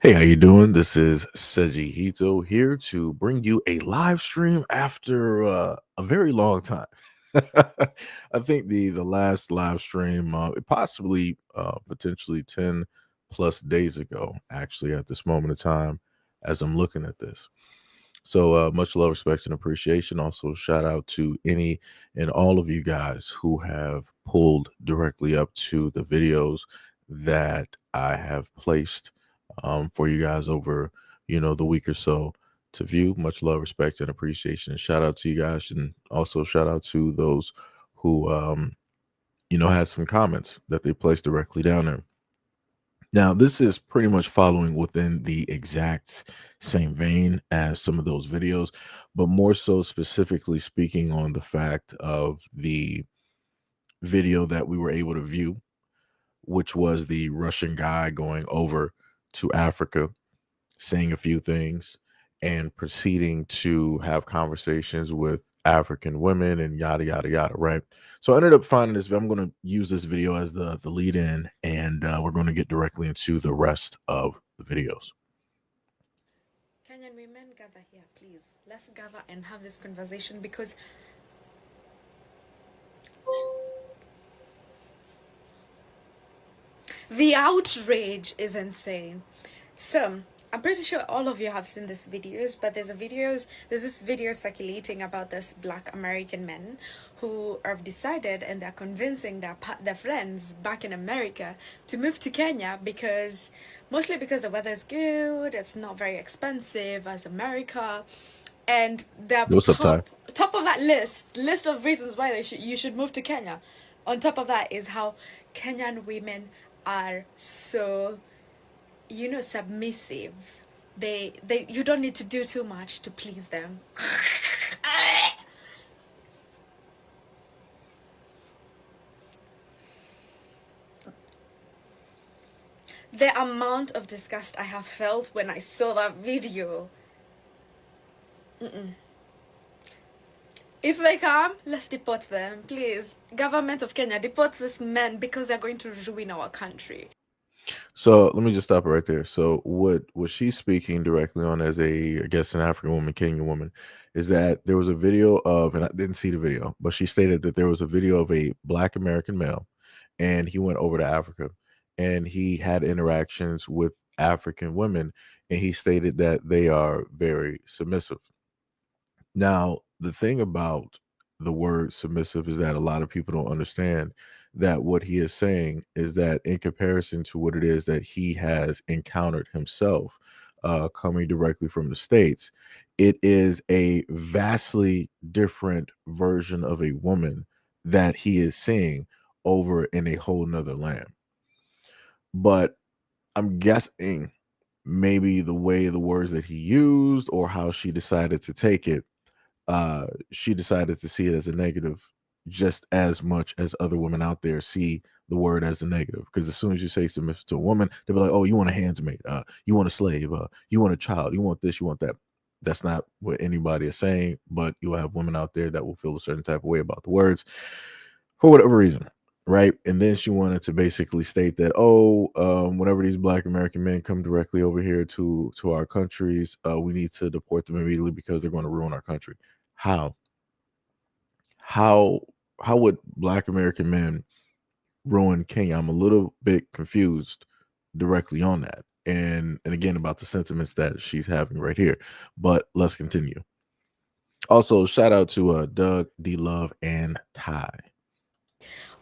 Hey, how you doing? This is SEIJIHITO here to bring you a live stream after a very long time. I think the last live stream, possibly potentially 10 plus days ago, actually, at this moment in time, as I'm looking at this. So much love, respect, and appreciation. Also, shout out to any and all of you guys who have pulled directly up to the videos that I have placed for you guys over, the week or so to view. Much love, respect, and appreciation. And shout out to you guys, and also shout out to those who, had some comments that they placed directly down there. Now, this is pretty much following within the exact same vein as some of those videos, but more so specifically speaking on the fact of the video that we were able to view, which was the Russian guy going over to Africa, saying a few things, and proceeding to have conversations with African women and yada yada yada. Right. So I ended up finding this. I'm going to use this video as the lead in, and we're going to get directly into the rest of the videos. Kenyan women, gather here, please. Let's gather and have this conversation because the outrage is insane. So, I'm pretty sure all of you have seen these videos, but there's this video circulating about this black American men who have decided and they're convincing their friends back in America to move to Kenya mostly because the weather is good, it's not very expensive as America, and the What's up, Ty? top of that list of reasons why you should move to Kenya. On top of that is how Kenyan women are so submissive. They you don't need to do too much to please them. The amount of disgust I have felt when I saw that video. If they come, let's deport them, please. Government of Kenya, deport these men because they're going to ruin our country. So let me just stop it right there. So what was she speaking directly on as I guess, an African woman, Kenyan woman, is that there was a video of, and I didn't see the video, but she stated that there was a video of a black American male, and he went over to Africa, and he had interactions with African women, and he stated that they are very submissive. Now, the thing about the word submissive is that a lot of people don't understand that what he is saying is that in comparison to what it is that he has encountered himself, coming directly from the States, it is a vastly different version of a woman that he is seeing over in a whole nother land. But I'm guessing maybe the way the words that he used or how she decided to take it, she decided to see it as a negative just as much as other women out there see the word as a negative. Because as soon as you say submissive to a woman, they'll be like, oh, you want a handsmaid, you want a slave, you want a child, you want this, you want that. That's not what anybody is saying, but you'll have women out there that will feel a certain type of way about the words for whatever reason. Right. And then she wanted to basically state that, oh, whenever these black American men come directly over here to our countries, we need to deport them immediately because they're going to ruin our country. How? How how would black American men ruin Kenya? I'm a little bit confused directly on that. And again about the sentiments that she's having right here. But let's continue. Also, shout out to Doug, D Love, and Ty.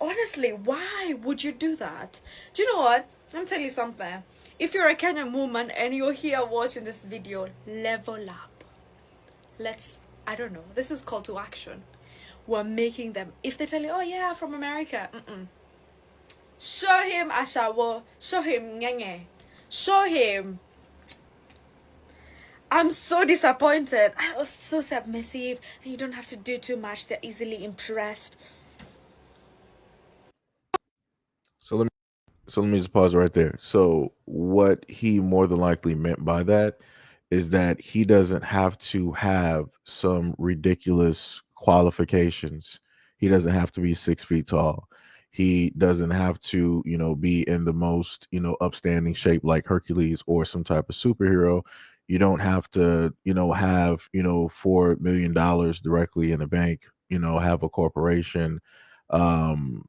Honestly, why would you do that? Do you know what? Let me tell you something. If you're a Kenyan woman and you're here watching this video, level up. I don't know, this is call to action. We're making them, if they tell you, oh yeah, from America, show him Ashawo, show him Ngenge, show him. I'm so disappointed. I was so submissive, and you don't have to do too much. They're easily impressed. So let me just pause right there. So what he more than likely meant by that is that he doesn't have to have some ridiculous qualifications. He doesn't have to be 6 feet tall. He doesn't have to, be in the most, upstanding shape like Hercules or some type of superhero. You don't have to, have, $4 million directly in a bank, have a corporation, um,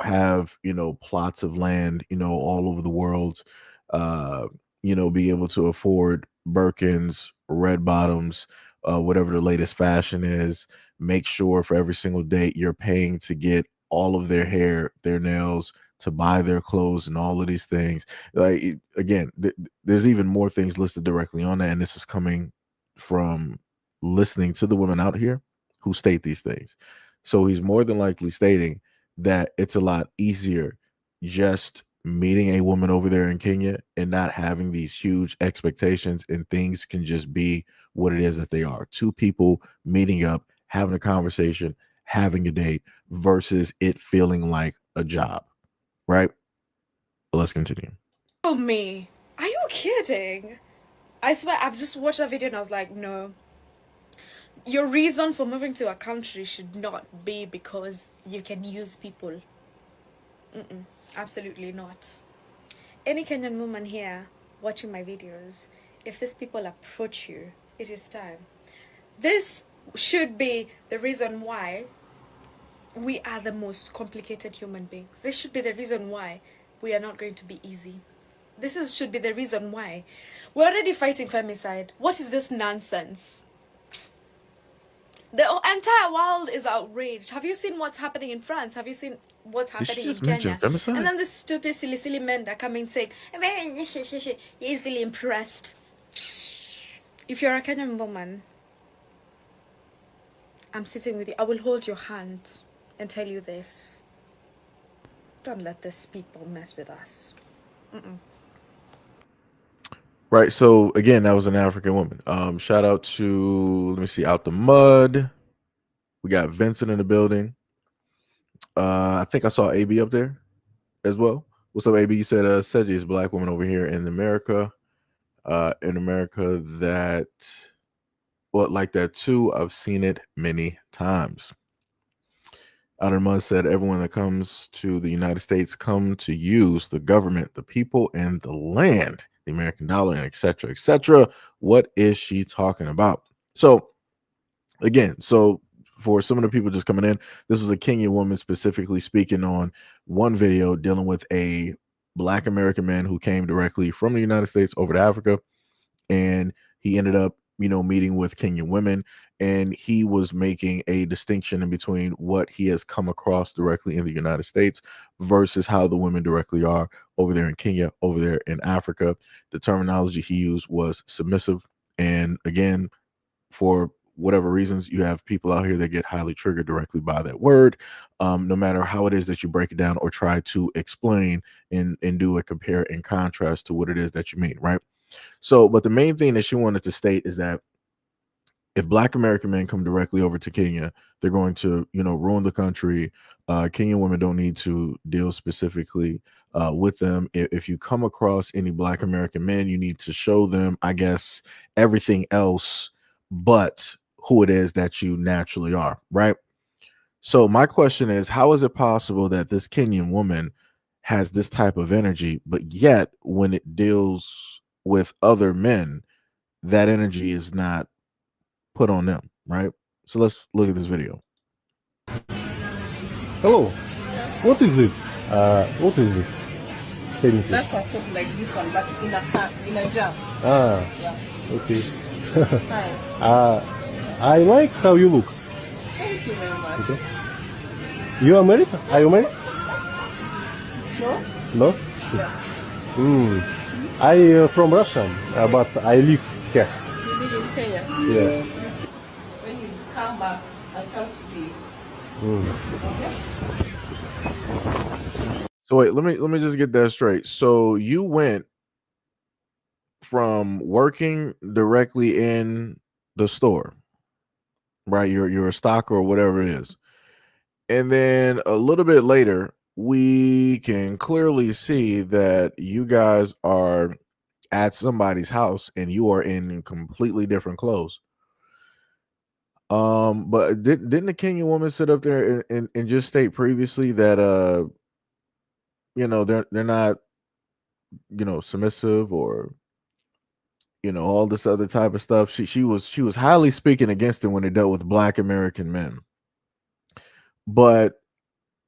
have, plots of land, all over the world, uh, be able to afford Birkins, red bottoms, whatever the latest fashion is. Make sure for every single date you're paying to get all of their hair, their nails, to buy their clothes, and all of these things. Like again, there's even more things listed directly on that, and this is coming from listening to the women out here who state these things. So he's more than likely stating that it's a lot easier just meeting a woman over there in Kenya and not having these huge expectations, and things can just be what it is that they are. Two people meeting up, having a conversation, having a date versus it feeling like a job, right? But let's continue. Oh, me. Are you kidding? I swear, I've just watched that video and I was like, no. Your reason for moving to a country should not be because you can use people. Absolutely not. Any Kenyan woman here watching my videos, if these people approach you, it is time. This should be the reason why we are the most complicated human beings. This should be the reason why we are not going to be easy. Should be the reason why. We're already fighting femicide. What is this nonsense? The entire world is outraged. Have you seen what's happening in France? Have you seen what's happening in Kenya? Femicide? And then the stupid, silly men that come in saying, you're easily impressed. If you're a Kenyan woman, I'm sitting with you. I will hold your hand and tell you this. Don't let these people mess with us. Right. So again, that was an African woman. Shout out to, let me see, Out the Mud. We got Vincent in the building. I think I saw AB up there as well. What's up, AB? You said Seji is a black woman over here in America. That, well, like that too. I've seen it many times. Out of the Mud said everyone that comes to the United States come to use the government, the people, and the land, the American dollar, and etc. etc. What is she talking about? So again, for some of the people just coming in, this was a Kenyan woman specifically speaking on one video dealing with a black American man who came directly from the United States over to Africa, and he ended up, meeting with Kenyan women, and he was making a distinction in between what he has come across directly in the United States versus how the women directly are over there in Kenya, over there in Africa. The terminology he used was submissive, and again, for whatever reasons, you have people out here that get highly triggered directly by that word. No matter how it is that you break it down or try to explain and do a compare and contrast to what it is that you mean, right? So, but the main thing that she wanted to state is that if black American men come directly over to Kenya, they're going to, ruin the country. Kenyan women don't need to deal specifically with them. If you come across any black American men, you need to show them, I guess, everything else but who it is that you naturally are, right? So my question is, how is it possible that this Kenyan woman has this type of energy, but yet when it deals with other men, that energy is not put on them, right? So let's look at this video. Hello. What is this? What is this? That's a soup like this one, but in a jar. Yeah. Okay. Hi. I like how you look. Thank you very much. Okay. You are married? Are you married? No? No? I from Russia, but I live here. You live in Kenya? Yeah. When you come back, I'll come to see you. Okay? So wait, let me just get that straight. So you went from working directly in the store, right? You're a stocker or whatever it is. And then a little bit later, we can clearly see that you guys are at somebody's house and you are in completely different clothes. But didn't the Kenyan woman sit up there and just state previously that they're not submissive or all this other type of stuff. She was highly speaking against it when it dealt with Black American men. But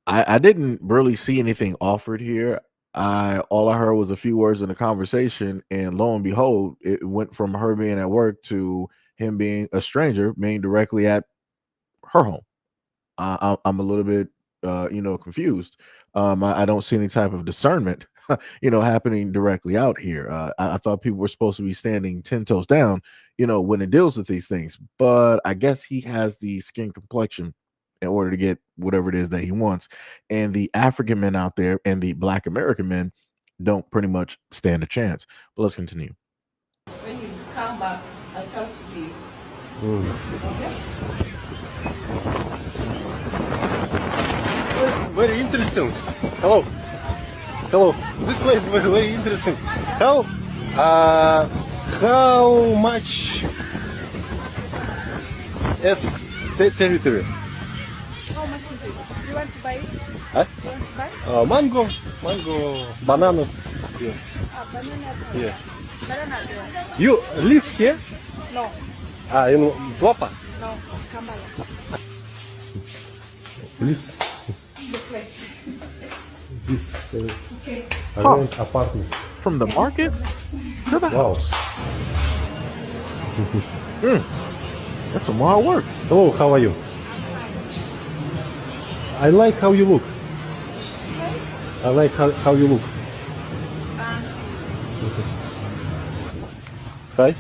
I didn't really see anything offered here. All I heard was a few words in the conversation, and lo and behold, it went from her being at work to him being a stranger, being directly at her home. I'm a little bit, confused. I don't see any type of discernment, happening directly out here. I thought people were supposed to be standing 10 toes down, when it deals with these things. But I guess he has the skin complexion in order to get whatever it is that he wants. And the African men out there and the Black American men don't pretty much stand a chance. But let's continue. When you come back, I'll come to see you. Okay? Very interesting. Hello. Hello. This place is very interesting. How much is the territory? How much is it? You want to buy it? Huh? You want to buy? Mango, bananas. Yeah. Banana. Yeah. Banana there. You live here? No, In Tlapa? no, Kampala. Please. The place. This Okay. rent apartment. From the market to the Wow. house. That's some wild work. Hello, how are you? I like how you look. I like how you look. Hi.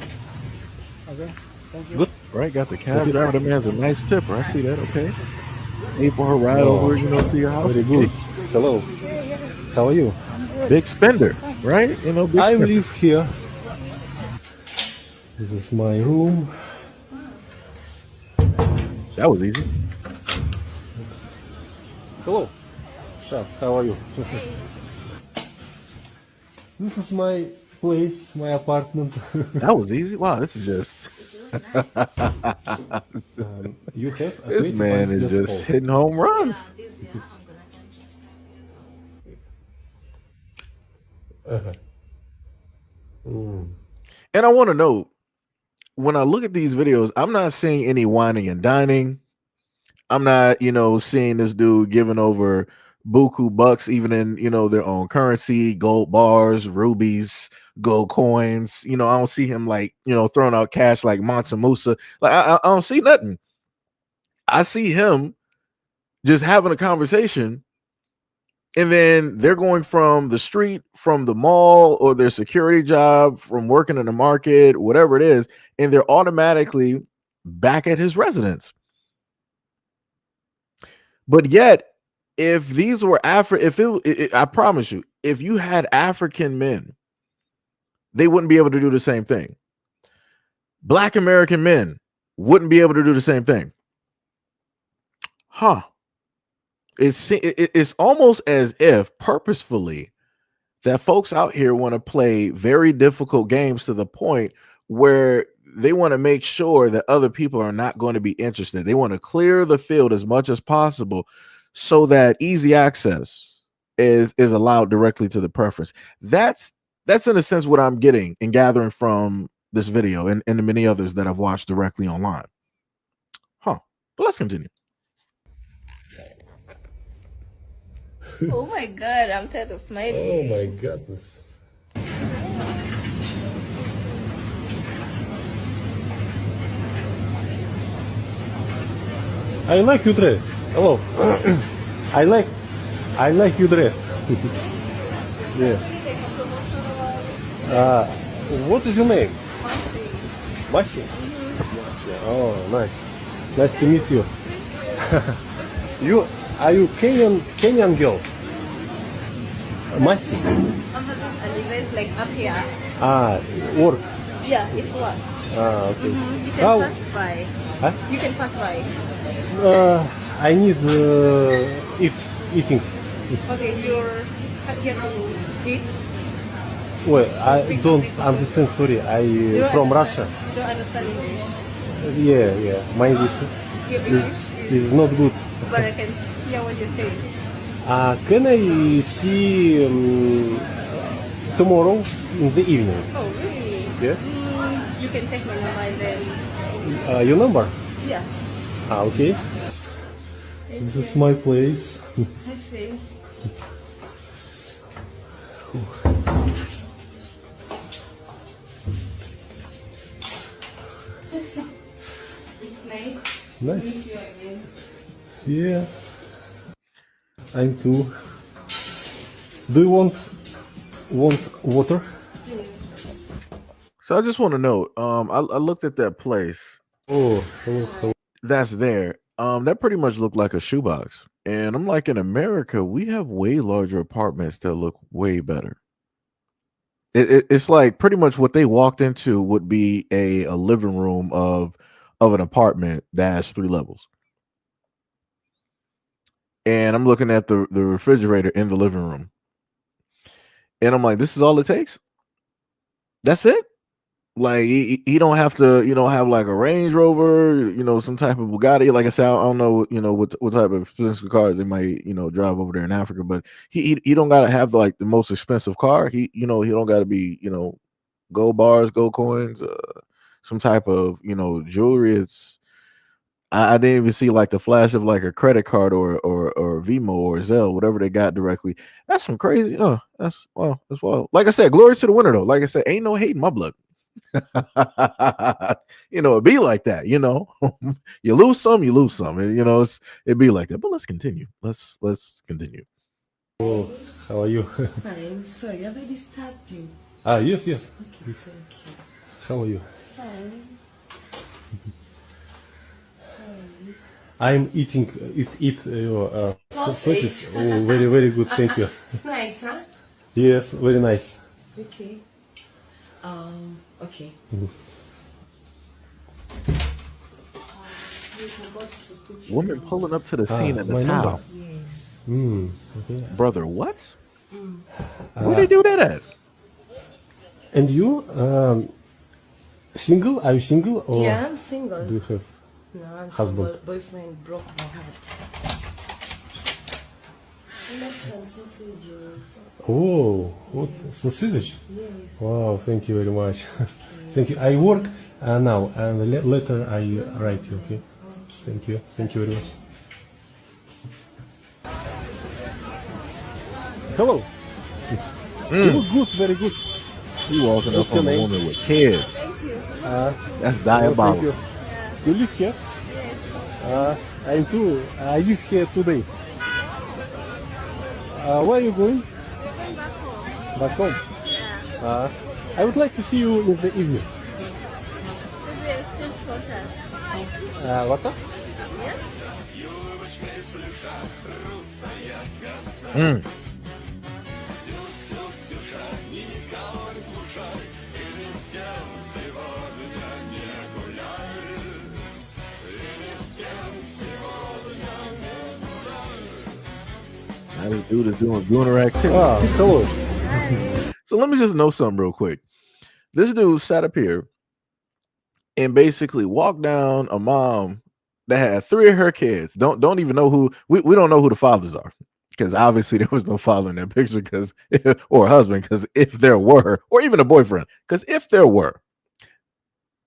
Okay. Thank you. Good. Right, got the cab driver. That man has a nice tipper. I see that. Okay, paid for her ride over, to your house. Very good. Hello. How are you? Big spender, right? Big I spender. live here. This is my room. That was easy. Hello. Shaf, how are you? This is my place, my apartment. That was easy. Wow, this is just. You have a This 25 man is years just old. hitting home runs. Uh-huh. And I want to know, when I look at these videos, I'm not seeing any whining and dining. I'm not, seeing this dude giving over buku bucks, even in, their own currency, gold bars, rubies, gold coins. I don't see him throwing out cash like Mansa Musa. Like I don't see nothing. I see him just having a conversation, and then they're going from the street, from the mall, or their security job, from working in the market, whatever it is, and they're automatically back at his residence. But yet, if these were I promise you, if you had African men, they wouldn't be able to do the same thing. Black American men wouldn't be able to do the same thing. Huh. It's almost as if purposefully that folks out here want to play very difficult games to the point where they want to make sure that other people are not going to be interested. They want to clear the field as much as possible so that easy access is allowed directly to the preference. That's in a sense what I'm getting and gathering from this video and the many others that I've watched directly online. Huh. But let's continue. Oh my god, I'm tired of smiling. Oh my goodness. I like your dress. Hello. I like your dress. Yeah. What is your name? Masi. Oh, nice. Nice to meet you. Are you Kenyan girl? Masi. I live like up here. Work. Yeah, it's what? Okay. You can How? pass by. Huh? You can pass by. I need eating. Okay, you're here to eat. Well, I don't understand. Sorry, You don't from understand. Russia. You don't understand English. Yeah. My English Your is, English is not good. but I can hear what you're saying. Can I see tomorrow in the evening? Oh, really? Yeah. You can take my number and then. Your number? Yeah. Okay. This is my place. I see. It's nice. Nice. You again. Yeah. I'm too. Do you want water? So I just want to know, I looked at that place Oh, that's there. That pretty much looked like a shoebox. And I'm like, in America, we have way larger apartments that look way better. It's like pretty much what they walked into would be a living room of an apartment that has 3 levels. And I'm looking at the refrigerator in the living room. And I'm like, this is all it takes? That's it? Like he don't have to, have like a Range Rover, some type of Bugatti. Like I said, I don't know, what type of expensive cars they might, drive over there in Africa, but he don't gotta have like the most expensive car. He don't gotta be, gold bars, gold coins, some type of, jewelry. I didn't even see like the flash of like a credit card or Vimo or Zelle, whatever they got directly. That's some crazy. That's well. Like I said, glory to the winner though. Like I said, ain't no hate in my blood. It be like that. You lose some, you lose some. It be like that. But let's continue. Let's continue. oh, how are you? Fine. Sorry, I've already disturbed you. Yes. Okay, thank you. How are you? Fine. I'm eating your sausage. Oh, very good. Thank you. It's nice, huh? Yes, very nice. Okay. Okay. You forgot to put your Woman pulling up to the scene in the my number. towel. Yes. Okay. Brother, what? Where they do that at? And you single? Are you single or Yeah, I'm single. do you have? No, I'm Husband. single. Boyfriend broke my heart. I love some sausages. Oh, what sausage? Yes. Wow, thank you very much. Thank you. I work now, and later I write you. Okay. Thank you very much. Hello. You look good, very good. He walking up What's your on a name? woman with kids. That's Thank diabolical. you. You live here? I'm too. I live here today. Where are you going? Back home. I would like to see you in the evening. What's up? Mm. Now this dude is doing Gooner activity. Hello. So let me just know something real quick. This dude sat up here and basically walked down a mom that had 3 of her kids. Don't even know who we don't know who the fathers are, because obviously there was no father in that picture, because or a husband, because if there were, or even a boyfriend, because if there were,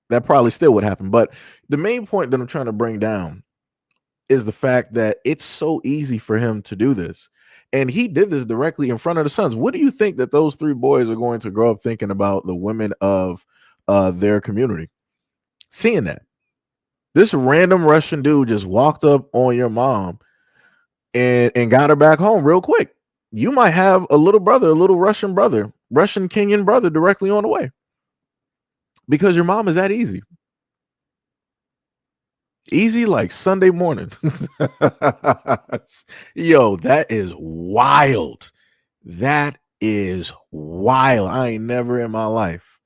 that probably still would happen. But the main point that I'm trying to bring down is the fact that it's so easy for him to do this. And he did this directly in front of the sons. What do you think that those 3 boys are going to grow up thinking about the women of their community? Seeing that this random Russian dude just walked up on your mom and got her back home real quick. You might have a little brother, a little Russian Kenyan brother directly on the way, because your mom is that easy. Easy like Sunday morning. Yo, that is wild. That is wild. I ain't never in my life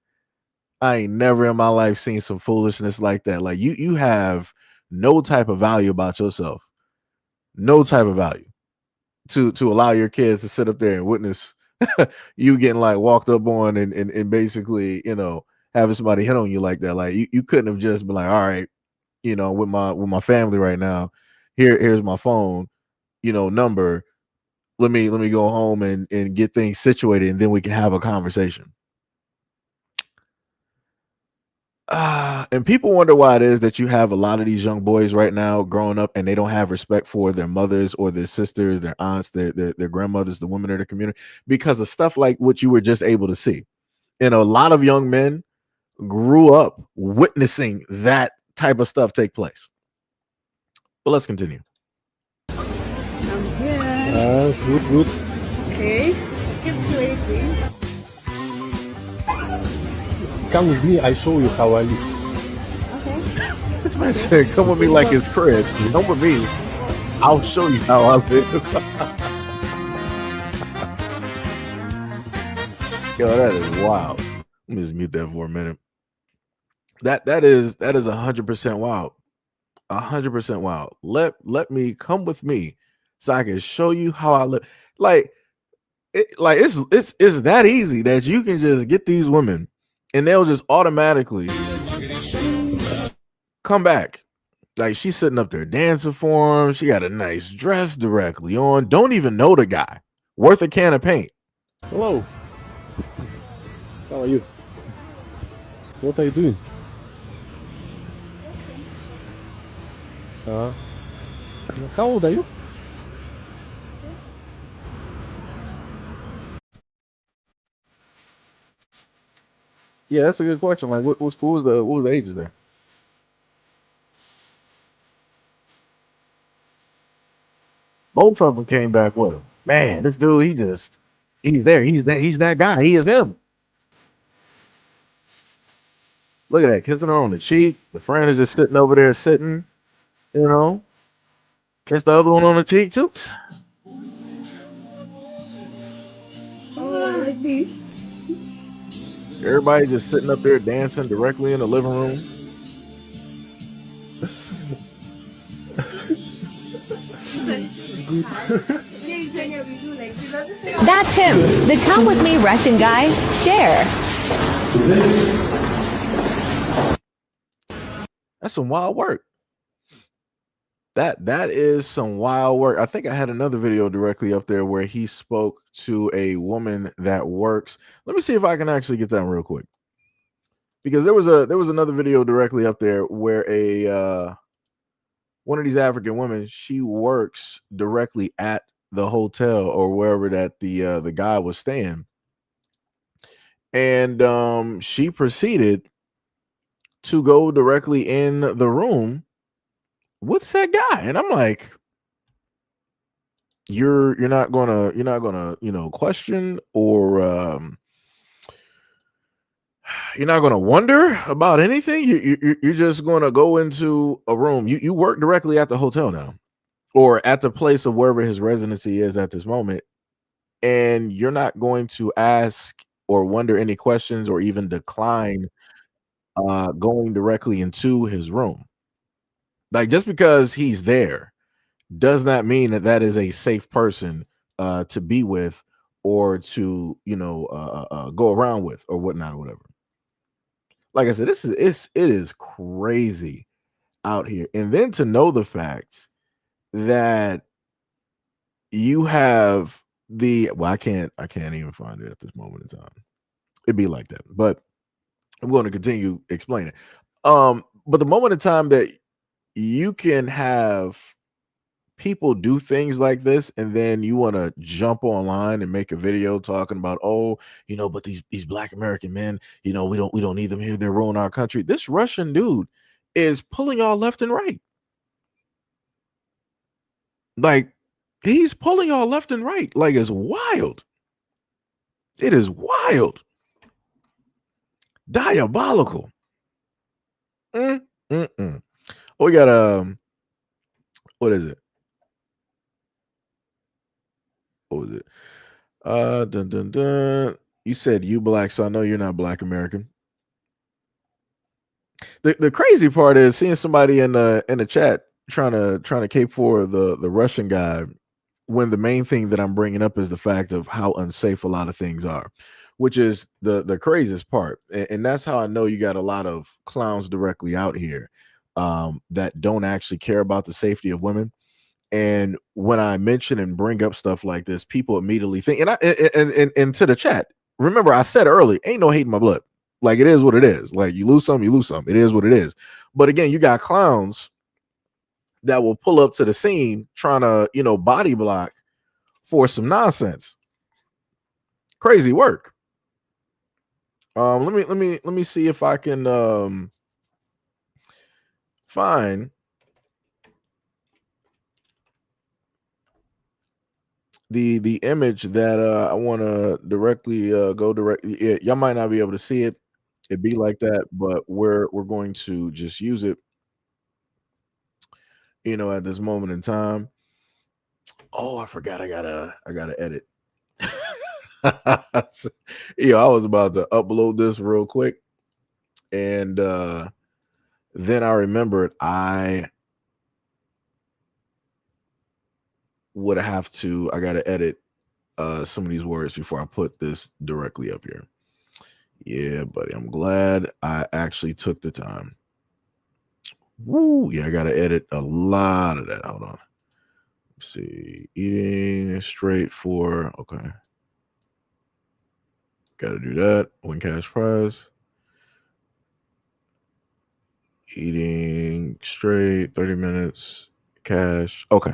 seen some foolishness like that. Like you have no type of value about yourself. No type of value to allow your kids to sit up there and witness you getting like walked up on and basically, having somebody hit on you like that. Like you couldn't have just been like, all right, you know, with my family right now. Here's my phone, you know, number. Let me go home and get things situated, and then we can have a conversation. And people wonder why it is that you have a lot of these young boys right now growing up and they don't have respect for their mothers or their sisters, their aunts, their grandmothers, the women in their community, because of stuff like what you were just able to see. And a lot of young men grew up witnessing that type of stuff take place. But let's continue. I'm here. Good, good. Okay. Keep waiting. Come with me, I show you how I live. Okay. This man said, "Come with me like it's cribs. Come with me. I'll show you how I live." Yo, that is wild. Let me just mute that for a minute. That is 100% wild. 100% wild. Let me come with me so I can show you how I live. Like it's that easy that you can just get these women and they'll just automatically come back. Like she's sitting up there dancing for him. She got a nice dress directly on. Don't even know the guy. Worth a can of paint. Hello. How are you? What are you doing? How old are you? Yeah, that's a good question. Like, what was the ages there? Both of them came back with him. Man, this dude, he's there. He's that guy. He is him. Look at that, kissing her on the cheek. The friend is just sitting over there, sitting. You know, kiss the other one on the cheek too. Oh, like this. Everybody just sitting up there dancing directly in the living room. That's him, the come with me Russian guy. Share. That's some wild work. That is some wild work. I think I had another video directly up there where he spoke to a woman that works. Let me see if I can actually get that real quick. Because there was another video directly up there where a one of these African women, she works directly at the hotel or wherever that the guy was staying. And she proceeded to go directly in the room with that guy. And I'm like, you're not gonna question or you're not gonna wonder about anything. You're just gonna go into a room. You work directly at the hotel now, or at the place of wherever his residency is at this moment, and you're not going to ask or wonder any questions or even decline going directly into his room. Like, just because he's there does not mean that that is a safe person to be with or to go around with or whatnot or whatever. Like I said, it is crazy out here. And then to know the fact that you have I can't even find it at this moment in time. It'd be like that. But I'm going to continue explaining. But the moment in time that you can have people do things like this, and then you want to jump online and make a video talking about, oh, but these Black American men, we don't need them here. They're ruining our country. This Russian dude is pulling y'all left and right. Like, he's pulling y'all left and right. Like, it's wild. It is wild. Diabolical. Oh, we got what is it? What was it? Dun dun dun. You said you Black, so I know you're not Black American. The crazy part is seeing somebody in the chat trying to cape for the Russian guy, when the main thing that I'm bringing up is the fact of how unsafe a lot of things are, which is the craziest part. And that's how I know you got a lot of clowns directly out here. that don't actually care about the safety of women. And when I mention and bring up stuff like this, people immediately think, and to the chat, remember I said earlier, ain't no hate in my blood. Like, it is what it is. Like, you lose some, you lose some. It is what it is. But again, you got clowns that will pull up to the scene trying to, body block for some nonsense. Crazy work. Let me see if I can find the image that I want to directly go directly. Yeah, y'all might not be able to see it. It'd be like that, but we're going to just use it, at this moment in time. Oh, I forgot. I gotta edit. I was about to upload this real quick, and then I remembered I would have to. I gotta edit some of these words before I put this directly up here. Yeah, buddy, I'm glad I actually took the time. Woo, yeah, I gotta edit a lot of that. Hold on. Let's see, eating straight for okay. Gotta do that. Win cash prize. Eating straight, 30 minutes, cash. Okay,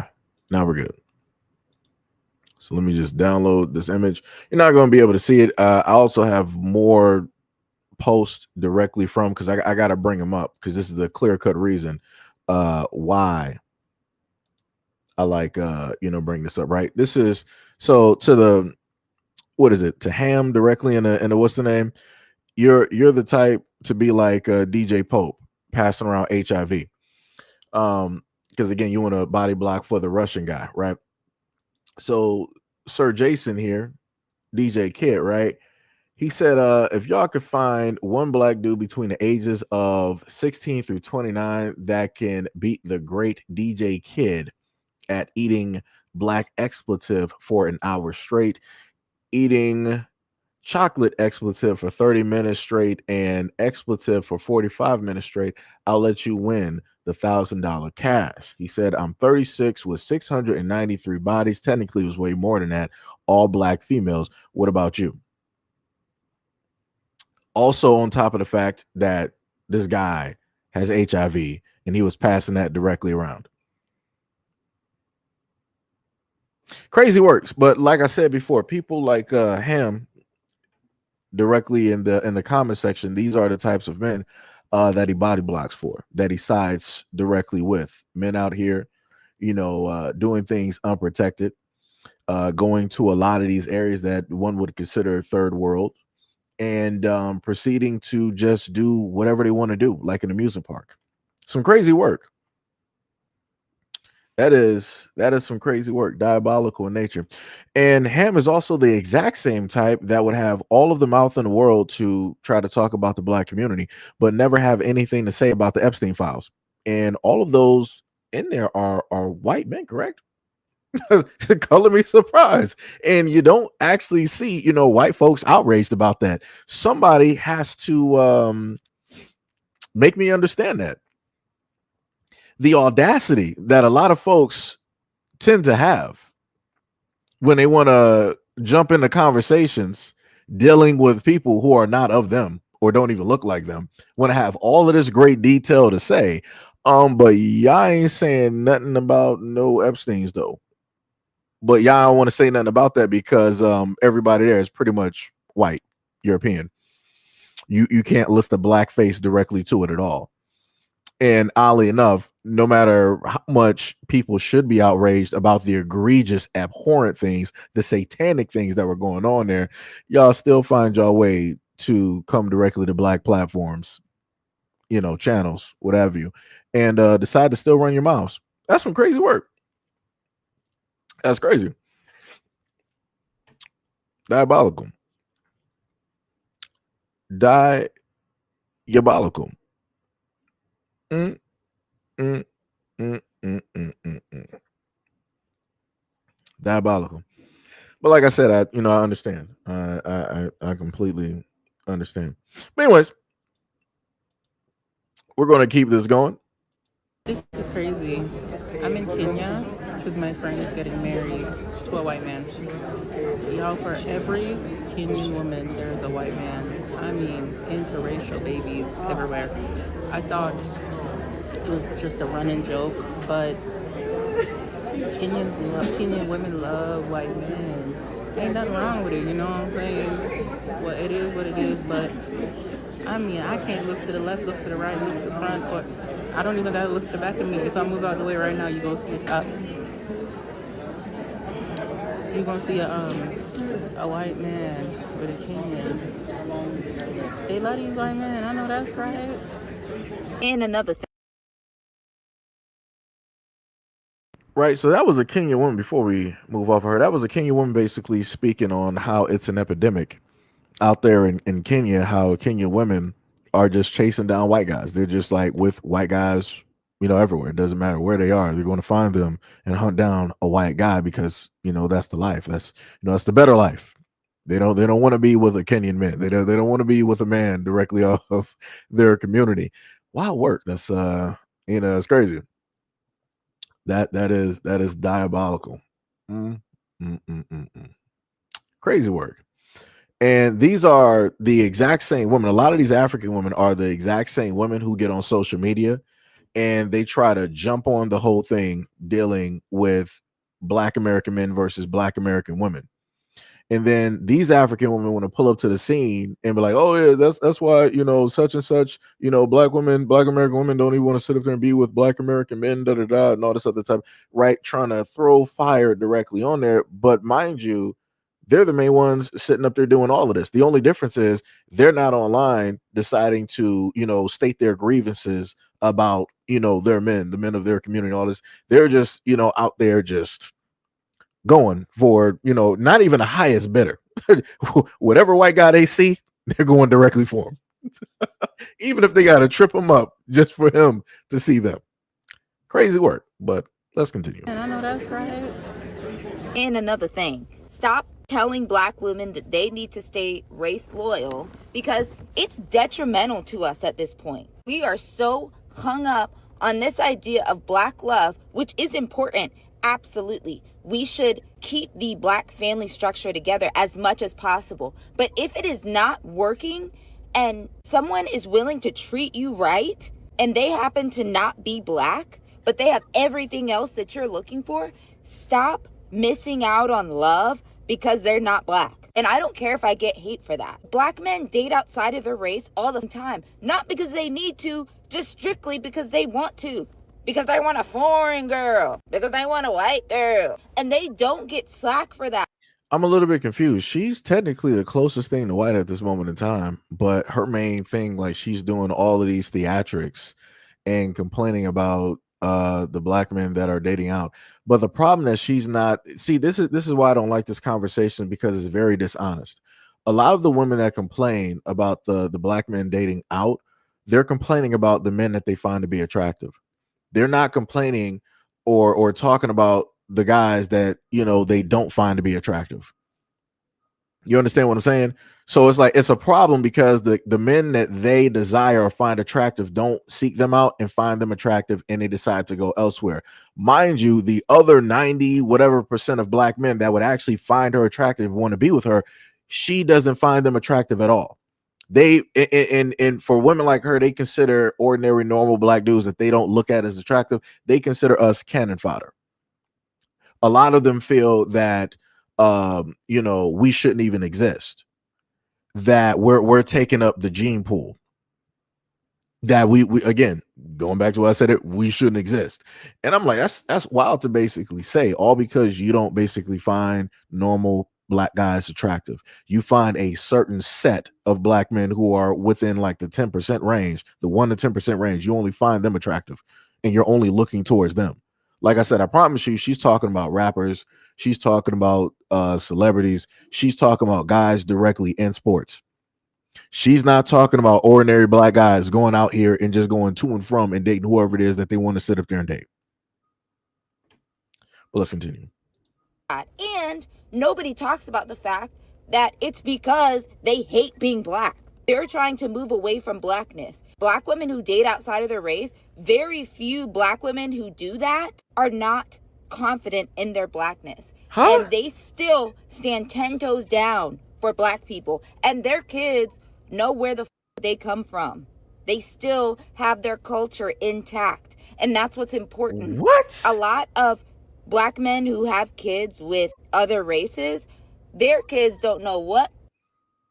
now we're good. So let me just download this image. You're not going to be able to see it. I also have more posts directly from, because I got to bring them up, because this is the clear-cut reason why I like, bring this up, right? This is, so to the, what is it? To Ham directly in the what's the name? You're the type to be like DJ Pope passing around HIV. Because again, you want a body block for the Russian guy, right? So Sir Jason here, DJ Kid, right? He said, if y'all could find one black dude between the ages of 16 through 29 that can beat the great DJ Kid at eating black expletive for an hour straight, eating chocolate expletive for 30 minutes straight, and expletive for 45 minutes straight, I'll let you win the $1,000 cash. He said, I'm 36 with 693 bodies. Technically, it was way more than that. All black females. What about you? Also, on top of the fact that this guy has HIV and he was passing that directly around. Crazy works. But like I said before, people like Ham directly in the comment section, these are the types of men that he body blocks for, that he sides directly with. Men out here, doing things unprotected, going to a lot of these areas that one would consider third world, and proceeding to just do whatever they want to do, like an amusement park. Some crazy work. That is some crazy work, diabolical in nature. And Ham is also the exact same type that would have all of the mouth in the world to try to talk about the black community, but never have anything to say about the Epstein files. And all of those in there are white men, correct? Color me surprised. And you don't actually see, white folks outraged about that. Somebody has to make me understand that. The audacity that a lot of folks tend to have when they want to jump into conversations dealing with people who are not of them or don't even look like them, want to have all of this great detail to say, but y'all ain't saying nothing about no Epsteins though. But y'all don't want to say nothing about that because everybody there is pretty much white, European. You can't list a black face directly to it at all. And oddly enough, no matter how much people should be outraged about the egregious, abhorrent things, the satanic things that were going on there, y'all still find your way to come directly to black platforms, channels, whatever you, and decide to still run your mouths. That's some crazy work. That's crazy. Diabolical. Diabolical. Diabolical. But like I said, I understand. I completely understand. But anyways, we're going to keep this going. This is crazy. I'm in Kenya because my friend is getting married to a white man. Y'all, for every Kenyan woman, there's a white man. I mean, interracial babies everywhere. I thought it was just a running joke, but Kenyan women love white men. Ain't nothing wrong with it, you know what I'm saying? Well, it is what it is, but I mean, I can't look to the left, look to the right, look to the front, but I don't even gotta look to the back of me. If I move out the way right now, you're gonna see a white man with a Kenyan. They love these white men. I know that's right. And another thing. Right, so that was a Kenyan woman. Before we move off of her, that was a Kenyan woman basically speaking on how it's an epidemic out there in Kenya, how Kenyan women are just chasing down white guys. They're just like with white guys, everywhere. It doesn't matter where they are. They're going to find them and hunt down a white guy because, that's the life. That's the better life. They don't want to be with a Kenyan man. They don't want to be with a man directly off of their community. Wild work. That's it's crazy. That is diabolical. Mm, mm, mm, mm, mm. Crazy work. And these are the exact same women. A lot of these African women are the exact same women who get on social media and they try to jump on the whole thing dealing with Black American men versus Black American women. And then these African women want to pull up to the scene and be like, "Oh yeah, that's why such and such, Black women, Black American women don't even want to sit up there and be with Black American men, da da da, and all this other type." Right, trying to throw fire directly on there, but mind you, they're the main ones sitting up there doing all of this. The only difference is they're not online deciding to state their grievances about their men, the men of their community, all this. They're just out there just going for not even the highest bidder. Whatever white guy they see, they're going directly for him. Even if they got to trip him up just for him to see them. Crazy work, but let's continue. And I know that's right. And another thing, stop telling Black women that they need to stay race loyal because it's detrimental to us at this point. We are so hung up on this idea of Black love, which is important. Absolutely. We should keep the Black family structure together as much as possible. But if it is not working and someone is willing to treat you right and they happen to not be Black, but they have everything else that you're looking for, stop missing out on love because they're not Black. And I don't care if I get hate for that. Black men date outside of their race all the time, not because they need to, just strictly because they want to. Because they want a foreign girl. Because they want a white girl. And they don't get slack for that. I'm a little bit confused. She's technically the closest thing to white at this moment in time, but her main thing, like she's doing all of these theatrics and complaining about the Black men that are dating out. But the problem that she's not, see, this is why I don't like this conversation, because it's very dishonest. A lot of the women that complain about the Black men dating out, they're complaining about the men that they find to be attractive. They're not complaining or talking about the guys that they don't find to be attractive. You understand what I'm saying? So it's like it's a problem because the men that they desire or find attractive don't seek them out and find them attractive, and they decide to go elsewhere. Mind you, the other 90 whatever percent of Black men that would actually find her attractive and want to be with her, she doesn't find them attractive at all. They and for women like her, they consider ordinary normal Black dudes that they don't look at as attractive, they consider us cannon fodder. A lot of them feel that we shouldn't even exist, that we're taking up the gene pool, that we again, going back to what I said, we shouldn't exist. And I'm like, that's wild to basically say, all because you don't basically find normal Black guys attractive. You find a certain set of Black men who are within like the 10% range, the 1 to 10% range. You only find them attractive and you're only looking towards them. Like I said, I promise you, she's talking about rappers. She's talking about celebrities. She's talking about guys directly in sports. She's not talking about ordinary Black guys going out here and just going to and from and dating whoever it is that they want to sit up there and date. But let's continue. And nobody talks about the fact that it's because they hate being Black. They're trying to move away from Blackness. Black women who date outside of their race very few black women who do that are not confident in their blackness. Huh? And they still stand 10 toes down for black people. And their kids know where the they come from. They still have their culture intact. And that's what's important. What? A lot of black men who have kids with other races, their kids don't know what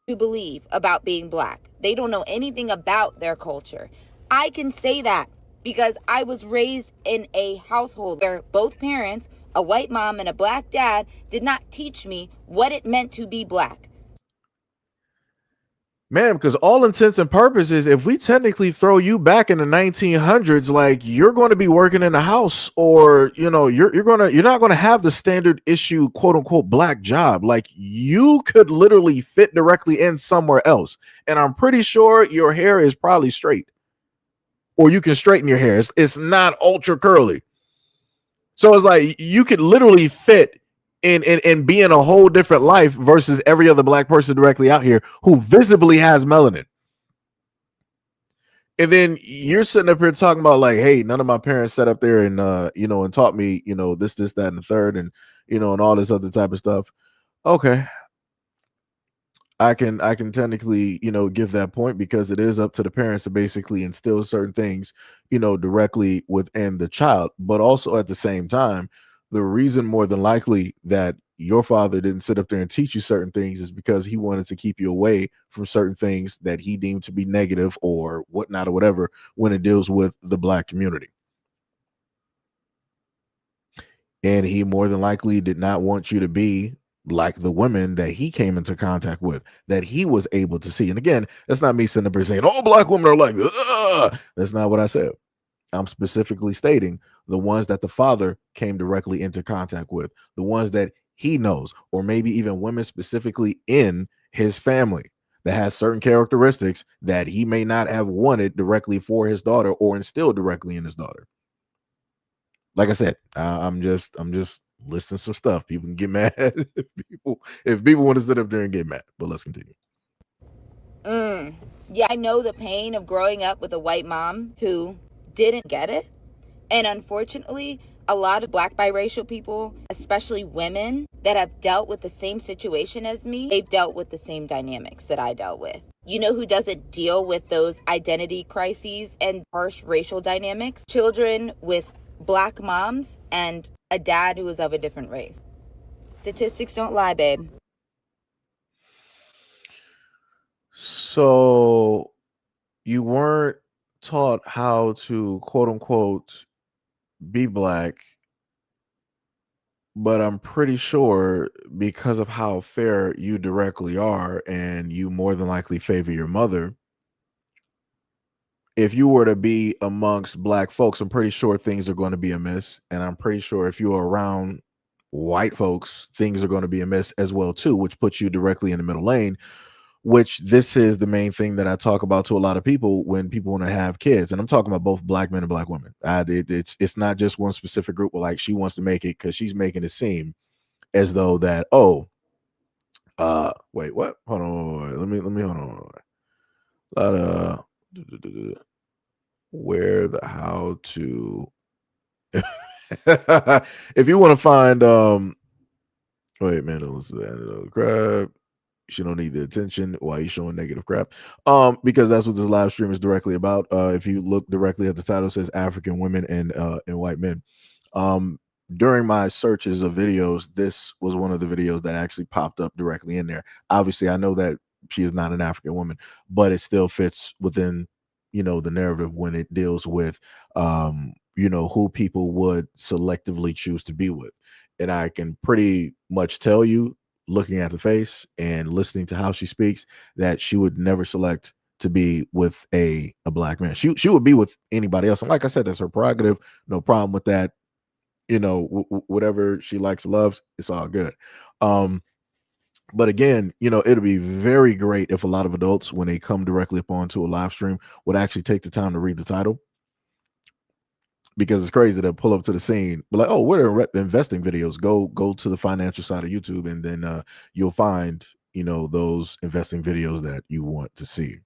to believe about being black. They don't know anything about their culture. I can say that because I was raised in a household where both parents, a white mom and a black dad, did not teach me what it meant to be black. Man, because all intents and purposes, if we technically throw you back in the 1900s, like you're going to be working in a house, or you're not going to have the standard issue quote unquote black job. Like you could literally fit directly in somewhere else, and I'm pretty sure your hair is probably straight, or you can straighten your hair. It's not ultra curly, so it's like you could literally fit and be in a whole different life versus every other black person directly out here who visibly has melanin. And then you're sitting up here talking about like, hey, none of my parents sat up there and and taught me, this, that, and the third, and and all this other type of stuff. Okay. I can technically, give that point, because it is up to the parents to basically instill certain things, directly within the child. But also at the same time, the reason more than likely that your father didn't sit up there and teach you certain things is because he wanted to keep you away from certain things that he deemed to be negative or whatnot or whatever when it deals with the black community. And he more than likely did not want you to be like the women that he came into contact with, that he was able to see. And again, that's not me sitting up here saying all black women are like, ugh. That's not what I said. I'm specifically stating the ones that the father came directly into contact with, the ones that he knows, or maybe even women specifically in his family that has certain characteristics that he may not have wanted directly for his daughter or instilled directly in his daughter. Like I said, I'm just listing some stuff. People can get mad if people want to sit up there and get mad. But let's continue. Yeah, I know the pain of growing up with a white mom who didn't get it. And unfortunately, a lot of black biracial people, especially women that have dealt with the same situation as me, they've dealt with the same dynamics that I dealt with. You know who doesn't deal with those identity crises and harsh racial dynamics? Children with black moms and a dad who is of a different race. Statistics don't lie, babe. So you weren't taught how to quote unquote be black, but I'm pretty sure because of how fair you directly are and you more than likely favor your mother, if you were to be amongst black folks, I'm pretty sure things are going to be amiss. And I'm pretty sure if you're around white folks, things are going to be amiss as well too, which puts you directly in the middle lane, which this is the main thing that I talk about to a lot of people when people want to have kids. And I'm talking about both black men and black women. It's not just one specific group where like she wants to make it because she's making it seem as though that, wait, what? Hold on. Let me hold on. Where the how to if you want to find wait man, listen to that crap. You don't need the attention. Why are you showing negative crap? Because that's what this live stream is directly about. If you look directly at the title, it says African women and white men. During my searches of videos, this was one of the videos that actually popped up directly in there. Obviously, I know that she is not an African woman, but it still fits within, the narrative when it deals with, who people would selectively choose to be with. And I can pretty much tell you, looking at the face and listening to how she speaks, that she would never select to be with a black man. She would be with anybody else. And like I said, that's her prerogative. No problem with that. Whatever she likes, loves, it's all good. But again, it'll be very great if a lot of adults, when they come directly up onto a live stream, would actually take the time to read the title. Because it's crazy to pull up to the scene, but like, oh, what are investing videos? Go to the financial side of YouTube, and then you'll find, those investing videos that you want to see.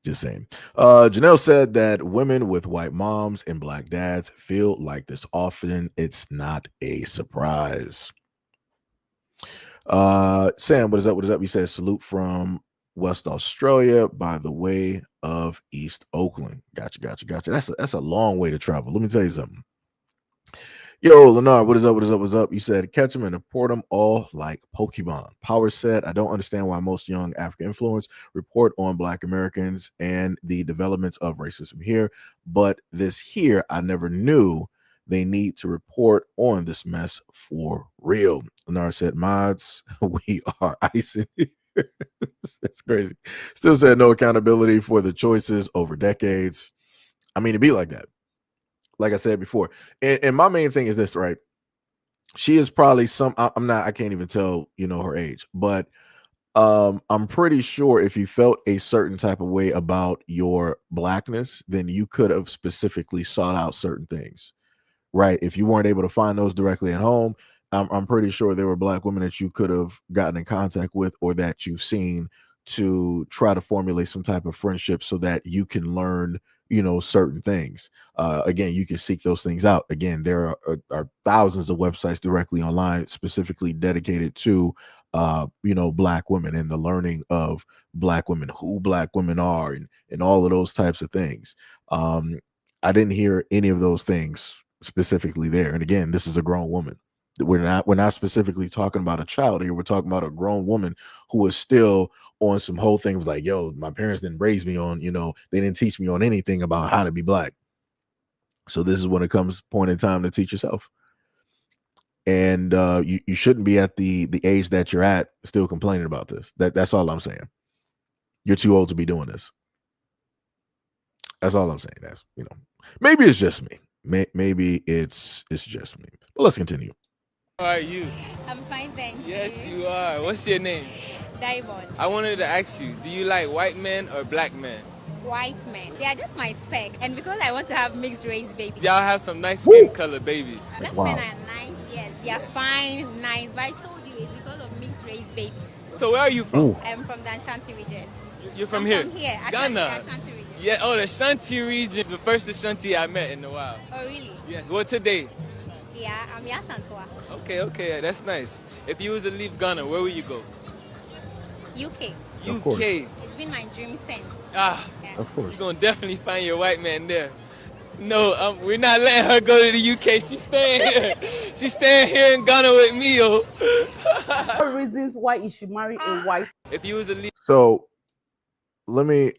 Just saying. Janelle said that women with white moms and black dads feel like this often. It's not a surprise. Sam, what is up? What is up? He says salute from West Australia by the way of East Oakland. Gotcha. That's a long way to travel. Let me tell you something. Yo, Leonard, what is up? What is up? What's up? You said catch them and report them all like Pokemon. Power said, I don't understand why most young African influence report on Black Americans and the developments of racism here, but this here I never knew they need to report on this mess for real. Leonard said, mods, we are icing. That's crazy. Still said no accountability for the choices over decades. I mean, it'd be like that. Like I said before, and my main thing is this, right? She is probably I can't even tell, her age, but I'm pretty sure if you felt a certain type of way about your blackness, then you could have specifically sought out certain things, right? If you weren't able to find those directly at home, I'm pretty sure there were Black women that you could have gotten in contact with or that you've seen to try to formulate some type of friendship so that you can learn, certain things. Again, you can seek those things out. Again, there are thousands of websites directly online specifically dedicated to Black women and the learning of Black women, who Black women are, and all of those types of things. I didn't hear any of those things specifically there. And again, this is a grown woman. We're not specifically talking about a child here. We're talking about a grown woman who is still on some whole things like, yo, my parents didn't raise me on, they didn't teach me on anything about how to be Black. So this is when it comes point in time to teach yourself. And you shouldn't be at the age that you're at still complaining about this. That's all I'm saying. You're too old to be doing this. That's all I'm saying. That's, maybe it's just me. Maybe it's just me. But let's continue. How are you? I'm fine, thanks. Yes, you are. What's your name? Diamond. I wanted to ask you, do you like white men or Black men? White men. They are just my spec. And because I want to have mixed race babies. Y'all have some nice skin color babies. Black men are nice, yes. They are fine, nice. But I told you it's because of mixed race babies. So where are you from? I'm from the Ashanti region. You're from I'm here? From here. Ghana. Ashanti region. Yeah, the Ashanti region. The first Ashanti I met in a while. Oh, really? Yes. Well, today? Yeah, I'm Yasantua. Okay, that's nice. If you was to leave Ghana, where would you go? UK. UK. It's been my dream since. Yeah. Of course. You're going to definitely find your white man there. No, we're not letting her go to the UK. She's staying here. She's staying here in Ghana with me, yo. Reasons why you should marry a white. If you was to leave. So let me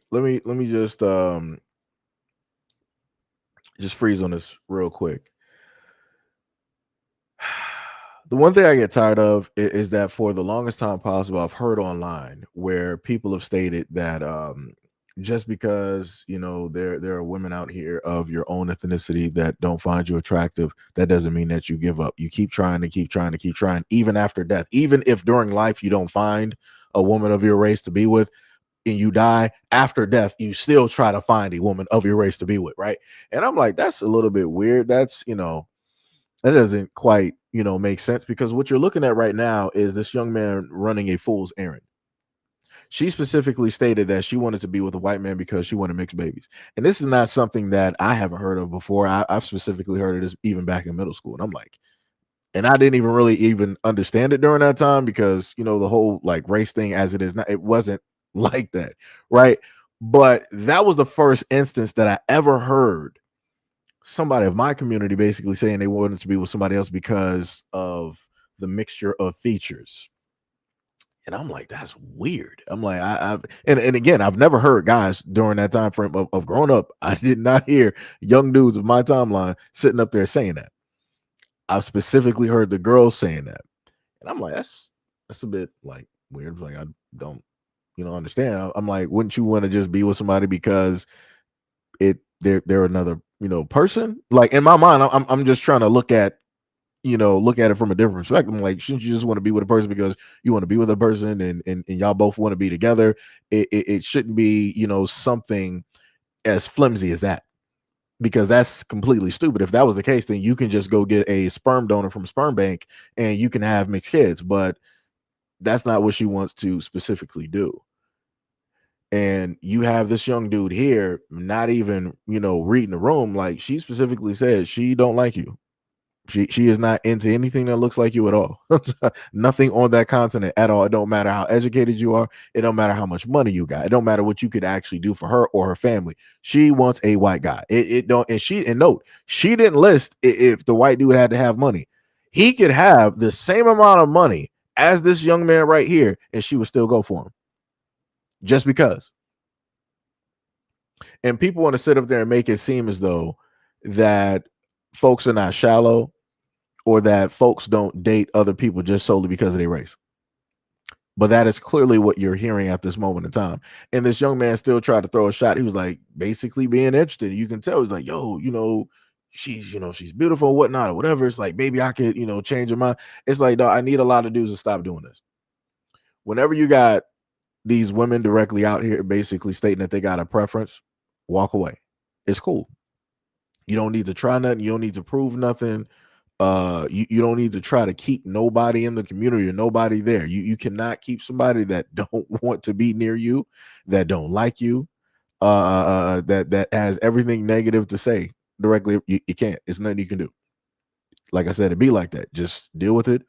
just freeze on this real quick. The one thing I get tired of is that for the longest time possible, I've heard online where people have stated that just because there are women out here of your own ethnicity that don't find you attractive, that doesn't mean that you give up. You keep trying, even after death. Even if during life you don't find a woman of your race to be with, and you die, after death, you still try to find a woman of your race to be with, right? And I'm like, that's a little bit weird. That's that doesn't quite make sense, because what you're looking at right now is this young man running a fool's errand. She specifically stated that she wanted to be with a white man because she wanted mixed babies. And this is not something that I haven't heard of before. I've specifically heard of this even back in middle school. And I'm like, and I didn't even really understand it during that time because, the whole like race thing as it is now, it wasn't like that. Right. But that was the first instance that I ever heard somebody of my community basically saying they wanted to be with somebody else because of the mixture of features. And I'm like, that's weird. I'm like, and again, I've never heard guys during that time frame of growing up. I did not hear young dudes of my timeline sitting up there saying that. I specifically heard the girls saying that. And I'm like, that's a bit like weird. It's like, I don't, understand. I'm like, wouldn't you want to just be with somebody because they're another, person? Like in my mind, I'm just trying to look at it from a different perspective. I'm like, shouldn't you just want to be with a person because you want to be with a person and y'all both want to be together? It shouldn't be, something as flimsy as that, because that's completely stupid. If that was the case, then you can just go get a sperm donor from a sperm bank and you can have mixed kids, but that's not what she wants to specifically do. And you have this young dude here, not even, reading the room. Like, she specifically said she don't like you. She is not into anything that looks like you at all. Nothing on that continent at all. It don't matter how educated you are. It don't matter how much money you got. It don't matter what you could actually do for her or her family. She wants a white guy. It don't. And note, she didn't list if the white dude had to have money. He could have the same amount of money as this young man right here, and she would still go for him just because. And people want to sit up there and make it seem as though that folks are not shallow, or that folks don't date other people just solely because of their race. But that is clearly what you're hearing at this moment in time. And this young man still tried to throw a shot. He was like basically being interested. You can tell he's like, yo, she's beautiful, whatnot, or whatever. It's like, maybe I could, change her mind. It's like, no, I need a lot of dudes to stop doing this. Whenever you got these women directly out here basically stating that they got a preference, walk away. It's cool. You don't need to try nothing. You don't need to prove nothing. You don't need to try to keep nobody in the community or nobody there. You cannot keep somebody that don't want to be near you, that don't like you, that has everything negative to say directly. You can't. It's nothing you can do. Like I said, it be like that. Just deal with it,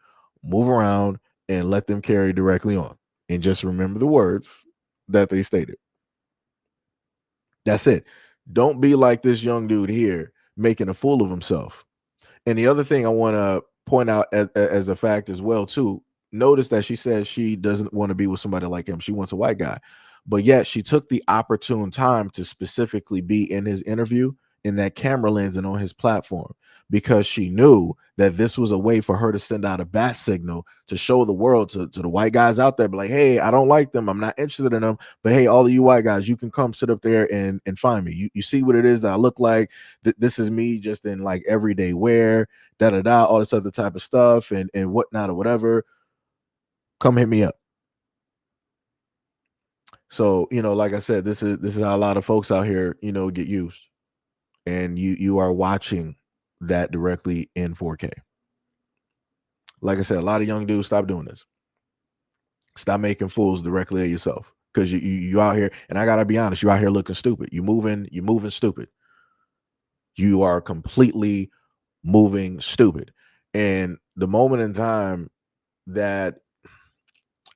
move around, and let them carry directly on. And just remember the words that they stated. That's it. Don't be like this young dude here making a fool of himself. And the other thing I want to point out as a fact as well, too, notice that she says she doesn't want to be with somebody like him. She wants a white guy. But yet she took the opportune time to specifically be in his interview in that camera lens and on his platform, because she knew that this was a way for her to send out a bat signal to show the world, to the white guys out there, be like, hey, I don't like them. I'm not interested in them. But hey, all of you white guys, you can come sit up there and find me. You see what it is that I look like. This is me just in like everyday wear, all this other type of stuff and whatnot or whatever. Come hit me up. So, like I said, this is how a lot of folks out here, get used. And you are watching that directly in 4K. Like I said, a lot of young dudes, stop doing this. Stop making fools directly of yourself, because you out here, and I gotta be honest, you out here looking stupid. You're moving stupid. You are completely moving stupid. And the moment in time that,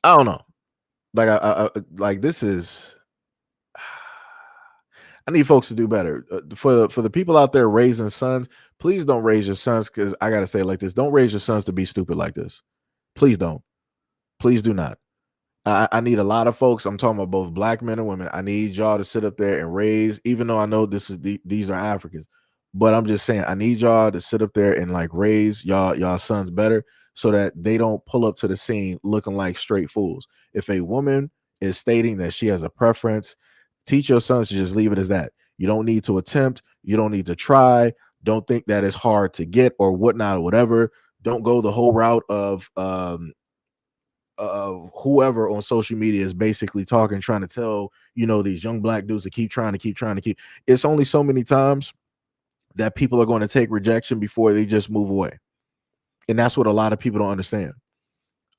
I don't know, like I like, this is, I need folks to do better. For the people out there raising sons, please don't raise your sons, because I gotta say it like this: don't raise your sons to be stupid like this. Please don't. Please do not. I need a lot of folks. I'm talking about both black men and women. I need y'all to sit up there and raise, even though I know these are Africans, but I'm just saying I need y'all to sit up there and like raise y'all sons better, so that they don't pull up to the scene looking like straight fools. If a woman is stating that she has a preference, teach your sons to just leave it as that. You don't need to attempt. You don't need to try. Don't think that it's hard to get or whatnot or whatever. Don't go the whole route of whoever on social media is basically talking, trying to tell, these young black dudes to keep trying. It's only so many times that people are going to take rejection before they just move away. And that's what a lot of people don't understand.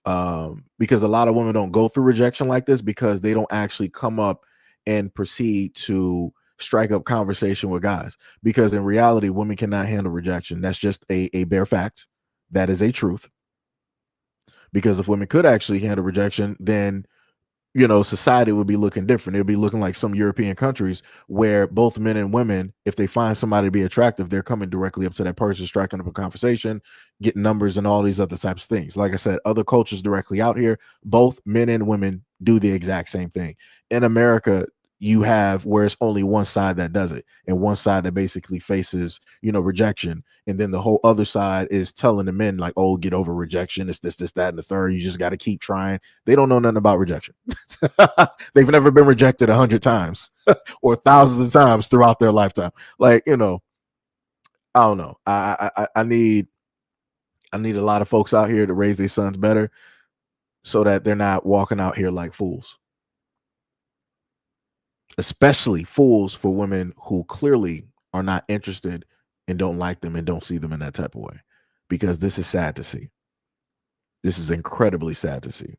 Because a lot of women don't go through rejection like this, because they don't actually come up and proceed to strike up conversation with guys. Because in reality, women cannot handle rejection. That's just a bare fact. That is a truth. Because if women could actually handle rejection, then society would be looking different. It would be looking like some European countries where both men and women, if they find somebody to be attractive, they're coming directly up to that person, striking up a conversation, getting numbers and all these other types of things. Like I said, other cultures directly out here, both men and women do the exact same thing. In America, you have where it's only one side that does it, and one side that basically faces, rejection. And then the whole other side is telling the men like, oh, get over rejection. It's this, that, and the third. You just got to keep trying. They don't know nothing about rejection. They've never been rejected 100 times or thousands of times throughout their lifetime. Like, I don't know. I need a lot of folks out here to raise their sons better, so that they're not walking out here like fools. Especially fools for women who clearly are not interested and don't like them and don't see them in that type of way. Because this is sad to see. This is incredibly sad to see.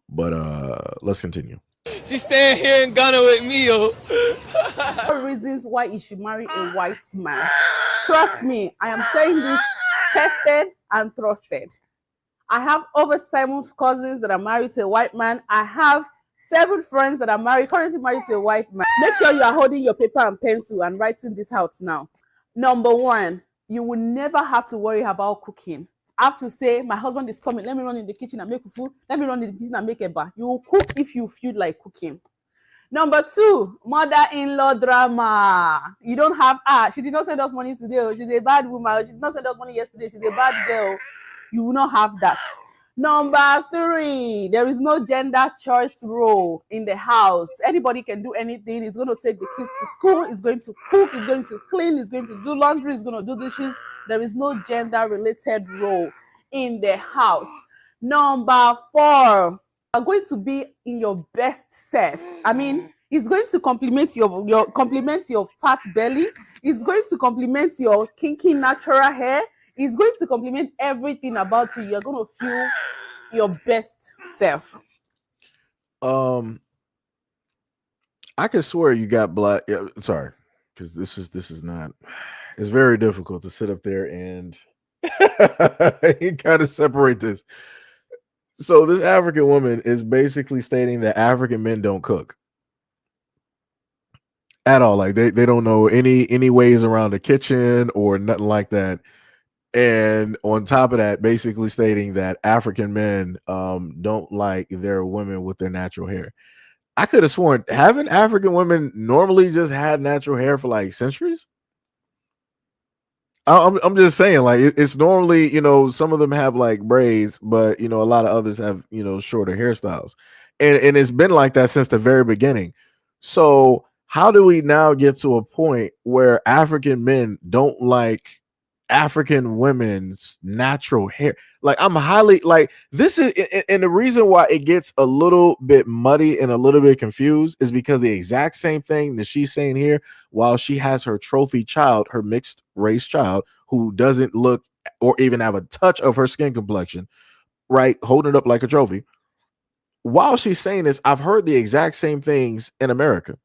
But let's continue. She staying here in Ghana with me, yo. Reasons why you should marry a white man. Trust me, I am saying this tested and trusted. I have over 7 cousins that are married to a white man. I have 7 friends that are currently married to a white man. Make sure you are holding your paper and pencil and writing this out now. Number 1, you will never have to worry about cooking. I have to say, my husband is coming. Let me run in the kitchen and make food. Let me run in the kitchen and make a bar. You will cook if you feel like cooking. Number 2, mother-in-law drama. You don't have, she did not send us money today. She's a bad woman. She did not send us money yesterday. She's a bad girl. You will not have that. Number 3, there is no gender choice role in the house. Anybody can do anything. It's going to take the kids to school. It's going to cook. It's going to clean. It's going to do laundry. It's going to do dishes. There is no gender-related role in the house. Number 4, are going to be in your best self. I mean, it's going to complement your fat belly. It's going to complement your kinky natural hair. It's going to complement everything about you. You're going to feel your best self. I could swear you got black. Yeah, sorry, because this is not. It's very difficult to sit up there and kind of separate this. So this African woman is basically stating that African men don't cook at all. Like they don't know any ways around the kitchen or nothing like that. And on top of that, basically stating that African men don't like their women with their natural hair. I could have sworn, haven't African women normally just had natural hair for like centuries? I'm just saying, like it's normally, some of them have like braids, but a lot of others have shorter hairstyles, and it's been like that since the very beginning. So how do we now get to a point where African men don't like African women's natural hair? Like I'm highly like this is, and the reason why it gets a little bit muddy and a little bit confused is because the exact same thing that she's saying here, while she has her trophy child, her mixed race child, who doesn't look or even have a touch of her skin complexion, right, holding it up like a trophy. While she's saying this, I've heard the exact same things in America.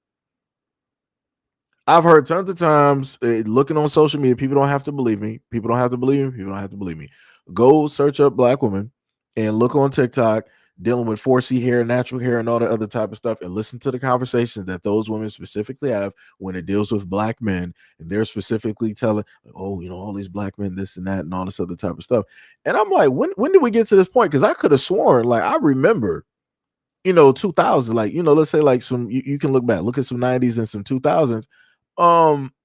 I've heard tons of times looking on social media. People don't have to believe me. People don't have to believe me. People don't have to believe me. Go search up black women and look on TikTok dealing with 4C hair, natural hair, and all the other type of stuff, and listen to the conversations that those women specifically have when it deals with black men, and they're specifically telling, oh, all these black men, this and that, and all this other type of stuff. And I'm like, when did we get to this point? Because I could have sworn, like I remember, 2000, like let's say like some you can look back, look at some 90s and some 2000s.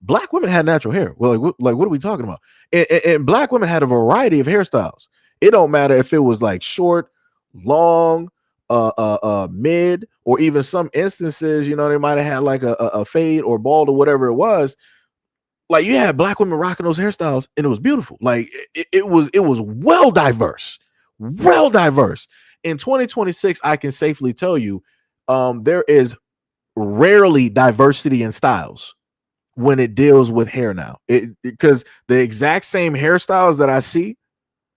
Black women had natural hair. Well, like what are we talking about? And black women had a variety of hairstyles. It don't matter if it was like short, long, mid, or even some instances, they might have had like a fade or bald or whatever it was. Like you had black women rocking those hairstyles, and it was beautiful. Like it was well diverse, well diverse. In 2026, I can safely tell you, there is rarely diversity in styles when it deals with hair now, because the exact same hairstyles that I see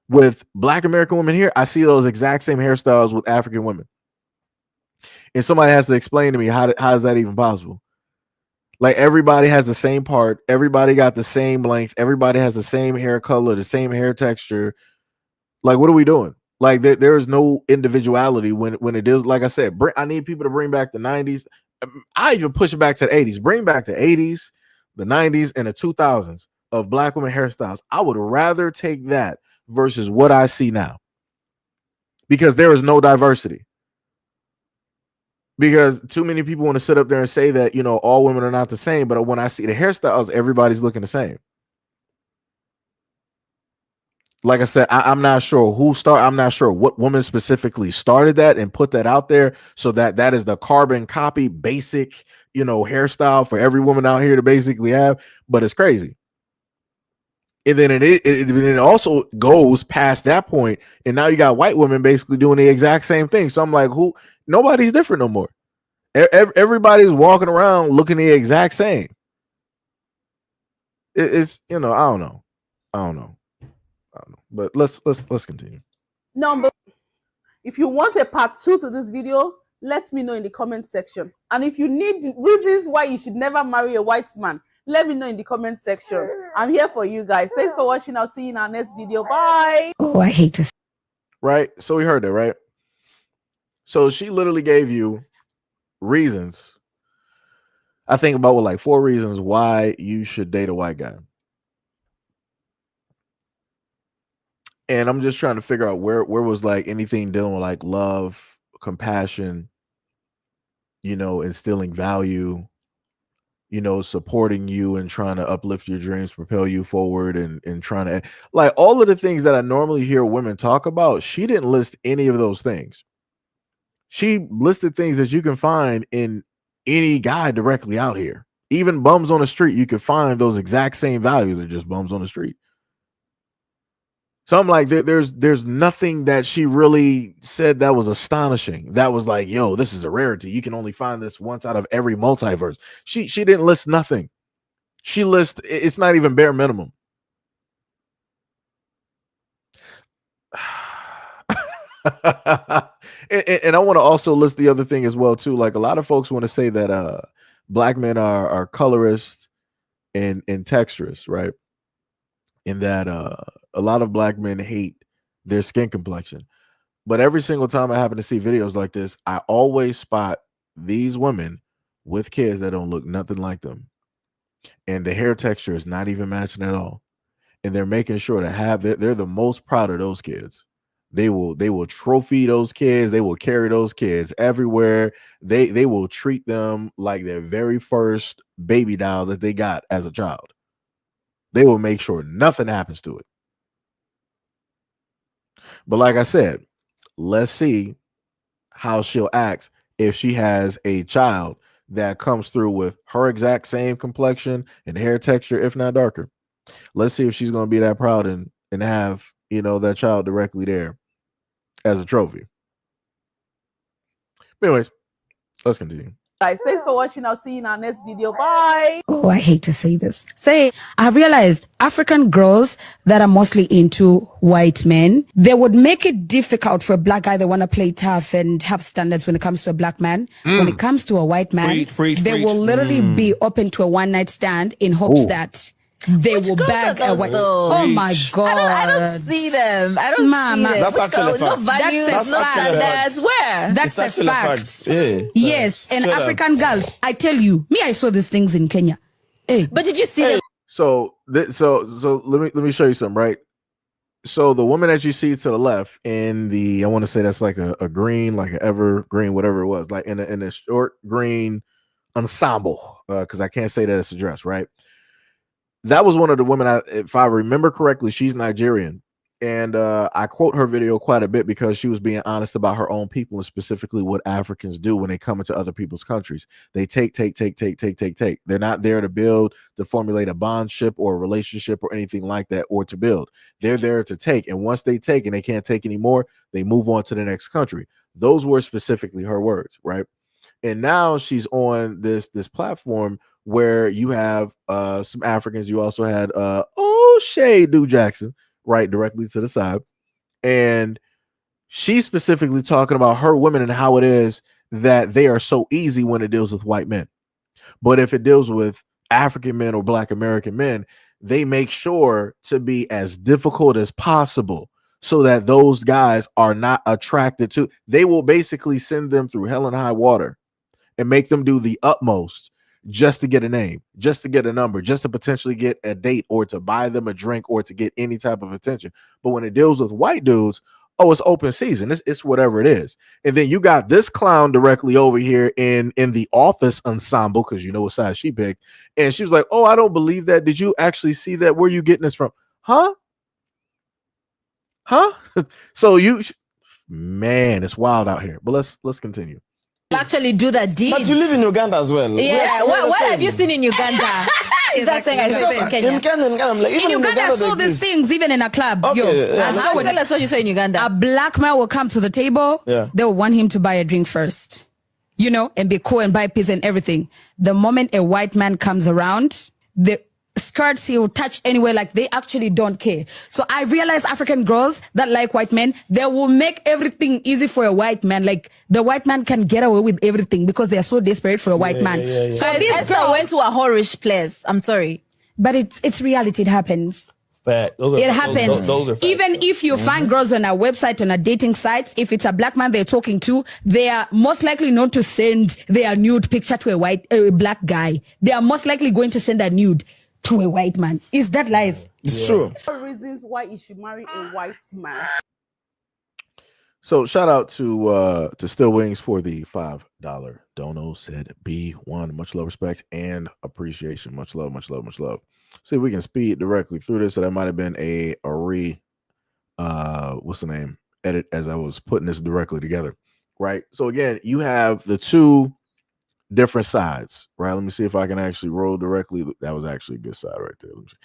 with black American women here, I see those exact same hairstyles with African women. And somebody has to explain to me how is that even possible? Like everybody has the same part, everybody got the same length, everybody has the same hair color, the same hair texture. Like, what are we doing? Like there is no individuality when it deals. Like I said, I need people to bring back the 90s. I even push it back to the 80s. Bring back the 80s, the 90s, and the 2000s of black women hairstyles. I would rather take that versus what I see now, because there is no diversity. Because too many people want to sit up there and say that, all women are not the same. But when I see the hairstyles, everybody's looking the same. Like I said, I'm not sure who started. I'm not sure what woman specifically started that and put that out there, so that is the carbon copy basic, hairstyle for every woman out here to basically have. But it's crazy. And then it also goes past that point, and now you got white women basically doing the exact same thing. So I'm like, nobody's different no more. Everybody's walking around looking the exact same. It's I don't know. But let's continue. Number If you want a part 2 to this video, let me know in the comment section. And if you need reasons why you should never marry a white man, let me know in the comment section. I'm here for you guys. Thanks for watching. I'll see you in our next video. Bye. Oh, I hate to. Right? So we heard that, right? So she literally gave you reasons. I think about like 4 reasons why you should date a white guy. And I'm just trying to figure out where was like anything dealing with like love, compassion, you know, instilling value, you know, supporting you and trying to uplift your dreams, propel you forward, and trying to, like, all of the things that I normally hear women talk about. She didn't list any of those things. She listed things that you can find in any guy directly out here. Even bums on the street, you can find those exact same values. They're just bums on the street. So I'm like, there's nothing that she really said that was astonishing. That was like, yo, this is a rarity. You can only find this once out of every multiverse. She didn't list nothing. She lists, it's not even bare minimum. and I want to also list the other thing as well too. Like, a lot of folks want to say that black men are colorist and texturist, right? In that a lot of black men hate their skin complexion. But every single time I happen to see videos like this, I always spot these women with kids that don't look nothing like them. And the hair texture is not even matching at all. And they're making sure to have it. They're the most proud of those kids. They will trophy those kids. They will carry those kids everywhere. They will treat them like their very first baby doll that they got as a child. They will make sure nothing happens to it. But like I said, let's see how she'll act if she has a child that comes through with her exact same complexion and hair texture, if not darker. Let's see if she's going to be that proud and have, you know, that child directly there as a trophy. But anyways, let's continue. Guys, thanks for watching. I'll see you in our next video. Bye. Oh, I hate to say this. I've realized African girls that are mostly into white men, they would make it difficult for a black guy that want to play tough and have standards when it comes to a black man. When it comes to a white man, they will literally be open to a one-night stand in hopes that they will bag a white. Oh my God. I don't see them. I don't see them. That's actually a fact. No value, That's no actually a fact. standards. Where? That's a fact. Yeah. Yes, and African girls, I tell you, me, I saw these things in Kenya. Hey, but did you see them? So let me show you something, right? So the woman that you see to the left in the, I want to say that's like a green, like an evergreen, whatever it was, like in a short green ensemble, because I can't say that it's a dress, right? That was one of the women, if I remember correctly, she's Nigerian. And I quote her video quite a bit because she was being honest about her own people and specifically what Africans do when they come into other people's countries. They take. They're not there to formulate a bondship or a relationship or anything like that, or to build. They're there to take. And once they take and they can't take anymore, they move on to the next country. Those were specifically her words, right? And now she's on this platform where you have some Africans. You also had Shay Do Jackson, right, directly to the side. And she's specifically talking about her women and how it is that they are so easy when it deals with white men. But if it deals with African men or Black American men, they make sure to be as difficult as possible so that those guys are not attracted to. They will basically send them through hell and high water and make them do the utmost just to get a name, just to get a number, just to potentially get a date or to buy them a drink or to get any type of attention. But when it deals with white dudes, oh, it's open season. It's whatever it is. And then you got this clown directly over here in the Office ensemble, because you know what size she picked. And she was like, oh, I don't believe that. Did you actually see that? Where are you getting this from? Huh? So man, it's wild out here. But let's continue. Actually do that deed. But you live in Uganda as well. Yeah, what have you seen in Uganda? Is that thing I saw in Kenya? In Kenya, I'm like, even in Uganda, I saw these things even in a club. Okay, I saw you say in Uganda. A black man will come to the table. Yeah. They will want him to buy a drink first, you know, and be cool and buy pizza and everything. The moment a white man comes around, skirts, he will touch anywhere. Like, they actually don't care. So I realize African girls that like white men, they will make everything easy for a white man. Like, the white man can get away with everything because they are so desperate for a white man. So this Esther went to a whorish place. I'm sorry. But it's reality. It happens. Fact. It happens. Those are facts. Even if you find girls on a website, on a dating sites, if it's a black man they're talking to, they are most likely not to send their nude picture to a black guy. They are most likely going to send a nude to a white man. Is that lies? It's true. Reasons why you should marry a white man. So shout out to Still Wings for the $5 dono. Said B1. Much love, respect, and appreciation. Much love, much love, much love. See if we can speed directly through this. So that might have been a what's the name? Edit as I was putting this directly together. Right. So again, you have the two different sides, right? Let me see if I can actually roll directly. That was actually a good side right there. Let me see.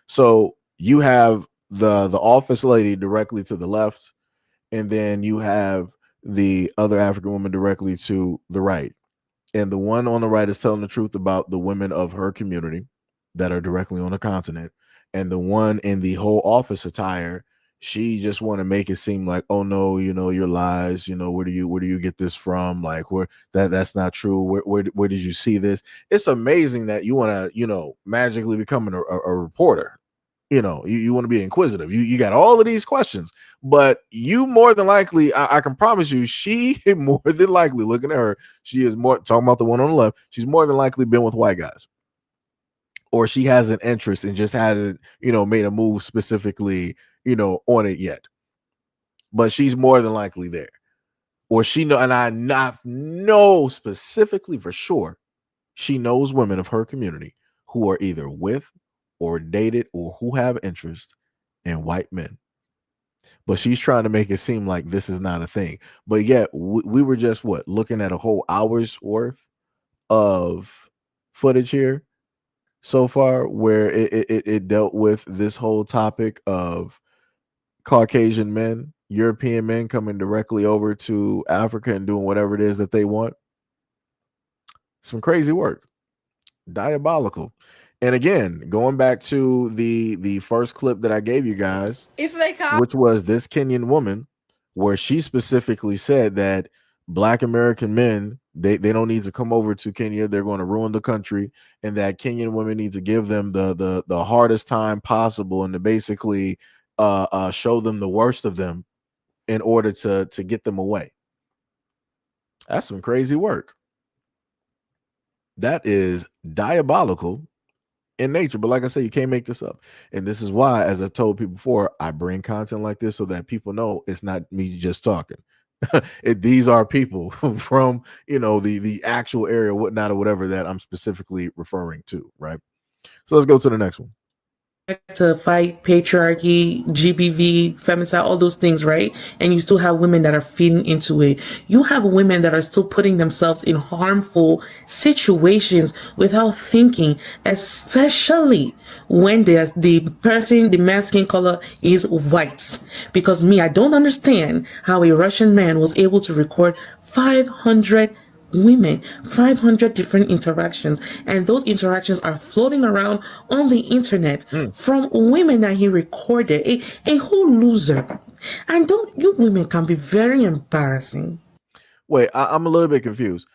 So you have the office lady directly to the left, and then you have the other African woman directly to the right. And the one on the right is telling the truth about the women of her community that are directly on the continent. And the one in the whole office attire, she just want to make it seem like, oh no, your lies, where do you get this from? Like, where that's not true. Where did you see this? It's amazing that you want to, magically become a reporter. You want to be inquisitive. You got all of these questions, but you more than likely, I can promise you, she more than likely, looking at her, she is more talking about the one on the left. She's more than likely been with white guys, or she has an interest and just hasn't, made a move specifically, on it yet. But she's more than likely there, or she know, and I not know specifically for sure, she knows women of her community who are either with or dated or who have interest in white men. But she's trying to make it seem like this is not a thing. But yet we were just looking at a whole hour's worth of footage here so far where it dealt with this whole topic of Caucasian men, European men coming directly over to Africa and doing whatever it is that they want. Some crazy work. Diabolical. And again, going back to the first clip that I gave you guys, which was this Kenyan woman, where she specifically said that Black American men, they don't need to come over to Kenya. They're going to ruin the country, and that Kenyan women need to give them the hardest time possible and to basically show them the worst of them in order to get them away. That's some crazy work. That is diabolical in nature. But like I said, you can't make this up. And this is why, as I told people before, I bring content like this so that people know it's not me just talking. These are people from, the actual area, whatnot, or whatever that I'm specifically referring to, right? So let's go to the next one. To fight patriarchy, GBV, femicide, all those things, right? And you still have women that are feeding into it. You have women that are still putting themselves in harmful situations without thinking, especially when the man's skin color is white. Because I don't understand how a Russian man was able to record 500 women, 500 different interactions, and those interactions are floating around on the internet from women that he recorded. A whole loser. And you women can be very embarrassing. Wait, I'm a little bit confused,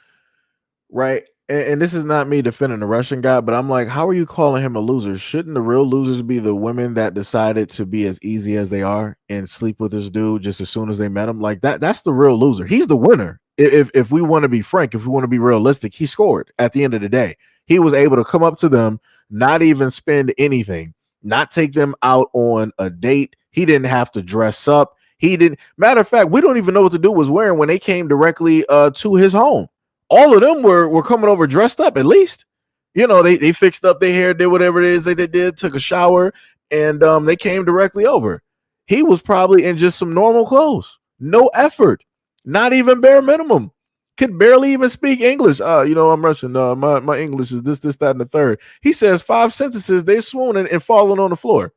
right? And this is not me defending the Russian guy, but I'm like, how are you calling him a loser? Shouldn't the real losers be the women that decided to be as easy as they are and sleep with this dude just as soon as they met him? Like that's the real loser. He's the winner. If we want to be frank, if we want to be realistic, he scored at the end of the day. He was able to come up to them, not even spend anything, not take them out on a date. He didn't have to dress up. He didn't. Matter of fact, we don't even know what the dude was wearing when they came directly to his home. All of them were coming over dressed up, at least. They fixed up their hair, did whatever it is they did, took a shower, and they came directly over. He was probably in just some normal clothes. No effort. Not even bare minimum. Could barely even speak English. I'm Russian. My English is this, that, and the third. He says 5 sentences, they swooning and falling on the floor.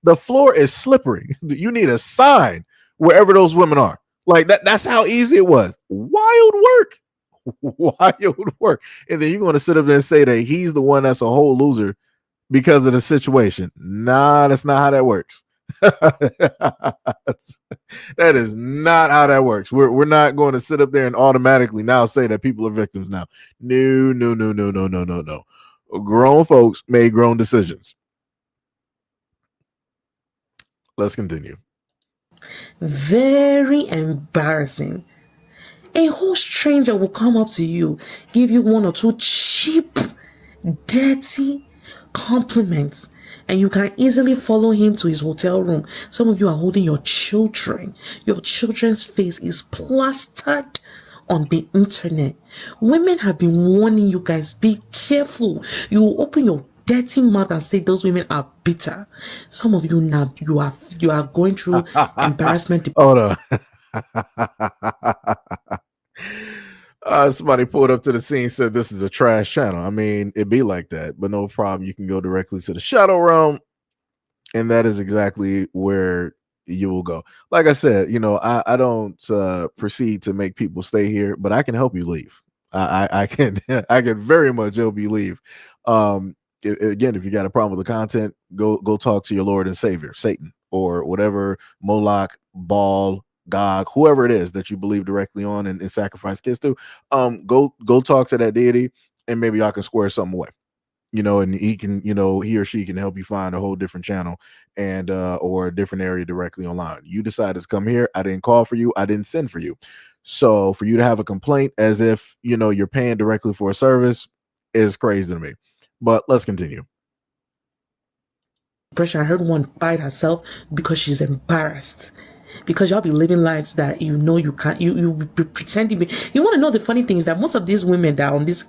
The floor is slippery. You need a sign wherever those women are. Like that's how easy it was. Wild work. Wild work. And then you're going to sit up there and say that he's the one that's a whole loser because of the situation. Nah, that's not how that works. That is not how that works. We're not going to sit up there and automatically now say that people are victims now. No, no, no, no, no, no, no, no. Grown folks made grown decisions. Let's continue. Very embarrassing. A whole stranger will come up to you, give you one or two cheap, dirty compliments, and you can easily follow him to his hotel room. Some of you are holding your children. Your children's face is plastered on the internet. Women have been warning you guys, be careful. You will open your dirty mouth and say those women are bitter. Some of you now, you are going through embarrassment. Hold on. Somebody pulled up to the scene, said this is a trash channel. I mean, it'd be like that, but no problem. You can go directly to the shadow realm, and that is exactly where you will go. Like I said, I don't proceed to make people stay here, but I can help you leave. I can I can very much help you leave. Again, if you got a problem with the content, go talk to your Lord and Savior, Satan, or whatever Moloch, Baal, God, whoever it is that you believe directly on and sacrifice kids to. Go talk to that deity, and maybe y'all can square something away. And he can, he or she can help you find a whole different channel and or a different area directly online. You decided to come here. I didn't call for you. I didn't send for you. So for you to have a complaint as if you're paying directly for a service is crazy to me. But let's continue. Pressure. I heard one bite herself because she's embarrassed. Because y'all be living lives that you can't, you be pretending. You want to know the funny thing is that most of these women that on this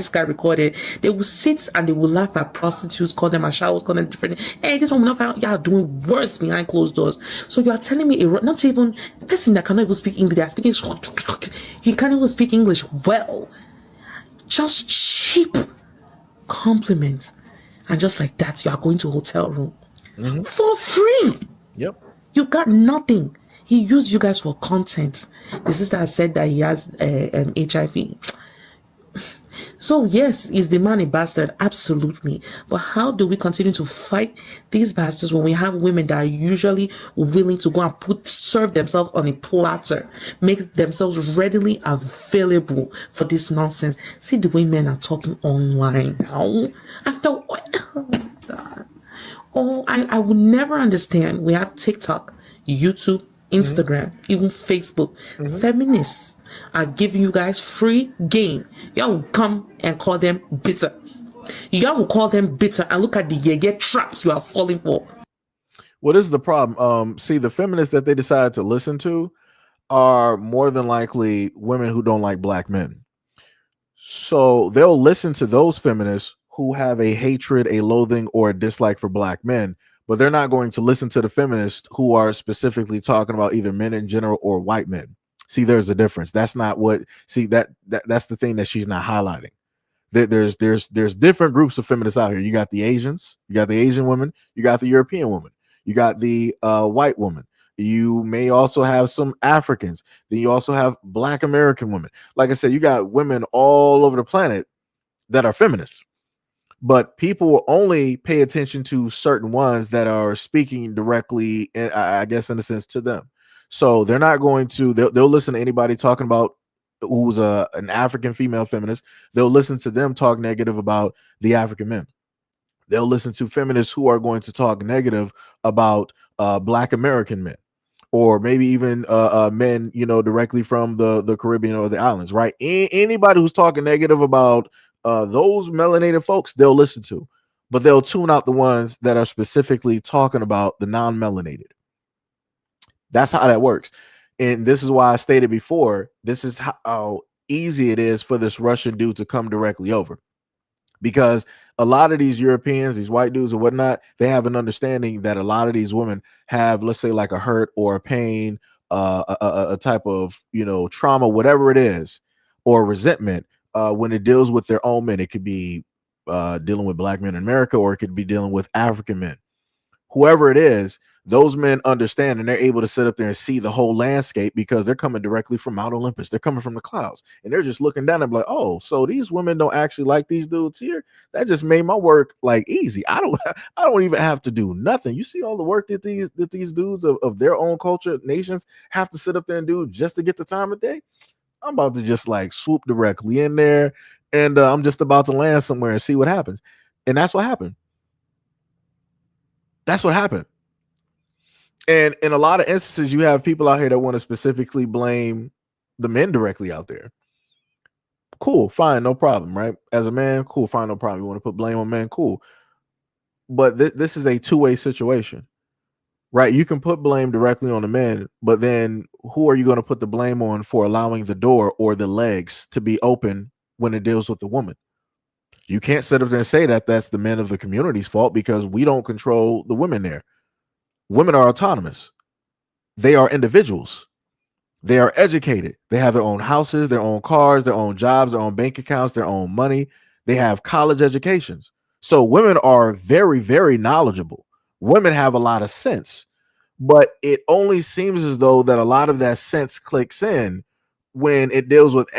guy recorded, they will sit and they will laugh at prostitutes, call them ashawos, call them different. Hey, this woman y'all doing worse behind closed doors. So you are telling me not even a person that cannot even speak English, they are speaking, he can't even speak English well. Just cheap compliments, and just like that, you are going to a hotel room for free. Yep. You got nothing. He used you guys for content. The sister said that he has HIV. So yes, is the man a bastard? Absolutely. But how do we continue to fight these bastards when we have women that are usually willing to go and serve themselves on a platter, make themselves readily available for this nonsense? See the way men are talking online now. After what? Oh, I would never understand. We have TikTok, YouTube, Instagram, even Facebook. Feminists are giving you guys free game. Y'all will come and call them bitter. Y'all will call them bitter and look at the yege traps you are falling for. What is the problem? See, the feminists that they decide to listen to are more than likely women who don't like black men. So they'll listen to those feminists who have a hatred, a loathing, or a dislike for black men, but they're not going to listen to the feminists who are specifically talking about either men in general or white men. See, there's a difference. That's not what. See, that's the thing that she's not highlighting. There's different groups of feminists out here. You got the Asians, you got the Asian women, you got the European woman, you got the white woman. You may also have some Africans. Then you also have Black American women. Like I said, you got women all over the planet that are feminists. But people will only pay attention to certain ones that are speaking directly, I guess, in a sense, to them. So they're not going to, they'll listen to anybody talking about who's an African female feminist. They'll listen to them talk negative about the African men. They'll listen to feminists who are going to talk negative about Black American men, or maybe even men, directly from the Caribbean or the islands, right? Anybody who's talking negative about those melanated folks, they'll listen to, but they'll tune out the ones that are specifically talking about the non-melanated. That's how that works. And this is why I stated before, this is how easy it is for this Russian dude to come directly over, because a lot of these Europeans, these white dudes or whatnot, they have an understanding that a lot of these women have, let's say, like a hurt or a pain, a type of, trauma, whatever it is, or resentment. When it deals with their own men, it could be dealing with black men in America, or it could be dealing with African men. Whoever it is, those men understand and they're able to sit up there and see the whole landscape because they're coming directly from Mount Olympus. They're coming from the clouds and they're just looking down and be like, oh, so these women don't actually like these dudes here. That just made my work like easy. I don't even have to do nothing. You see all the work that these dudes of their own culture, nations have to sit up there and do just to get the time of day. I'm about to just like swoop directly in there and I'm just about to land somewhere and see what happens. And that's what happened. That's what happened. And in a lot of instances, you have people out here that want to specifically blame the men directly out there. Cool, fine, no problem, right? As a man, cool, fine, no problem. You want to put blame on men, cool. But this is a two-way situation, right? You can put blame directly on the men, but then who are you going to put the blame on for allowing the door or the legs to be open when it deals with the woman? You can't sit up there and say that that's the men of the community's fault because we don't control the women there. Women are autonomous. They are individuals. They are educated. They have their own houses, their own cars, their own jobs, their own bank accounts, their own money. They have college educations. So women are very, very knowledgeable. Women have a lot of sense, but it only seems as though that a lot of that sense clicks in when it deals with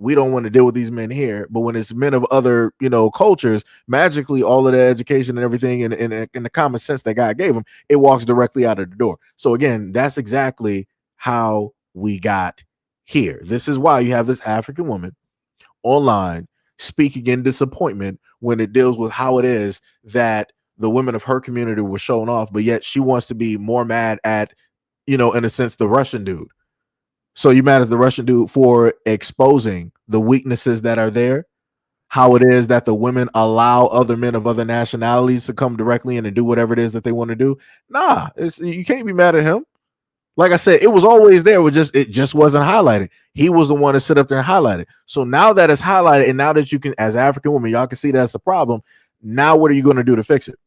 we don't want to deal with these men here, but when it's men of other, cultures, magically all of the education and everything and the common sense that God gave them, it walks directly out of the door. So again, that's exactly how we got here. This is why you have this African woman online speaking in disappointment when it deals with how it is that the women of her community were shown off, but yet she wants to be more mad at, in a sense, the Russian dude. So you mad at the Russian dude for exposing the weaknesses that are there, how it is that the women allow other men of other nationalities to come directly in and do whatever it is that they want to do. Nah, you can't be mad at him. Like I said, it was always there. It just wasn't highlighted. He was the one to sit up there and highlight it. So now that it's highlighted, and now that you can, as African women, y'all can see that's a problem. Now what are you going to do to fix it?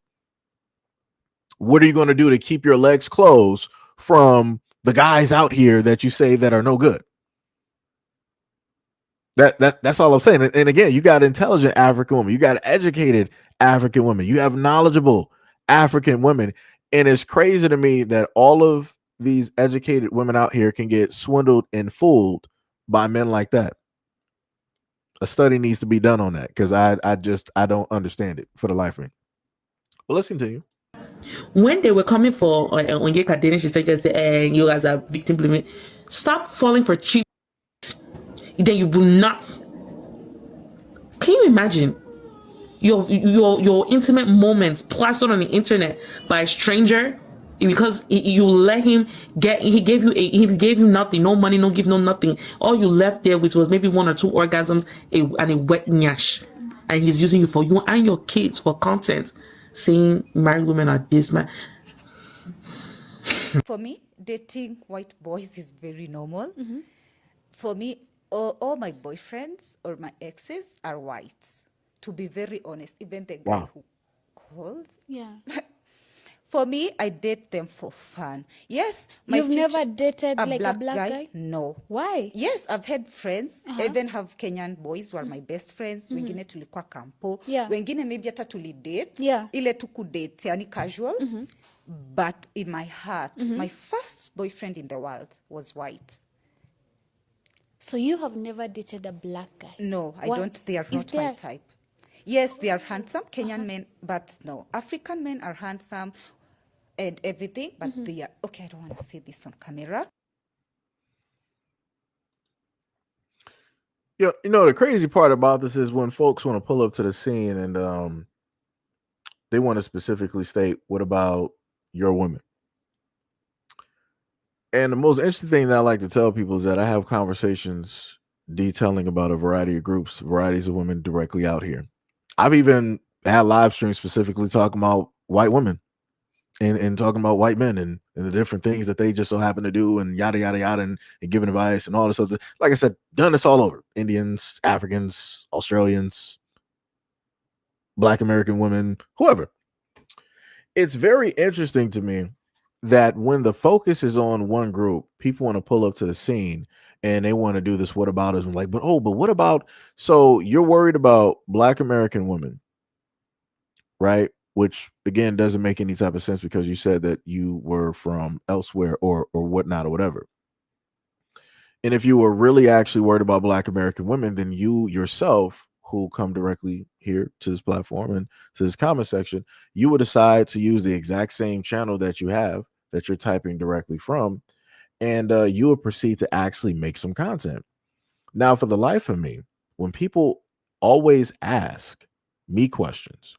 What are you going to do to keep your legs closed from the guys out here that you say that are no good? That's all I'm saying. And again, you got intelligent African women, you got educated African women, you have knowledgeable African women. And it's crazy to me that all of these educated women out here can get swindled and fooled by men like that. A study needs to be done on that because I don't understand it for the life of me. But let's continue. When they were coming for Onyeka Danish, she said, you guys are victim blaming. Stop falling for cheap. Then you will not. Can you imagine your intimate moments plastered on the internet by a stranger because you let him he gave you nothing, no money, no gift, no nothing. All you left there with was maybe 1 or 2 orgasms and a wet nyash, and he's using you for you and your kids for content, saying married women are this man. For me, dating white boys is very normal. For me, all my boyfriends or my exes are white. To be very honest, even the guy who called. Yeah. For me, I date them for fun. Yes, You've never dated a like black a black guy? No. Why? Yes, I've had friends. I even have Kenyan boys who are my best friends. Wengine tulikuwa kampo. Yeah. Wengine maybe hata tulidate. Yeah. Ile tukudate, yani casual. But in my heart, my first boyfriend in the world was white. So you have never dated a black guy? No, I don't. They are not my type. Yes, they are handsome, Kenyan men, but no. African men are handsome and everything, but they are... Okay, I don't want to say this on camera. Yeah, the crazy part about this is when folks want to pull up to the scene and they want to specifically state, what about your women? And the most interesting thing that I like to tell people is that I have conversations detailing about a variety of groups, varieties of women directly out here. I've even had live streams specifically talking about white women and talking about white men and the different things that they just so happen to do and yada, yada, yada, and giving advice and all this other. Like I said, done this all over. Indians, Africans, Australians, Black American women, whoever. It's very interesting to me that when the focus is on one group, people want to pull up to the scene and they want to do this whataboutism, like, but what about, so you're worried about Black American women, right? which again doesn't make any type of sense because you said that you were from elsewhere or whatnot or whatever. And if you were really actually worried about Black American women, then you yourself, who come directly here to this platform and to this comment section, you would decide to use the exact same channel that you have that you're typing directly from, and you would proceed to actually make some content. Now, for the life of me, when people always ask me questions,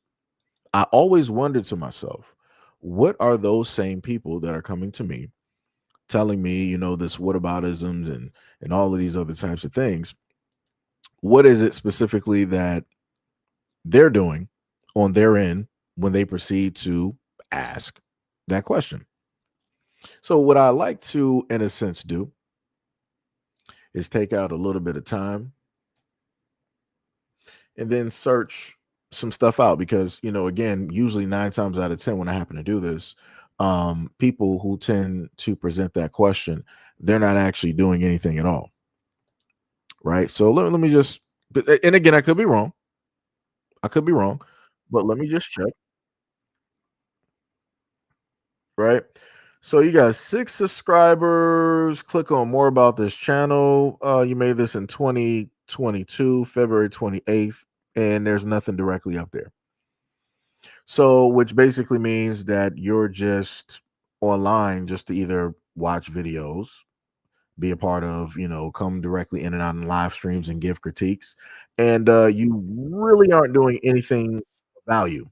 I always wonder to myself, what are those same people that are coming to me telling me, this whataboutisms and all of these other types of things? What is it specifically that they're doing on their end when they proceed to ask that question? So what I like to, in a sense, do is take out a little bit of time and then search some stuff out, because again, usually 9 times out of 10 when I happen to do this, people who tend to present that question, they're not actually doing anything at all, right? So let me just, and again, I could be wrong, but let me just check, right? So you got 6 subscribers. Click on more about this channel. You made this in 2022 February 28th, and there's nothing directly up there. So, which basically means that you're just online just to either watch videos, be a part of, come directly in and out in live streams and give critiques. And you really aren't doing anything of value.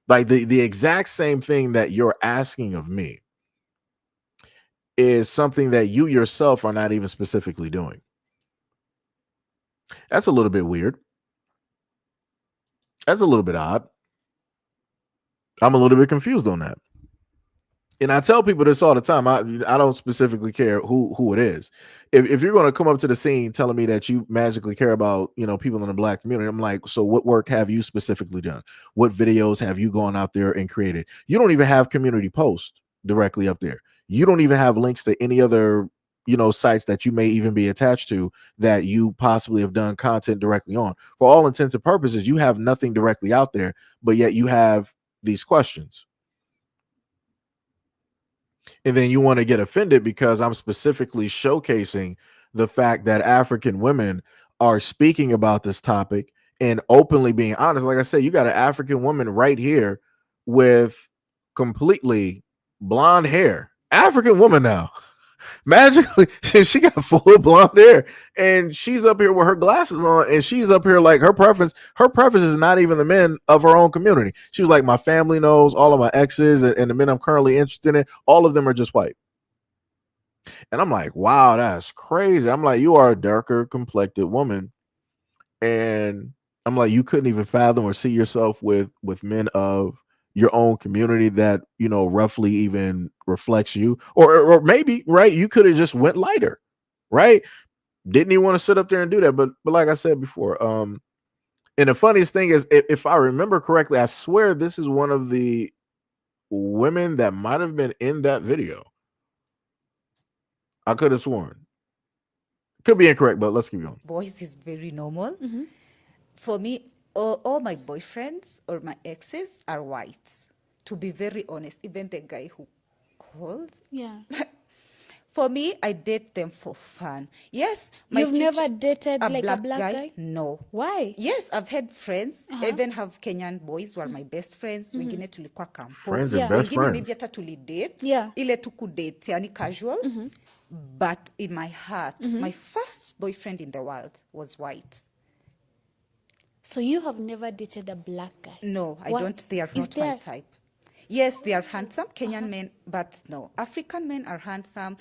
Like the exact same thing that you're asking of me is something that you yourself are not even specifically doing. That's a little bit weird. That's a little bit odd. I'm a little bit confused on that. And I tell people this all the time. I don't specifically care who it is. If you're going to come up to the scene telling me that you magically care about, people in the Black community, I'm like, so what work have you specifically done? What videos have you gone out there and created? You don't even have community posts directly up there. You don't even have links to any other, sites that you may even be attached to that you possibly have done content directly on. For all intents and purposes, you have nothing directly out there, but yet you have these questions. And then you want to get offended because I'm specifically showcasing the fact that African women are speaking about this topic and openly being honest. Like I said, you got an African woman right here with completely blonde hair. African woman now. Magically, she got full blonde hair, and she's up here with her glasses on, and she's up here like her preference is not even the men of her own community. She was like, my family knows all of my exes and the men I'm currently interested in, all of them are just white. And I'm like, wow, that's crazy. I'm like, you are a darker complected woman, and I'm like, you couldn't even fathom or see yourself with men of your own community that roughly even reflects you, or maybe, right, you could have just went lighter, right? Didn't even want to sit up there and do that, but like I said before, and the funniest thing is, if I remember correctly, I swear this is one of the women that might have been in that video. I could have sworn. Could be incorrect, but let's keep going. Boys is very normal. For me, all my boyfriends or my exes are whites. To be very honest, even the guy who called. Yeah. For me, I date them for fun. Yes. You've never dated like a black guy? No. Why? Yes, I've had friends. I even have Kenyan boys who are my best friends. Wengine tulikuwa kampo. Friends and best Wengine friends. maybe hata tulidate. Yeah. Ile tu kudate, yani casual. But in my heart, my first boyfriend in the world was white. So you have never dated a black guy? No, I Why? don't. They are Is not my there- type. Yes, they are handsome, Kenyan men, but no. African men are handsome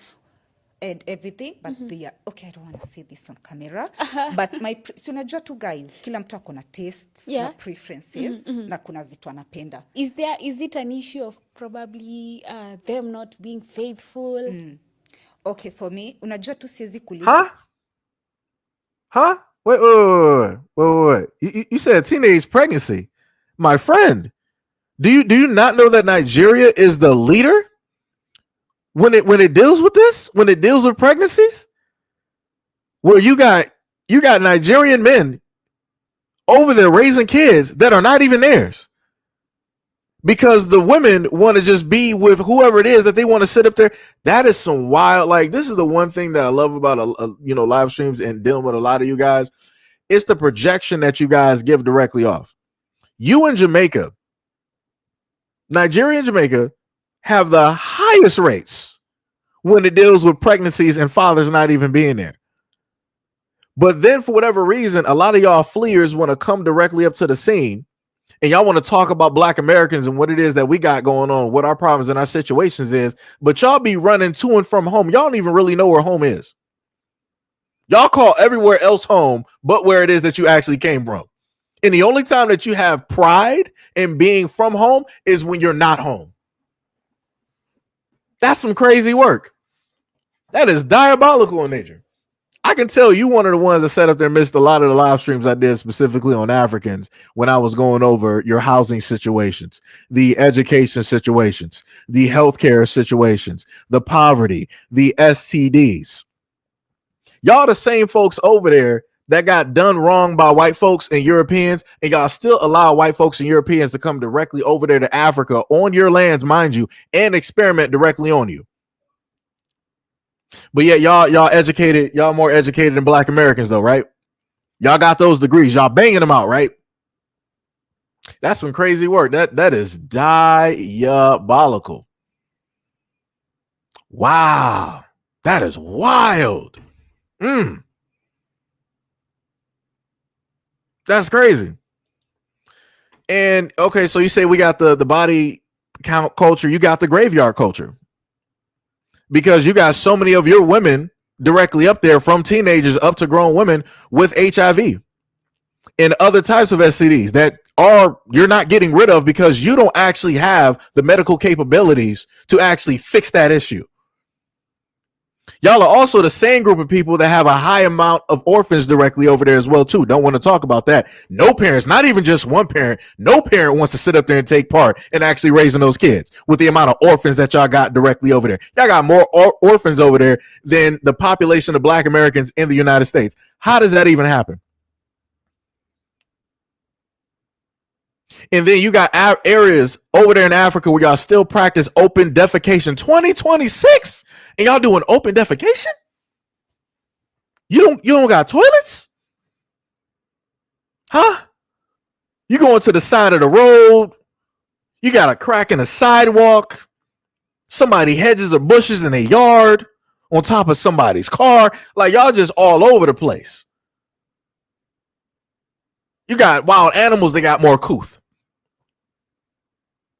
and everything, but they are, okay, I don't want to say this on camera, but si unajua tu guys, kila mtu akona taste, na preferences, na kuna vitu anapenda. Is it an issue of probably them not being faithful? Okay, for me, unajua tu siwezi kulipa. Huh? Wait. You said teenage pregnancy. My friend, do you not know that Nigeria is the leader when it deals with this? When it deals with pregnancies? Where you got Nigerian men over there raising kids that are not even theirs. because the women want to just be with whoever it is that they want to sit up there. That is some wild. Like, this is the one thing that I love about live streams and dealing with a lot of you guys. It's the projection that you guys give directly off. You in Jamaica, Nigeria and Jamaica have the highest rates when it deals with pregnancies and fathers not even being there. But then for whatever reason, a lot of y'all fleers want to come directly up to the scene and y'all want to talk about Black Americans and what it is that we got going on, what our problems and our situations is, but y'all be running to and from home. Y'all don't even really know where home is. Y'all call everywhere else home but where it is that you actually came from. And the only time that you have pride in being from home is when you're not home. That's some crazy work. That is diabolical in nature. I can tell you one of the ones that sat up there missed a lot of the live streams I did specifically on Africans when I was going over your housing situations, the education situations, the healthcare situations, the poverty, the STDs. Y'all the same folks over there that got done wrong by white folks and Europeans, and y'all still allow white folks and Europeans to come directly over there to Africa on your lands, mind you, and experiment directly on you. But yeah, y'all educated, y'all more educated than Black Americans though, right? Y'all got those degrees, y'all banging them out, right? That's some crazy work. That is diabolical. Wow, that is wild. That's crazy. And okay, so you say we got the body count culture, you got the graveyard culture. Because you got so many of your women directly up there, from teenagers up to grown women with HIV and other types of STDs that you're not getting rid of because you don't actually have the medical capabilities to actually fix that issue. Y'all are also the same group of people that have a high amount of orphans directly over there as well too. Don't want to talk about that. No parents, not even just one parent, no parent wants to sit up there and take part in actually raising those kids with the amount of orphans that y'all got directly over there. Y'all got more orphans over there than the population of Black Americans in the United States. How does that even happen? And then you got areas over there in Africa where y'all still practice open defecation. 2026, and y'all doing open defecation? You don't got toilets? Huh? You going to the side of the road? You got a crack in the sidewalk? Somebody hedges or bushes in a yard on top of somebody's car? Like, y'all just all over the place. You got wild animals that got more couth,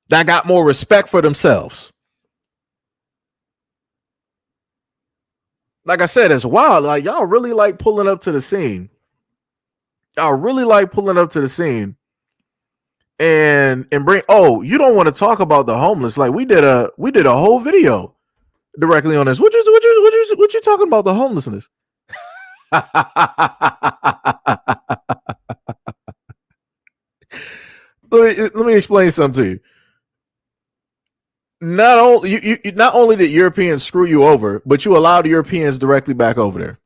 that got more respect for themselves. Like I said, it's wild. Like, y'all really like pulling up to the scene. Y'all really like pulling up to the scene and bring. Oh, you don't want to talk about the homeless? Like, we did a whole video directly on this. What you talking about the homelessness? Let me explain something to you. Not only did Europeans screw you over, but you allowed Europeans directly back over there.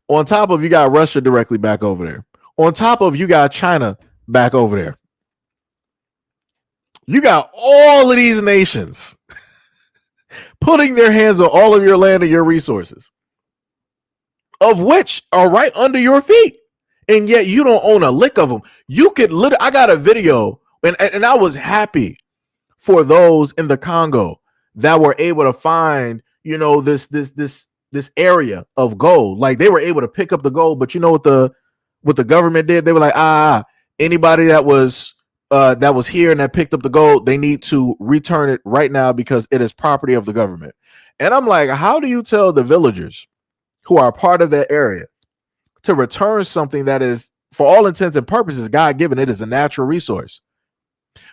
On top of, you got Russia directly back over there. On top of, you got China back over there. You got all of these nations putting their hands on all of your land and your resources, of which are right under your feet. And yet you don't own a lick of them. You could literally, I got a video, and I was happy for those in the Congo that were able to find, this area of gold. Like, they were able to pick up the gold, but you know what the government did? They were like, anybody that was here and that picked up the gold, they need to return it right now because it is property of the government. And I'm like, how do you tell the villagers who are part of that area to return something that is, for all intents and purposes, God-given? It is a natural resource.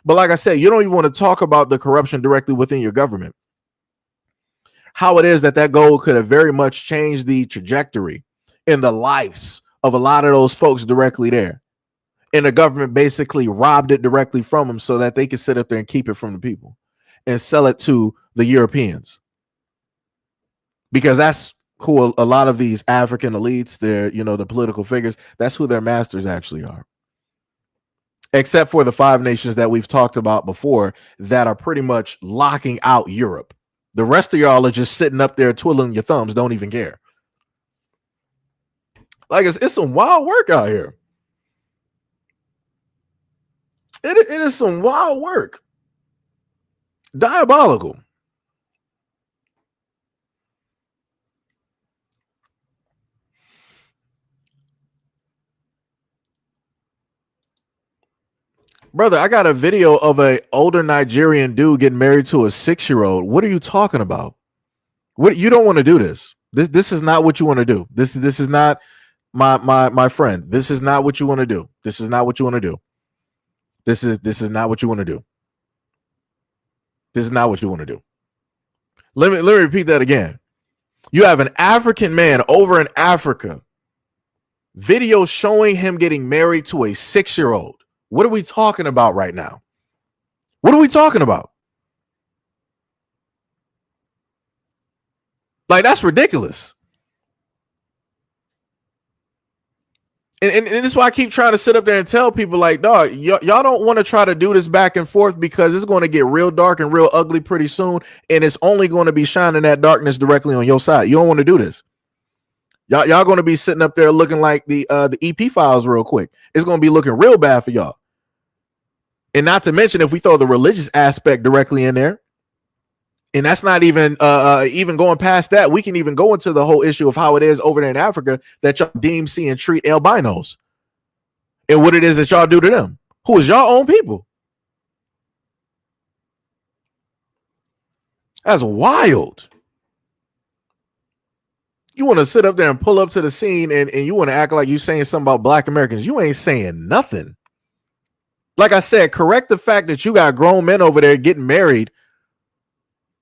But like I said, you don't even want to talk about the corruption directly within your government. How it is that gold could have very much changed the trajectory in the lives of a lot of those folks directly there. And the government basically robbed it directly from them so that they could sit up there and keep it from the people and sell it to the Europeans. Because that's who a lot of these African elites, the political figures, that's who their masters actually are. except for the 5 nations that we've talked about before that are pretty much locking out Europe. The rest of y'all are just sitting up there twiddling your thumbs, don't even care. Like it's some wild work out here. It is some wild work. Diabolical. Brother, I got a video of a older Nigerian dude getting married to a 6-year-old. What are you talking about? What, you don't want to do this. This is not what you want to do. This is not my friend. This is not what you want to do. This is not what you want to do. This is not what you want to do. This is not what you want to do. Let me repeat that again. You have an African man over in Africa, video showing him getting married to a 6-year-old. What are we talking about right now? What are we talking about? Like, that's ridiculous. And this is why I keep trying to sit up there and tell people, like, dog, y'all don't want to try to do this back and forth, because it's going to get real dark and real ugly pretty soon, and it's only going to be shining that darkness directly on your side. You don't want to do this. Y'all going to be sitting up there looking like the EP files real quick. It's going to be looking real bad for y'all. And not to mention, if we throw the religious aspect directly in there, and that's not even even going past that, we can even go into the whole issue of how it is over there in Africa that y'all deem, see, and treat albinos, and what it is that y'all do to them, who is y'all own people. That's wild. You want to sit up there and pull up to the scene and you want to act like you saying something about Black Americans. You ain't saying nothing. Like I said, correct the fact that you got grown men over there getting married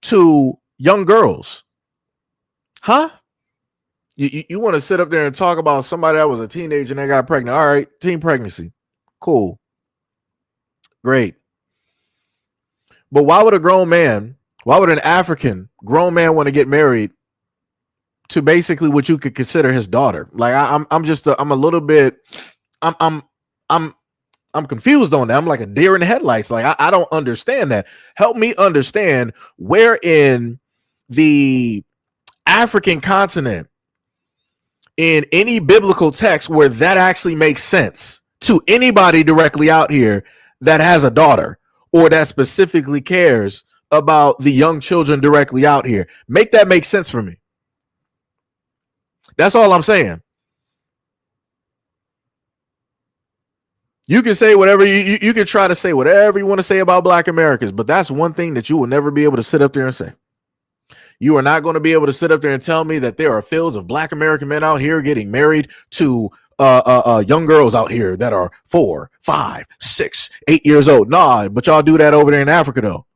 to young girls. Huh? You want to sit up there and talk about somebody that was a teenager and they got pregnant. All right, teen pregnancy. Cool. Great. But why would an African grown man want to get married to basically what you could consider his daughter? Like, I'm a little bit, I'm confused on that. I'm like a deer in the headlights. Like, I don't understand that. Help me understand where in the African continent, in any biblical text, where that actually makes sense to anybody directly out here that has a daughter or that specifically cares about the young children directly out here. Make that make sense for me. That's all I'm saying. You can say whatever you can try to say whatever you want to say about Black Americans, but that's one thing that you will never be able to sit up there and say. You are not going to be able to sit up there and tell me that there are fields of Black American men out here getting married to young girls out here that are 4, 5, 6, 8 years old. Nah, but y'all do that over there in Africa though.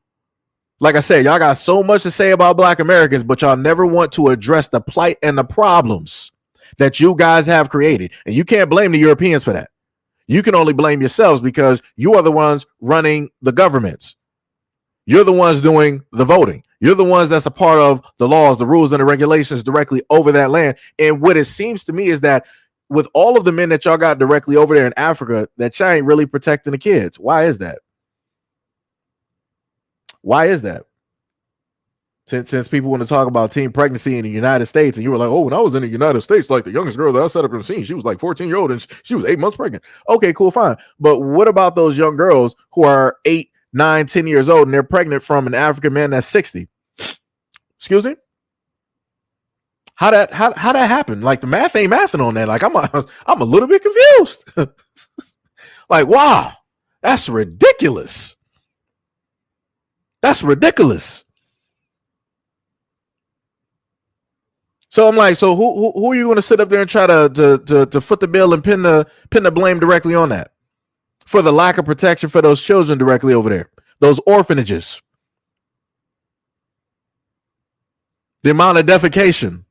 Like I said, y'all got so much to say about Black Americans, but y'all never want to address the plight and the problems that you guys have created. And you can't blame the Europeans for that. You can only blame yourselves, because you are the ones running the governments. You're the ones doing the voting. You're the ones that's a part of the laws, the rules, and the regulations directly over that land. And what it seems to me is that with all of the men that y'all got directly over there in Africa, that y'all ain't really protecting the kids. Why is that? Why is that? Since people want to talk about teen pregnancy in the United States, and you were like, oh, when I was in the United States, like the youngest girl that I set up in the scene, she was like 14-year-old and she was 8 months pregnant. Okay, cool, fine. But what about those young girls who are 8, 9, 10 years old and they're pregnant from an African man that's 60? Excuse me? How that happen? Like, the math ain't mathing on that. Like, I'm a little bit confused. Like, wow, that's ridiculous. That's ridiculous. So I'm like, so who are you going to sit up there and try to foot the bill and pin the blame directly on that for the lack of protection for those children directly over there, those orphanages, the amount of defecation,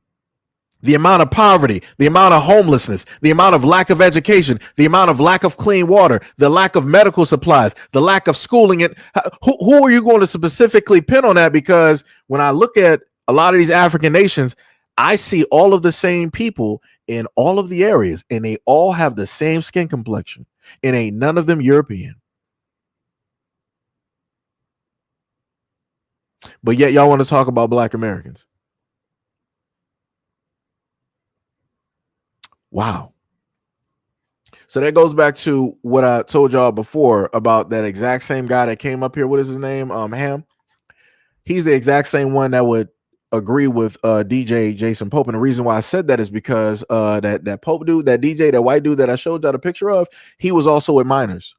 the amount of poverty, the amount of homelessness, the amount of lack of education, the amount of lack of clean water, the lack of medical supplies, the lack of schooling. And who are you going to specifically pin on that? Because when I look at a lot of these African nations, I see all of the same people in all of the areas, and they all have the same skin complexion. and ain't none of them European. But yet y'all want to talk about Black Americans. Wow. So that goes back to what I told y'all before about that exact same guy that came up here. What is his name? Ham. He's the exact same one that would agree with DJ Jason Pope. And the reason why I said that is because that Pope dude, that DJ, that white dude that I showed y'all the picture of, he was also with minors.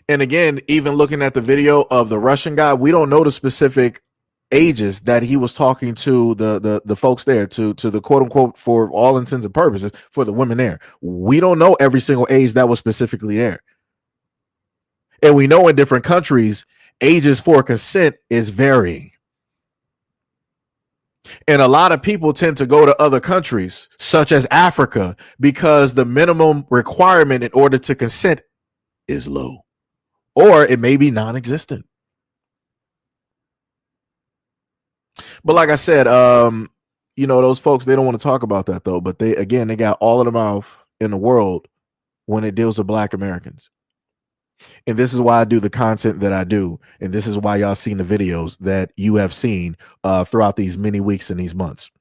And again, even looking at the video of the Russian guy, we don't know the specific ages that he was talking to the folks there, to the quote unquote, for all intents and purposes, for the women there. We don't know every single age that was specifically there. And we know in different countries, ages for consent is varying. And a lot of people tend to go to other countries, such as Africa, because the minimum requirement in order to consent is low, or it may be non-existent. But like I said, you know, those folks, they don't want to talk about that though. But they got all of the mouth in the world when it deals with Black Americans. And this is why I do the content that I do. And this is why y'all seen the videos that you have seen throughout these many weeks and these months.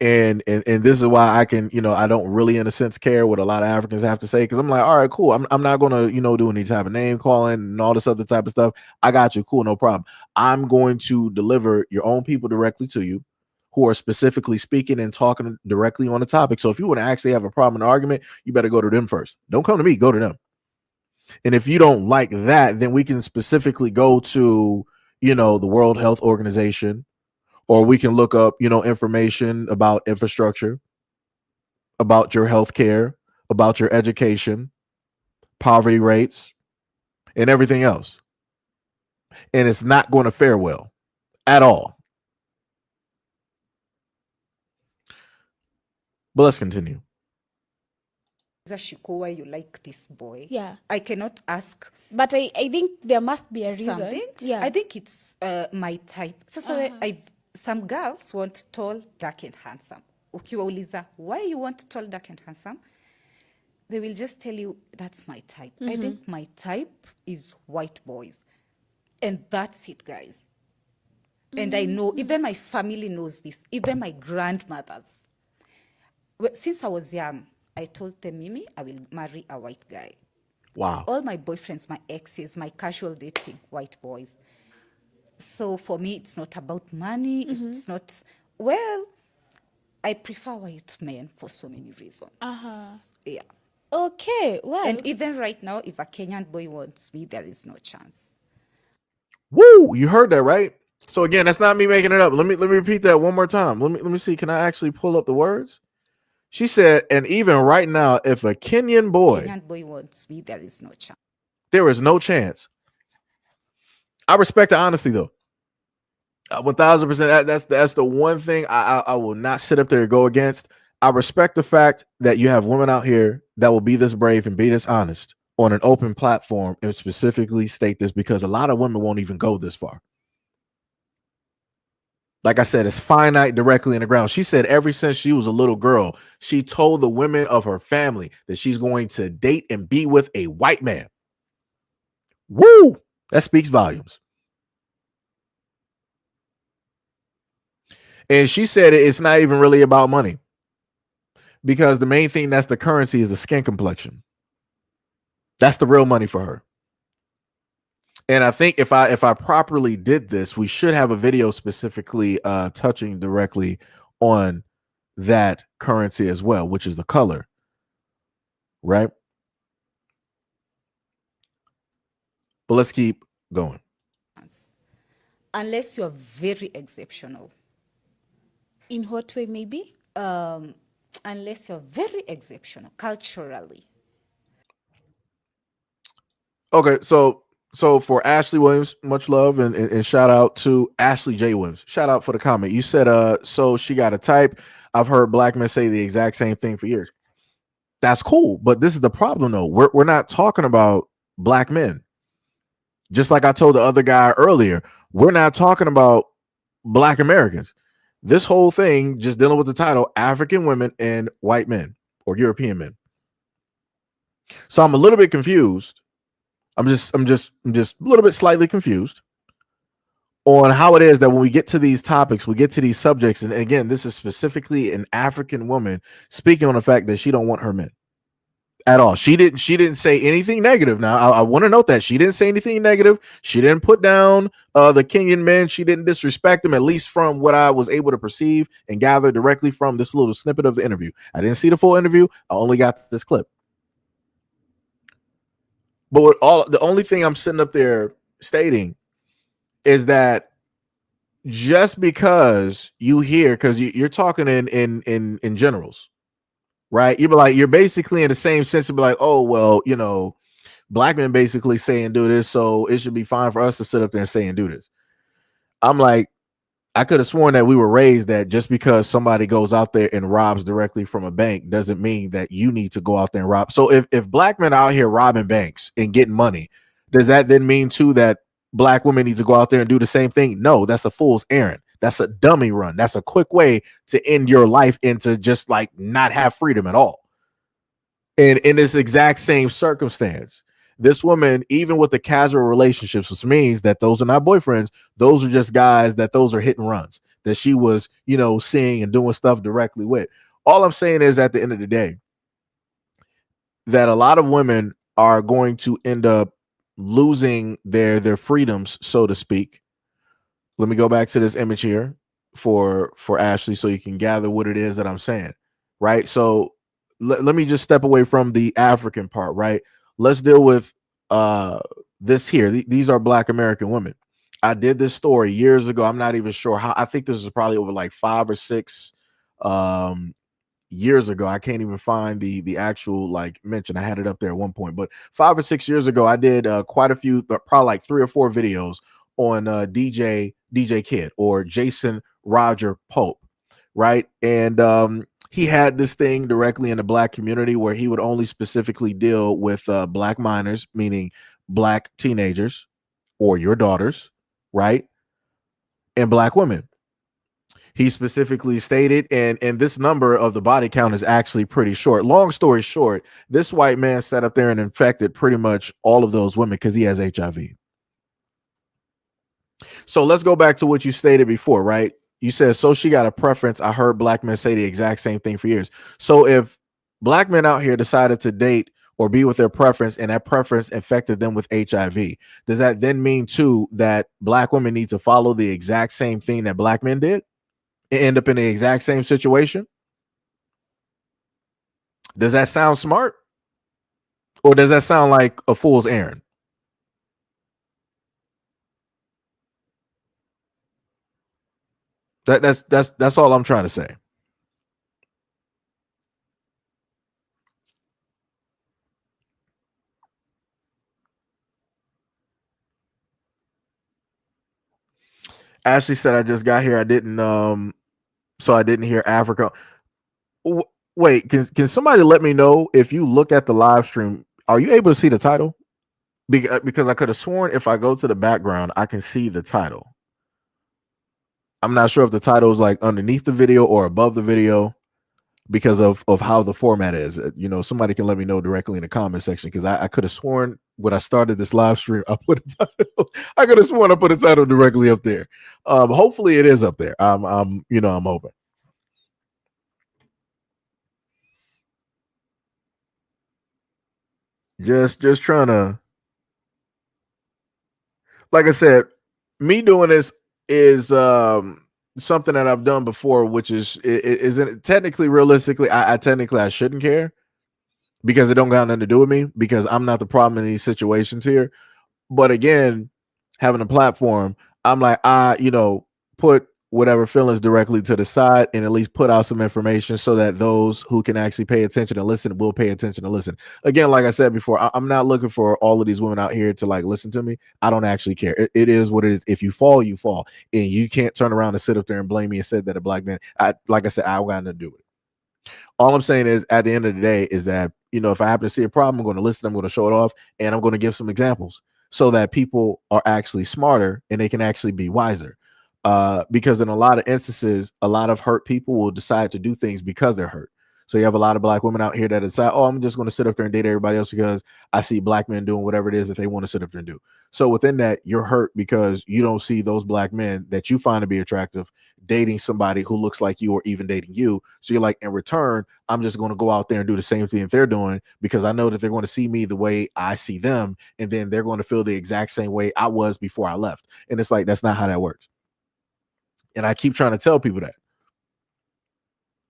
And this is why I can, you know, I don't really in a sense care what a lot of Africans have to say, because I'm like, all right, cool. I'm not gonna, you know, do any type of name calling and all this other type of stuff. I got you, cool, no problem. I'm going to deliver your own people directly to you who are specifically speaking and talking directly on the topic. So if you want to actually have a problem in an argument, you better go to them first. Don't come to me, go to them. And if you don't like that, then we can specifically go to, you know, the World Health Organization, or we can look up, you know, information about infrastructure, about your health care, about your education, poverty rates, and everything else. And it's not going to fare well at all. But let's continue. Shiko, why you like this boy? Yeah. I cannot ask. But I think there must be a reason. Something? Yeah. I think it's my type. So some girls want tall, dark and handsome. Ukiwauliza, why you want tall, dark and handsome? They will just tell you, that's my type. I think my type is white boys. And that's it, guys. And I know, even my family knows this, even my grandmothers. Since I was young, I told them, Mimi, I will marry a white guy. Wow. All my boyfriends, my exes, my casual dating, white boys. So for me, it's not about money. It's not, well, I prefer white men for so many reasons. Yeah. Okay, well. And even right now, if a Kenyan boy wants me, there is no chance. Woo! You heard that, right? So again, that's not me making it up. Let me repeat that one more time. Let me see. Can I actually pull up the words? She said, and even right now, if a Kenyan boy wants me, there is no chance. There is no chance. I respect the honesty, though. 1000%. That's the one thing I will not sit up there and go against. I respect the fact that you have women out here that will be this brave and be this honest on an open platform and specifically state this, because a lot of women won't even go this far. Like I said, it's finite directly in the ground. She said ever since she was a little girl, she told the women of her family that she's going to date and be with a white man. Woo! That speaks volumes. And she said it's not even really about money, because the main thing that's the currency is the skin complexion. That's the real money for her. And I think if I properly did this, we should have a video specifically touching directly on that currency as well, which is the color, right? But let's keep going. Unless you are very exceptional. In what way, maybe? Unless you're very exceptional culturally. Okay, so for Ashley Williams, much love and shout out to Ashley J. Williams. Shout out for the comment. You said, so she got a type. I've heard black men say the exact same thing for years. That's cool, but this is the problem, though. We're not talking about black men. Just like I told the other guy earlier, we're not talking about Black Americans. This whole thing just dealing with the title African women and white men or European men. So I'm a little bit confused. I'm just a little bit slightly confused on how it is that when we get to these topics, we get to these subjects, and again, this is specifically an African woman speaking on the fact that she don't want her men at all. She didn't say anything negative. Now, I want to note that she didn't say anything negative. She didn't put down the Kenyan men. She didn't disrespect them, at least from what I was able to perceive and gather directly from this little snippet of the interview. I didn't see the full interview. I only got this clip. But the only thing I'm sitting up there stating is that just because you hear, because you're talking in generals, right? You're basically in the same sense of like, oh, well, black men basically saying do this, so it should be fine for us to sit up there and say and do this. I'm like, I could have sworn that we were raised that just because somebody goes out there and robs directly from a bank doesn't mean that you need to go out there and rob. So if black men are out here robbing banks and getting money, does that then mean too that black women need to go out there and do the same thing? No, that's a fool's errand. That's a dummy run. That's a quick way to end your life and to just like not have freedom at all. And in this exact same circumstance, this woman, even with the casual relationships, which means that those are not boyfriends, those are just guys that those are hit and runs that she was, seeing and doing stuff directly with. All I'm saying is at the end of the day, that a lot of women are going to end up losing their freedoms, so to speak. Let me go back to this image here for Ashley so you can gather what it is that I'm saying, right? So let me just step away from the African part, right? Let's deal with this here. These are Black American women. I did this story years ago. I'm not even sure how. I think this is probably over like 5 or 6 years ago. I can't even find the actual like mention. I had it up there at one point, but 5 or 6 years ago, I did quite a few, probably like 3 or 4 videos on DJ Kid or Jason Roger Pope, right? And he had this thing directly in the Black community where he would only specifically deal with Black minors, meaning Black teenagers or your daughters, right? And Black women. He specifically stated, and this number of the body count is actually pretty short. Long story short, this white man sat up there and infected pretty much all of those women because he has HIV. So let's go back to what you stated before, right? You said, so she got a preference. I heard Black men say the exact same thing for years. So if Black men out here decided to date or be with their preference and that preference infected them with HIV, does that then mean too that Black women need to follow the exact same thing that Black men did and end up in the exact same situation? Does that sound smart? Or does that sound like a fool's errand? That's all I'm trying to say. Ashley said I just got here. I didn't so I didn't hear Africa. Wait, can somebody let me know if you look at the live stream, are you able to see the title? Because I could have sworn if I go to the background, I can see the title. I'm not sure if the title is like underneath the video or above the video because of how the format is. Somebody can let me know directly in the comment section because I could have sworn when I started this live stream, I put a title. I could have sworn I put a title directly up there. Hopefully it is up there. I'm hoping. Just trying to, like I said, me doing this is something that I've done before, which isn't technically, realistically, I shouldn't care because it don't got nothing to do with me because I'm not the problem in these situations here. But again, having a platform, I'm like, put whatever feelings directly to the side and at least put out some information so that those who can actually pay attention and listen will pay attention and listen. Again, like I said before, I'm not looking for all of these women out here to like listen to me. I don't actually care. It is what it is. If you fall, you fall, and you can't turn around and sit up there and blame me and say that a Black man. Like I said, I got nothing to do with it. All I'm saying is, at the end of the day, is that if I happen to see a problem, I'm going to listen. I'm going to show it off, and I'm going to give some examples so that people are actually smarter and they can actually be wiser. because in a lot of instances, a lot of hurt people will decide to do things because they're hurt. So you have a lot of black women out here that decide, oh, I'm just going to sit up there and date everybody else because I see black men doing whatever it is that they want to sit up there and do. So within that, you're hurt because you don't see those black men that you find to be attractive dating somebody who looks like you or even dating you. So you're like, in return, I'm just going to go out there and do the same thing that they're doing because I know that they're going to see me the way I see them. And then they're going to feel the exact same way I was before I left. And it's like, that's not how that works. And I keep trying to tell people that.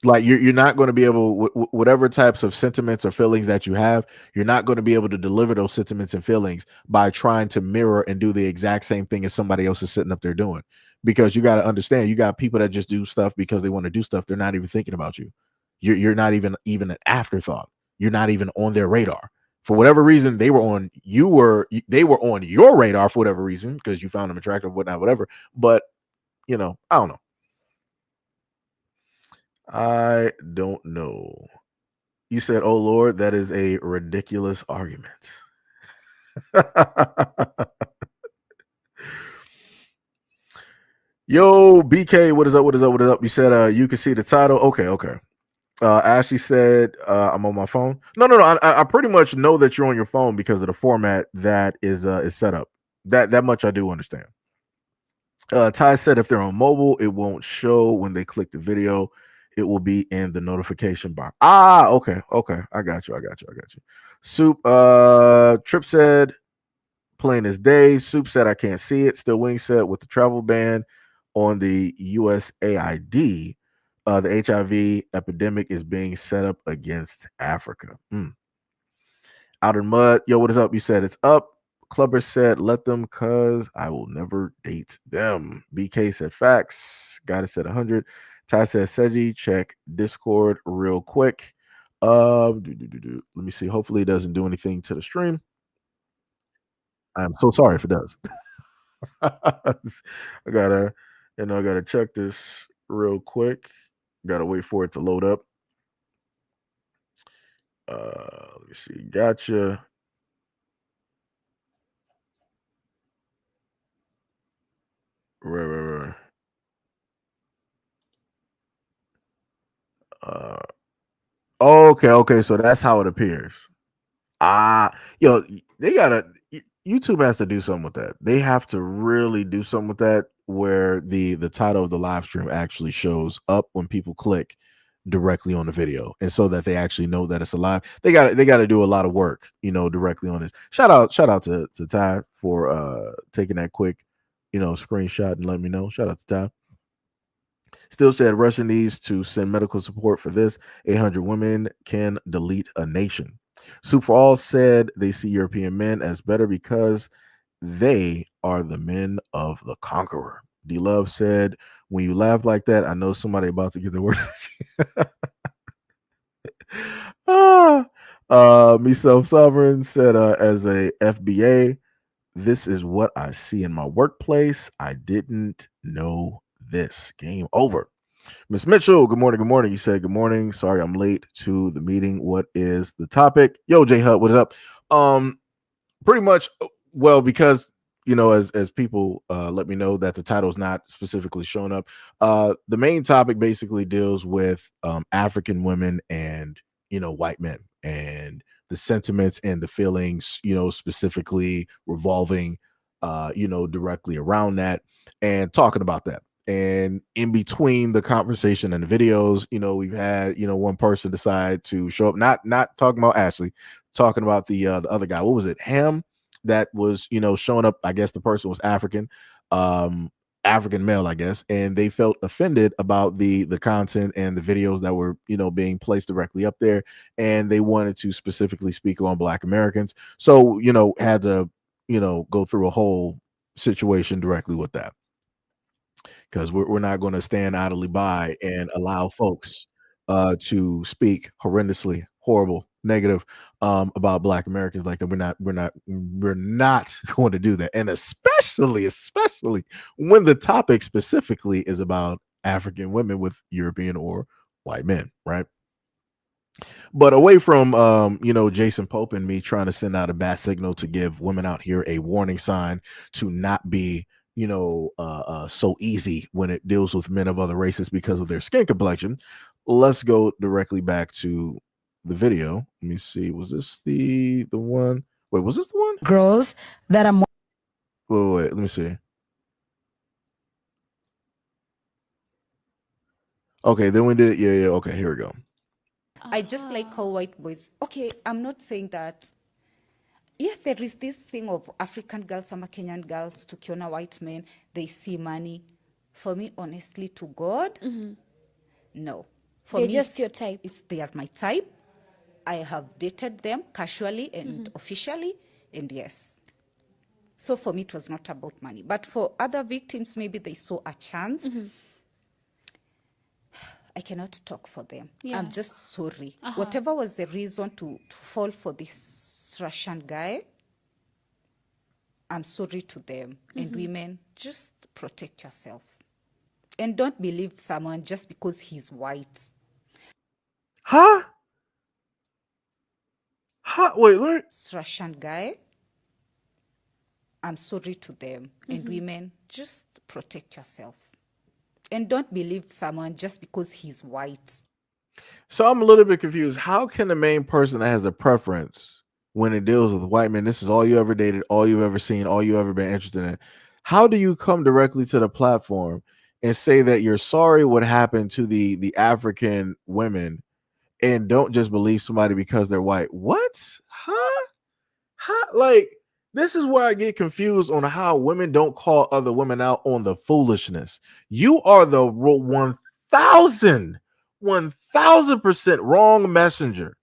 Like you're not going to be able, whatever types of sentiments or feelings that you have, you're not going to be able to deliver those sentiments and feelings by trying to mirror and do the exact same thing as somebody else is sitting up there doing. Because you got to understand, you got people that just do stuff because they want to do stuff. They're not even thinking about you. You're not even an afterthought. You're not even on their radar. For whatever reason, they were on your radar for whatever reason because you found them attractive, whatnot, whatever. But I don't know. I don't know. You said, oh Lord, that is a ridiculous argument. Yo, BK, what is up? What is up? What is up? You said you can see the title. Okay. Ashley said I'm on my phone. No. I pretty much know that you're on your phone because of the format that is set up. That much I do understand. Ty said if they're on mobile, it won't show when they click the video. It will be in the notification box. Okay. I got you. Soup. Trip said plain as day. Soup said I can't see it. Still Wing said with the travel ban on the USAID, the HIV epidemic is being set up against Africa. Out in mud. Yo, what is up? You said it's up. Clubber said, let them cuz I will never date them. BK said facts. Gotta said 100. Ty said Seji, check Discord real quick. Let me see. Hopefully it doesn't do anything to the stream. I'm so sorry if it does. I gotta check this real quick. Gotta wait for it to load up. Let me see. Gotcha. Right. Okay. So that's how it appears. YouTube has to do something with that. They have to really do something with that where the title of the live stream actually shows up when people click directly on the video, and so that they actually know that it's alive. They got to do a lot of work, directly on this. Shout out to Ty for taking that quick, screenshot and letting me know. Shout out to Ty. Still said Russia needs to send medical support for this. 800 women can delete a nation. Soup for All said they see European men as better because they are the men of the conqueror. D Love said, when you laugh like that, I know somebody about to get the worst. Me Self Sovereign said, as a FBA, this is what I see in my workplace. I didn't know this. Game over. Miss Mitchell, good morning. Good morning. You said good morning. Sorry, I'm late to the meeting. What is the topic? Yo, J Hut, what is up? Pretty much, well, because as people let me know that the title is not specifically showing up. The main topic basically deals with African women and white men and the sentiments and the feelings, specifically revolving directly around that and talking about that. And in between the conversation and the videos, we've had one person decide to show up, not talking about Ashley, talking about the other guy. What was it? Ham, that was showing up. I guess the person was African male, I guess, and they felt offended about the content and the videos that were being placed directly up there, and they wanted to specifically speak on Black Americans. So had to go through a whole situation directly with that, because we're not going to stand idly by and allow folks to speak horrendously horrible, negative about Black Americans like that. We're not going to do that, and especially when the topic specifically is about African women with European or white men, right? But away from Jason Pope and me trying to send out a bad signal to give women out here a warning sign to not be so easy when it deals with men of other races because of their skin complexion. Let's go directly back to the video. Let me see. Was this the one? Wait, was this the one? Girls that are more. Wait. Let me see. Okay, then we did. Yeah. Okay, here we go. I just like how white boys. Okay, I'm not saying that. Yes, there is this thing of African girls, some Kenyan girls, to Kiona white men, they see money. For me, honestly, to God, no. For They're me, just your type. They are my type. I have dated them casually and officially, and yes. So for me, it was not about money. But for other victims, maybe they saw a chance. I cannot talk for them. Yeah. I'm just sorry. Whatever was the reason to fall for this Russian guy, I'm sorry to them. And women, just protect yourself. And don't believe someone just because he's white. Huh? Wait, look. This Russian guy, I'm sorry to them. And women, just protect yourself. And don't believe someone just because he's white. So I'm a little bit confused. How can the main person that has a preference when it deals with white men, this is all you ever dated, all you've ever seen, all you ever been interested in, how do you come directly to the platform and say that you're sorry what happened to the African women and don't just believe somebody because they're white? What? Huh? Like, this is where I get confused on how women don't call other women out on the foolishness. You are the 1000% wrong messenger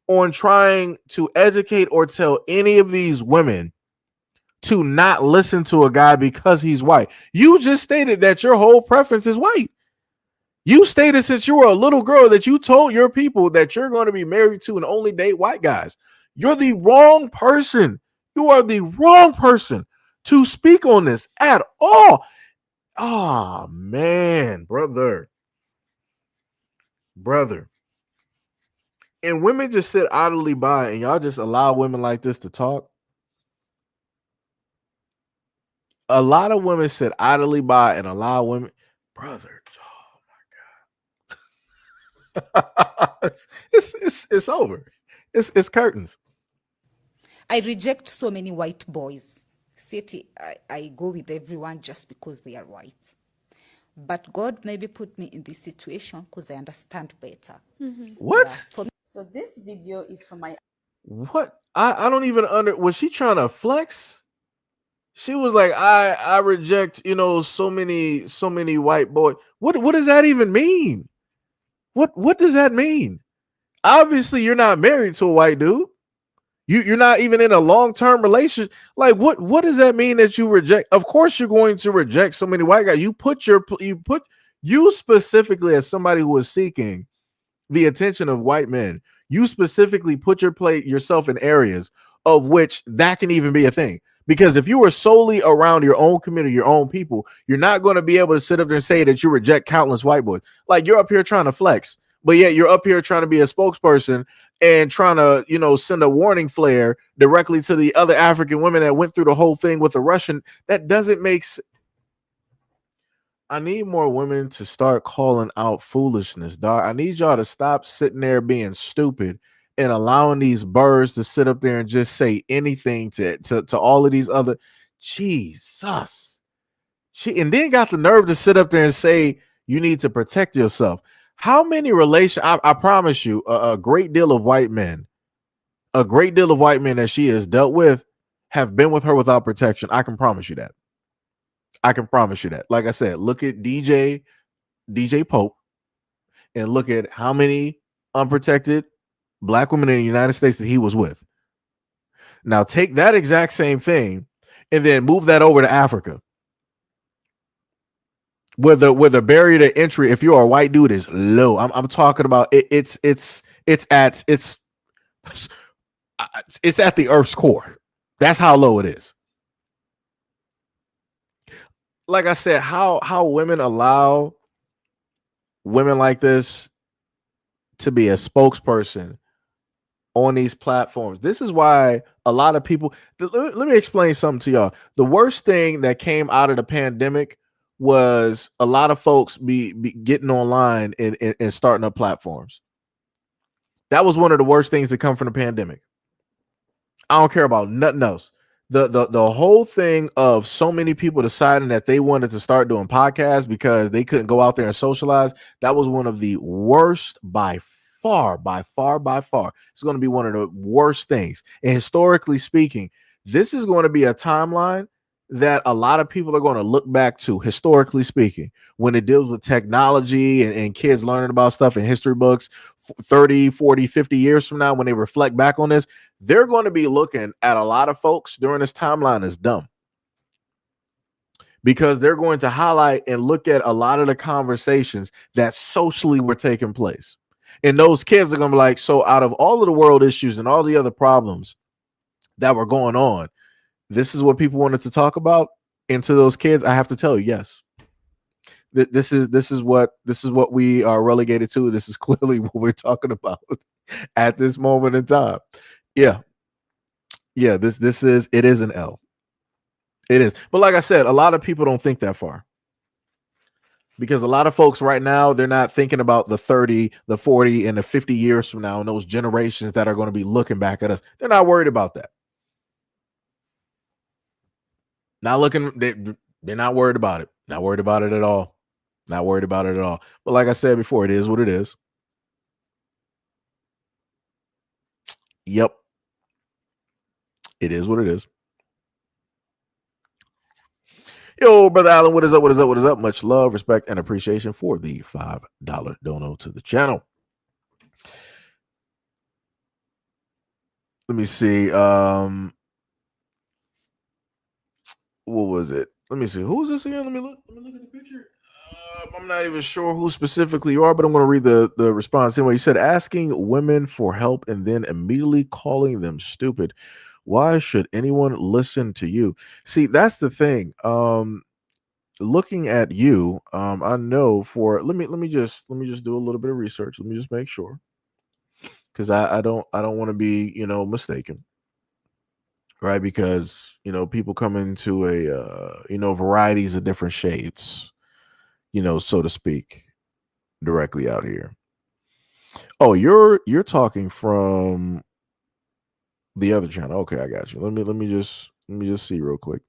on trying to educate or tell any of these women to not listen to a guy because he's white. You just stated that your whole preference is white. You stated since you were a little girl that you told your people that you're going to be married to and only date white guys. You're the wrong person. You are the wrong person to speak on this at all. Oh, man, brother. And women just sit idly by and y'all just allow women like this to talk. A lot of women sit idly by and allow women, brother. Oh my God. it's over. It's curtains. I reject so many white boys. City, I go with everyone just because they are white. But God maybe put me in this situation because I understand better. What? Yeah, for me. So this video is for my. What? I don't even was she trying to flex? She was like, I reject, so many white boys. What does that even mean? What does that mean? Obviously, you're not married to a white dude. You're not even in a long-term relationship. Like, what does that mean that you reject? Of course, you're going to reject so many white guys. You specifically, as somebody who is seeking the attention of white men, you specifically put yourself in areas of which that can even be a thing. Because if you were solely around your own community, your own people, you're not going to be able to sit up there and say that you reject countless white boys. Like, you're up here trying to flex, but yet you're up here trying to be a spokesperson and trying to, send a warning flare directly to the other African women that went through the whole thing with the Russian. That doesn't make sense. I need more women to start calling out foolishness, dog. I need y'all to stop sitting there being stupid and allowing these birds to sit up there and just say anything to all of these other. Jesus. And then got the nerve to sit up there and say you need to protect yourself. How many I promise you, a great deal of white men that she has dealt with have been with her without protection. I can promise you that. Like I said, look at DJ Pope and look at how many unprotected black women in the United States that he was with. Now take that exact same thing and then move that over to Africa, where the barrier to entry, if you're a white dude, is low. I'm talking about it's at the Earth's core. That's how low it is. Like I said, how women allow women like this to be a spokesperson on these platforms. This is why a lot of people, let me explain something to y'all. The worst thing that came out of the pandemic was a lot of folks be getting online and starting up platforms. That was one of the worst things that come from the pandemic. I don't care about nothing else. The whole thing of so many people deciding that they wanted to start doing podcasts because they couldn't go out there and socialize, that was one of the worst by far. It's going to be one of the worst things. And historically speaking, this is going to be a timeline that a lot of people are going to look back to, historically speaking, when it deals with technology and kids learning about stuff in history books 30, 40, 50 years from now. When they reflect back on this, they're going to be looking at a lot of folks during this timeline as dumb, because they're going to highlight and look at a lot of the conversations that socially were taking place. And those kids are going to be like, so out of all of the world issues and all the other problems that were going on, this is what people wanted to talk about. And to those kids, I have to tell you, yes, this is what we are relegated to. This is clearly what we're talking about at this moment in time. Yeah. This is an L. It is. But like I said, a lot of people don't think that far, because a lot of folks right now, they're not thinking about the 30, the 40, and the 50 years from now, and those generations that are going to be looking back at us. They're not worried about that. Not looking, they're not worried about it. Not worried about it at all. Not worried about it at all. But like I said before, it is what it is. Yep. It is what it is. Yo, Brother Allen, what is up? What is up? What is up? Much love, respect, and appreciation for the $5 dono to the channel. Let me see. What was it? Let me see. Who is this again? Let me look at the picture. I'm not even sure who specifically you are, but I'm going to read the response anyway. You said asking women for help and then immediately calling them stupid. Why should anyone listen to you? See, that's the thing. Looking at you, I know for let me just do a little bit of research. Let me just make sure, because I don't want to be mistaken, right? Because people come into a varieties of different shades, so to speak, directly out here. Oh, you're talking from the other channel. Okay, I got you. Let me just see real quick.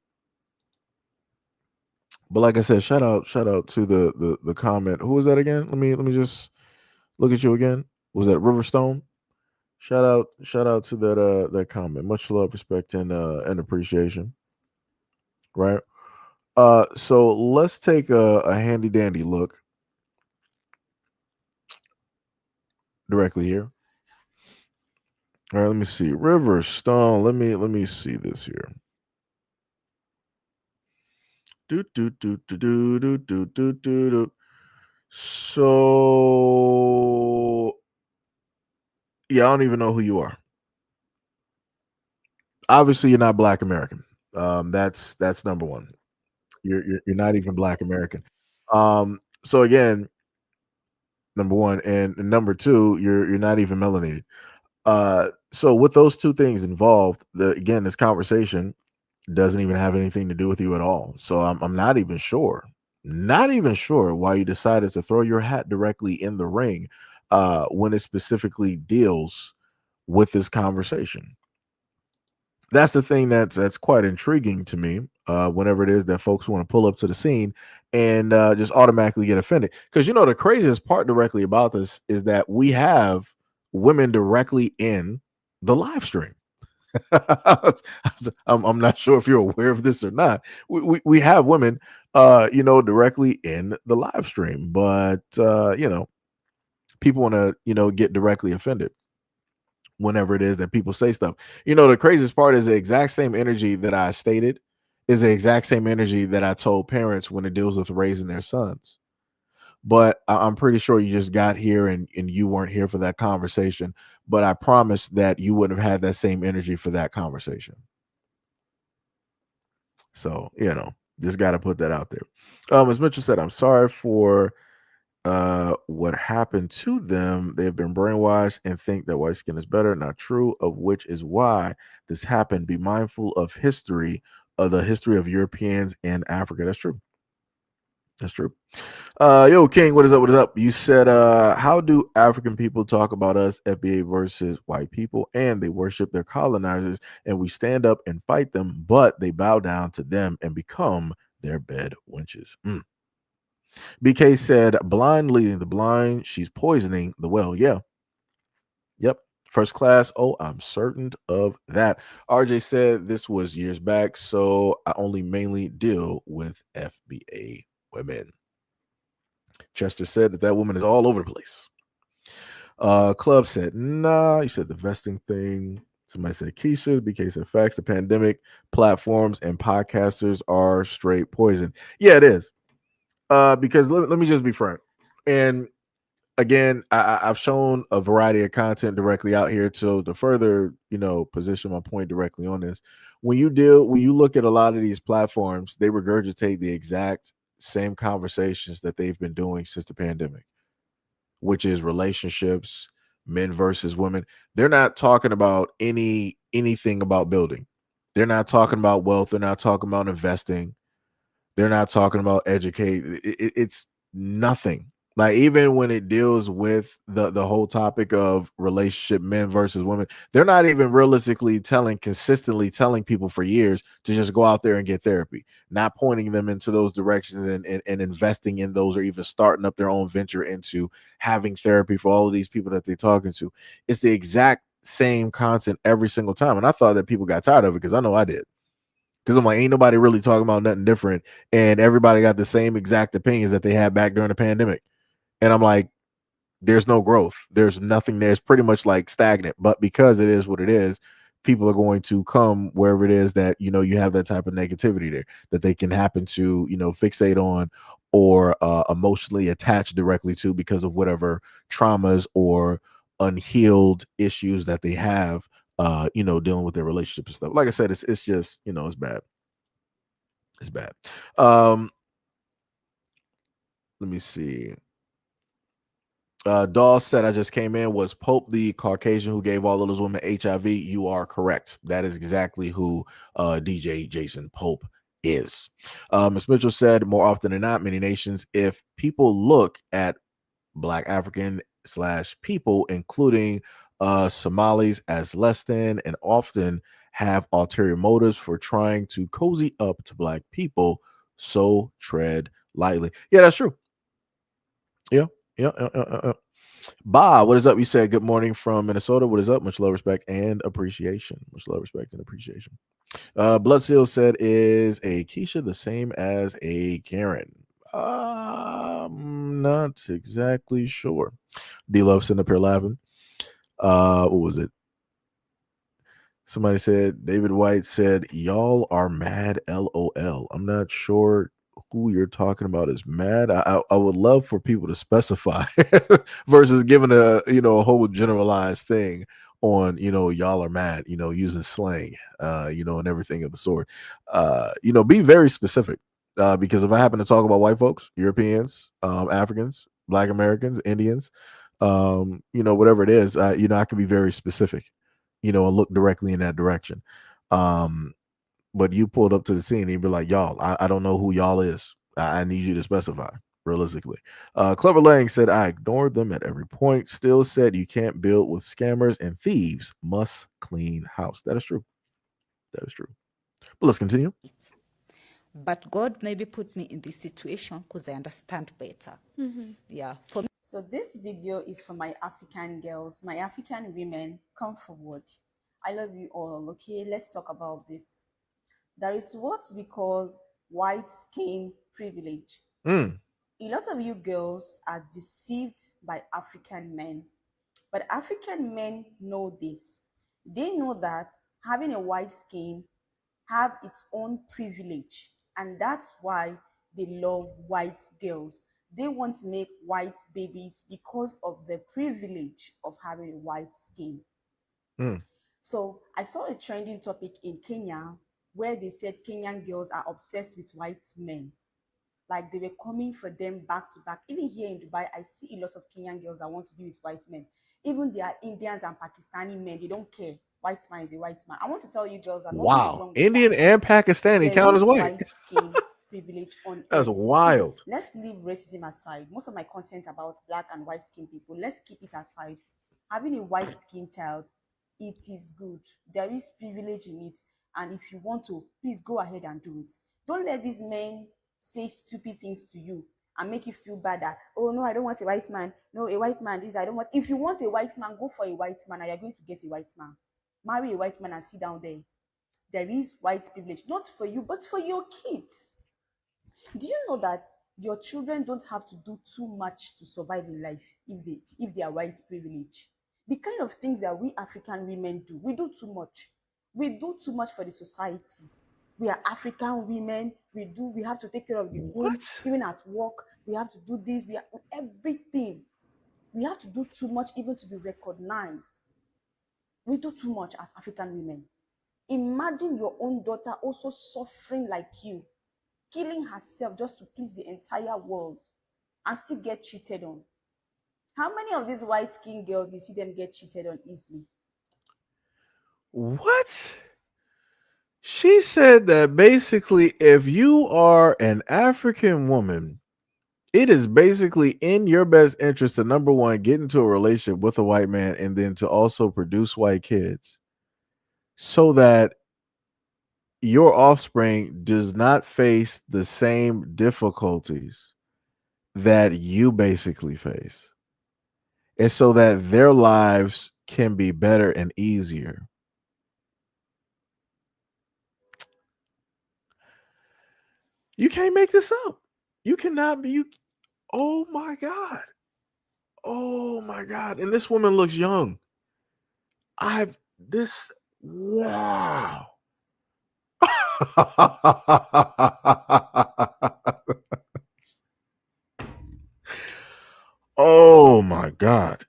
But like I said, shout out to the comment. Who was that again? Let me just look at you again. Was that Riverstone? Shout out to that comment. Much love, respect, and appreciation. Right. So let's take a handy dandy look directly here. All right, let me see. Riverstone. Let me see this here. So yeah, I don't even know who you are. Obviously, you're not Black American. That's number one. You're not even Black American. So again, number one, and number two, you're not even melanated. So with those two things involved, this conversation doesn't even have anything to do with you at all. So I'm not even sure why you decided to throw your hat directly in the ring when it specifically deals with this conversation. That's the thing that's quite intriguing to me whenever it is that folks want to pull up to the scene and just automatically get offended. Because the craziest part directly about this is that we have women directly in the live stream. I'm not sure if you're aware of this or not. We have women directly in the live stream, but people want to get directly offended whenever it is that people say stuff. The craziest part is the exact same energy that I stated is the exact same energy that I told parents when it deals with raising their sons. But I'm pretty sure you just got here and you weren't here for that conversation. But I promise that you wouldn't have had that same energy for that conversation. So, just got to put that out there. As Mitchell said, I'm sorry for what happened to them. They have been brainwashed and think that white skin is better. Not true, of which is why this happened. Be mindful of history, of the history of Europeans and Africa. That's true. That's true. Yo, King, what is up? What is up? You said, how do African people talk about us, FBA versus white people, and they worship their colonizers, and we stand up and fight them, but they bow down to them and become their bed wenches. BK said, blind leading the blind, she's poisoning the well. Yeah. Yep. First class. Oh, I'm certain of that. RJ said this was years back, so I only mainly deal with FBA women. Chester said that woman is all over the place. Club said, nah. He said the vesting thing. Somebody said Keisha. BK said facts. The pandemic platforms and podcasters are straight poison. Yeah, it is. Because let me just be frank. And again, I've shown a variety of content directly out here to further, position my point directly on this. When you look at a lot of these platforms, they regurgitate the exact same conversations that they've been doing since the pandemic, which is relationships, men versus women. They're not talking about anything about building. They're not talking about wealth. They're not talking about investing. They're not talking about educate. It's nothing. Like, even when it deals with the whole topic of relationship, men versus women, they're not even realistically consistently telling people for years to just go out there and get therapy, not pointing them into those directions and investing in those, or even starting up their own venture into having therapy for all of these people that they're talking to. It's the exact same content every single time. And I thought that people got tired of it, because I know I did. Because I'm like, ain't nobody really talking about nothing different. And everybody got the same exact opinions that they had back during the pandemic. And I'm like, there's no growth. There's nothing there. It's pretty much like stagnant. But because it is what it is, people are going to come wherever it is that, you have that type of negativity there that they can happen to, fixate on, or emotionally attach directly to, because of whatever traumas or unhealed issues that they have, dealing with their relationship and stuff. Like I said, it's just, it's bad. It's bad. Let me see. Dawes said, I just came in. Was Pope the Caucasian who gave all of those women HIV? You are correct. That is exactly who DJ Jason Pope is. Ms. Mitchell said, more often than not, many nations, if people look at Black African / people, including Somalis, as less than, and often have ulterior motives for trying to cozy up to Black people, so tread lightly. Yeah, that's true. Yeah. Bob, what is up? You said good morning from Minnesota. What is up? Much love, respect, and appreciation. Much love, respect, and appreciation. Blood Seal said, is a Keisha the same as a Karen? I'm not exactly sure. D Love sitting up here laughing. What was it? Somebody said, David White said, y'all are mad, LOL. I'm not sure who you're talking about is mad. I would love for people to specify versus giving a whole generalized thing on, y'all are mad, using slang, and everything of the sort. Be very specific, because if I happen to talk about white folks, Europeans, Africans, Black Americans, Indians, whatever it is, I can be very specific, and look directly in that direction. But you pulled up to the scene and you'd be like, y'all, I don't know who y'all is. I need you to specify realistically. Clever Lang said, I ignored them at every point. Still said, you can't build with scammers and thieves. Must clean house. That is true. That is true. But let's continue. But God maybe put me in this situation because I understand better. Yeah. For me. So this video is for my African girls, my African women. Come forward. I love you all. Okay, let's talk about this. There is what we call white skin privilege. A lot of you girls are deceived by African men, but African men know this. They know that having a white skin have its own privilege, and that's why they love white girls. They want to make white babies because of the privilege of having a white skin. So I saw a trending topic in Kenya where they said Kenyan girls are obsessed with white men. Like they were coming for them back to back. Even here in Dubai, I see a lot of Kenyan girls that want to be with white men. Even there are Indians and Pakistani men, they don't care. White man is a white man. I want to tell you girls that nothing is Wow. wrong with that. Indian and Pakistani There count is as white. white skin privilege on That's earth. See, wild. let's leave racism aside. Most of my content about black and white skin people, let's keep it aside. Having a white skin child, it is good. There is privilege in it. And if you want to, please go ahead and do it. Don't let these men say stupid things to you and make you feel bad that, oh no, I don't want a white man. No, a white man, this I don't want. If you want a white man, go for a white man and you're going to get a white man. Marry a white man and sit down there. There is white privilege, not for you, but for your kids. Do you know that your children don't have to do too much to survive in life if they are white privilege? The kind of things that we African women do, we do too much. We do too much for the society. We are African women. We have to take care of the home, even at work. We have to do this. We have everything. We have to do too much even to be recognized. We do too much as African women. Imagine your own daughter also suffering like you, killing herself just to please the entire world and still get cheated on. How many of these white skinned girls do you see them get cheated on easily? What? She said that basically, if you are an African woman, it is basically in your best interest to number one, get into a relationship with a white man and then to also produce white kids so that your offspring does not face the same difficulties that you basically face. And so that their lives can be better and easier. You can't make this up. You cannot be you. Oh my God. Oh my God. And this woman looks young. Wow. Oh my God.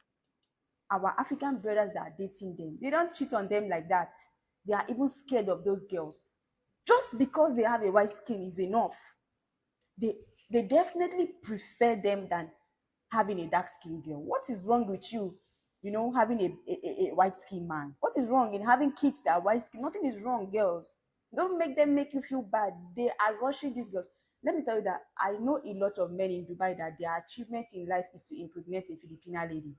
Our African brothers that are dating them, they don't cheat on them like that. They are even scared of those girls. Just because they have a white skin is enough. They definitely prefer them than having a dark skinned girl. What is wrong with you? You know, having a white skinned man. What is wrong in having kids that are white skin? Nothing is wrong, girls. Don't make them make you feel bad. They are rushing these girls. Let me tell you that I know a lot of men in Dubai that their achievement in life is to impregnate a Filipina lady.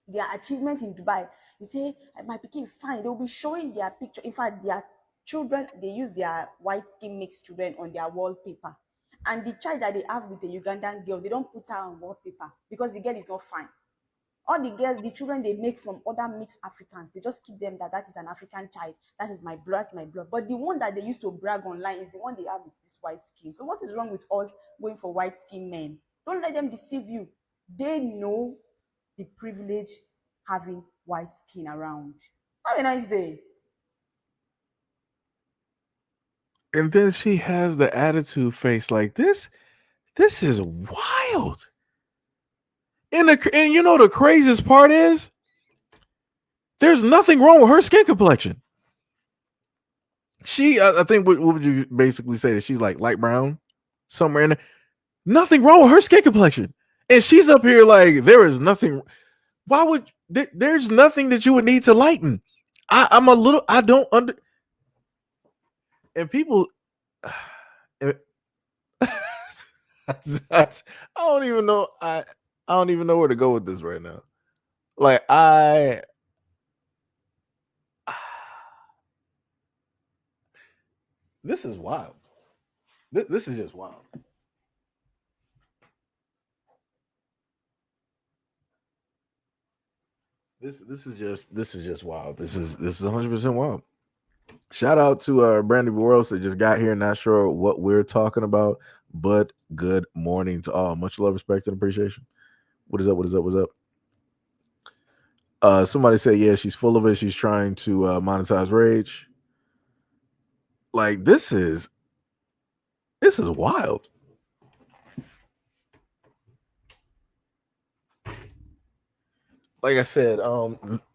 Their achievement in Dubai, you say, my pikin fine, they'll be showing their picture. In fact, their children, they use their white skin mixed children on their wallpaper. And the child that they have with the Ugandan girl, they don't put her on wallpaper because the girl is not fine. All the girls, the children they make from other mixed Africans, they just keep them that is an African child. That is my blood, that's my blood. But the one that they used to brag online is the one they have with this white skin. So what is wrong with us going for white skin men? Don't let them deceive you. They know the privilege having white skin around. Have a nice day. And then she has the attitude face like this. This is wild. And you know the craziest part is there's nothing wrong with her skin complexion. I think what would you basically say that she's like light brown somewhere in there? Nothing wrong with her skin complexion. And she's up here like there is nothing. Why would there's nothing that you would need to lighten? I'm a little. I don't under. And people. I don't even know. I don't even know where to go with this right now. Like this is wild. This is just wild. This is just wild. This is 100% wild. Shout out to Brandy Boros that just got here. Not sure what we're talking about, but good morning to all. Much love, respect, and appreciation. What is up? What is up? What's up? Somebody said, yeah, she's full of it. She's trying to monetize rage. Like this is wild. Like I said,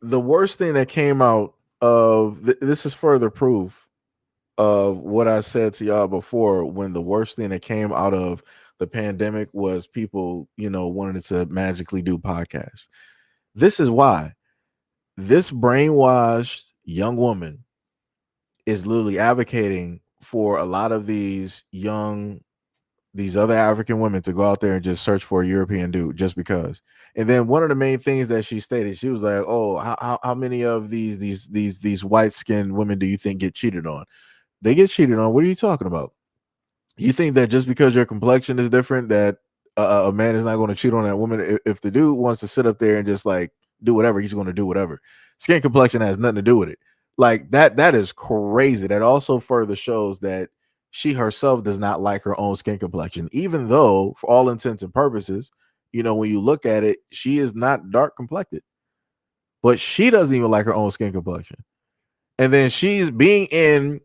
the worst thing that came out of this is further proof of what I said to y'all before, when the worst thing that came out of the pandemic was people, wanted to magically do podcasts. This is why this brainwashed young woman is literally advocating for a lot of these other African women to go out there and just search for a European dude just because. And then one of the main things that she stated, she was like, "Oh, how many of these white skinned women do you think get cheated on? They get cheated on. What are you talking about? You think that just because your complexion is different, that a man is not going to cheat on that woman? If the dude wants to sit up there and just like do whatever, he's going to do whatever. Skin complexion has nothing to do with it. Like that is crazy. That also further shows that she herself does not like her own skin complexion, even though for all intents and purposes, when you look at it, she is not dark complected, but she doesn't even like her own skin complexion. And then she's being in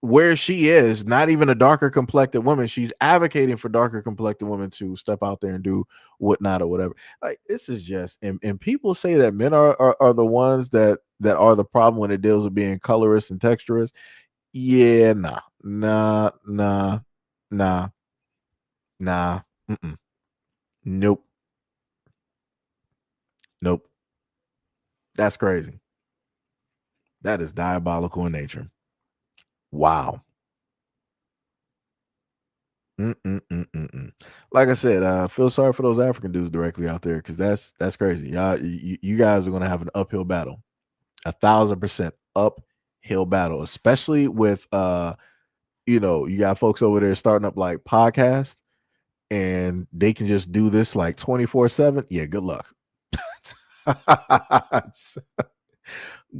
where she is, not even a darker complected woman. She's advocating for darker complected women to step out there and do whatnot or whatever. Like, this is just, and people say that men are the ones that are the problem when it deals with being colorist and texturist. Yeah, nah. Nope. That's crazy. That is diabolical in nature. Wow. Like I said, feel sorry for those African dudes directly out there, because that's crazy. Y'all, you guys are gonna have an uphill battle, 1,000% uphill battle, especially with you got folks over there starting up like podcasts, and they can just do this like 24/7. Yeah, good luck.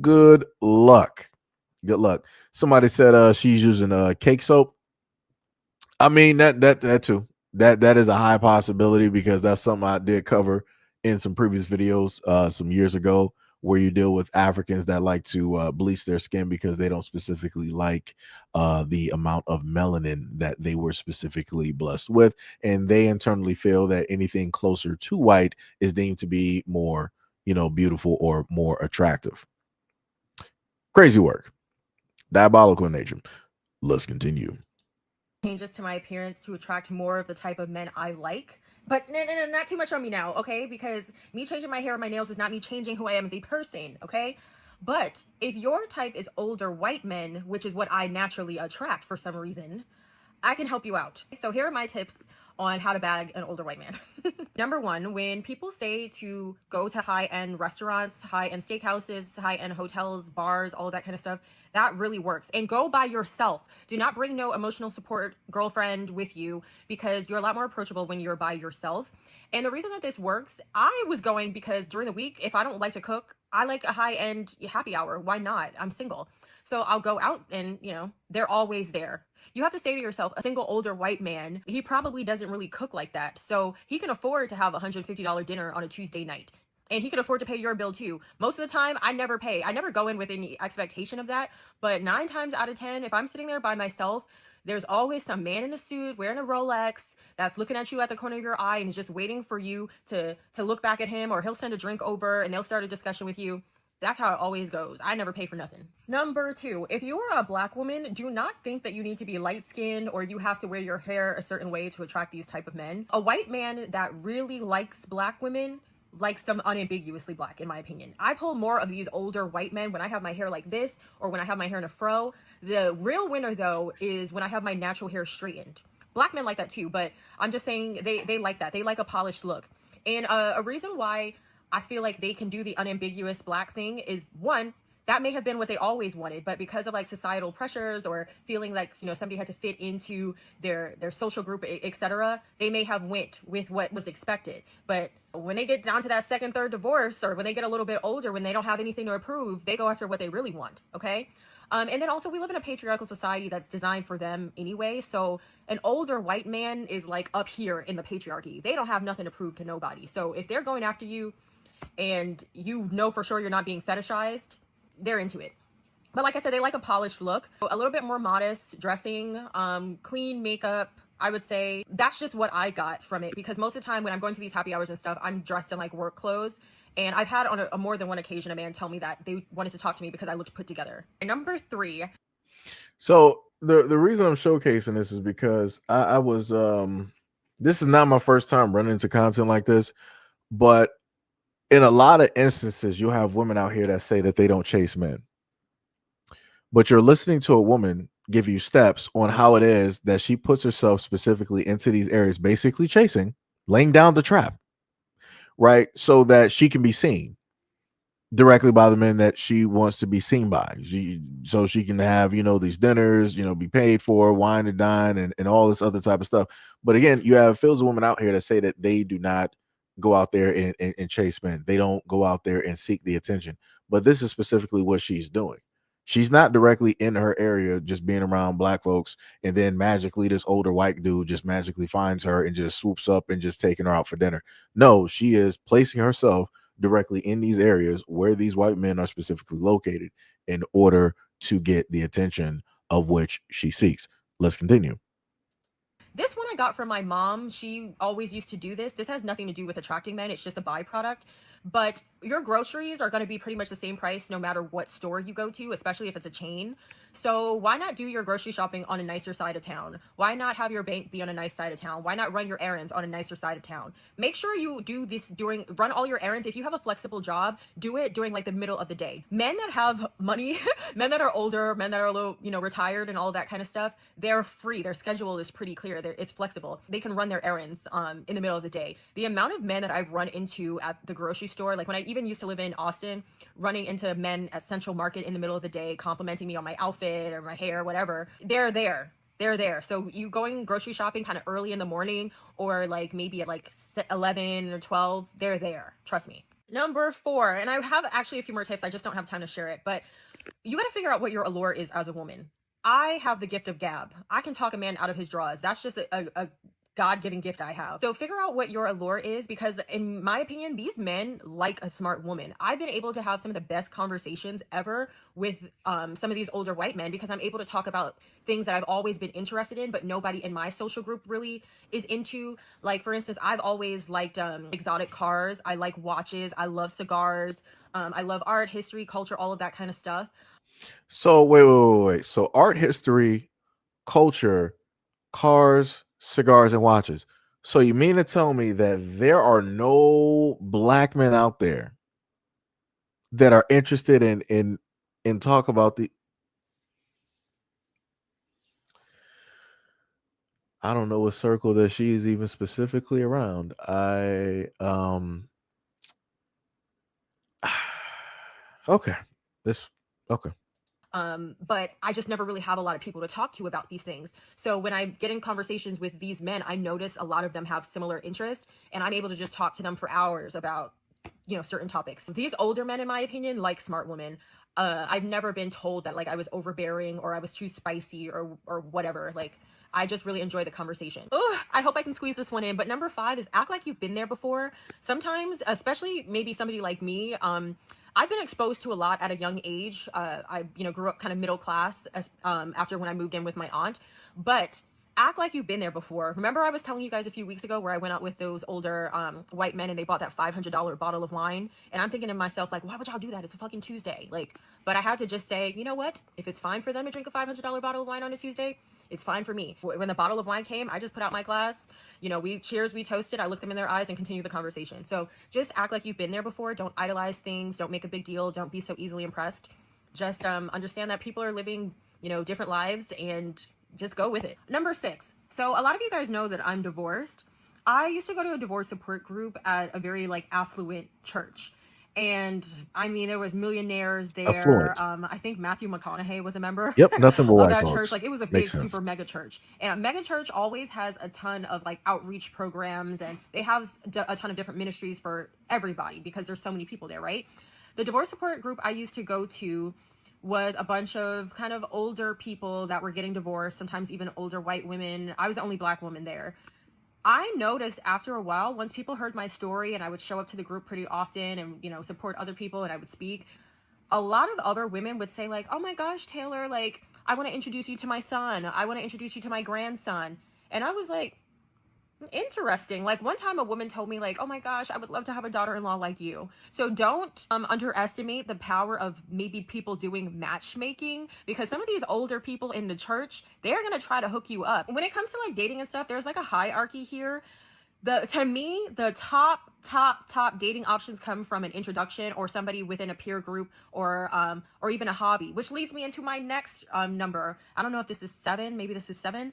Good luck. Good luck. Somebody said she's using cake soap. I mean, that too. That is a high possibility, because that's something I did cover in some previous videos some years ago, where you deal with Africans that like to bleach their skin because they don't specifically like the amount of melanin that they were specifically blessed with, and they internally feel that anything closer to white is deemed to be more, beautiful or more attractive. Crazy work. Diabolical in nature. Let's continue. Changes to my appearance to attract more of the type of men I like. But no, not too much on me now, okay? Because me changing my hair and my nails is not me changing who I am as a person, okay? But if your type is older white men, which is what I naturally attract for some reason, I can help you out. So here are my tips on how to bag an older white man. Number one, when people say to go to high-end restaurants, high-end steakhouses, high-end hotels, bars, all of that kind of stuff, that really works. And go by yourself. Do not bring no emotional support girlfriend with you, because you're a lot more approachable when you're by yourself. And the reason that this works, I was going because during the week, if I don't like to cook, I like a high-end happy hour. Why not? I'm single. So I'll go out and, they're always there. You have to say to yourself, a single older white man, he probably doesn't really cook like that. So he can afford to have a $150 dinner on a Tuesday night. And he can afford to pay your bill too. Most of the time, I never pay. I never go in with any expectation of that. But 9 times out of 10, if I'm sitting there by myself, there's always some man in a suit wearing a Rolex that's looking at you at the corner of your eye and is just waiting for you to look back at him, or he'll send a drink over and they'll start a discussion with you. That's how it always goes. I never pay for nothing. Number 2, if you're a black woman, do not think that you need to be light-skinned or you have to wear your hair a certain way to attract these type of men. A white man that really likes black women likes them unambiguously black, in my opinion. I pull more of these older white men when I have my hair like this or when I have my hair in a fro. The real winner, though, is when I have my natural hair straightened. Black men like that too, but I'm just saying they like that. They like a polished look. And a reason why I feel like they can do the unambiguous black thing is, one, that may have been what they always wanted, but because of like societal pressures or feeling like, somebody had to fit into their social group, etc., they may have went with what was expected. But when they get down to that second, third divorce, or when they get a little bit older, when they don't have anything to approve, they go after what they really want, okay? And then also, we live in a patriarchal society that's designed for them anyway. So an older white man is like up here in the patriarchy. They don't have nothing to prove to nobody. So if they're going after you, and you know for sure you're not being fetishized, they're into it. But like I said, they like a polished look, a little bit more modest dressing, clean makeup. I would say that's just what I got from it, because most of the time when I'm going to these happy hours and stuff, I'm dressed in like work clothes. And I've had on a more than one occasion a man tell me that they wanted to talk to me because I looked put together. And number 3. So the reason I'm showcasing this is because I was this is not my first time running into content like this, but in a lot of instances, you'll have women out here that say that they don't chase men. But you're listening to a woman give you steps on how it is that she puts herself specifically into these areas, basically chasing, laying down the trap, right? So that she can be seen directly by the men that she wants to be seen by. So she can have, these dinners, be paid for, wine and dine, and all this other type of stuff. But again, you have fields of women out here that say that they do not go out there and chase men. They don't go out there and seek the attention. But this is specifically what she's doing. She's not directly in her area, just being around black folks, and then magically this older white dude just magically finds her and just swoops up and just taking her out for dinner. No, she is placing herself directly in these areas where these white men are specifically located in order to get the attention of which she seeks. Let's continue. This one I got from my mom. She always used to do this. This has nothing to do with attracting men. It's just a byproduct. But your groceries are going to be pretty much the same price no matter what store you go to, especially if it's a chain. So why not do your grocery shopping on a nicer side of town? Why not have your bank be on a nice side of town? Why not run your errands on a nicer side of town? Make sure you do this run all your errands. If you have a flexible job, do it during like the middle of the day. Men that have money, men that are older, men that are a little, retired and all that kind of stuff, they're free. Their schedule is pretty clear. It's flexible. They can run their errands in the middle of the day. The amount of men that I've run into at the grocery store, like when I even used to live in Austin, running into men at Central Market in the middle of the day, complimenting me on my outfit or my hair, whatever, they're there. So you going grocery shopping kind of early in the morning or like maybe at like 11 or 12, they're there. Trust me. Number 4, and I have actually a few more tips. I just don't have time to share it, but you got to figure out what your allure is as a woman. I have the gift of gab. I can talk a man out of his drawers. That's just a God-given gift I have. So figure out what your allure is, because in my opinion, these men like a smart woman. I've been able to have some of the best conversations ever with some of these older white men because I'm able to talk about things that I've always been interested in, but nobody in my social group really is into. Like, for instance, I've always liked exotic cars. I like watches. I love cigars. I love art, history, culture, all of that kind of stuff. So wait. So art, history, culture, cars, cigars, and watches. So you mean to tell me that there are no black men out there that are interested in talk about I don't know what circle that she is even specifically around. Okay. Okay. But I just never really have a lot of people to talk to about these things. So when I get in conversations with these men, I notice a lot of them have similar interests, and I'm able to just talk to them for hours about, certain topics. These older men, in my opinion, like smart women. I've never been told that like I was overbearing or I was too spicy or whatever. Like, I just really enjoy the conversation. Oh, I hope I can squeeze this one in. But number 5 is act like you've been there before. Sometimes, especially maybe somebody like me, I've been exposed to a lot at a young age. I grew up kind of middle class after when I moved in with my aunt. But act like you've been there before. Remember I was telling you guys a few weeks ago where I went out with those older white men and they bought that $500 bottle of wine? And I'm thinking to myself, like, why would y'all do that? It's a fucking Tuesday. Like, but I had to just say, you know what? If it's fine for them to drink a $500 bottle of wine on a Tuesday, it's fine for me. When the bottle of wine came, I just put out my glass. We cheers, we toasted. I looked them in their eyes and continued the conversation. So just act like you've been there before. Don't idolize things. Don't make a big deal. Don't be so easily impressed. Just understand that people are living, different lives, and just go with it. Number 6. So a lot of you guys know that I'm divorced. I used to go to a divorce support group at a very affluent church. And I mean, there was millionaires there. Affluent. I think Matthew McConaughey was a member. Yep, nothing but of white that folks. church. Like, it was a Makes big, sense. super mega church. And a mega church always has a ton of outreach programs, and they have a ton of different ministries for everybody because there's so many people there, right? The divorce support group I used to go to was a bunch of kind of older people that were getting divorced, sometimes even older white women. I was the only black woman there. I noticed after a while, once people heard my story and I would show up to the group pretty often and, support other people and I would speak, a lot of other women would say like, oh my gosh, Taylor, like, I want to introduce you to my son. I want to introduce you to my grandson. And I was like, Interesting. Like one time a woman told me like, oh my gosh, I would love to have a daughter-in-law like you. So don't underestimate the power of maybe people doing matchmaking, because some of these older people in the church, they're going to try to hook you up. When it comes to like dating and stuff, there's like a hierarchy here. To me, the top dating options come from an introduction or somebody within a peer group, or even a hobby, which leads me into my next number. I don't know if this is 7, maybe this is 7.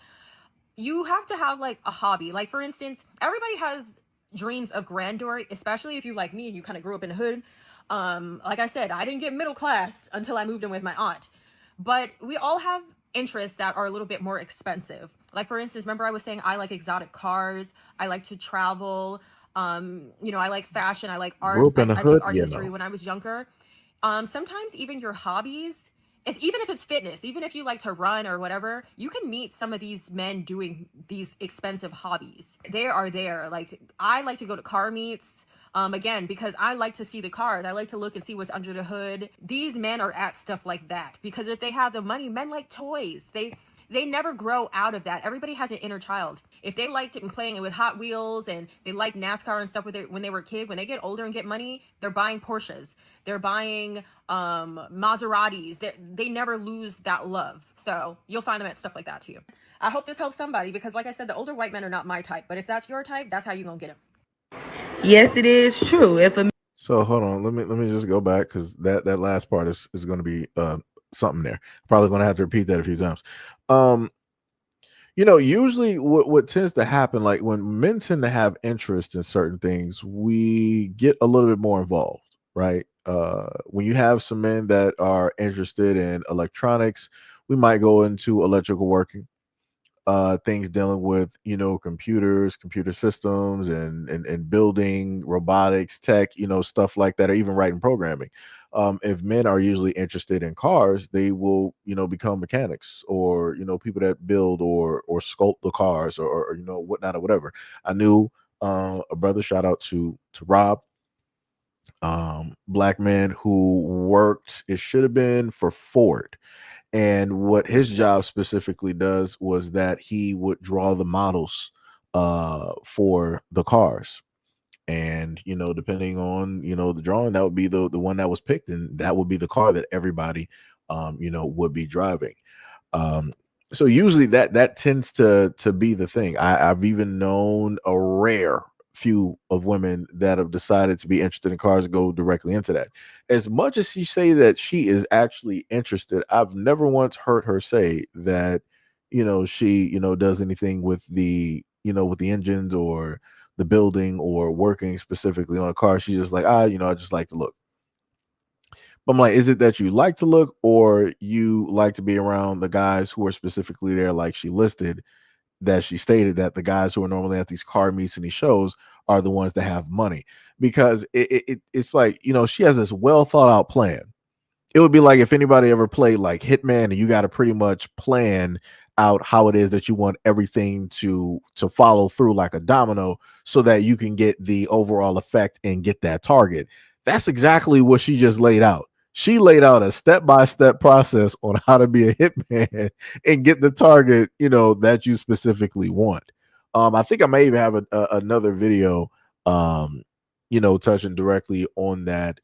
You have to have like a hobby. Like for instance, everybody has dreams of grandeur, especially if you like me and you kind of grew up in the hood. Like I said, I didn't get middle class until I moved in with my aunt, but we all have interests that are a little bit more expensive. Like for instance, remember I was saying I like exotic cars, I like to travel, you know, I like fashion, I like art. Grew up in the I hood? took art Yeah, history no. when I was younger. Sometimes even your hobbies, even if it's fitness, even if you like to run or whatever, you can meet some of these men doing these expensive hobbies. They are there. Like I like to go to car meets. Again, because I like to see the cars. I like to look and see what's under the hood. These men are at stuff like that because if they have the money, men like toys. They never grow out of that. Everybody has an inner child. If they liked it and playing with Hot Wheels and they like NASCAR and stuff when they were a kid, when they get older and get money, they're buying Porsches. They're buying Maseratis. They never lose that love. So you'll find them at stuff like that too. I hope this helps somebody because like I said, the older white men are not my type. But if that's your type, that's how you're going to get them. Yes, it is true. So hold on, let me just go back because that last part is going to be something there. Probably going to have to repeat that a few times. You know, usually what tends to happen, like when men tend to have interest in certain things, we get a little bit more involved, right? When you have some men that are interested in electronics, we might go into electrical working, things dealing with, you know, computers, computer systems, and building, robotics, tech, you know, stuff like that, or even writing programming. If men are usually interested in cars, they will, you know, become mechanics, or you know, people that build or sculpt the cars, or you know, whatnot, or whatever. I knew a brother, shout out to Rob, black man who worked, it should have been for Ford, and what his job specifically does was that he would draw the models for the cars, and you know, depending on, you know, the drawing, that would be the one that was picked, and that would be the car that everybody you know, would be driving. um so usually that tends to be the thing. I've even known a rare few of women that have decided to be interested in cars go directly into that. As much as she say that she is actually interested, I've never once heard her say that, you know, she, you know, does anything with the, you know, with the engines or the building or working specifically on a car. She's just like, you know, I just like to look. But I'm like, is it that you like to look, or you like to be around the guys who are specifically there, like she listed, that she stated that the guys who are normally at these car meets and these shows are the ones that have money? Because it's like, you know, she has this well thought out plan. It would be like if anybody ever played like Hitman, and you got to pretty much plan out how it is that you want everything to follow through like a domino, so that you can get the overall effect and get that target. That's exactly what she just laid out. She laid out a step-by-step process on how to be a hitman and get the target, you know, that you specifically want. I think I may even have another video, you know, touching directly on that,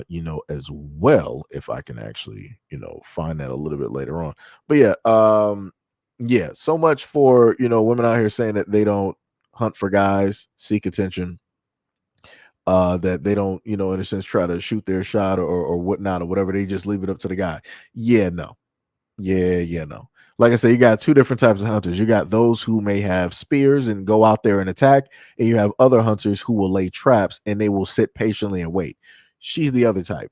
you know, as well, if I can actually, you know, find that a little bit later on. But yeah, yeah, so much for, you know, women out here saying that they don't hunt for guys, seek attention, that they don't, you know, in a sense, try to shoot their shot or whatnot or whatever. They just leave it up to the guy. Yeah, no. Yeah, no. Like I said, you got two different types of hunters. You got those who may have spears and go out there and attack, and you have other hunters who will lay traps and they will sit patiently and wait. She's the other type.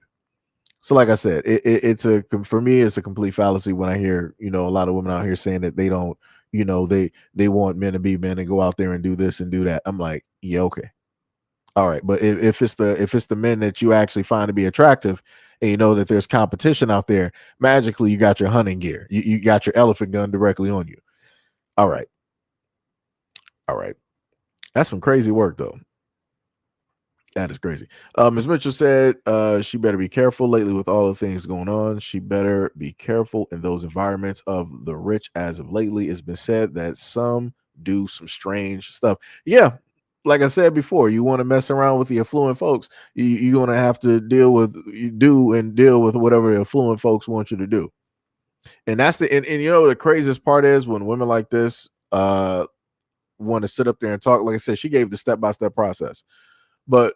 So, like I said, for me, it's a complete fallacy when I hear, you know, a lot of women out here saying that they don't, you know, they want men to be men and go out there and do this and do that. I'm like, yeah, okay. All right, but if it's the men that you actually find to be attractive, and you know that there's competition out there, magically you got your hunting gear, you got your elephant gun directly on you. All right, that's some crazy work though. That is crazy. Ms. Mitchell said she better be careful lately with all the things going on. She better be careful in those environments of the rich. As of lately, it's been said that some do some strange stuff. Yeah, like I said before, you want to mess around with the affluent folks, you're going to have to deal with whatever the affluent folks want you to do. And that's and you know the craziest part is when women like this want to sit up there and talk. Like I said, she gave the step-by-step process, but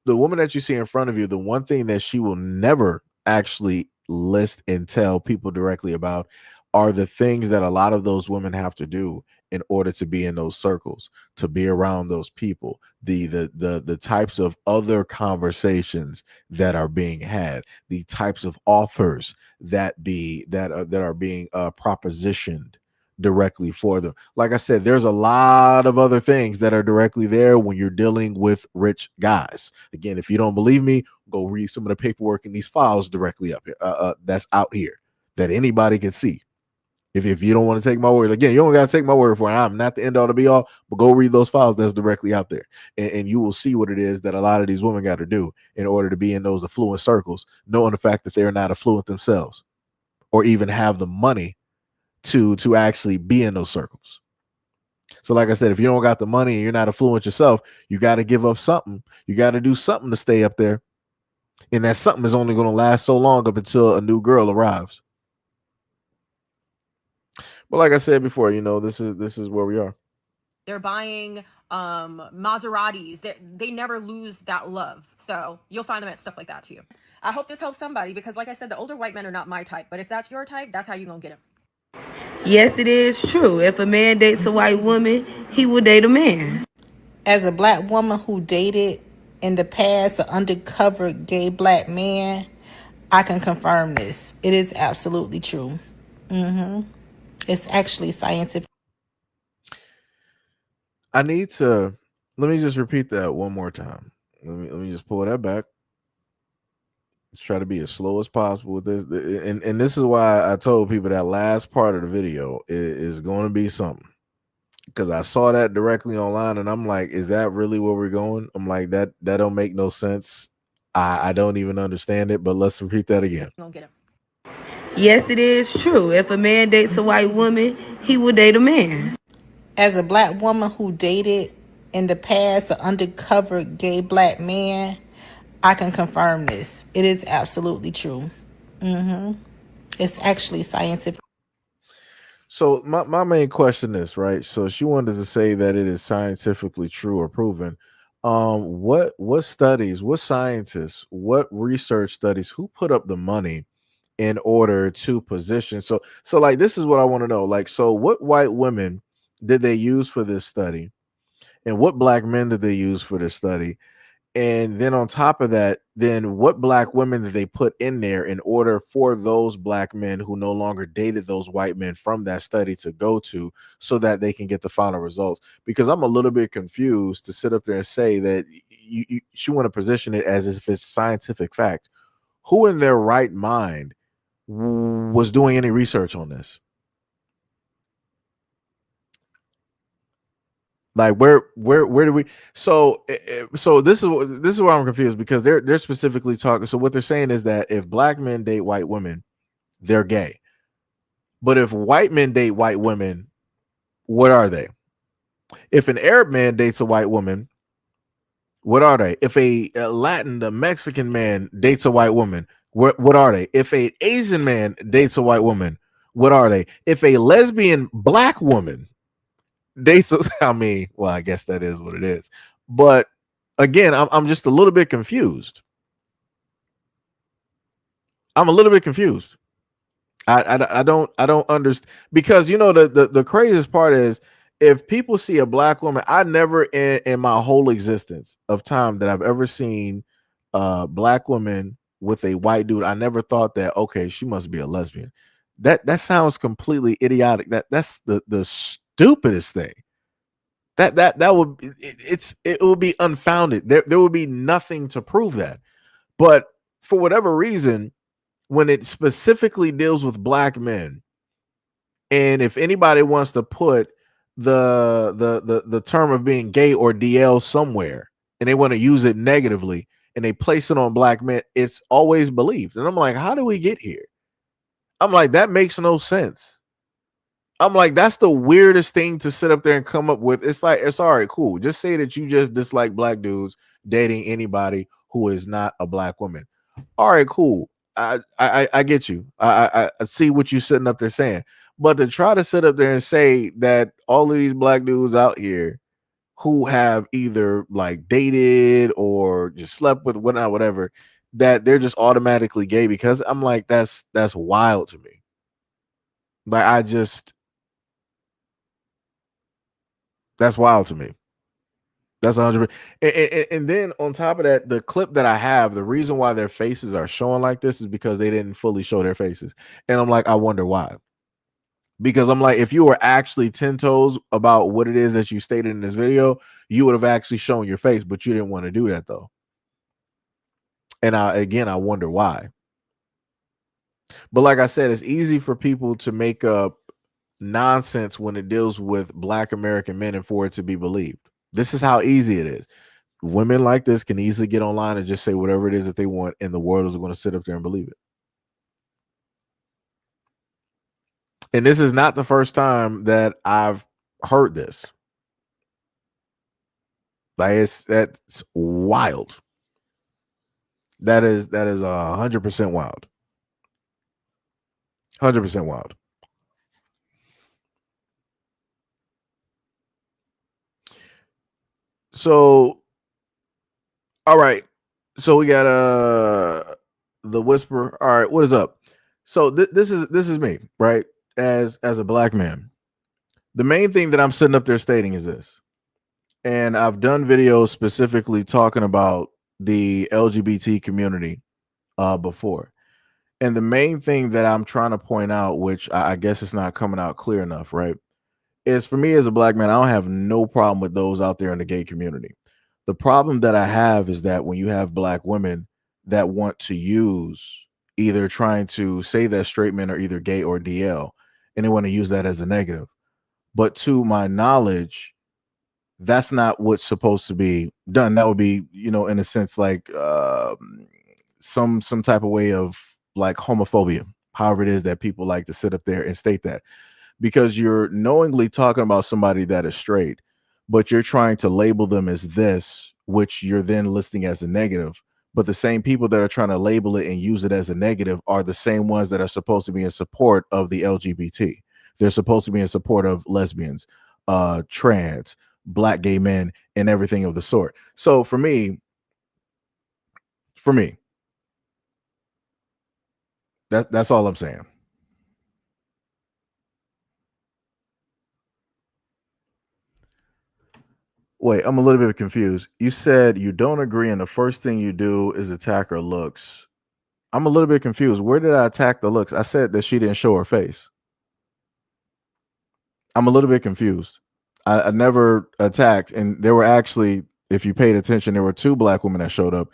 the woman that you see in front of you, the one thing that she will never actually list and tell people directly about are the things that a lot of those women have to do in order to be in those circles, to be around those people, the types of other conversations that are being had, the types of offers that are being propositioned directly for them. Like I said, there's a lot of other things that are directly there when you're dealing with rich guys. Again, if you don't believe me, go read some of the paperwork in these files directly up here. That's out here that anybody can see. If you don't want to take my word, again, you don't got to take my word for it. I'm not the end all to be all, but go read those files that's directly out there, and you will see what it is that a lot of these women got to do in order to be in those affluent circles, knowing the fact that they're not affluent themselves or even have the money to actually be in those circles. So like I said, if you don't got the money and you're not affluent yourself, you got to give up something. You got to do something to stay up there. And that something is only going to last so long up until a new girl arrives. But like I said before, you know, this is where we are. They're buying Maseratis. They never lose that love. So you'll find them at stuff like that too. I hope this helps somebody because like I said, the older white men are not my type. But if that's your type, that's how you're going to get them. Yes, it is true. If a man dates a white woman, he will date a man. As a black woman who dated in the past an undercover gay black man, I can confirm this. It is absolutely true. It's actually scientific. Let me just repeat that one more time. Let me just pull that back. Let's try to be as slow as possible with this. And this is why I told people that last part of the video is going to be something. Because I saw that directly online and I'm like, is that really where we're going? I'm like, that don't make no sense. I don't even understand it, but let's repeat that again. You're going to get them. Yes, it is true. If a man dates a white woman, he will date a man. As a black woman who dated in the past an undercover gay black man, I can confirm this. It is absolutely true. It's actually scientific. So my main question is, right? So she wanted to say that it is scientifically true or proven. What studies, what scientists, what research studies, who put up the money in order to position? So like this is what I want to know. Like, so what white women did they use for this study? And what black men did they use for this study? And then on top of that, then what black women did they put in there in order for those black men who no longer dated those white men from that study to go to so that they can get the final results? Because I'm a little bit confused to sit up there and say that you want to position it as if it's scientific fact. Who in their right mind was doing any research on this? Like where do we? So this is where I'm confused, because they're specifically talking. So what they're saying is that if black men date white women, they're gay. But if white men date white women, what are they? If an Arab man dates a white woman, what are they? If a Mexican man dates a white woman, what are they? If an Asian man dates a white woman, what are they? If a lesbian black woman dates, I mean, well, I guess that is what it is. But again, I'm just a little bit confused. I'm a little bit confused. I don't understand, because you know the craziest part is, if people see a black woman, I never in my whole existence of time that I've ever seen a black woman with a white dude, I never thought that, okay, she must be a lesbian. That sounds completely idiotic. That's the stupidest thing. That would, it would be unfounded. There would be nothing to prove that. But for whatever reason, when it specifically deals with black men, and if anybody wants to put the term of being gay or DL somewhere, and they want to use it negatively, and they place it on black men, it's always believed. And I'm like, how do we get here? I'm like, that makes no sense. I'm like, that's the weirdest thing to sit up there and come up with. It's like, it's all right, cool. Just say that you just dislike black dudes dating anybody who is not a black woman. All right, cool. I get you. I see what you sitting up there saying. But to try to sit up there and say that all of these black dudes out here who have either like dated or just slept with whatever, that they're just automatically gay, because I'm like, that's wild to me. Like, that's wild to me. That's 100. And then on top of that, the clip that I have, the reason why their faces are showing like this is because they didn't fully show their faces. And I'm like, I wonder why. Because I'm like, if you were actually 10 toes about what it is that you stated in this video, you would have actually shown your face, but you didn't want to do that though. And I wonder why. But like I said, it's easy for people to make up nonsense when it deals with black American men and for it to be believed. This is how easy it is. Women like this can easily get online and just say whatever it is that they want, and the world is going to sit up there and believe it. And this is not the first time that I've heard this. Like, that's wild. That is 100% wild. 100% wild. So, all right. So we got the whisper. All right, what is up? So this is me, right? As a black man. The main thing that I'm sitting up there stating is this. And I've done videos specifically talking about the LGBT community before. And the main thing that I'm trying to point out, which I guess it's not coming out clear enough, right, is for me as a black man, I don't have no problem with those out there in the gay community. The problem that I have is that when you have black women that want to use, either trying to say that straight men are either gay or DL, and they want to use that as a negative. But to my knowledge, that's not what's supposed to be done. That would be, in a sense, like some type of way of like homophobia, however it is that people like to sit up there and state that, because you're knowingly talking about somebody that is straight, but you're trying to label them as this, which you're then listing as a negative. But the same people that are trying to label it and use it as a negative are the same ones that are supposed to be in support of the LGBT. They're supposed to be in support of lesbians, trans, black gay men, and everything of the sort. So for me, that's all I'm saying. Wait, I'm a little bit confused. You said you don't agree, and the first thing you do is attack her looks. I'm a little bit confused. Where did I attack the looks? I said that she didn't show her face. I'm a little bit confused. I never attacked, and there were actually, if you paid attention, there were 2 black women that showed up.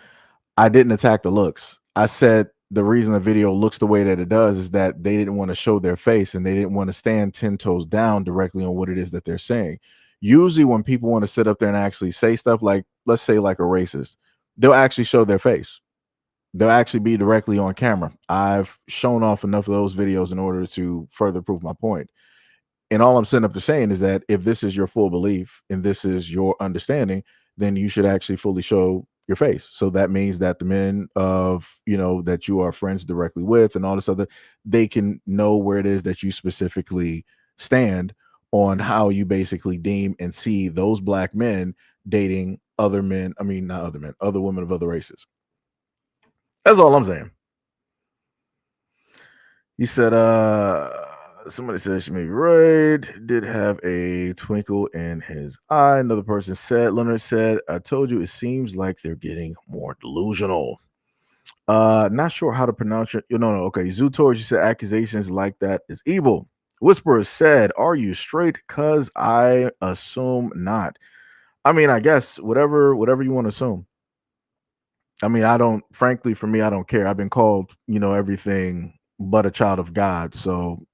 I didn't attack the looks. I said the reason the video looks the way that it does is that they didn't want to show their face, and they didn't want to stand 10 toes down directly on what it is that they're saying. Usually when people want to sit up there and actually say stuff like, let's say like a racist, they'll actually show their face. They'll actually be directly on camera. I've shown off enough of those videos in order to further prove my point. And all I'm sitting up to saying is that if this is your full belief and this is your understanding, then you should actually fully show your face. So that means that the men of, that you are friends directly with and all this other, they can know where it is that you specifically stand on how you basically deem and see those black men dating other men. I mean, not other men, other women of other races. That's all I'm saying. You said, somebody said she may be right. Did have a twinkle in his eye. Another person said, Leonard said, I told you it seems like they're getting more delusional. Not sure how to pronounce it. No. Okay. Zootorge, you said accusations like that is evil. Whisperer said, are you straight? Cause I assume not. I mean, I guess whatever you want to assume. I mean, frankly, for me, I don't care. I've been called, everything but a child of God. So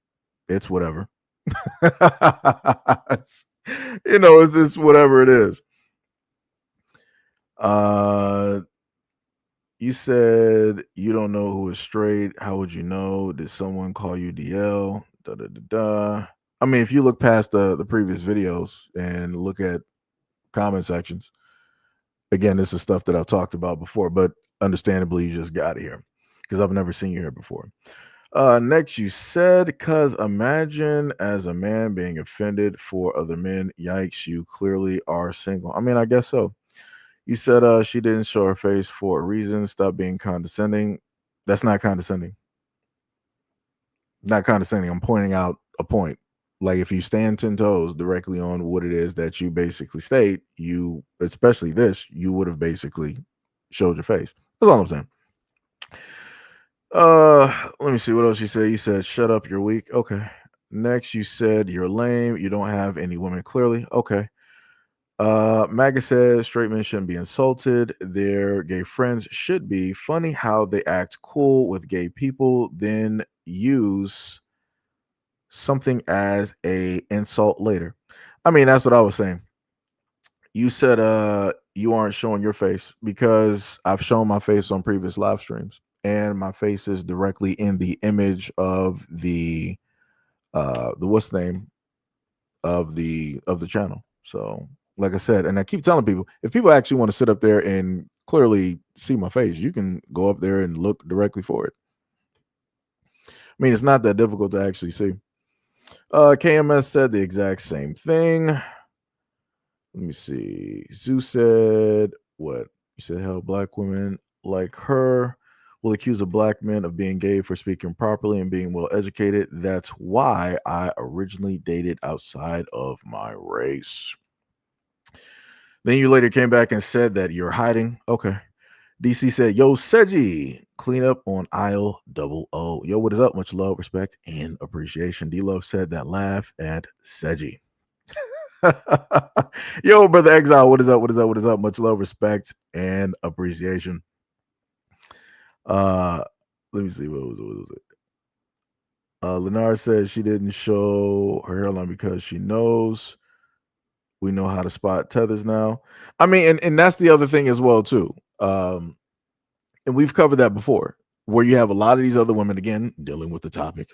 it's whatever. it's just whatever it is. You said you don't know who is straight. How would you know? Did someone call you DL? Da da da da. I mean, if you look past the previous videos and look at comment sections, again, this is stuff that I've talked about before, but understandably, you just got here because I've never seen you here before. Next, you said, because imagine as a man being offended for other men. Yikes, you clearly are single. I mean, I guess so. You said she didn't show her face for a reason. Stop being condescending. That's not condescending. Not condescending. I'm pointing out a point. Like if you stand 10 toes directly on what it is that you basically state, you, especially this, you would have basically showed your face. That's all I'm saying. Let me see what else you said. You said shut up, you're weak. Okay. Next, you said you're lame. You don't have any women clearly. Okay. Maga says straight men shouldn't be insulted. Their gay friends should be. Funny how they act cool with gay people, then use something as a insult later. I mean, that's what I was saying. You said you aren't showing your face because I've shown my face on previous live streams, and my face is directly in the image of the what's the name of the channel. So like I said, and I keep telling people, if people actually want to sit up there and clearly see my face, you can go up there and look directly for it. I mean, it's not that difficult to actually see. KMS said the exact same thing. Let me see. Zeus said what? You said how black women like her will accuse a black man of being gay for speaking properly and being well educated. That's why I originally dated outside of my race. Then you later came back and said that you're hiding. Okay. DC said, yo, Seji, clean up on aisle 00. Yo, what is up? Much love, respect, and appreciation. D Love said that laugh at Seji. Yo, brother Exile, what is up? What is up? What is up? Much love, respect, and appreciation. Let me see. What was it? Lennar said she didn't show her hairline because she knows we know how to spot tethers now. I mean, and that's the other thing as well, too. And we've covered that before, where you have a lot of these other women, again, dealing with the topic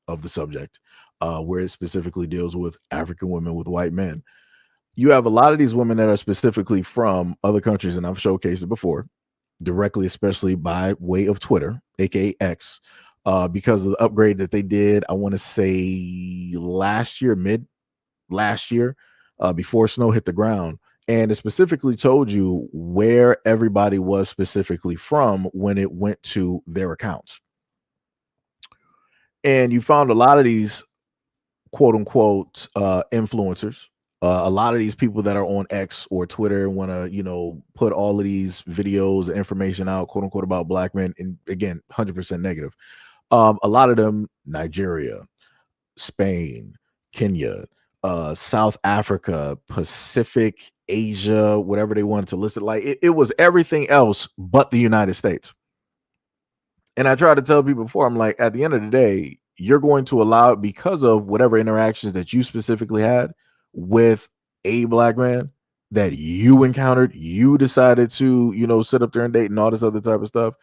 of the subject, where it specifically deals with African women with white men. You have a lot of these women that are specifically from other countries, and I've showcased it before, directly, especially by way of Twitter, aka X, because of the upgrade that they did. I want to say mid last year, before snow hit the ground, and it specifically told you where everybody was specifically from when it went to their accounts, and you found a lot of these quote unquote influencers, a lot of these people that are on X or Twitter want to, put all of these videos and information out, quote unquote, about black men. And again, 100% negative. A lot of them, Nigeria, Spain, Kenya, South Africa, Pacific, Asia, whatever they wanted to list it. Like it was everything else but the United States. And I try to tell people before, I'm like, at the end of the day, you're going to allow it because of whatever interactions that you specifically had with a black man that you encountered, you decided to, sit up there and date and all this other type of stuff.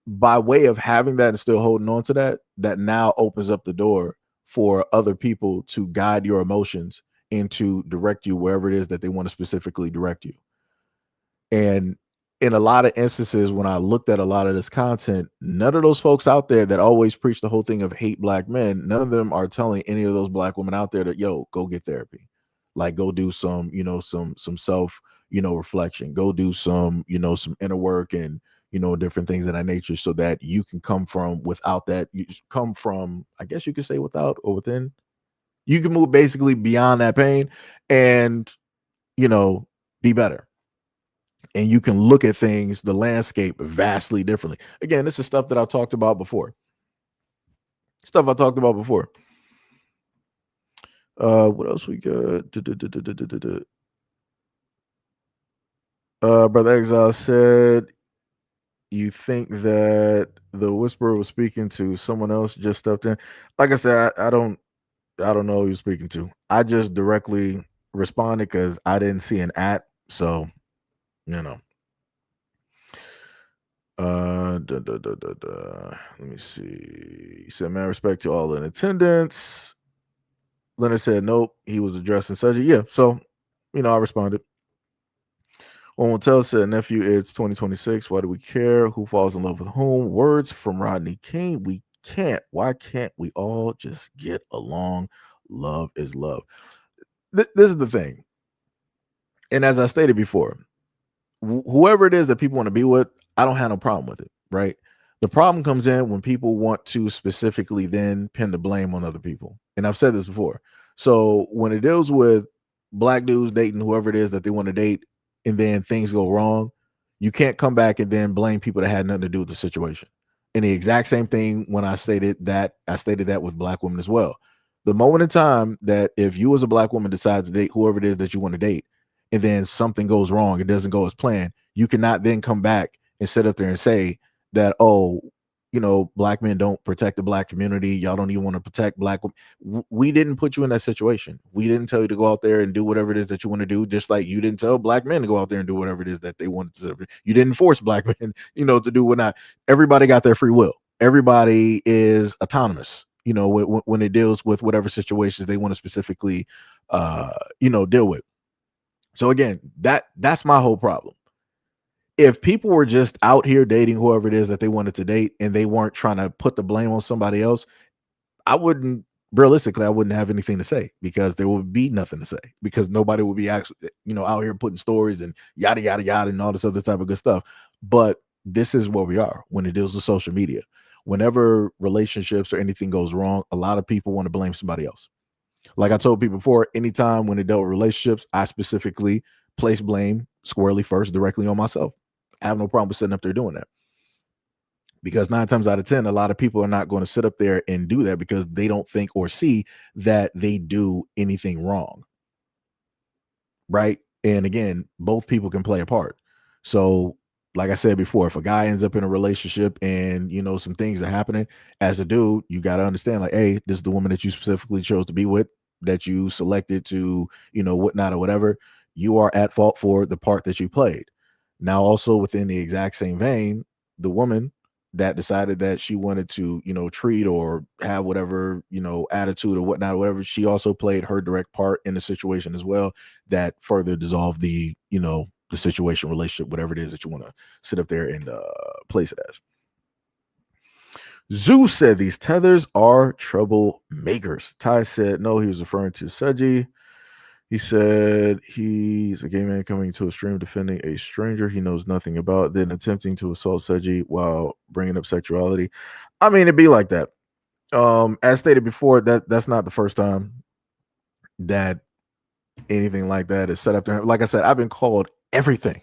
By way of having that and still holding on to that, that now opens up the door for other people to guide your emotions and to direct you wherever it is that they want to specifically direct you. And in a lot of instances, when I looked at a lot of this content, none of those folks out there that always preach the whole thing of hate black men, none of them are telling any of those black women out there that, yo, go get therapy. Like go do some, some self, reflection, go do some, some inner work and, different things of that nature so that you can come from without that. You come from, I guess you could say without or within. You can move basically beyond that pain and, be better. And you can look at things, the landscape vastly differently. Again, this is stuff that I talked about before. What else we got? Brother Exile said, you think that the whisperer was speaking to someone else just stepped in? Like I said, I don't know who you're speaking to. I just directly responded because I didn't see an at. So, Let me see. You said, man, respect to all in attendance. Leonard said, nope, he was addressing surgery. Yeah, so, I responded. One will tell said, nephew, it's 2026. Why do we care? Who falls in love with whom? Words from Rodney King. We can't. Why can't we all just get along? Love is love. This is the thing. And as I stated before, whoever it is that people want to be with, I don't have no problem with it, right? The problem comes in when people want to specifically then pin the blame on other people. And I've said this before. So when it deals with black dudes dating whoever it is that they want to date, and then things go wrong, you can't come back and then blame people that had nothing to do with the situation. And the exact same thing when I stated that with black women as well. The moment in time that if you as a black woman decide to date whoever it is that you want to date, and then something goes wrong, it doesn't go as planned, you cannot then come back and sit up there and say that, oh, black men don't protect the black community. Y'all don't even want to protect black women. We didn't put you in that situation. We didn't tell you to go out there and do whatever it is that you want to do, just like you didn't tell black men to go out there and do whatever it is that they wanted to do. You didn't force black men, to do whatnot. Everybody got their free will. Everybody is autonomous, when it deals with whatever situations they want to specifically, deal with. So again, that's my whole problem. If people were just out here dating whoever it is that they wanted to date and they weren't trying to put the blame on somebody else, I wouldn't have anything to say, because there would be nothing to say, because nobody would be actually, out here putting stories and yada, yada, yada, and all this other type of good stuff. But this is where we are when it deals with social media. Whenever relationships or anything goes wrong, a lot of people want to blame somebody else. Like I told people before, anytime when it dealt with relationships, I specifically place blame squarely first directly on myself. I have no problem with sitting up there doing that, because 9 times out of 10, a lot of people are not going to sit up there and do that because they don't think or see that they do anything wrong. Right. And again, both people can play a part. So like I said before, if a guy ends up in a relationship and, some things are happening, as a dude, you got to understand, like, hey, this is the woman that you specifically chose to be with, that you selected to, whatnot or whatever. You are at fault for the part that you played. Now, also within the exact same vein, the woman that decided that she wanted to, treat or have whatever, attitude or whatnot, or whatever, she also played her direct part in the situation as well, that further dissolved the, the situation, relationship, whatever it is that you want to sit up there and place it as. Zeus said these tethers are troublemakers. Ty said no, he was referring to Seji. He said he's a gay man coming to a stream defending a stranger he knows nothing about, then attempting to assault Seji while bringing up sexuality. I mean, it'd be like that. As stated before, that's not the first time that anything like that is set up there. Like I said, I've been called everything.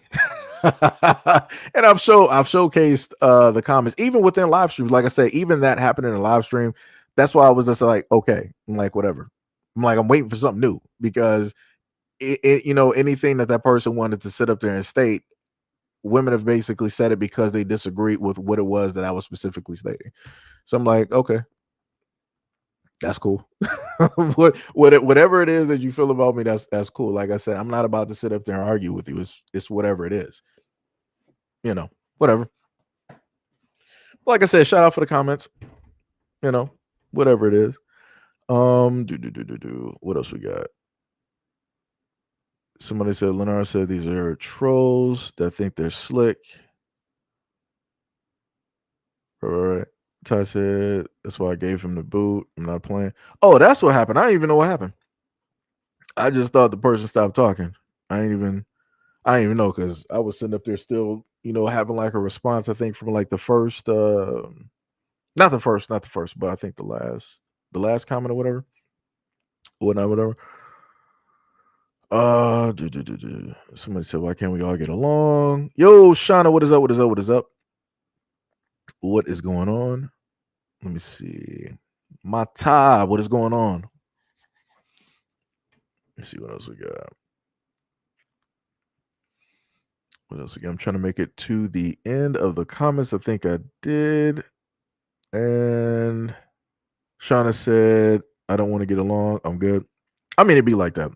And I've showcased the comments, even within live streams. Like I said, even that happened in a live stream. That's why I was just like, okay, I'm like, whatever. I'm waiting for something new, because anything that person wanted to sit up there and state, women have basically said it because they disagreed with what it was that I was specifically stating. So I'm like, okay, that's cool. Whatever it is that you feel about me, that's cool. Like I said, I'm not about to sit up there and argue with you. It's whatever it is, whatever. Like I said, shout out for the comments, whatever it is. What else we got? Somebody said, Lennar said these are trolls that think they're slick. All right. Ty said that's why I gave him the boot. I'm not playing. Oh, that's what happened. I didn't even know what happened. I just thought the person stopped talking. I didn't even know, because I was sitting up there still, having like a response, I think, from like the first not the first, but I think the last comment or whatever. Whatever. Somebody said, why can't we all get along? Yo, Shauna, what is up? What is going on? Let me see. Mata, what is going on? Let's see what else we got. I'm trying to make it to the end of the comments. I think I did. And Shauna said, I don't want to get along. I'm good. I mean, it'd be like that.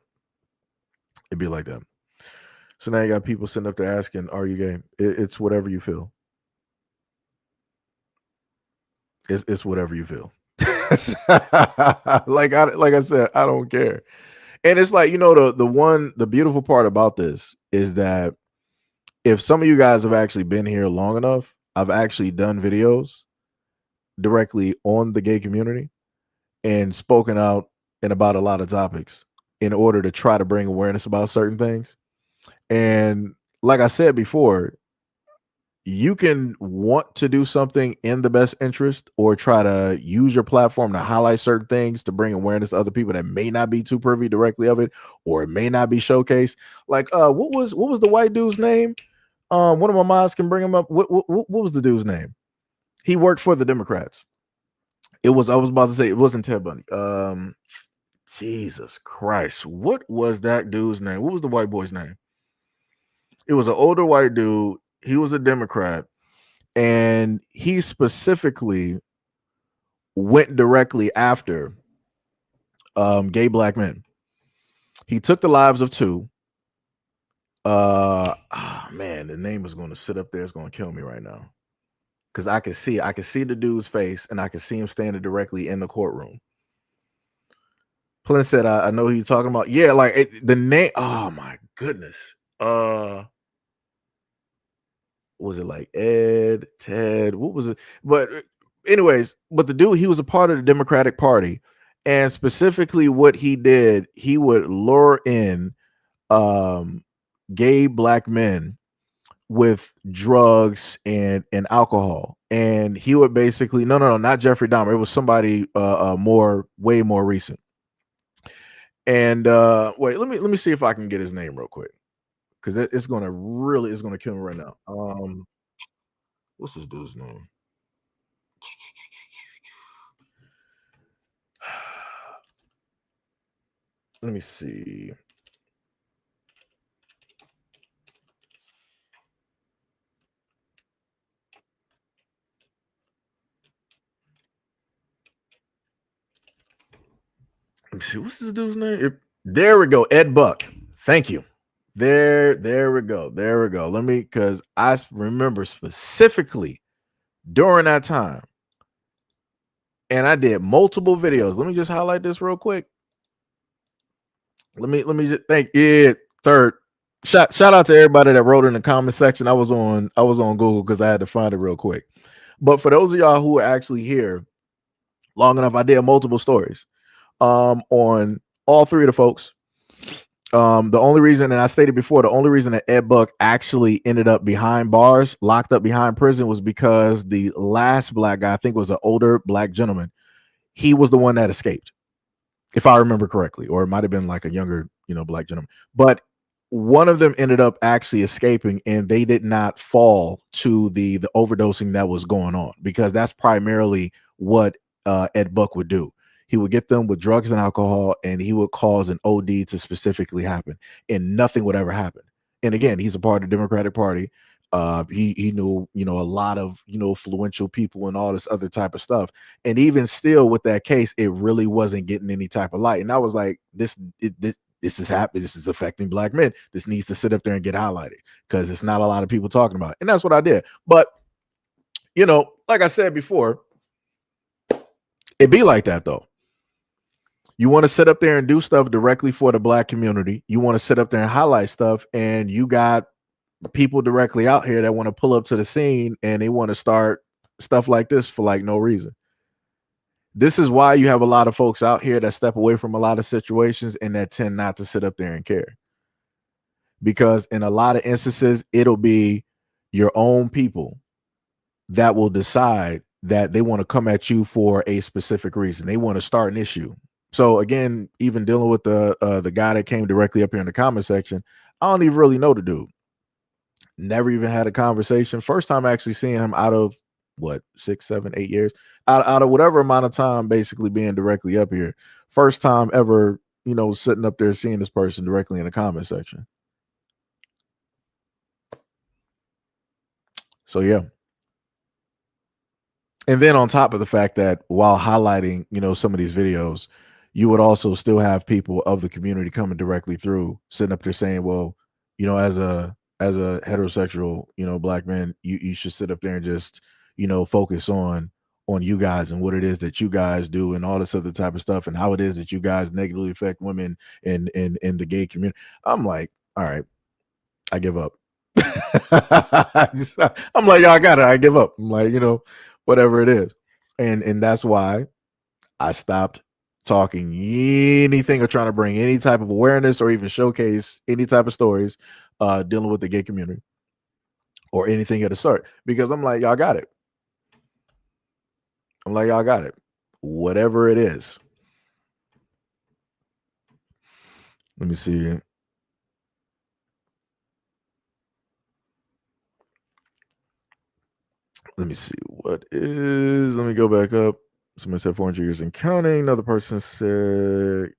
So now you got people sitting up there asking, are you gay? It's whatever you feel. It's whatever you feel. like I said, I don't care. And it's like, the beautiful part about this is that if some of you guys have actually been here long enough, I've actually done videos directly on the gay community and spoken out and about a lot of topics in order to try to bring awareness about certain things. And like I said before, you can want to do something in the best interest or try to use your platform to highlight certain things to bring awareness to other people that may not be too privy directly of it, or it may not be showcased. Like what was the white dude's name? One of my moms can bring him up. What was the dude's name? He worked for the Democrats. I was about to say it wasn't Ted Bundy. Jesus Christ. What was that dude's name? What was the white boy's name? It was an older white dude. He was a Democrat. And he specifically went directly after gay black men. He took the lives of two. Man, the name is going to sit up there. It's going to kill me right now. Because I can see the dude's face and I can see him standing directly in the courtroom. Plin said, I know who you're talking about. Yeah, like the name. Oh my goodness. Was it like Ed, Ted? What was it? But anyways, but the dude, he was a part of the Democratic Party. And specifically what he did, he would lure in gay black men with drugs and alcohol. And he would basically, no, not Jeffrey Dahmer. It was somebody way more recent. And wait, let me see if I can get his name real quick. Because it's gonna kill me right now. What's this dude's name? Let me see. Let me see. What's this dude's name? There we go. Ed Buck. Thank you. There we go. Let me, because I remember specifically during that time, and I did multiple videos. Let me just highlight this real quick. Let me just thank it. Third, shout out to everybody that wrote in the comment section. I was on Google because I had to find it real quick. But for those of y'all who are actually here long enough, I did multiple stories on all three of the folks. The only reason, and I stated before, the only reason that Ed Buck actually ended up behind bars, locked up behind prison, was because the last black guy, I think was an older black gentleman, he was the one that escaped, if I remember correctly, or it might have been like a younger, black gentleman. But one of them ended up actually escaping, and they did not fall to the overdosing that was going on, because that's primarily what Ed Buck would do. He would get them with drugs and alcohol, and he would cause an OD to specifically happen, and nothing would ever happen. And again, he's a part of the Democratic Party. He knew, a lot of, influential people and all this other type of stuff. And even still with that case, it really wasn't getting any type of light. And I was like, this is happening. This is affecting black men. This needs to sit up there and get highlighted, because it's not a lot of people talking about it. And that's what I did. But, like I said before, it be like that though. You want to sit up there and do stuff directly for the black community. You want to sit up there and highlight stuff, and you got people directly out here that want to pull up to the scene, and they want to start stuff like this for like no reason. This is why you have a lot of folks out here that step away from a lot of situations and that tend not to sit up there and care. Because in a lot of instances, it'll be your own people that will decide that they want to come at you for a specific reason. They want to start an issue. So again, even dealing with the guy that came directly up here in the comment section, I don't even really know the dude. Never even had a conversation. First time actually seeing him out of what, 6, 7, 8 years, out of whatever amount of time, basically being directly up here. First time ever, sitting up there seeing this person directly in the comment section. So yeah. And then on top of the fact that while highlighting, some of these videos, you would also still have people of the community coming directly through, sitting up there saying, well, as a heterosexual, black man, you should sit up there and just, focus on on you guys and what it is that you guys do and all this other type of stuff and how it is that you guys negatively affect women in the gay community. I'm like, all right, I give up. I'm like, y'all, I got it. I give up. I'm like, whatever it is. And that's why I stopped talking anything or trying to bring any type of awareness or even showcase any type of stories dealing with the gay community or anything of the sort, because I'm like, y'all got it. I'm like, y'all got it. Whatever it is. Let me see. Let me see. What is, let me go back up. Somebody said 400 years and counting. Another person said,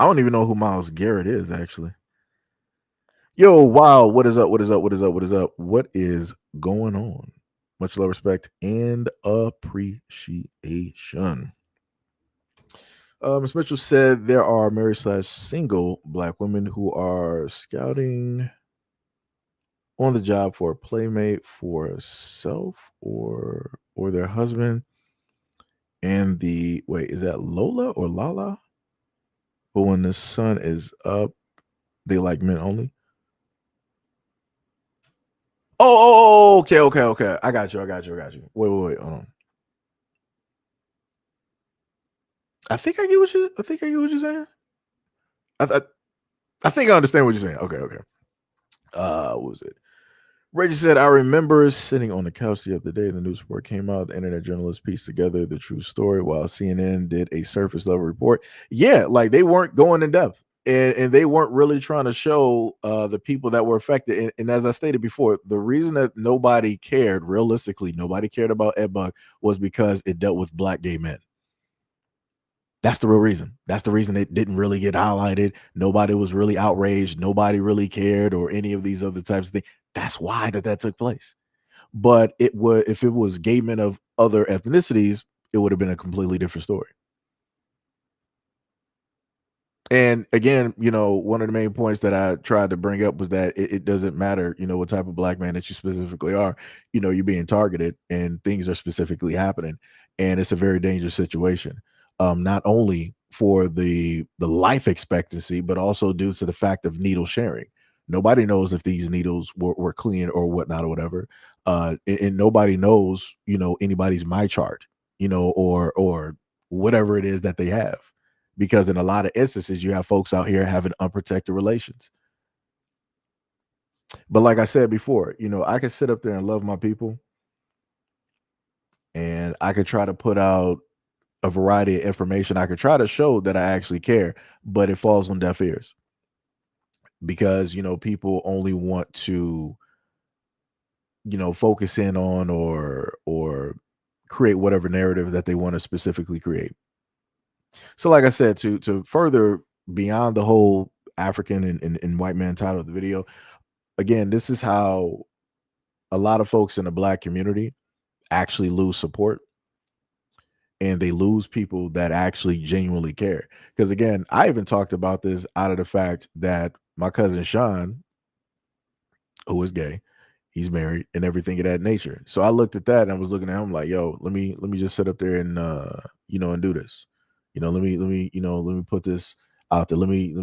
I don't even know who Miles Garrett is, actually. Yo, wow. What is up? What is up? What is up? What is up? What is going on? Much love, respect, and appreciation. Ms. Mitchell said there are married/single Black women who are scouting on the job for a playmate for self or their husband. And wait, is that Lola or Lala? But when the sun is up, they like men only. Oh, okay. I got you. Wait, hold on. I think I get what you're saying. I think I understand what you're saying. Okay. What was it? Reggie said, I remember sitting on the couch the other day. The news report came out. The internet journalists pieced together the true story while CNN did a surface level report. Yeah, like they weren't going in depth. And they weren't really trying to show the people that were affected. And as I stated before, the reason that nobody cared, realistically, nobody cared about Ed Buck was because it dealt with Black gay men. That's the real reason. That's the reason it didn't really get highlighted. Nobody was really outraged. Nobody really cared or any of these other types of things. That's why that took place. But it would, if it was gay men of other ethnicities, it would have been a completely different story. And again, one of the main points that I tried to bring up was that it doesn't matter, what type of Black man that you specifically are, you're being targeted and things are specifically happening. And it's a very dangerous situation. Not only for the life expectancy, but also due to the fact of needle sharing. Nobody knows if these needles were clean or whatnot or whatever. And nobody knows, anybody's my chart, or whatever it is that they have. Because in a lot of instances, you have folks out here having unprotected relations. But like I said before, I could sit up there and love my people, and I could try to put out a variety of information. I could try to show that I actually care, but it falls on deaf ears because, people only want to, focus in on or create whatever narrative that they want to specifically create. So like I said, to further beyond the whole African and white man title of the video, again, this is how a lot of folks in the Black community actually lose support. And they lose people that actually genuinely care. Because again, I even talked about this out of the fact that my cousin Sean, who is gay, he's married and everything of that nature. So I looked at that and I was looking at him like, yo, let me just sit up there and and do this. Let me put this out there. Let me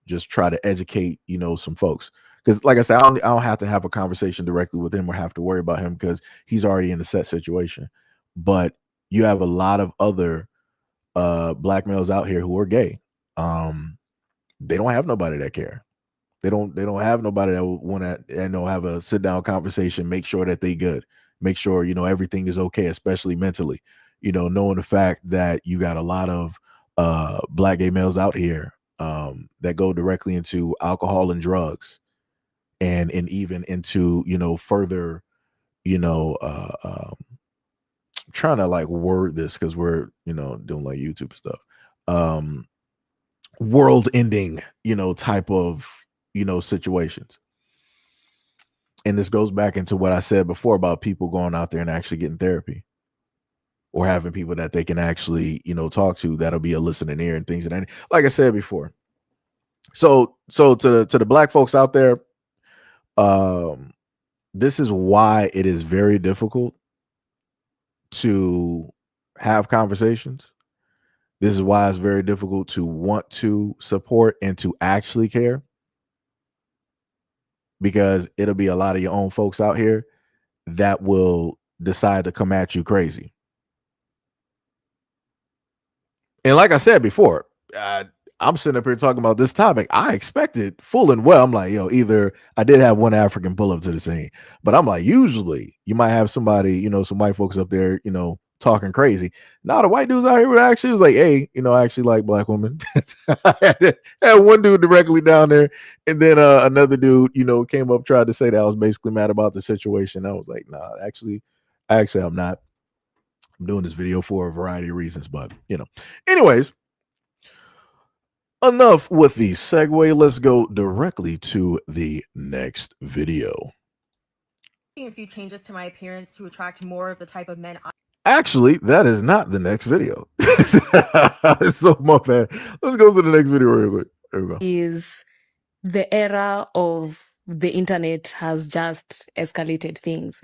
just try to educate, some folks. Because like I said, I don't have to have a conversation directly with him or have to worry about him because he's already in a set situation. But you have a lot of other Black males out here who are gay. They don't have nobody that care. They don't have nobody that want to have a sit down conversation, make sure that they good, make sure everything is okay, especially mentally. Knowing the fact that you got a lot of Black gay males out here that go directly into alcohol and drugs, and even into further trying to like word this because we're doing like YouTube stuff, world ending type of situations. And this goes back into what I said before about people going out there and actually getting therapy or having people that they can actually talk to that'll be a listening ear and things. And like I said before, so to the Black folks out there, this is why it is very difficult to have conversations. This is why it's very difficult to want to support and to actually care, because it'll be a lot of your own folks out here that will decide to come at you crazy. And like I said before, I'm sitting up here talking about this topic. I expected full and well. I'm like, either I did have one African pull up to the scene, but I'm like, usually you might have somebody, some white folks up there, talking crazy. Now the white dudes out here were actually was like, hey, I actually like black women. I had one dude directly down there, and then another dude, came up, tried to say that I was basically mad about the situation. I was like, nah, actually, I'm not. I'm doing this video for a variety of reasons, but anyways, enough with the segue. Let's go directly to the next video. A few changes to my appearance to attract more of the type of men Actually, that is not the next video. So my bad. Let's go to the next video real quick. There we go. Is the era of the internet has just escalated things,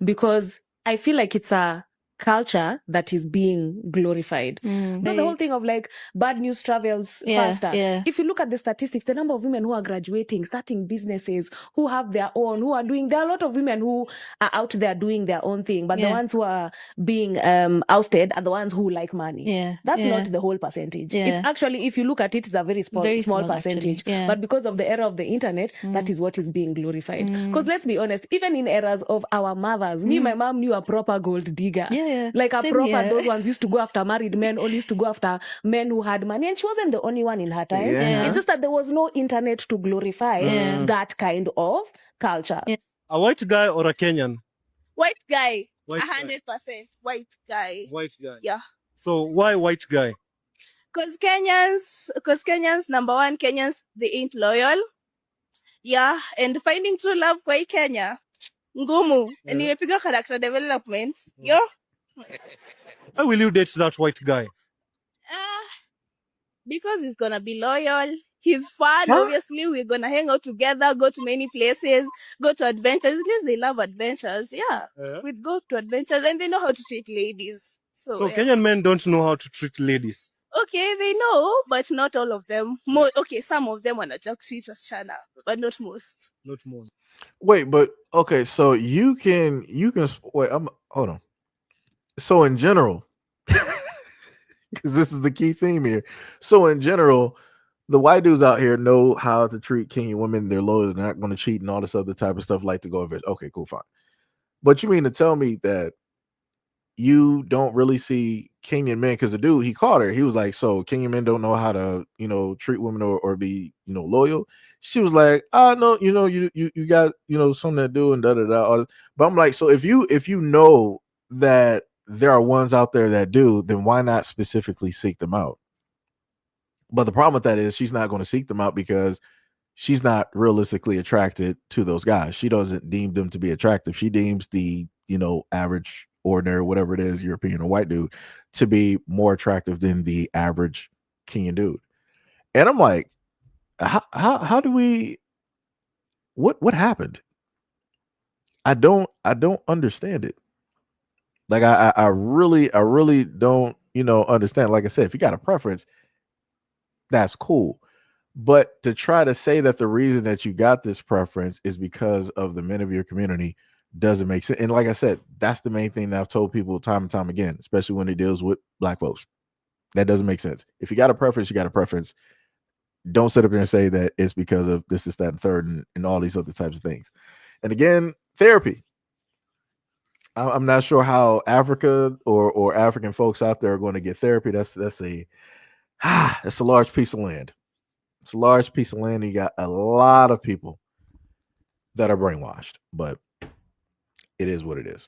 because I feel like it's a culture that is being glorified. But the whole thing of like bad news travels faster. If you look at the statistics, the number of women who are graduating, starting businesses, who have their own, who are doing, there are a lot of women who are out there doing their own thing, but the ones who are being ousted are the ones who like money. That's not the whole percentage. It's actually, if you look at it, it's a very small percentage. But because of the era of the internet, that is what is being glorified. Because let's be honest, even in eras of our mothers, me, my mom knew a proper gold digger. Like a proper, those ones used to go after married men, or used to go after men who had money. And she wasn't the only one in her time. It's just that there was no internet to glorify that kind of culture. A white guy or a Kenyan? White guy. White guy. 100% white guy. White guy. Yeah. So why white guy? Because Kenyans, number one, Kenyans, they ain't loyal. Yeah. And finding true love kwa hii Kenya, ngumu. And nimepiga character development. Yo. Why will you date that white guy? Because he's gonna be loyal. He's fun. Obviously, we're gonna hang out together, go to many places, go to adventures. At least they love adventures. Yeah. We'd go to adventures, and they know how to treat ladies. So Kenyan men don't know how to treat ladies. Okay, they know, but not all of them. Okay, some of them wanna just treat wasichana, but not most. Not most. Wait, but okay, so you can wait. Hold on. So in general, because this is the key theme here. So in general, the white dudes out here know how to treat Kenyan women. They're loyal. They're not going to cheat and all this other type of stuff. Like to go over. Okay, cool, fine. But you mean to tell me that you don't really see Kenyan men? Because the dude, he caught her. He was like, so Kenyan men don't know how to, treat women or be, loyal. She was like, no, you got, something to do and da da da. But I'm like, so if you know that there are ones out there that do, then why not specifically seek them out? But the problem with that is she's not going to seek them out because she's not realistically attracted to those guys. She doesn't deem them to be attractive. She deems the, average, ordinary, whatever it is, European or white dude, to be more attractive than the average Kenyan dude. And I'm like, how do we, what happened? I don't understand it. Like I really don't, understand. Like I said, if you got a preference, that's cool. But to try to say that the reason that you got this preference is because of the men of your community doesn't make sense. And like I said, that's the main thing that I've told people time and time again, especially when it deals with black folks. That doesn't make sense. If you got a preference, you got a preference. Don't sit up there and say that it's because of this, that, and third, and all these other types of things. And again, therapy. I'm not sure how Africa or African folks out there are going to get therapy. That's a large piece of land. It's a large piece of land. And you got a lot of people that are brainwashed, but it is what it is.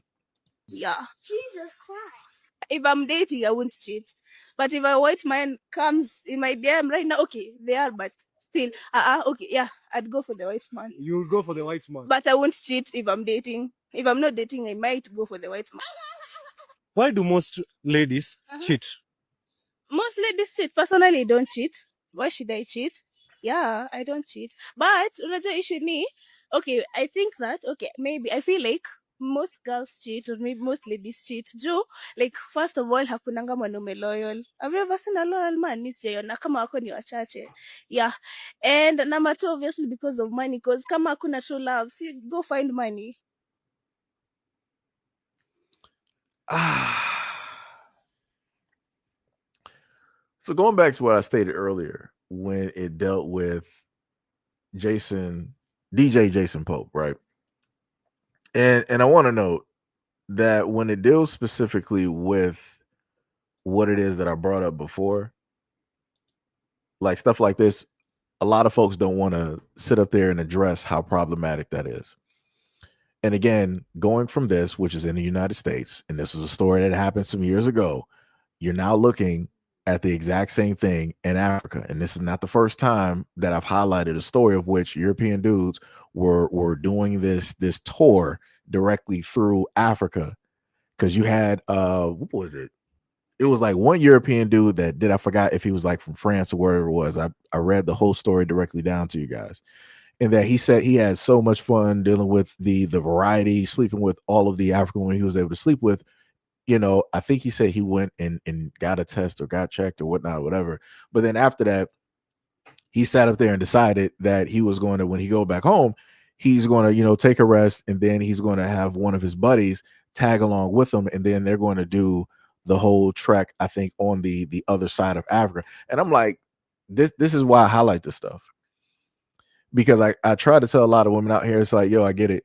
Yeah. Jesus Christ. If I'm dating, I won't cheat. But if a white man comes in my DM right now, okay, they are, but still, okay, yeah, I'd go for the white man. You would go for the white man. But I won't cheat if I'm dating. If I'm not dating, I might go for the white man. Why do most ladies cheat? Most ladies cheat. Personally, I don't cheat. Why should I cheat? Yeah, I don't cheat. But unajua issue ni, okay, I think that, okay, maybe I feel like most girls cheat or maybe most ladies cheat. Joe, like first of all, hakunanga mwanaume loyal. Have you ever seen a loyal man? Ni sijaiona, kama wako ni wachache. Yeah. And number two, obviously because of money, because kama hakuna true love, see, go find money. So going back to what I stated earlier when it dealt with DJ Jason Pope, right? And I want to note that when it deals specifically with what it is that I brought up before, like stuff like this, a lot of folks don't want to sit up there and address how problematic that is. And again, going from this, which is in the United States, and this was a story that happened some years ago, you're now looking at the exact same thing in Africa. And this is not the first time that I've highlighted a story of which European dudes were doing this tour directly through Africa. Because you had what was it? It was like one European dude that I forgot if he was like from France or wherever it was. I read the whole story directly down to you guys. And that he said he had so much fun dealing with the variety, sleeping with all of the African women he was able to sleep with. You know, I think he said he went and got a test or got checked or whatnot, whatever. But then after that, he sat up there and decided that he was going to, when he go back home, he's going to, you know, take a rest, and then he's going to have one of his buddies tag along with him, and then they're going to do the whole trek, I think, on the other side of Africa. And I'm like, this is why I highlight this stuff. Because I try to tell a lot of women out here, it's like, yo, I get it,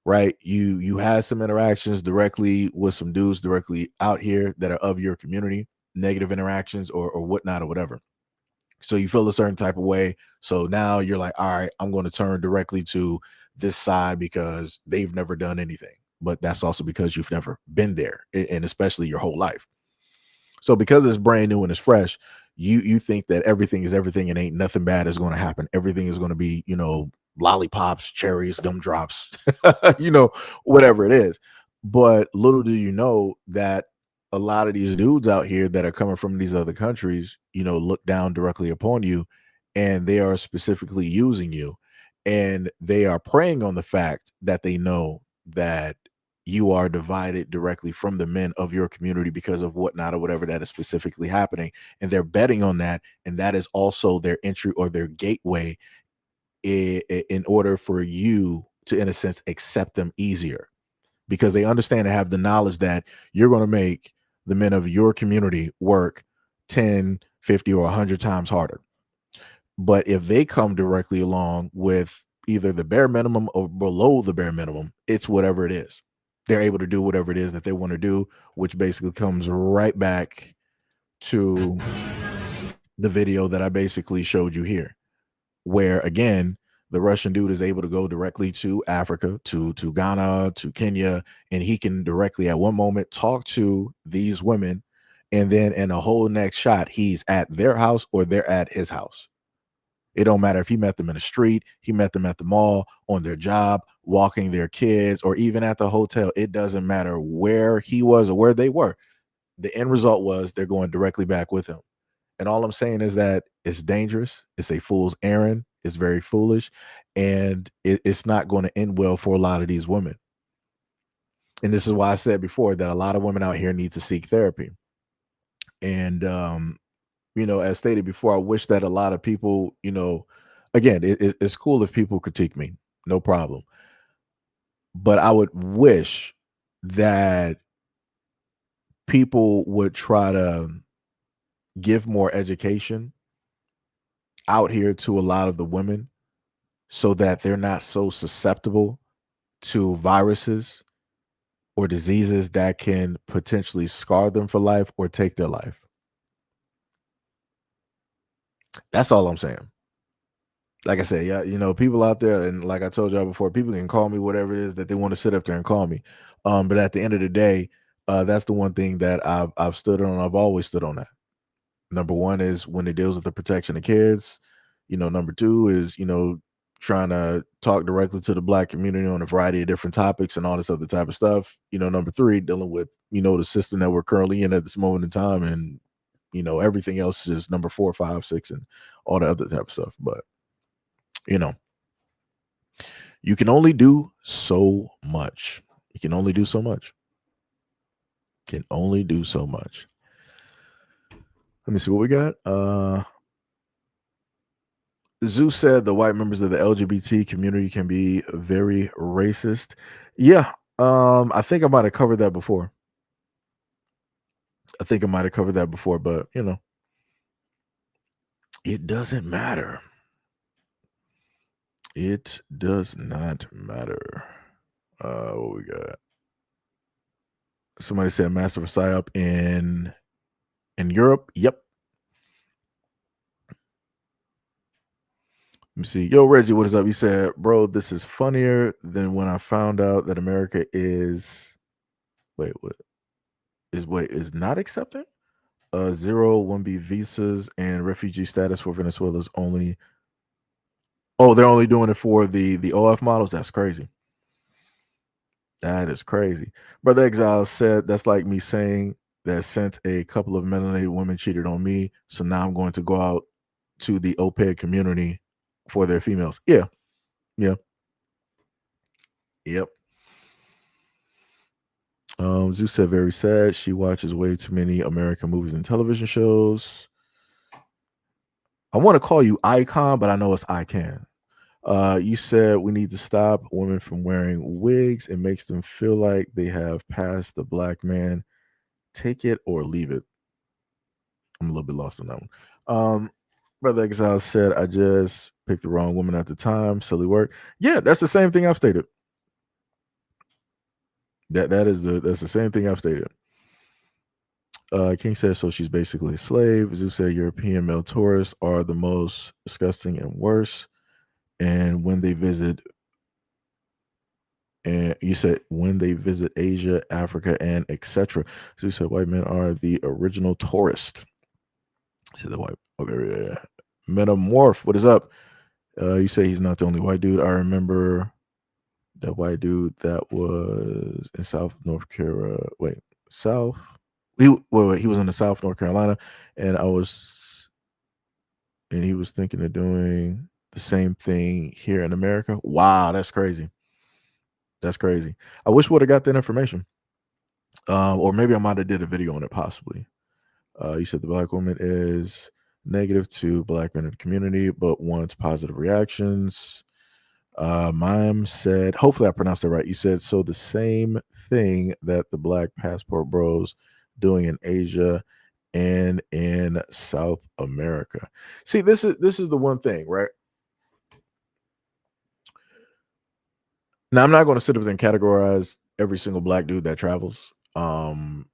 right? You had some interactions directly with some dudes directly out here that are of your community, negative interactions or whatnot or whatever. So you feel a certain type of way. So now you're like, all right, I'm going to turn directly to this side because they've never done anything. But that's also because you've never been there, and especially your whole life. So because it's brand new and it's fresh, you think that everything is everything and ain't nothing bad is going to happen. Everything is going to be, you know, lollipops, cherries, gumdrops, you know, whatever it is. But little do you know that a lot of these dudes out here that are coming from these other countries, you know, look down directly upon you, and they are specifically using you, and they are preying on the fact that they know that you are divided directly from the men of your community because of whatnot or whatever that is specifically happening. And they're betting on that. And that is also their entry or their gateway in order for you to, in a sense, accept them easier, because they understand and have the knowledge that you're going to make the men of your community work 10, 50, or 100 times harder. But if they come directly along with either the bare minimum or below the bare minimum, it's whatever it is. They're able to do whatever it is that they want to do, which basically comes right back to the video that I basically showed you here, where again, the Russian dude is able to go directly to Africa, to Ghana, to Kenya, and he can directly at one moment talk to these women, and then in a whole next shot, he's at their house or they're at his house. It don't matter if he met them in the street, he met them at the mall, on their job, walking their kids, or even at the hotel. It doesn't matter where he was or where they were. The end result was they're going directly back with him. And all I'm saying is that it's dangerous. It's a fool's errand. It's very foolish. And it's not going to end well for a lot of these women. And this is why I said before that a lot of women out here need to seek therapy. And, you know, as stated before, I wish that a lot of people, you know, again, it's cool if people critique me, no problem. But I would wish that people would try to give more education out here to a lot of the women so that they're not so susceptible to viruses or diseases that can potentially scar them for life or take their life. That's all I'm saying. Like I said, yeah, you know, people out there, and like I told y'all before, people can call me whatever it is that they want to sit up there and call me. But at the end of the day, that's the one thing that I've stood on. I've always stood on that. Number one is when it deals with the protection of kids. You know, number two is, you know, trying to talk directly to the Black community on a variety of different topics and all this other type of stuff. You know, number three, dealing with, you know, the system that we're currently in at this moment in time. And, you know, everything else is number 4, 5, 6, and all the other type of stuff. But, you know, you can only do so much. You can only do so much. Can only do so much. Let me see what we got. Zeus said the white members of the LGBT community can be very racist. Yeah, I think I might have covered that before. But it doesn't matter. It does not matter. What we got? Somebody said massive psyop in Europe. Yep. Let me see. Yo, Reggie, what is up? He said, bro, this is funnier than when I found out that America is is not accepting 0-1B visas and refugee status for Venezuela's only. Oh, they're only doing it for the OF models. That's crazy. That is crazy. Brother Exile said that's like me saying that since a couple of melanated women cheated on me, so now I'm going to go out to the OPEC community for their females. Yeah. Yep. Zeus said very sad. She watches way too many American movies and television shows. I want to call you Icon, but I know it's Ican. You said we need to stop women from wearing wigs. It makes them feel like they have passed the black man. Take it or leave it. I'm a little bit lost on that one. Brother Exile said, I just picked the wrong woman at the time. Silly work. Yeah, that's the same thing I've stated. That's the same thing I've stated. King says, so she's basically a slave. Zeus said, European male tourists are the most disgusting and worse. And when they visit, and you said when they visit Asia, Africa, and etc. Zeus said, white men are the original tourist. Said the white. Okay, yeah. Metamorph, what is up? You say he's not the only white dude. I remember that white dude that was in South North Carolina. He was in the South North Carolina, and he was thinking of doing the same thing here in America. Wow, that's crazy. That's crazy. I wish we would have got that information. Or maybe I might have did a video on it possibly. You said the black woman is negative to black men in the community, but wants positive reactions. Mime said, hopefully I pronounced it right. You said, so the same thing that the black passport bros doing in Asia and in South America. See, this is the one thing, right? Now, I'm not going to sit up there and categorize every single black dude that travels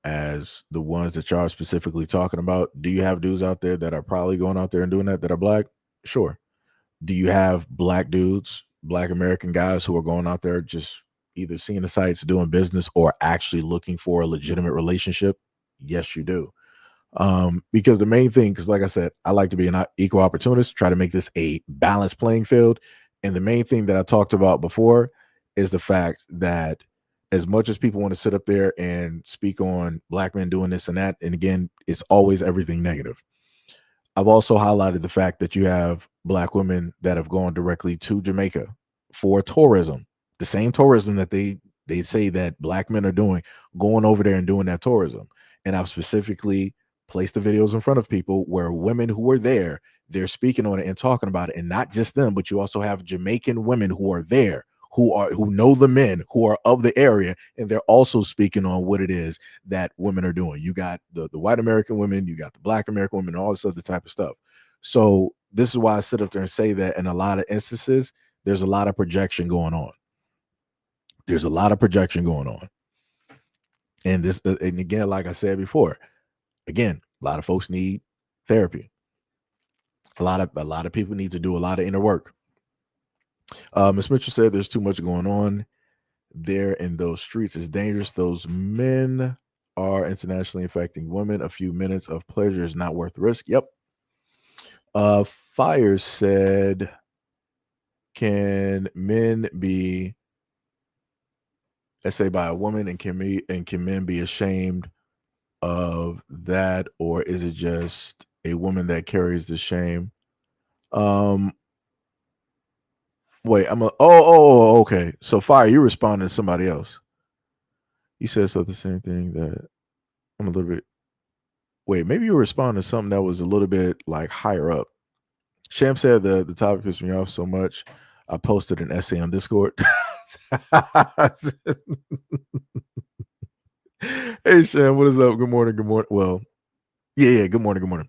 as the ones that y'all are specifically talking about. Do you have dudes out there that are probably going out there and doing that are black? Sure. Do you have black dudes, black American guys who are going out there just either seeing the sites, doing business, or actually looking for a legitimate relationship? Yes, you do. Because the main thing, because like I said, I like to be an equal opportunist, try to make this a balanced playing field. And the main thing that I talked about before is the fact that as much as people want to sit up there and speak on black men doing this and that, and again, it's always everything negative. I've also highlighted the fact that you have black women that have gone directly to Jamaica for tourism, the same tourism that they say that black men are doing, going over there and doing that tourism. And I've specifically placed the videos in front of people where women who are there, they're speaking on it and talking about it. And not just them, but you also have Jamaican women who are there, who know the men who are of the area, and they're also speaking on what it is that women are doing. You got the white American women, you got the black American women, all this other type of stuff. So this is why I sit up there and say that in a lot of instances, there's a lot of projection going on. And this, and again, like I said before, again, a lot of folks need therapy. A lot of people need to do a lot of inner work. Ms. Mitchell said there's too much going on there in those streets. It's dangerous. Those men are internationally affecting women. A few minutes of pleasure is not worth the risk. Yep. Fire said, can men be essayed by a woman, and can men be ashamed of that, or is it just a woman that carries the shame? Wait, okay. So Fire, you responding to somebody else. He said so the same thing that I'm a little bit. Wait, maybe you were responding to something that was a little bit like higher up. Sham said the topic pissed me off so much. I posted an essay on Discord. Hey Sham, what is up? Good morning. Good morning. Well, yeah. Good morning. Good morning.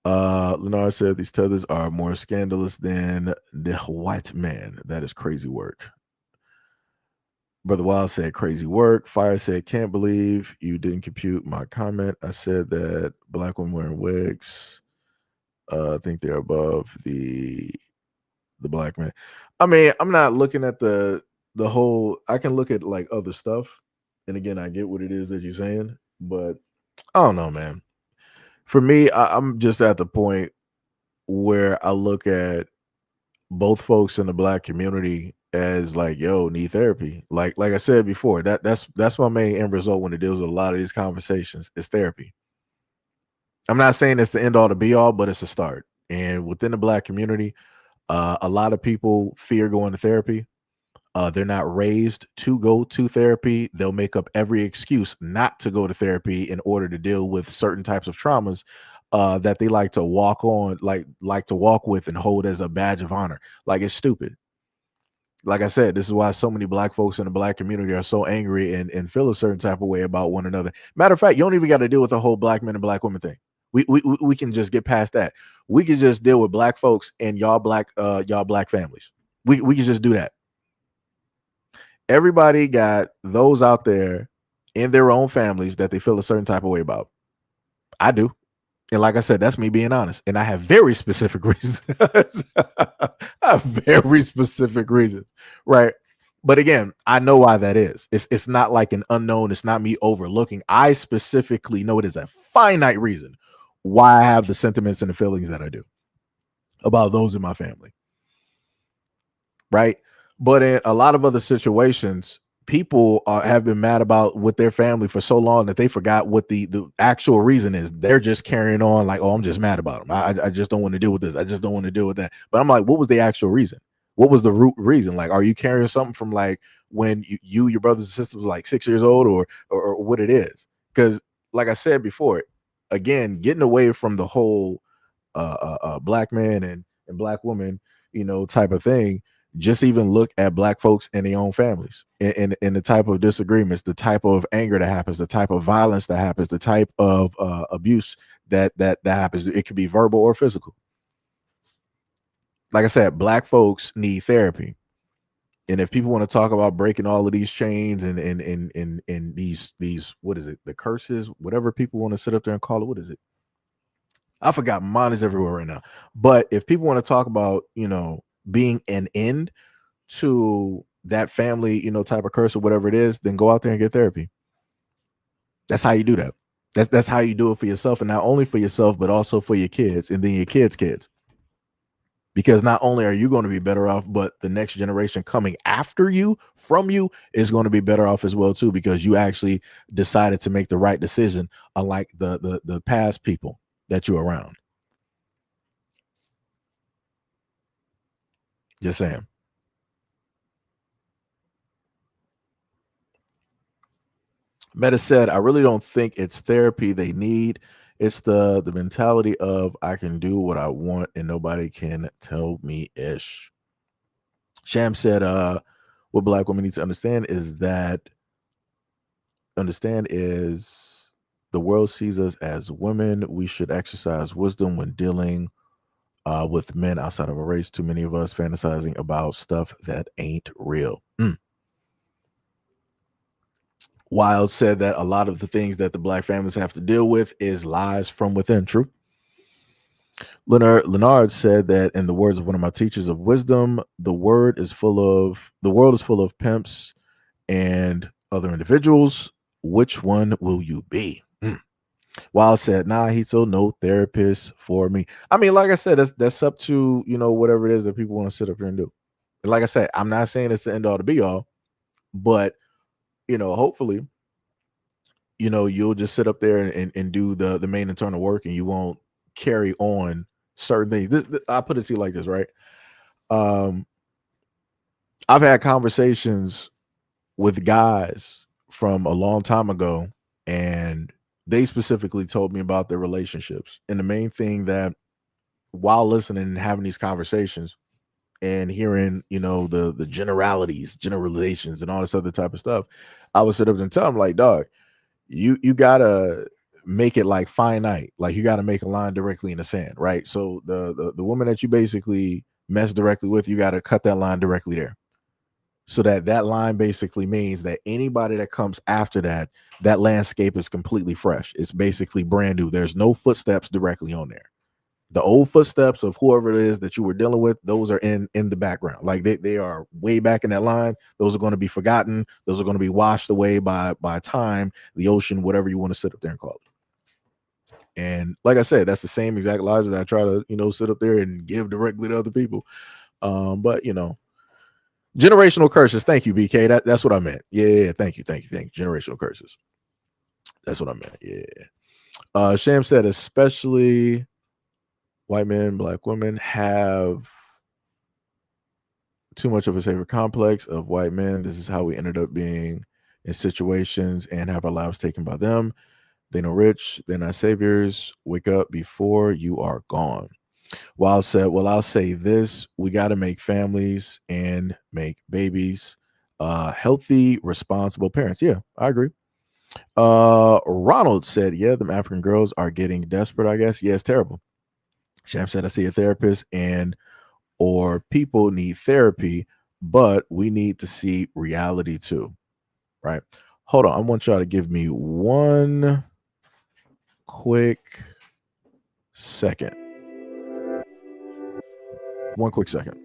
Leonard said these tethers are more scandalous than the white man. That is crazy work. Brother Wild said crazy work. Fire said can't believe you didn't compute my comment. I said that black women wearing wigs. I think they're above the black man. I mean, I'm not looking at the whole. I can look at like other stuff, and again, I get what it is that you're saying, but I don't know, man. For me, I'm just at the point where I look at both folks in the black community as like, yo, need therapy. Like I said before, that's my main end result when it deals with a lot of these conversations is therapy. I'm not saying it's the end all to be all, but it's a start. And within the black community, a lot of people fear going to therapy. They're not raised to go to therapy. They'll make up every excuse not to go to therapy in order to deal with certain types of traumas that they like to walk on, like to walk with and hold as a badge of honor. Like it's stupid. Like I said, this is why so many black folks in the black community are so angry and feel a certain type of way about one another. Matter of fact, you don't even got to deal with the whole black men and black women thing. We can just get past that. We can just deal with black folks and y'all black families. We can just do that. Everybody got those out there in their own families that they feel a certain type of way about. I do. And like I said, that's me being honest. And I have very specific reasons. I have very specific reasons. Right. But again, I know why that is. It's not like an unknown. It's not me overlooking. I specifically know it is a finite reason why I have the sentiments and the feelings that I do about those in my family. Right. But in a lot of other situations, people have been mad about with their family for so long that they forgot what the actual reason is. They're just carrying on like, oh, I'm just mad about them. I just don't want to deal with this. I just don't want to deal with that. But I'm like, what was the actual reason? What was the root reason? Like, are you carrying something from like when your brothers and sisters was like 6 years old or what it is? Because like I said before, again, getting away from the whole black man and black woman, type of thing. Just even look at black folks in their own families and the type of disagreements, the type of anger that happens, the type of violence that happens, the type of abuse that happens. It could be verbal or physical. Like I said, black folks need therapy. And if people want to talk about breaking all of these chains and these what is it, the curses, whatever people want to sit up there and call it, what is it? I forgot. Mine is everywhere right now. But if people want to talk about, being an end to that family, type of curse or whatever it is, then go out there and get therapy. That's how you do that. That's how you do it for yourself, and not only for yourself, but also for your kids and then your kids' kids. Because not only are you going to be better off, but the next generation coming after you, from you, is going to be better off as well too, because you actually decided to make the right decision, unlike the past people that you're around. Just saying. Meta said, I really don't think it's therapy they need. It's the mentality of I can do what I want and nobody can tell me ish. Sham said, what black women need to understand is the world sees us as women. We should exercise wisdom when dealing with men outside of a race. Too many of us fantasizing about stuff that ain't real. Wild said that a lot of the things that the black families have to deal with is lies from within. True. Leonard said that in the words of one of my teachers of wisdom, the world is full of pimps and other individuals. Which one will you be? Wild said, nah, Hito, no therapist for me. I mean, like I said, that's up to, whatever it is that people want to sit up here and do. And like I said, I'm not saying it's the end all to be all, but hopefully, you'll just sit up there and do the main internal work, and you won't carry on certain things. I put it to you like this, right? I've had conversations with guys from a long time ago, and they specifically told me about their relationships. And the main thing that, while listening and having these conversations and hearing, the generalizations and all this other type of stuff, I would sit up and tell them, like, dog, you gotta make it like finite. Like, you gotta make a line directly in the sand, right? So the woman that you basically mess directly with, you gotta cut that line directly there. So that line basically means that anybody that comes after that, that landscape is completely fresh. It's basically brand new. There's no footsteps directly on there. The old footsteps of whoever it is that you were dealing with, those are in the background. Like, they are way back in that line. Those are going to be forgotten. Those are going to be washed away by time, the ocean, whatever you want to sit up there and call it. And like I said, that's the same exact logic that I try to, sit up there and give directly to other people. But generational curses. Thank you, BK. That's what I meant. Yeah. Thank you. Generational curses. That's what I meant. Yeah. Sham said, especially white men, black women have too much of a savior complex of white men. This is how we ended up being in situations and have our lives taken by them. They know rich, they're not saviors. Wake up before you are gone. Well, I'll say this: we got to make families and make babies, healthy, responsible parents. Yeah, I agree. Ronald said, yeah, them African girls are getting desperate, I guess. Yeah, it's terrible. Sham said, I see a therapist or people need therapy, but we need to see reality too, right? Hold on. I want y'all to give me one quick second. One quick second.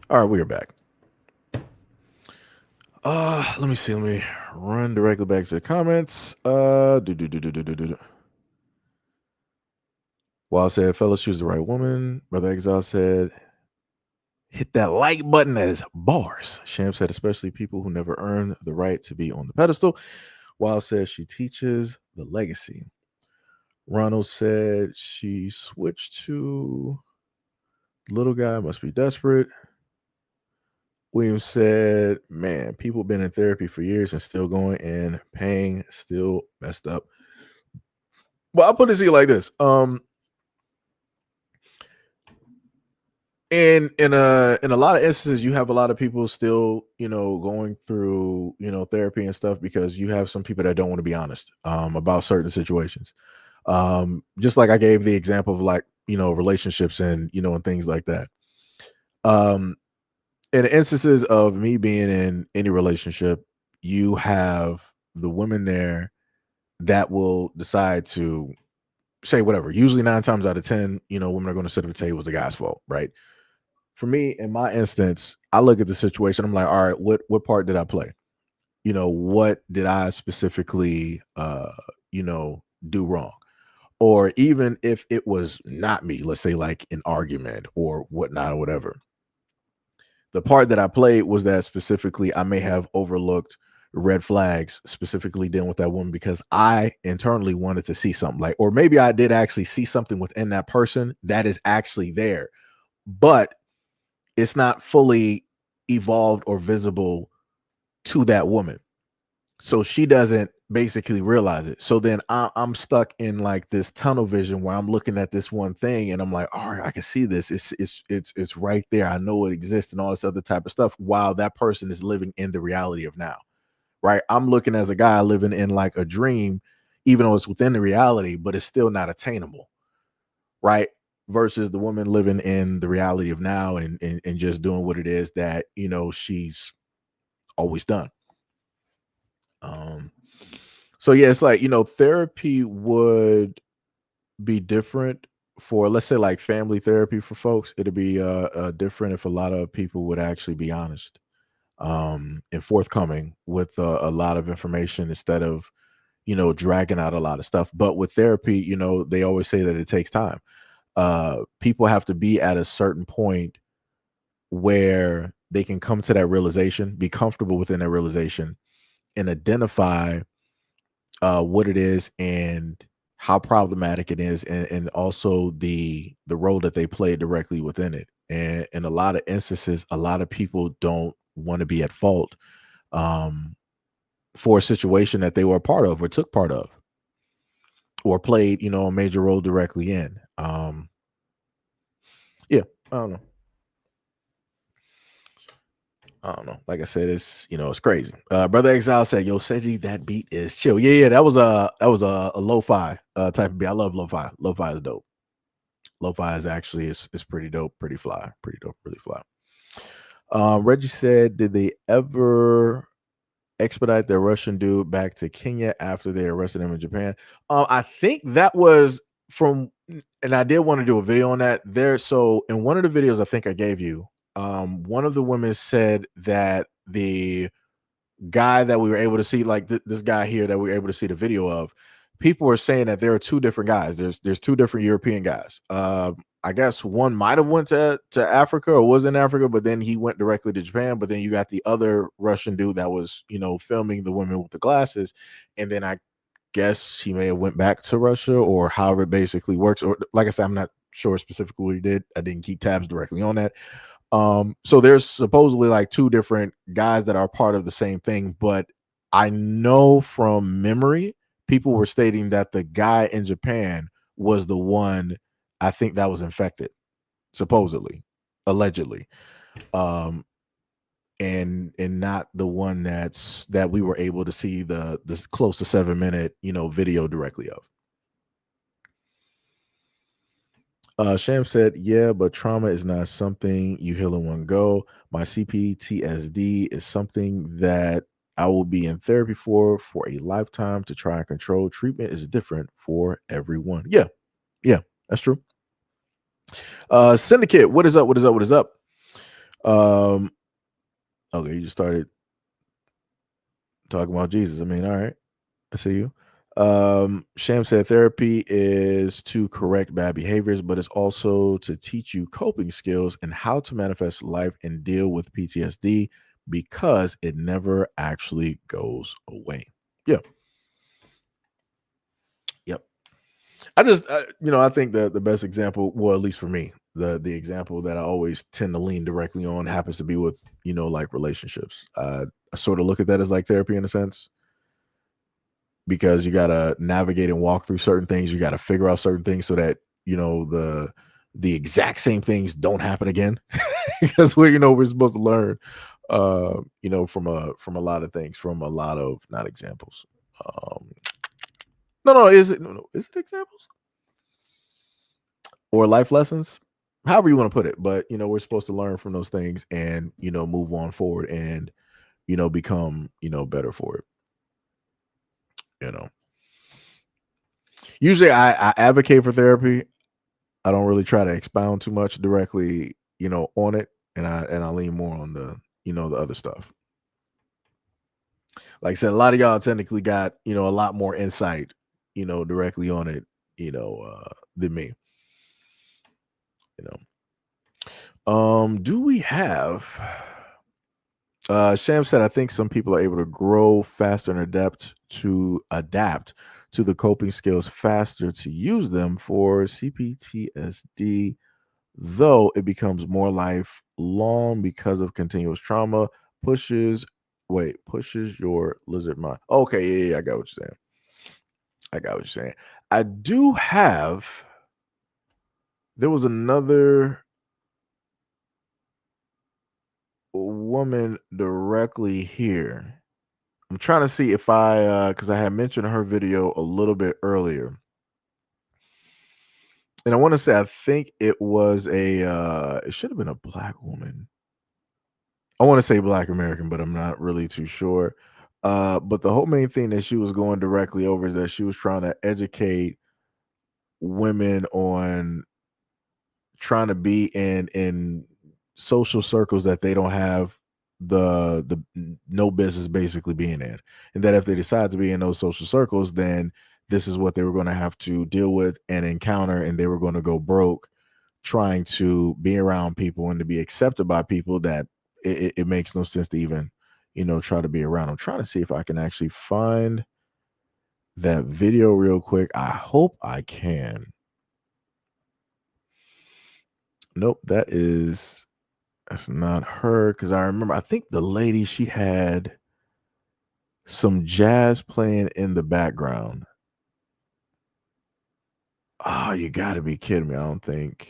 All right, we are back. Let me see. Let me run directly back to the comments. Wild said, fellas, choose the right woman. Brother Exile said, hit that like button. That is bars. Sham said, especially people who never earned the right to be on the pedestal. Wild says she teaches the legacy. Ronald said she switched to little guy, must be desperate. William said, man, people been in therapy for years and still going and paying, still messed up. Well, I'll put it to you like this. In a lot of instances, you have a lot of people still, going through, therapy and stuff because you have some people that don't want to be honest about certain situations. Just like I gave the example of like, relationships and and things like that. In instances of me being in any relationship, you have the women there that will decide to say whatever. Usually 9 times out of 10, women are going to sit at the table, it's the guy's fault, right? For me, in my instance, I look at the situation. I'm like, all right, what part did I play? What did I specifically, do wrong? Or even if it was not me, let's say like an argument or whatnot or whatever. The part that I played was that specifically I may have overlooked red flags specifically dealing with that woman because I internally wanted to see something like, or maybe I did actually see something within that person that is actually there, but it's not fully evolved or visible to that woman. So she doesn't basically realize it. So then I'm stuck in like this tunnel vision where I'm looking at this one thing and I'm like, all right, I can see this. It's right there. I know it exists and all this other type of stuff while that person is living in the reality of now. Right. I'm looking as a guy living in like a dream, even though it's within the reality, but it's still not attainable. Right. Versus the woman living in the reality of now and just doing what it is that, she's always done. So yeah, it's like, therapy would be different for, let's say, like family therapy for folks. It'd be different if a lot of people would actually be honest and forthcoming with a lot of information instead of, dragging out a lot of stuff. But with therapy, they always say that it takes time. People have to be at a certain point where they can come to that realization, be comfortable within that realization, and identify what it is and how problematic it is, and also the role that they play directly within it. And in a lot of instances, a lot of people don't want to be at fault for a situation that they were a part of or took part of or played, a major role directly in. Yeah, I don't know. I don't know. Like I said, it's it's crazy. Brother Exile said, "Yo, Seji, that beat is chill." Yeah. That was a lo-fi type of beat. I love lo-fi. Lo-fi is dope. Lo-fi is actually is pretty dope, pretty fly, pretty dope, really fly. Reggie said, "Did they ever expedite their Russian dude back to Kenya after they arrested him in Japan?" I think that was from, and I did want to do a video on that. So in one of the videos I think I gave you, one of the women said that the guy that we were able to see, like this guy here that we were able to see the video of, people were saying that there are 2 different guys. There's 2 different European guys. I guess one might have went to Africa or was in Africa, but then he went directly to Japan. But then you got the other Russian dude that was, filming the women with the glasses, and then I guess he may have went back to Russia or however it basically works. Or like I said, I'm not sure specifically what he did. I didn't keep tabs directly on that. So there's supposedly like 2 different guys that are part of the same thing, but I know from memory, people were stating that the guy in Japan was the one, I think, that was infected, supposedly, allegedly, and not the one that we were able to see the close to 7-minute video directly of. Sham said, "Yeah, but trauma is not something you heal in one go. My CPTSD is something that I will be in therapy for a lifetime to try and control. Treatment is different for everyone." Yeah, that's true. Syndicate, what is up? Um, okay, you just started talking about Jesus. I mean, all right, I see you. Sham said therapy is to correct bad behaviors, but it's also to teach you coping skills and how to manifest life and deal with PTSD because it never actually goes away. Yeah. Yep. I think the best example, well, at least for me, the example that I always tend to lean directly on happens to be with, like relationships. I sort of look at that as like therapy in a sense because you got to navigate and walk through certain things. You got to figure out certain things so that, the exact same things don't happen again because we're supposed to learn, from a lot of things, from a lot of not examples. Um, no, is it examples? Or life lessons, however you want to put it. But we're supposed to learn from those things and move on forward and become better for it. Usually, I advocate for therapy. I don't really try to expound too much directly on it, and I lean more on the other stuff. Like I said, a lot of y'all technically got a lot more insight directly on it than me. Do we have Sham said, I think some people are able to grow faster and adapt to the coping skills faster to use them for CPTSD, though it becomes more lifelong because of continuous trauma, pushes your lizard mind. Okay, yeah, I got what you're saying. I do have, there was another woman directly here. I'm trying to see if because I had mentioned her video a little bit earlier. And I want to say, I think it was it should have been a black woman. I want to say black American, but I'm not really too sure. But the whole main thing that she was going directly over is that she was trying to educate women on trying to be in social circles that they don't have the no business basically being in, and that if they decide to be in those social circles, then this is what they were going to have to deal with and encounter, and they were going to go broke trying to be around people and to be accepted by people that it makes no sense to even try to be around. I'm trying to see if I can actually find that video real quick. I hope I can. Nope, that's not her, because I remember, I think the lady, she had some jazz playing in the background. Oh, you gotta be kidding me. I don't think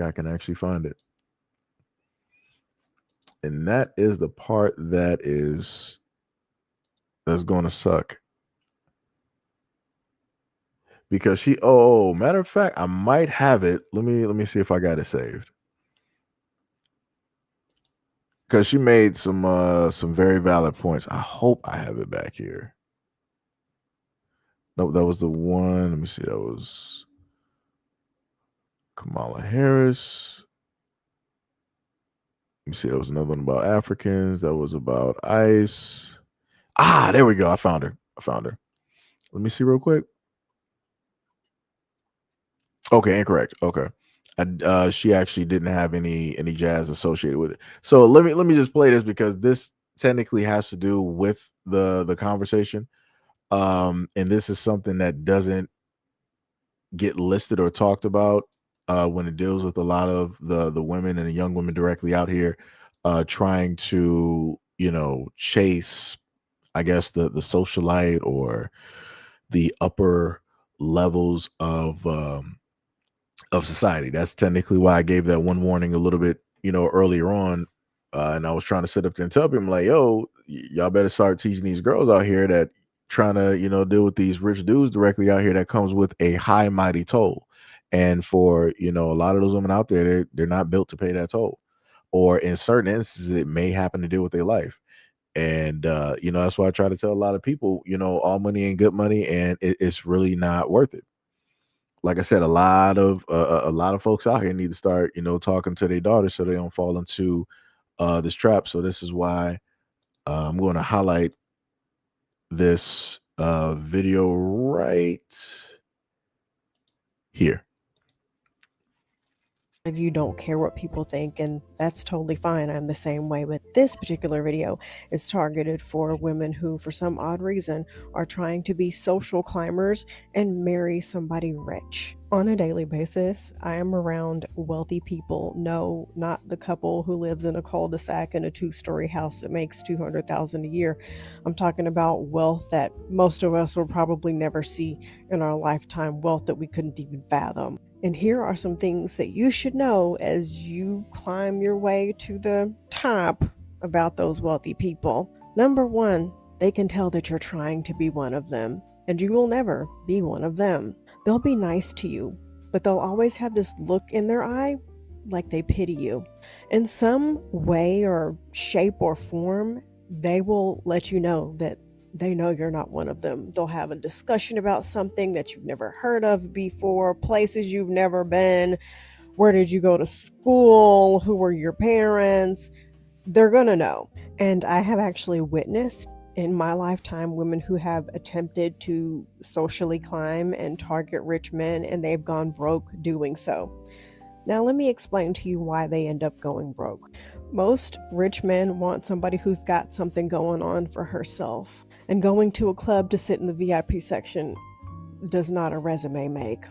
I can actually find it. And that is the part that's gonna suck. Because matter of fact, I might have it. Let me see if I got it saved. Because she made some very valid points. I hope I have it back here. Nope, that was the one. Let me see. That was Kamala Harris. Let me see. That was another one about Africans. That was about ICE. There we go. I found her. Let me see real quick. Okay, incorrect. Okay. She actually didn't have any jazz associated with it. So let me just play this because this technically has to do with the conversation. And this is something that doesn't get listed or talked about when it deals with a lot of the women and the young women directly out here trying to chase, I guess, the socialite or the upper levels of society. That's technically why I gave that one warning a little bit earlier on, and I was trying to sit up there and tell people like, yo, y'all better start teaching these girls out here that trying to deal with these rich dudes directly out here, that comes with a high mighty toll. And for a lot of those women out there, they're not built to pay that toll, or in certain instances it may happen to deal with their life. And that's why I try to tell a lot of people, all money ain't good money, and it's really not worth it. like I said, a lot of folks out here need to start, talking to their daughters so they don't fall into this trap. So this is why I'm going to highlight this video right here. If you don't care what people think, and that's totally fine. I'm the same way, but this particular video is targeted for women who, for some odd reason, are trying to be social climbers and marry somebody rich. On a daily basis, I am around wealthy people. No, not the couple who lives in a cul-de-sac in a 2-story house that makes $200,000 a year. I'm talking about wealth that most of us will probably never see in our lifetime, wealth that we couldn't even fathom. And here are some things that you should know as you climb your way to the top about those wealthy people. Number one, they can tell that you're trying to be one of them, and you will never be one of them. They'll be nice to you, but they'll always have this look in their eye like they pity you. In some way or shape or form, they will let you know that they know you're not one of them. They'll have a discussion about something that you've never heard of before, places you've never been. Where did you go to school? Who were your parents? They're gonna know. And I have actually witnessed in my lifetime women who have attempted to socially climb and target rich men, and they've gone broke doing so. Now let me explain to you why they end up going broke. Most rich men want somebody who's got something going on for herself. And going to a club to sit in the VIP section does not a resume make.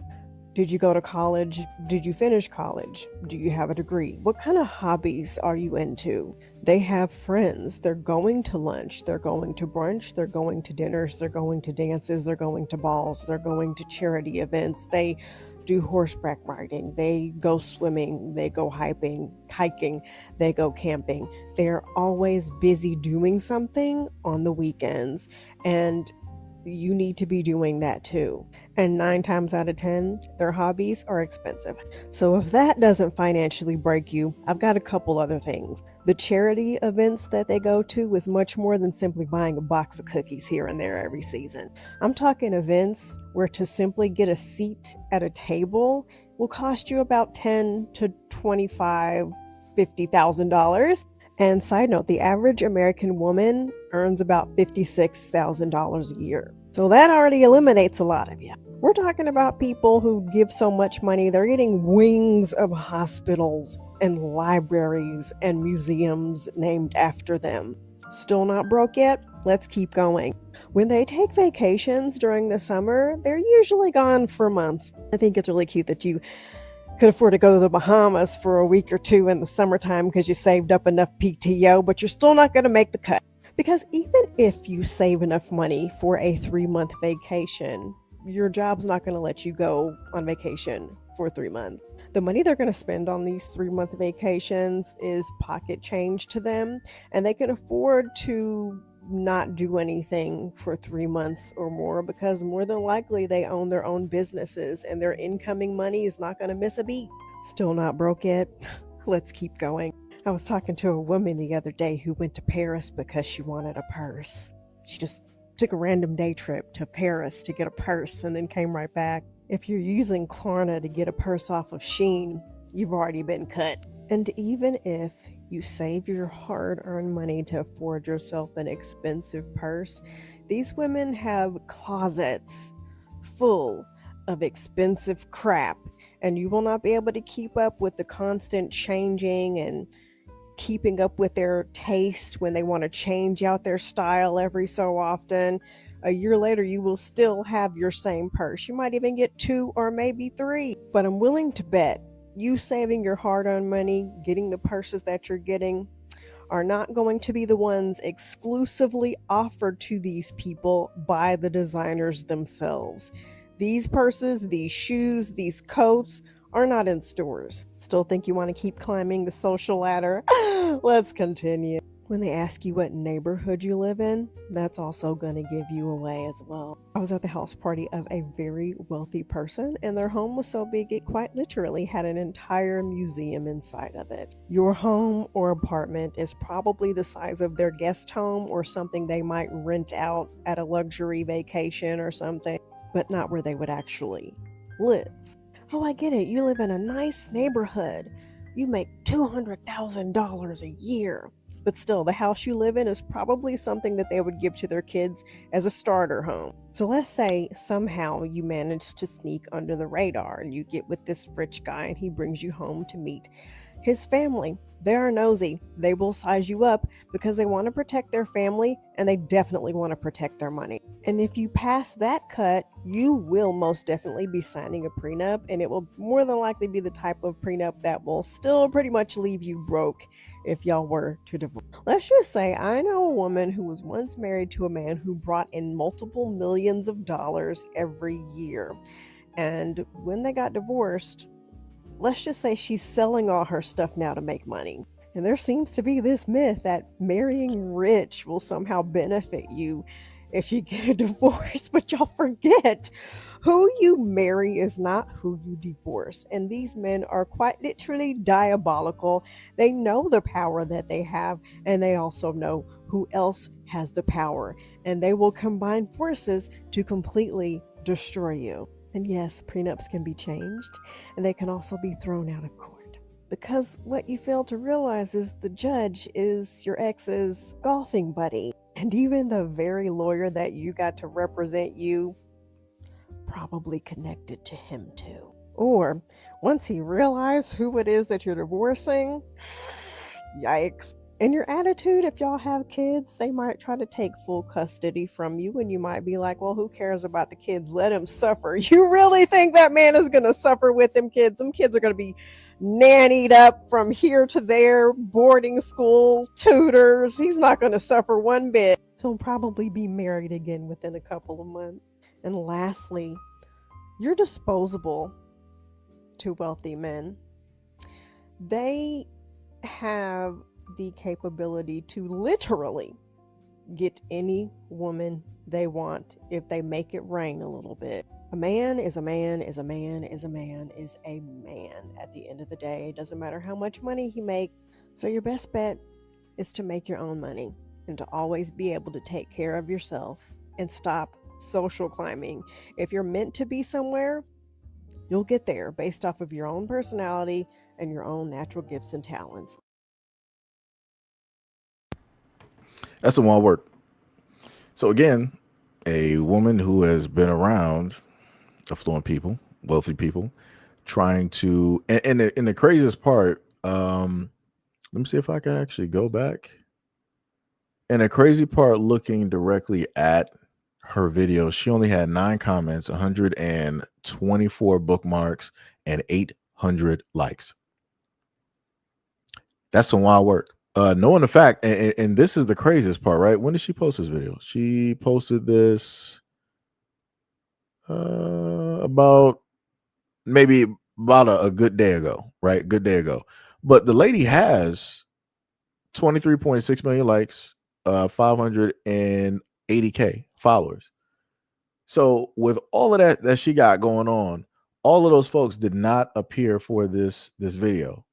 Did you go to college? Did you finish college? Do you have a degree? What kind of hobbies are you into? They have friends. They're going to lunch. They're going to brunch. They're going to dinners. They're going to dances. They're going to balls. They're going to charity events. They do horseback riding, they go swimming, they go hiking, they go camping. They're always busy doing something on the weekends, and you need to be doing that too. And 9 times out of 10, their hobbies are expensive. So if that doesn't financially break you, I've got a couple other things. The charity events that they go to is much more than simply buying a box of cookies here and there every season. I'm talking events where to simply get a seat at a table will cost you about $10 to $25, $50,000. And side note, the average American woman earns about $56,000 a year. So that already eliminates a lot of you. We're talking about people who give so much money, they're getting wings of hospitals and libraries and museums named after them. Still not broke yet? Let's keep going. When they take vacations during the summer, they're usually gone for months. I think it's really cute that you could afford to go to the Bahamas for a week or two in the summertime because you saved up enough PTO, but you're still not going to make the cut. Because even if you save enough money for a 3-month vacation, your job's not going to let you go on vacation for 3 months. The money they're going to spend on these 3-month vacations is pocket change to them, and they can afford to not do anything for 3 months or more because more than likely they own their own businesses and their incoming money is not going to miss a beat. Still not broke yet? Let's keep going. I was talking to a woman the other day who went to Paris because she wanted a purse. She just took a random day trip to Paris to get a purse and then came right back. If you're using Klarna to get a purse off of Shein, you've already been cut. And even if you save your hard-earned money to afford yourself an expensive purse, these women have closets full of expensive crap, and you will not be able to keep up with the constant changing and keeping up with their taste when they want to change out their style every so often. A year later, you will still have your same purse. You might even get 2 or maybe 3. But I'm willing to bet you saving your hard-earned money, getting the purses that you're getting, are not going to be the ones exclusively offered to these people by the designers themselves. These purses, these shoes, these coats are not in stores. Still think you want to keep climbing the social ladder? Let's continue. When they ask you what neighborhood you live in, that's also going to give you away as well. I was at the house party of a very wealthy person, and their home was so big it quite literally had an entire museum inside of it. Your home or apartment is probably the size of their guest home or something they might rent out at a luxury vacation or something, but not where they would actually live. Oh, I get it. You live in a nice neighborhood. You make $200,000 a year. But still, the house you live in is probably something that they would give to their kids as a starter home. So let's say somehow you manage to sneak under the radar and you get with this rich guy and he brings you home to meet his family. They are nosy. They will size you up because they want to protect their family and they definitely want to protect their money. And if you pass that cut, you will most definitely be signing a prenup, and it will more than likely be the type of prenup that will still pretty much leave you broke if y'all were to divorce. Let's just say I know a woman who was once married to a man who brought in multiple millions of dollars every year. And when they got divorced, let's just say she's selling all her stuff now to make money. And there seems to be this myth that marrying rich will somehow benefit you if you get a divorce, but y'all forget who you marry is not who you divorce. And these men are quite literally diabolical. They know the power that they have, and they also know who else has the power. And they will combine forces to completely destroy you. And yes, prenups can be changed, and they can also be thrown out of court. Because what you fail to realize is the judge is your ex's golfing buddy. And even the very lawyer that you got to represent you probably connected to him too. Or once he realized who it is that you're divorcing, yikes. And your attitude, if y'all have kids, they might try to take full custody from you, and you might be like, well, who cares about the kids? Let him suffer. You really think that man is going to suffer with them kids? Them kids are going to be nannied up from here to there, boarding school, tutors. He's not going to suffer one bit. He'll probably be married again within a couple of months. And lastly, you're disposable to wealthy men. They have the capability to literally get any woman they want if they make it rain a little bit. A man is a man is a man is a man is a man at the end of the day. It doesn't matter how much money he makes. So your best bet is to make your own money and to always be able to take care of yourself and stop social climbing. If you're meant to be somewhere, you'll get there based off of your own personality and your own natural gifts and talents. That's some wild work. So again, a woman who has been around affluent people, wealthy people, trying to, and the craziest part, let me see if I can actually go back. And the crazy part, looking directly at her video, she only had 9 comments, 124 bookmarks, and 800 likes. That's some wild work. Knowing the fact, and this is the craziest part, right? When did she post this video? She posted this about a good day ago, right? Good day ago. But the lady has 23.6 million likes, 580K followers. So with all of that she got going on, all of those folks did not appear for this video.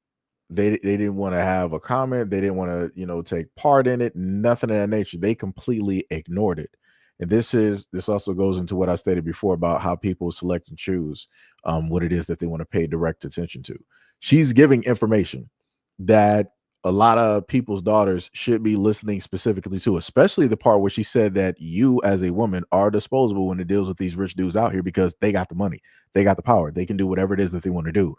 They didn't want to have a comment. They didn't want to, take part in it. Nothing of that nature. They completely ignored it. And this also goes into what I stated before about how people select and choose what it is that they want to pay direct attention to. She's giving information that a lot of people's daughters should be listening specifically to, especially the part where she said that you as a woman are disposable when it deals with these rich dudes out here because they got the money, they got the power, they can do whatever it is that they want to do.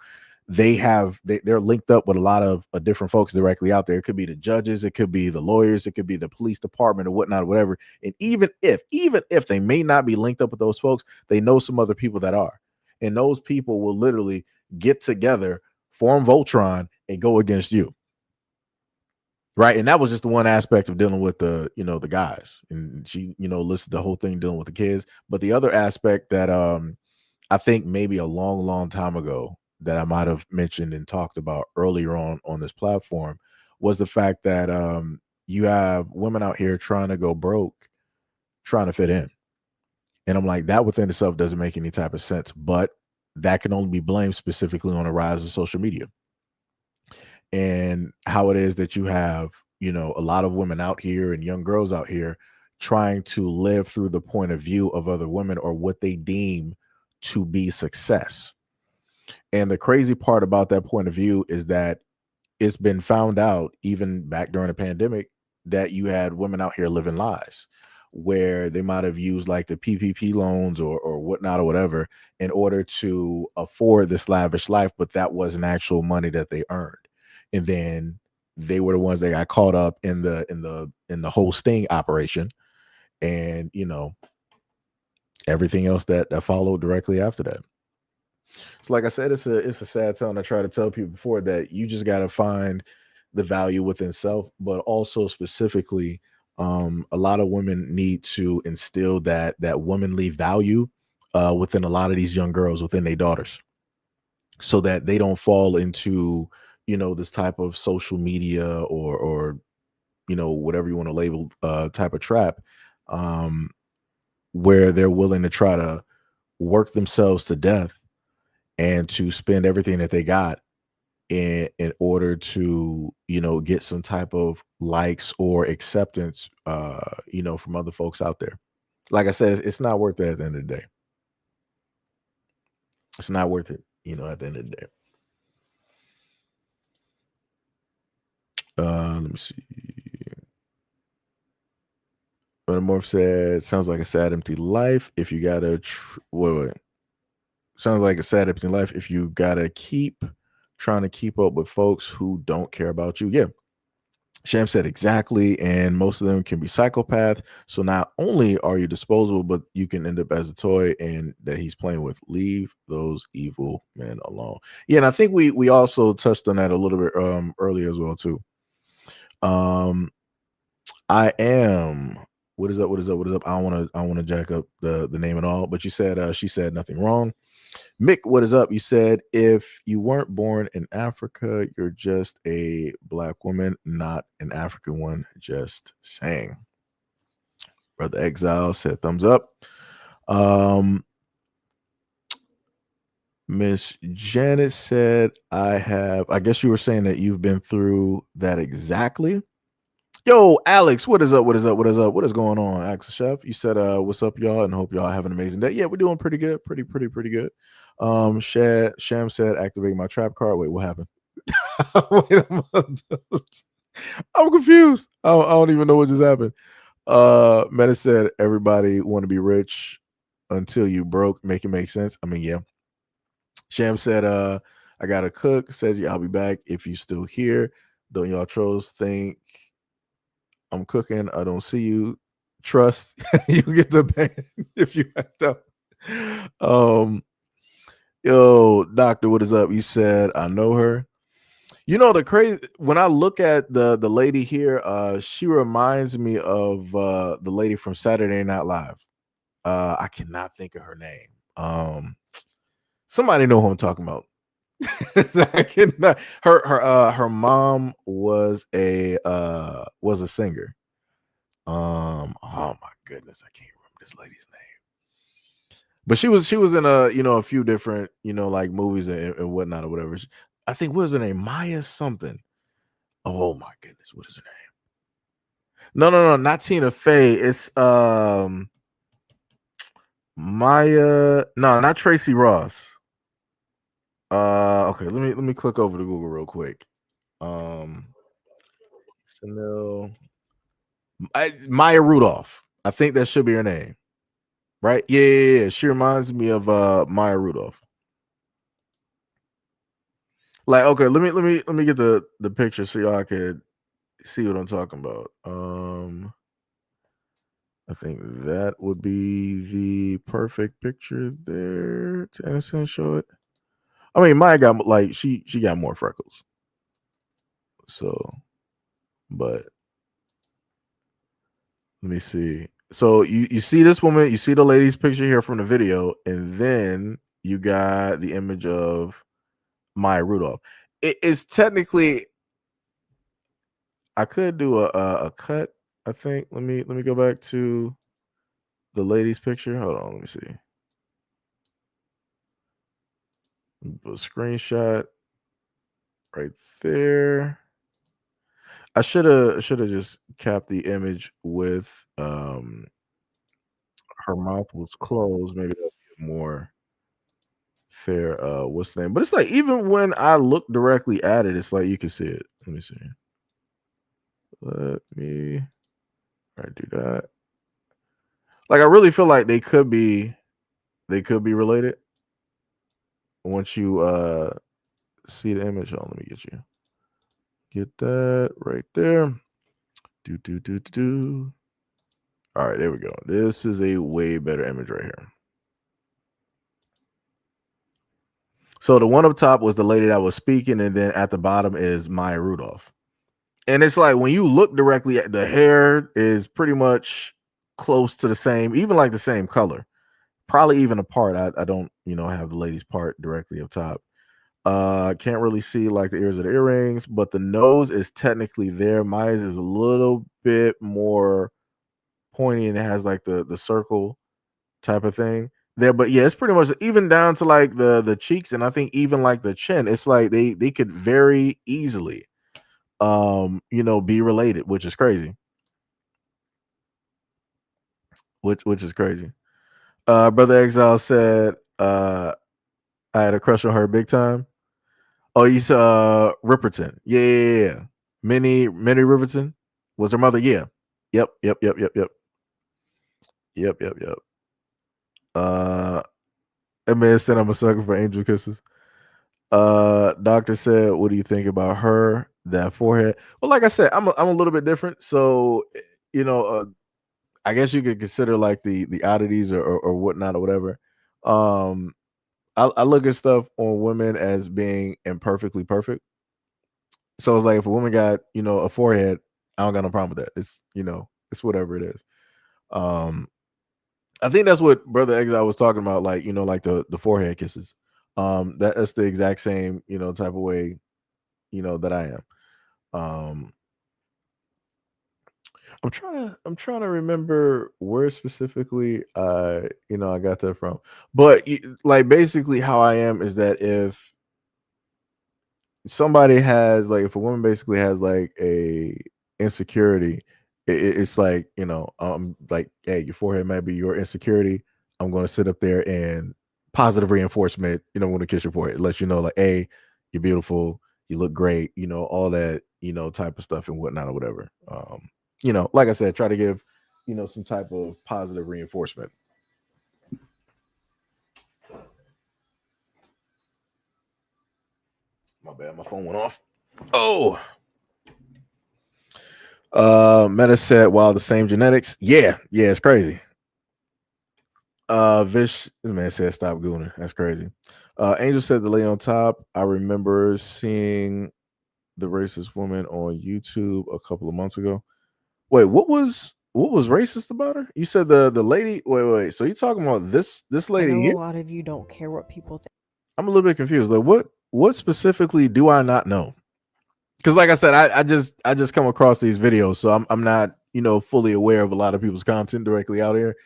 They're linked up with a lot of different folks directly out there. It could be the judges, it could be the lawyers, it could be the police department or whatnot, or whatever. And even if they may not be linked up with those folks, they know some other people that are. And those people will literally get together, form Voltron, and go against you. Right. And that was just the one aspect of dealing with the guys. And she, listed the whole thing dealing with the kids. But the other aspect that I think maybe a long, long time ago that I might have mentioned and talked about earlier on this platform was the fact that you have women out here trying to go broke, trying to fit in. And I'm like, that within itself doesn't make any type of sense, but that can only be blamed specifically on the rise of social media and how it is that you have, a lot of women out here and young girls out here trying to live through the point of view of other women or what they deem to be success. And the crazy part about that point of view is that it's been found out even back during the pandemic that you had women out here living lies where they might have used like the PPP loans or whatnot or whatever in order to afford this lavish life, but that wasn't actual money that they earned. And then they were the ones that got caught up in the whole sting operation, and everything else that followed directly after that. So like I said, it's a sad tale. And I try to tell people before that you just gotta find the value within self, but also specifically, a lot of women need to instill that womanly value within a lot of these young girls, within their daughters, so that they don't fall into this type of social media or whatever you want to label type of trap, um, where they're willing to try to work themselves to death and to spend everything that they got in order to get some type of likes or acceptance from other folks out there. Like I said, it's not worth it at the end of the day. It's not worth it, at the end of the day. Let me see. Metamorph said, "Sounds like a sad, empty life. If you gotta, wait. Sounds like a sad, empty life if you gotta keep trying to keep up with folks who don't care about you." Yeah, Sham said exactly, and most of them can be psychopaths. So not only are you disposable, but you can end up as a toy and that he's playing with. Leave those evil men alone. Yeah, and I think we also touched on that a little bit earlier as well too. I am. What is up? What is up? What is up? I don't want to jack up the name at all. But you said she said nothing wrong. Mick, what is up? You said if you weren't born in Africa, you're just a black woman, not an African one. Just saying. Brother Exile said thumbs up. Miss Janet said, I guess you were saying that you've been through that exactly. Yo, Alex, what is up? What is up? What is up? What is going on, Alex Chef? You said, what's up, y'all? And hope y'all have an amazing day. Yeah, we're doing pretty good. Pretty good. Sham said, activate my trap card. Wait, what happened? Wait a minute. I'm confused. I don't even know what just happened. Meta said, everybody want to be rich until you broke. Make it make sense. I mean, yeah. Sham said, I gotta cook. Said, yeah, I'll be back if you still here. Don't y'all trolls think I'm cooking? I don't see you. Trust you get the ban if you act up. Yo, doctor, what is up? You said I know her. The crazy when I look at the lady here, she reminds me of the lady from Saturday Night Live. I cannot think of her name. Somebody know who I'm talking about. I cannot. Her mom was a singer. Oh my goodness, I can't remember this lady's name. But she was in a few different like movies and whatnot or whatever. I think what is her name? Maya something. Oh my goodness, what is her name? No, not Tina Fey. It's Maya. No, not Tracy Ross. Okay, let me click over to Google real quick. Chanel. Maya Rudolph. I think that should be her name. Right? Yeah. She reminds me of Maya Rudolph. Like, okay, let me get the picture so y'all could see what I'm talking about. I think that would be the perfect picture there to in a sense show it. I mean, Maya got like she got more freckles. So, but let me see. So you see this woman, you see the lady's picture here from the video, and then you got the image of Maya Rudolph. It is technically I could do a cut, I think. Let me go back to the lady's picture. Hold on, let me see. A screenshot right there. I should have just capped the image with her mouth was closed. Maybe that'd be more fair what's the name? But it's like even when I look directly at it, it's like you can see it. Let me see. Let me do that. Like I really feel like they could be related once you see the image. Oh, let me get that right there. Do. All right, there we go. This is a way better image right here. So the one up top was the lady that was speaking, and then at the bottom is Maya Rudolph. And it's like when you look directly at the hair is pretty much close to the same, even like the same color, probably even apart. I don't, have the lady's part directly up top. Can't really see like the ears of the earrings, but the nose is technically there. Maya's is a little bit more pointy and it has like the circle type of thing there. But yeah, it's pretty much even down to like the cheeks and I think even like the chin. It's like they could very easily be related, which is crazy. Which is crazy. Brother Exile said I had a crush on her big time. Oh, you saw Ripperton. Yeah. Minnie Riverton was her mother. Yeah. Yep. That man said I'm a sucker for angel kisses. Doctor said, what do you think about her? That forehead. Well, like I said, I'm a little bit different. So, I guess you could consider like the oddities or whatnot or whatever. I look at stuff on women as being imperfectly perfect. So it's like if a woman got, a forehead, I don't got no problem with that. It's whatever it is. I think that's what Brother Exile was talking about, like, like the forehead kisses. That's the exact same, type of way, that I am. I'm trying to remember where specifically I got that from. But like basically how I am is that if somebody has like if a woman basically has like a insecurity, it's like like, hey, your forehead might be your insecurity. I'm going to sit up there and positive reinforcement. I'm going to kiss your forehead, let you know like, hey, you're beautiful, you look great, all that type of stuff and whatnot or whatever. Like I said, try to give some type of positive reinforcement. My bad, my phone went off. Oh. Meta said, wow, the same genetics. Yeah, it's crazy. Vish, the man said, stop gooning. That's crazy. Angel said, the lady on top, I remember seeing the racist woman on YouTube a couple of months ago. Wait, what was racist about her? You said the lady. Wait. So you talking about this I lady know here? a lot of you don't care what people think. I'm a little bit confused. Like, what specifically do I not know? Because, like I said, I just come across these videos, so I'm not fully aware of a lot of people's content directly out here.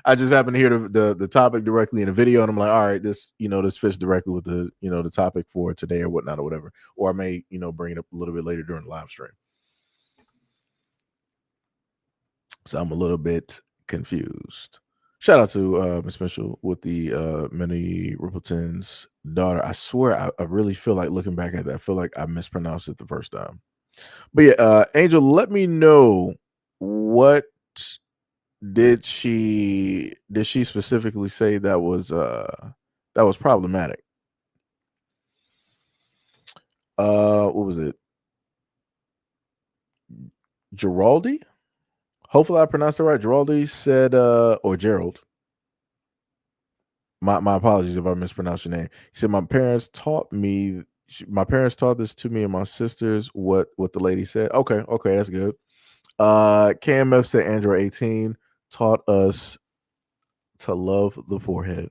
I just happen to hear the topic directly in a video, and I'm like, all right, this this fits directly with the the topic for today or whatnot or whatever. Or I may bring it up a little bit later during the live stream. So I'm a little bit confused. Shout out to Miss Mitchell with the Minnie Rippleton's daughter. I swear, I really feel like looking back at that, I feel like I mispronounced it the first time. But yeah, Angel, let me know what did she specifically say that was problematic. What was it? Geraldi? Hopefully I pronounced it right. Geraldi said or Gerald. My apologies if I mispronounced your name. He said my parents taught this to me and my sisters what the lady said. Okay, that's good. KMF said Android 18 taught us to love the forehead.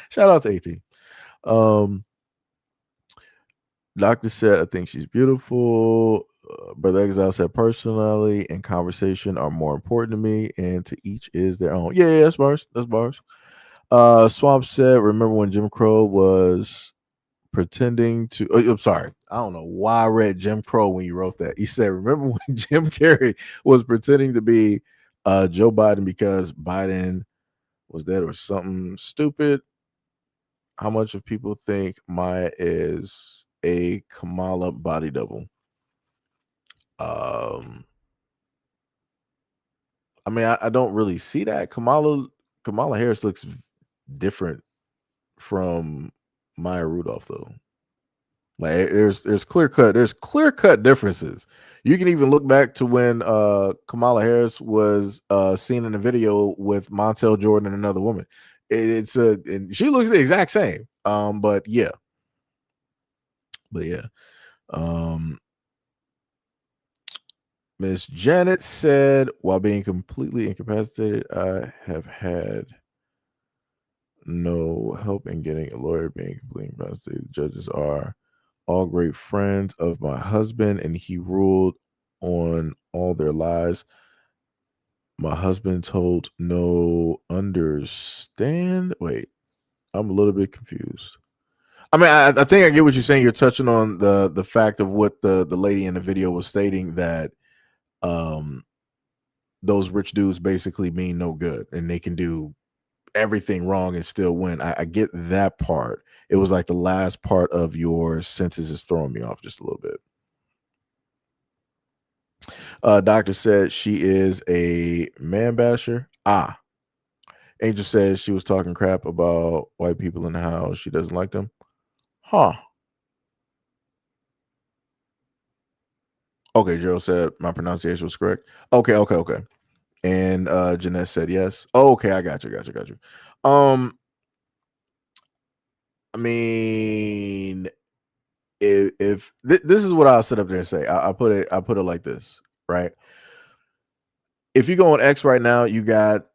Shout out to 18. Doctor said I think she's beautiful. Brother Exile said personally and conversation are more important to me, and to each is their own. Yeah, that's bars. Swamp said, remember when Jim Crow was pretending to I'm sorry, I don't know why I read Jim Crow when you wrote that. He said, remember when Jim Carrey was pretending to be Joe Biden because Biden was dead or something stupid. how much of people think Maya is a Kamala body double? I mean, I don't really see that. Kamala Harris looks different from Maya Rudolph, though. Like there's clear cut differences. You can even look back to when Kamala Harris was seen in a video with Montel Jordan and another woman. And she looks the exact same. But yeah. Miss Janet said, while being completely incapacitated, I have had no help in getting a lawyer. Being completely incapacitated, the judges are all great friends of my husband, and he ruled on all their lies. My husband told no understand. Wait, I'm a little bit confused. I mean, I think I get what you're saying. You're touching on the fact of what the lady in the video was stating, that those rich dudes basically mean no good and they can do everything wrong and still win. I get that part. It was like the last part of your sentence is throwing me off just a little bit. Doctor said she is a man basher. Angel says she was talking crap about white people in the house. She doesn't like them. Huh. Okay, Gerald said my pronunciation was correct. Okay. And Jeanette said yes. Oh, okay, I got you. I mean, if this is what I'll sit up there and say, I put it like this, right? If you go on X right now, you got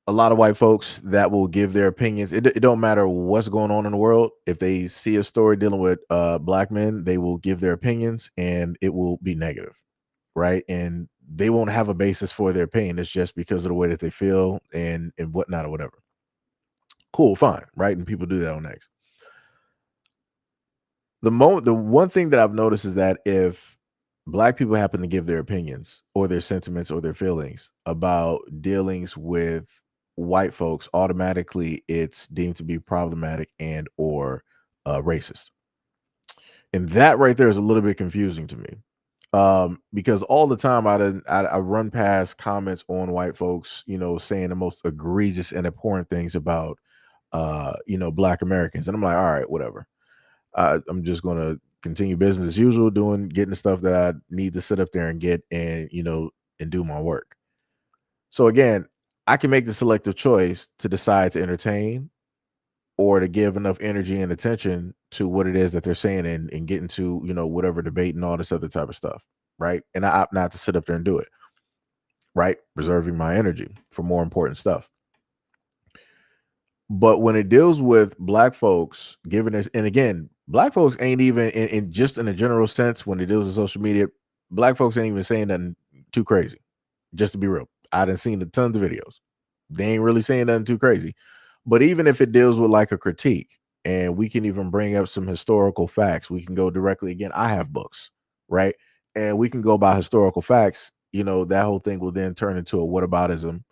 a lot of white folks that will give their opinions. It don't matter what's going on in the world. If they see a story dealing with black men, they will give their opinions, and it will be negative, right? And they won't have a basis for their opinion. It's just because of the way that they feel and whatnot or whatever. Cool, fine, right? And people do that on X. The one thing that I've noticed is that if black people happen to give their opinions or their sentiments or their feelings about dealings with white folks, automatically it's deemed to be problematic and or racist. And that right there is a little bit confusing to me. Because all the time I run past comments on white folks, saying the most egregious and abhorrent things about black Americans. And I'm like, all right, whatever. I'm just going to continue business as usual, getting the stuff that I need to sit up there and get and do my work. So again, I can make the selective choice to decide to entertain or to give enough energy and attention to what it is that they're saying and get into, whatever debate and all this other type of stuff. Right. And I opt not to sit up there and do it. Right. Reserving my energy for more important stuff. But when it deals with black folks giving this, and again, black folks ain't even in just in a general sense, when it deals with social media, black folks ain't even saying nothing too crazy. Just to be real, I done seen tons of videos. They ain't really saying nothing too crazy. But even if it deals with like a critique, and we can even bring up some historical facts, we can go directly. Again, I have books, right? And we can go by historical facts. That whole thing will then turn into a whataboutism.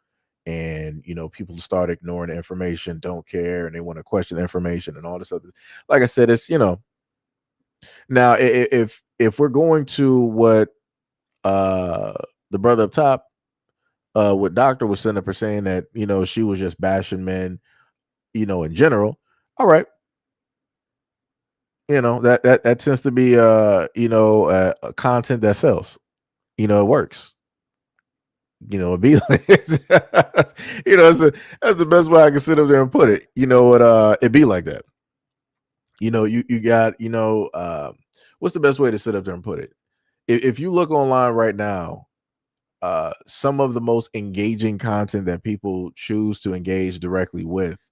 And people start ignoring the information, don't care, and they want to question the information and all this other. Like I said, it's now if we're going to what the brother up top, what Doctor was sitting up for saying that she was just bashing men, in general. All right, that tends to be content that sells. It works. It'd be like, that's the best way I can sit up there and put it. It'd be like that. You got, what's the best way to sit up there and put it? If you look online right now, some of the most engaging content that people choose to engage directly with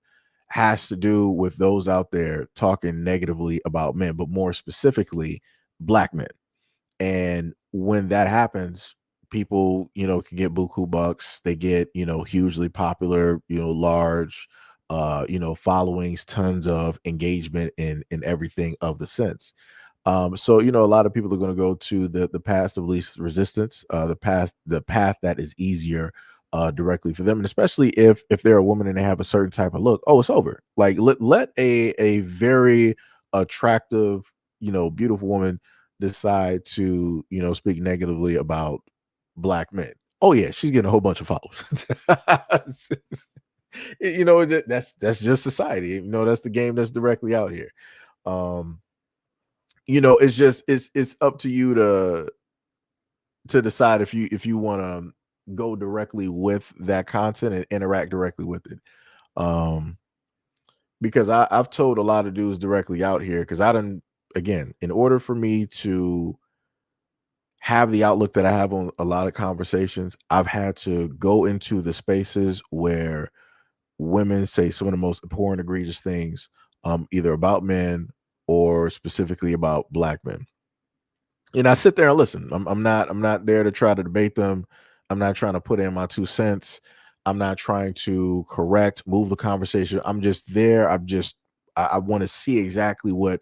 has to do with those out there talking negatively about men, but more specifically, black men. And when that happens, people, can get buku bucks. They get, hugely popular, large, followings, tons of engagement in everything of the sense. So, a lot of people are going to go to the path of least resistance, the path that is easier directly for them, and especially if they're a woman and they have a certain type of look, oh, it's over. Like let a very attractive, beautiful woman decide to speak negatively about black men. Oh yeah, she's getting a whole bunch of followers. That's just society. That's the game that's directly out here. Um, it's just it's up to you to decide if you want to go directly with that content and interact directly with it. Because I've told a lot of dudes directly out here, because again, in order for me to have the outlook that I have on a lot of conversations, I've had to go into the spaces where women say some of the most abhorrent, egregious things, either about men or specifically about black men. And I sit there and listen. I'm not there to try to debate them. I'm not trying to put in my 2 cents. I'm not trying to move the conversation. I'm just there. I want to see exactly what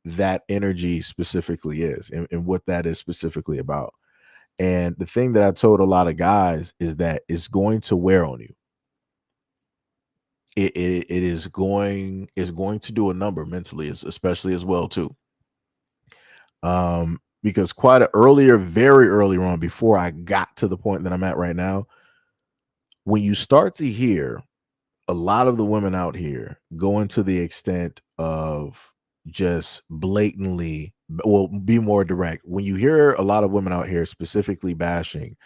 that energy specifically is, and what that is specifically about. And the thing that I told a lot of guys is that it's going to wear on you. It is going to do a number mentally, especially as well too. Because very earlier on, before I got to the point that I'm at right now, when you start to hear a lot of the women out here going to the extent of just blatantly, well, be more direct. When you hear a lot of women out here specifically bashing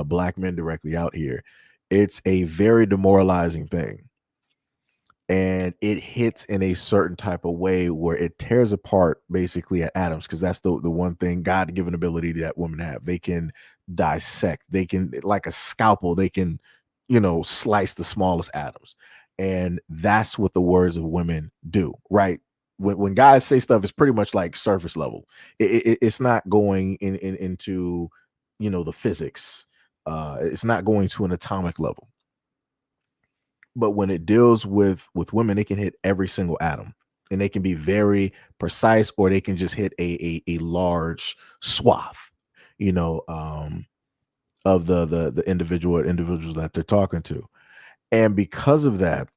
black men directly out here, it's a very demoralizing thing. And it hits in a certain type of way where it tears apart basically at atoms, because that's the one thing, God-given ability that women have. They can dissect, they can, like a scalpel, they can slice the smallest atoms. And that's what the words of women do, right? When guys say stuff, it's pretty much like surface level. It's not going into the physics. It's not going to an atomic level. But when it deals with women, it can hit every single atom, and they can be very precise, or they can just hit a large swath, of the individuals that they're talking to. And because of that,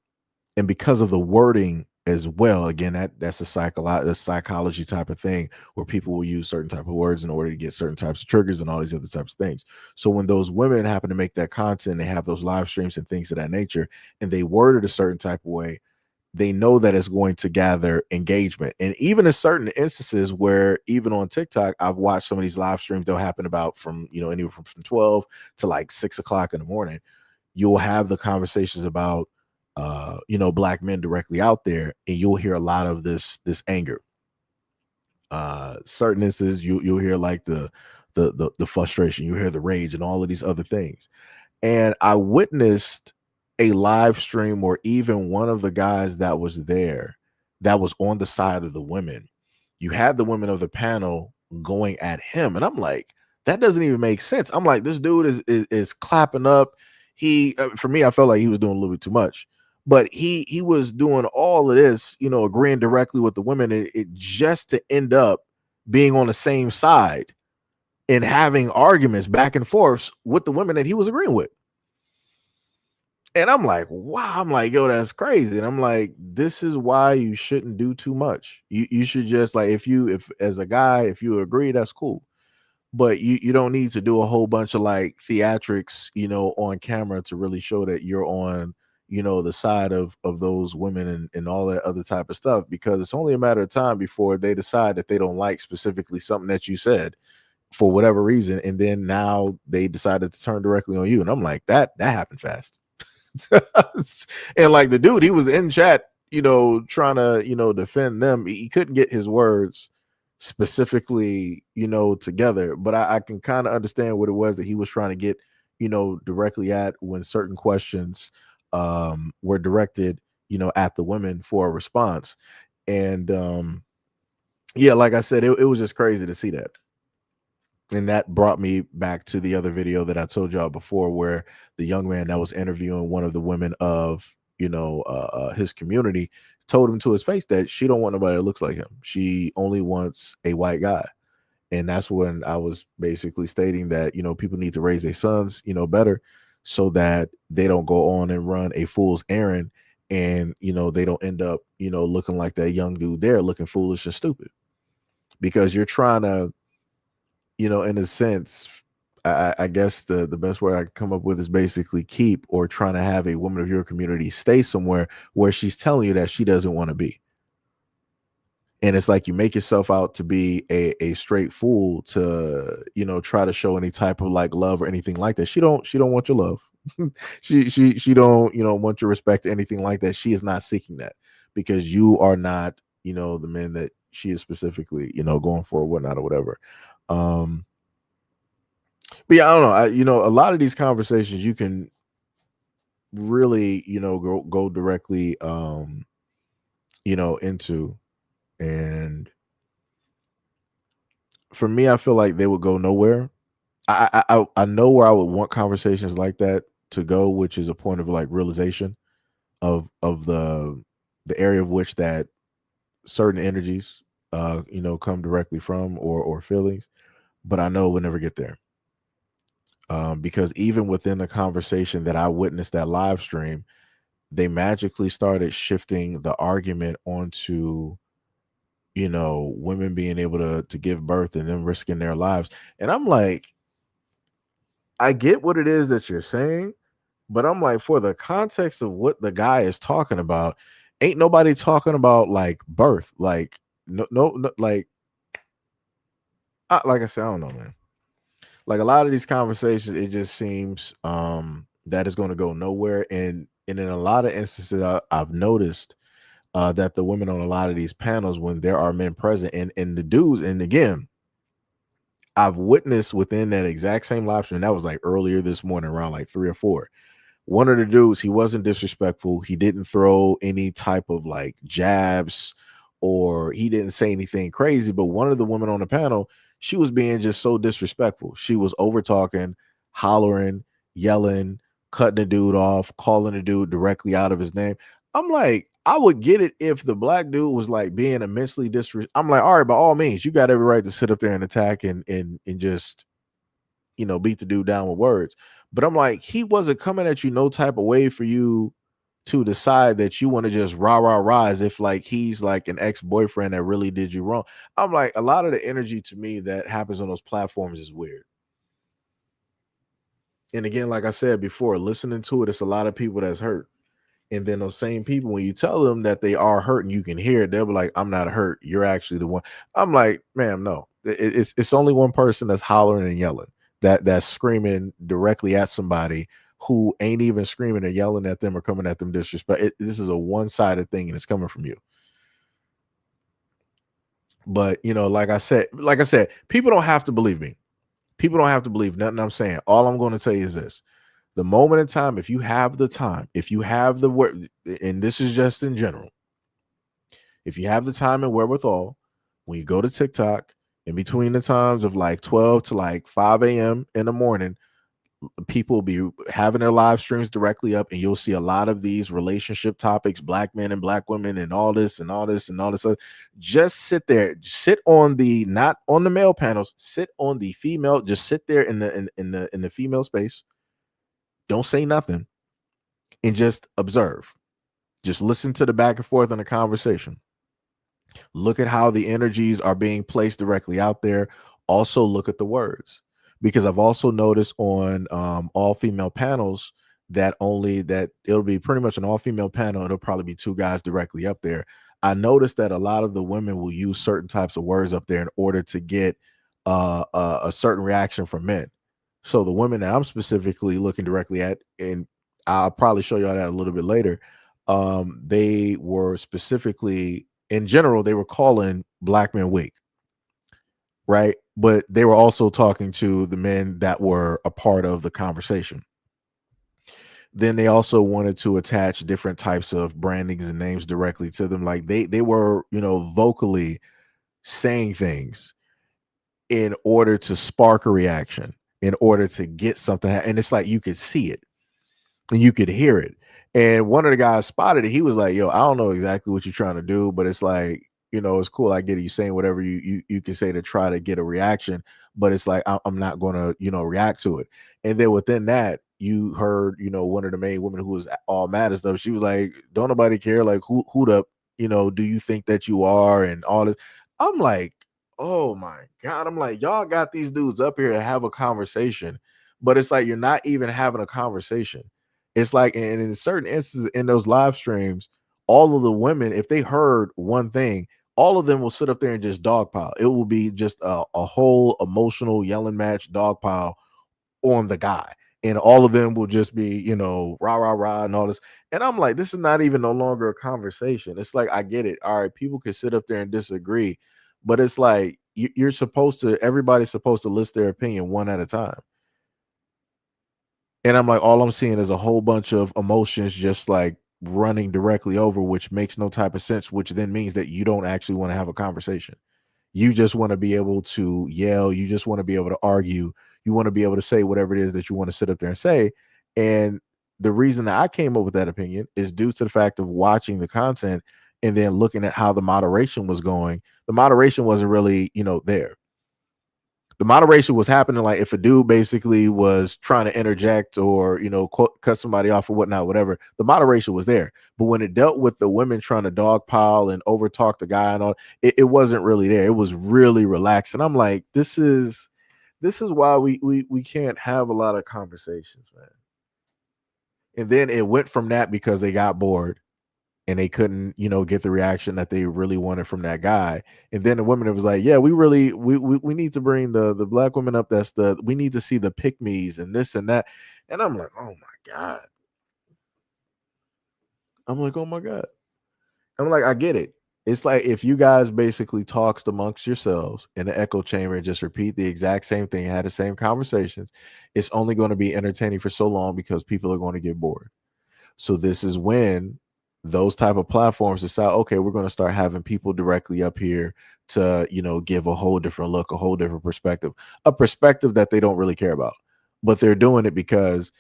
and because of the wording as well, again, that's a psychology type of thing, where people will use certain type of words in order to get certain types of triggers and all these other types of things. So when those women happen to make that content, they have those live streams and things of that nature, and they word it a certain type of way, they know that it's going to gather engagement. And even in certain instances where, even on TikTok, I've watched some of these live streams, they'll happen about from anywhere from 12 to like 6 o'clock in the morning. You'll have the conversations about black men directly out there, and you'll hear a lot of this anger. Certain instances, you'll hear like the frustration, you hear the rage, and all of these other things. And I witnessed a live stream where even one of the guys that was there, that was on the side of the women, you had the women of the panel going at him, and I'm like, that doesn't even make sense. I'm like, this dude is clapping up. He for me, I felt like he was doing a little bit too much. But he was doing all of this, agreeing directly with the women, it just to end up being on the same side and having arguments back and forth with the women that he was agreeing with. And I'm like, wow, I'm like, yo, that's crazy. And I'm like, this is why you shouldn't do too much. You should just, like, if as a guy, if you agree, that's cool. But you don't need to do a whole bunch of like theatrics, on camera to really show that you're on the side of those women and all that other type of stuff, because it's only a matter of time before they decide that they don't like specifically something that you said for whatever reason, and then now they decided to turn directly on you. And I'm like, that happened fast. And like the dude, he was in chat, trying to defend them. He couldn't get his words specifically together, but I can kind of understand what it was that he was trying to get directly at, when certain questions were directed at the women for a response. And yeah, like I said, it was just crazy to see that. And that brought me back to the other video that I told y'all before, where the young man that was interviewing one of the women of his community told him to his face that she don't want nobody that looks like him. She only wants a white guy. And that's when I was basically stating that people need to raise their sons better, so that they don't go on and run a fool's errand, and they don't end up looking like that young dude there, looking foolish and stupid, because you're trying to, in a sense, I guess the best word I can come up with is basically keep, or trying to have a woman of your community stay somewhere where she's telling you that she doesn't want to be. And it's like you make yourself out to be a straight fool to try to show any type of like love or anything like that. She don't want your love. she don't want your respect or anything like that. She is not seeking that, because you are not the men that she is specifically going for, or whatnot, or whatever. But yeah, I don't know. A lot of these conversations you can really go directly into. And for me, I feel like they would go nowhere. I know where I would want conversations like that to go, which is a point of like realization of the area of which that certain energies come directly from, or feelings. But I know we'll never get there, because even within the conversation that I witnessed that live stream, they magically started shifting the argument onto women being able to give birth and then risking their lives. And I'm like, I get what it is that you're saying, but I'm like, for the context of what the guy is talking about, ain't nobody talking about like birth. Like, no like I said, I don't know, man. Like, a lot of these conversations, it just seems that is going to go nowhere. And in a lot of instances, I've noticed that the women on a lot of these panels, when there are men present, and the dudes, and again, I've witnessed within that exact same live stream, that was like earlier this morning around like 3 or 4. One of the dudes, he wasn't disrespectful. He didn't throw any type of like jabs, or he didn't say anything crazy. But one of the women on the panel, she was being just so disrespectful. She was over talking, hollering, yelling, cutting the dude off, calling the dude directly out of his name. I'm like, I would get it if the black dude was like being immensely disrespectful. I'm like, all right, by all means, you got every right to sit up there and attack and just beat the dude down with words. But I'm like, he wasn't coming at you no type of way for you to decide that you want to just rah as if like he's like an ex-boyfriend that really did you wrong. I'm like, a lot of the energy to me that happens on those platforms is weird. And again, like I said before, listening to it, it's a lot of people that's hurt. And then those same people, when you tell them that they are hurt and you can hear it, they'll be like, I'm not hurt. You're actually the one. I'm like, ma'am, no. It's only one person that's hollering and yelling, that's screaming directly at somebody who ain't even screaming or yelling at them or coming at them disrespect. This is a one-sided thing, and it's coming from you. But like I said, people don't have to believe me. People don't have to believe nothing I'm saying. All I'm going to tell you is this: the moment in time, if you have the time, if you have the word, and this is just in general, if you have the time and wherewithal, when you go to TikTok in between the times of like 12 to like 5 a.m. in the morning, people will be having their live streams directly up, and you'll see a lot of these relationship topics, black men and black women, and all this and all this and all this other. Just sit there, sit on the, not on the male panels, sit on the female, just sit there in the female space. Don't say nothing and just observe. Just listen to the back and forth in the conversation. Look at how the energies are being placed directly out there. Also look at the words, because I've also noticed on all female panels that it'll be pretty much an all female panel. It'll probably be 2 guys directly up there. I noticed that a lot of the women will use certain types of words up there in order to get a certain reaction from men. So the women that I'm specifically looking directly at, and I'll probably show y'all that a little bit later, they were specifically, in general, they were calling black men weak, right? But they were also talking to the men that were a part of the conversation. Then they also wanted to attach different types of brandings and names directly to them. Like they were, vocally saying things in order to spark a reaction, in order to get something. And it's like you could see it and you could hear it. And one of the guys spotted it. He was like, yo, I don't know exactly what you're trying to do, but it's like, it's cool. I get it. You saying whatever you can say to try to get a reaction, but it's like I'm not gonna react to it. And then within that, you heard one of the main women who was all mad and stuff. She was like, "Don't nobody care. Like who the do you think that you are?" And all this. I'm like, oh my god. I'm like, y'all got these dudes up here to have a conversation, but it's like you're not even having a conversation. It's like, and in certain instances in those live streams, all of the women, if they heard one thing, all of them will sit up there and just dogpile. It will be just a whole emotional yelling match dogpile on the guy. And all of them will just be, rah, rah, rah, and all this. And I'm like, this is not even no longer a conversation. It's like, I get it. All right, people can sit up there and disagree, but it's like you're supposed to, everybody's supposed to list their opinion one at a time. And I'm like, all I'm seeing is a whole bunch of emotions just like running directly over, which makes no type of sense, which then means that you don't actually want to have a conversation. You just want to be able to yell. You just want to be able to argue. You want to be able to say whatever it is that you want to sit up there and say. And the reason that I came up with that opinion is due to the fact of watching the content and then looking at how the moderation was going. The moderation wasn't really, there. The moderation was happening like if a dude basically was trying to interject or cut somebody off or whatnot, whatever. The moderation was there, but when it dealt with the women trying to dogpile and overtalk the guy and all, it wasn't really there. It was really relaxed, and I'm like, this is why we can't have a lot of conversations, man. And then it went from that because they got bored and they couldn't, get the reaction that they really wanted from that guy. And then the women, it was like, yeah, we really, we need to bring the black women up. We need to see the pick-me's and this and that. And I'm like, oh my God. I'm like, oh my God. I'm like, I get it. It's like if you guys basically talked amongst yourselves in the echo chamber and just repeat the exact same thing, had the same conversations, it's only going to be entertaining for so long because people are going to get bored. So this is when those type of platforms decide, okay, we're going to start having people directly up here to, give a whole different look, a whole different perspective, a perspective that they don't really care about, but they're doing it because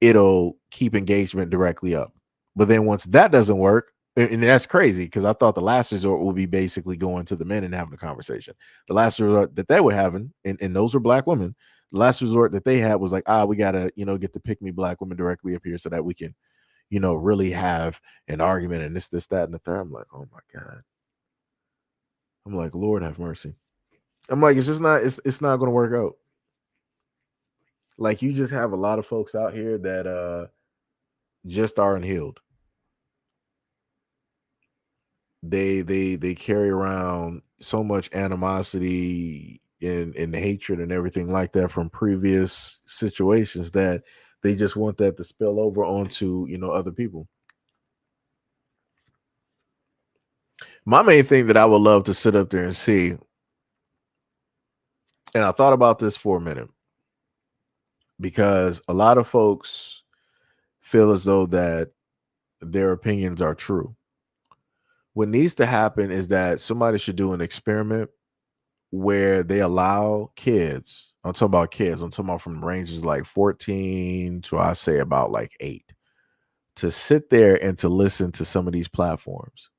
it'll keep engagement directly up. But then once that doesn't work, and that's crazy because I thought the last resort would be basically going to the men and having a conversation. The last resort that they were having, and those were black women, the last resort that they had was like, we got to, get the pick me black women directly up here so that we can, really have an argument and this, that, and the third. I'm like, oh my God. I'm like, Lord have mercy. I'm like, it's just not, it's not going to work out. Like you just have a lot of folks out here that just aren't healed. They carry around so much animosity and hatred and everything like that from previous situations that they just want that to spill over onto, other people. My main thing that I would love to sit up there and see, and I thought about this for a minute, because a lot of folks feel as though that their opinions are true. What needs to happen is that somebody should do an experiment where they allow kids, I'm talking about kids, I'm talking about from ranges like 14 to I say about like 8, to sit there and to listen to some of these platforms.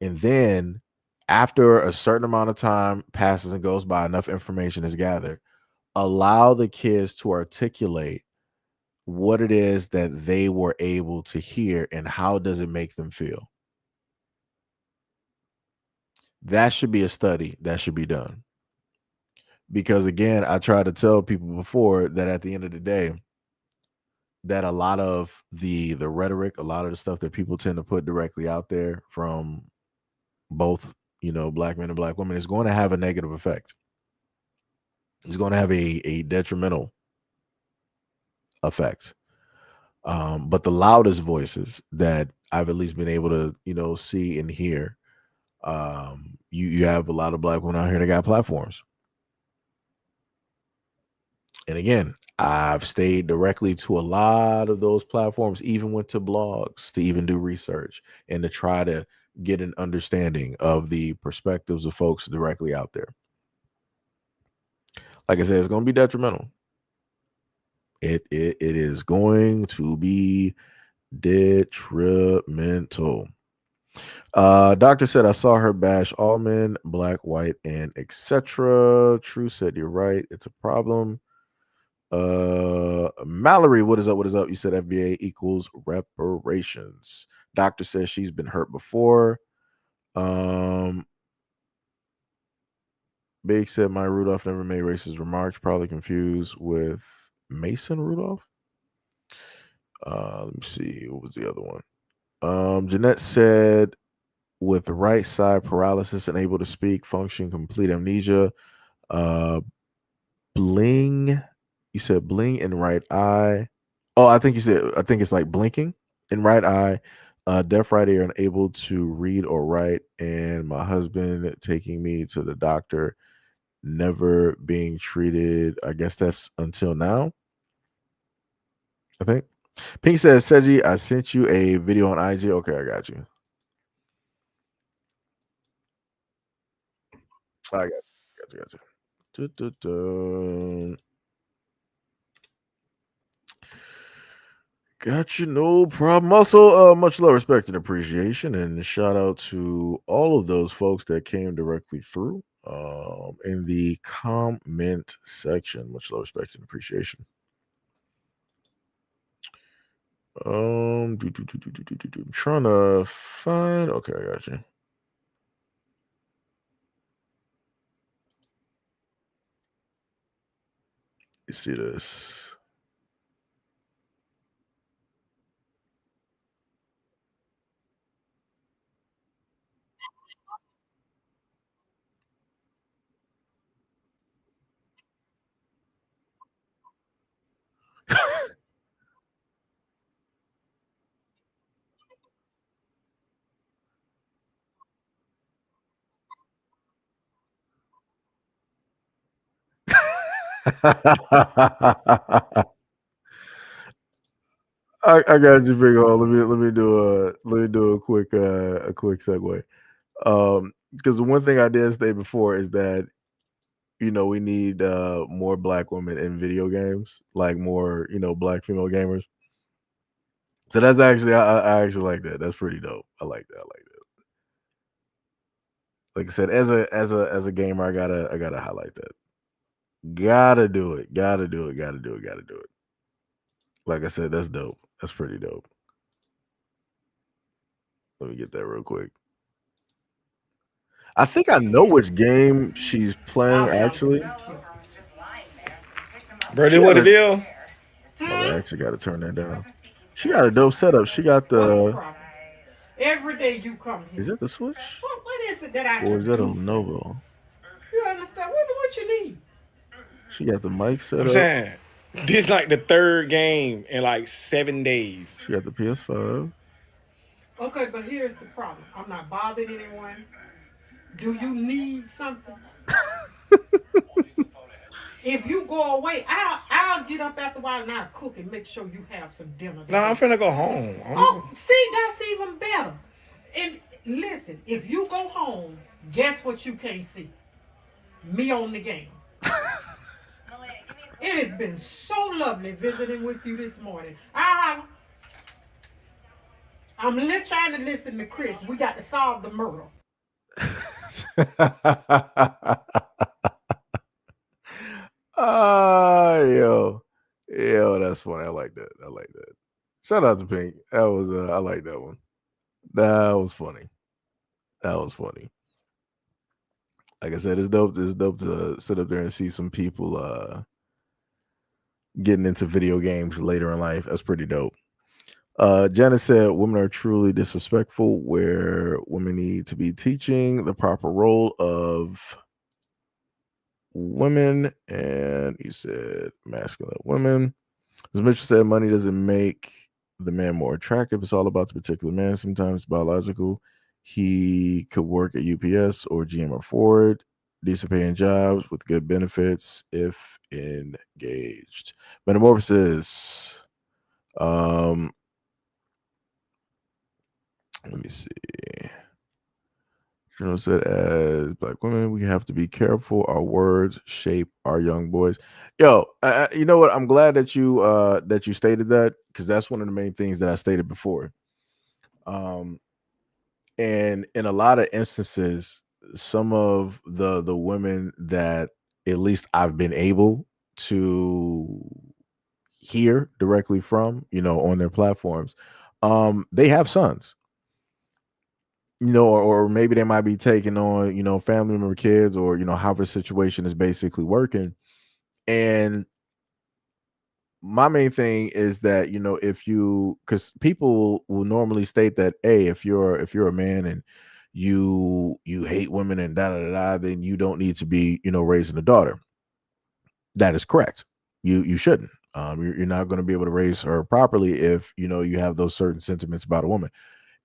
And then after a certain amount of time passes and goes by, enough information is gathered, allow the kids to articulate what it is that they were able to hear and how does it make them feel. That should be a study that should be done. Because again, I try to tell people before that at the end of the day, that a lot of the rhetoric, a lot of the stuff that people tend to put directly out there from both, black men and black women is going to have a negative effect. It's going to have a detrimental effect. But the loudest voices that I've at least been able to, see and hear, you have a lot of black women out here that got platforms. And again, I've stayed directly to a lot of those platforms, even went to blogs to even do research and to try to get an understanding of the perspectives of folks directly out there. Like I said, it's going to be detrimental. It is going to be detrimental. Doctor said I saw her bash all men, black, white, and etc. True said you're right. It's a problem. Mallory, what is up? What is up? You said FBA equals reparations. Doctor says she's been hurt before. Big said Maya Rudolph never made racist remarks, probably confused with Mason Rudolph. Let me see. What was the other one? Jeanette said with right side paralysis, unable to speak, function, complete amnesia. Bling. You said bling in right eye. Oh, I think it's like blinking in right eye. Deaf right ear, unable to read or write, and my husband taking me to the doctor, never being treated. I guess that's until now. I think. Pink says, Seji, I sent you a video on IG. Okay, I got you. I got you. Got you, no problem. Also, much love, respect, and appreciation, and shout out to all of those folks that came directly through in the comment section. Much love, respect, and appreciation. I'm trying to find. Okay, I got you. You see this? I got you, big hole. Let me do a quick segue. Because the one thing I did say before is that we need more black women in video games, like more black female gamers. So that's actually I actually like that. That's pretty dope. I like that. Like I said, as a gamer, I gotta highlight that. Gotta do it. Gotta do it. Gotta do it. Gotta do it. Like I said, that's dope. That's pretty dope. Let me get that real quick. I think I know which game she's playing actually. Bro, what the deal? I actually got to turn that down. She got a dope setup. She got the. Every day you come here. Is that the Switch? What is it that I Or can is that do? on Novo? You understand? What you need? She got the mic set I'm up. saying this like the third game in like 7 days. She got the PS5. Okay, but here's the problem. I'm not bothering anyone. Do you need something? If you go away, I'll get up after a while and I'll cook and make sure you have some dinner. No, I'm finna go home. See, that's even better. And listen, if you go home, guess what you can't see? Me on the game. It has been so lovely visiting with you this morning. I'm trying to listen to Chris. We got to solve the murder. Yo, that's funny. I like that. Shout out to Pink. That was I like that one. That was funny. Like I said, it's dope. It's dope to sit up there and see some people getting into video games later in life. That's pretty dope. Janice said women are truly disrespectful, where women need to be teaching the proper role of women. And you said masculine women. As Mitchell said, money doesn't make the man more attractive. It's all about the particular man. Sometimes biological. He could work at UPS or GM or Ford, decent paying jobs with good benefits if engaged. Metamorphosis. Let me see. Journal said, as black women, we have to be careful. Our words shape our young boys. Yo, you know what? I'm glad that you stated that, because that's one of the main things that I stated before. And in a lot of instances, some of the women that at least I've been able to hear directly from, on their platforms, they have sons, or maybe they might be taking on, family member kids, or, however the situation is basically working. And my main thing is that, if you, because people will normally state that, hey, if you're a man and you hate women and da da da da, then you don't need to be, raising a daughter. That is correct. You shouldn't. You're not going to be able to raise her properly if you have those certain sentiments about a woman.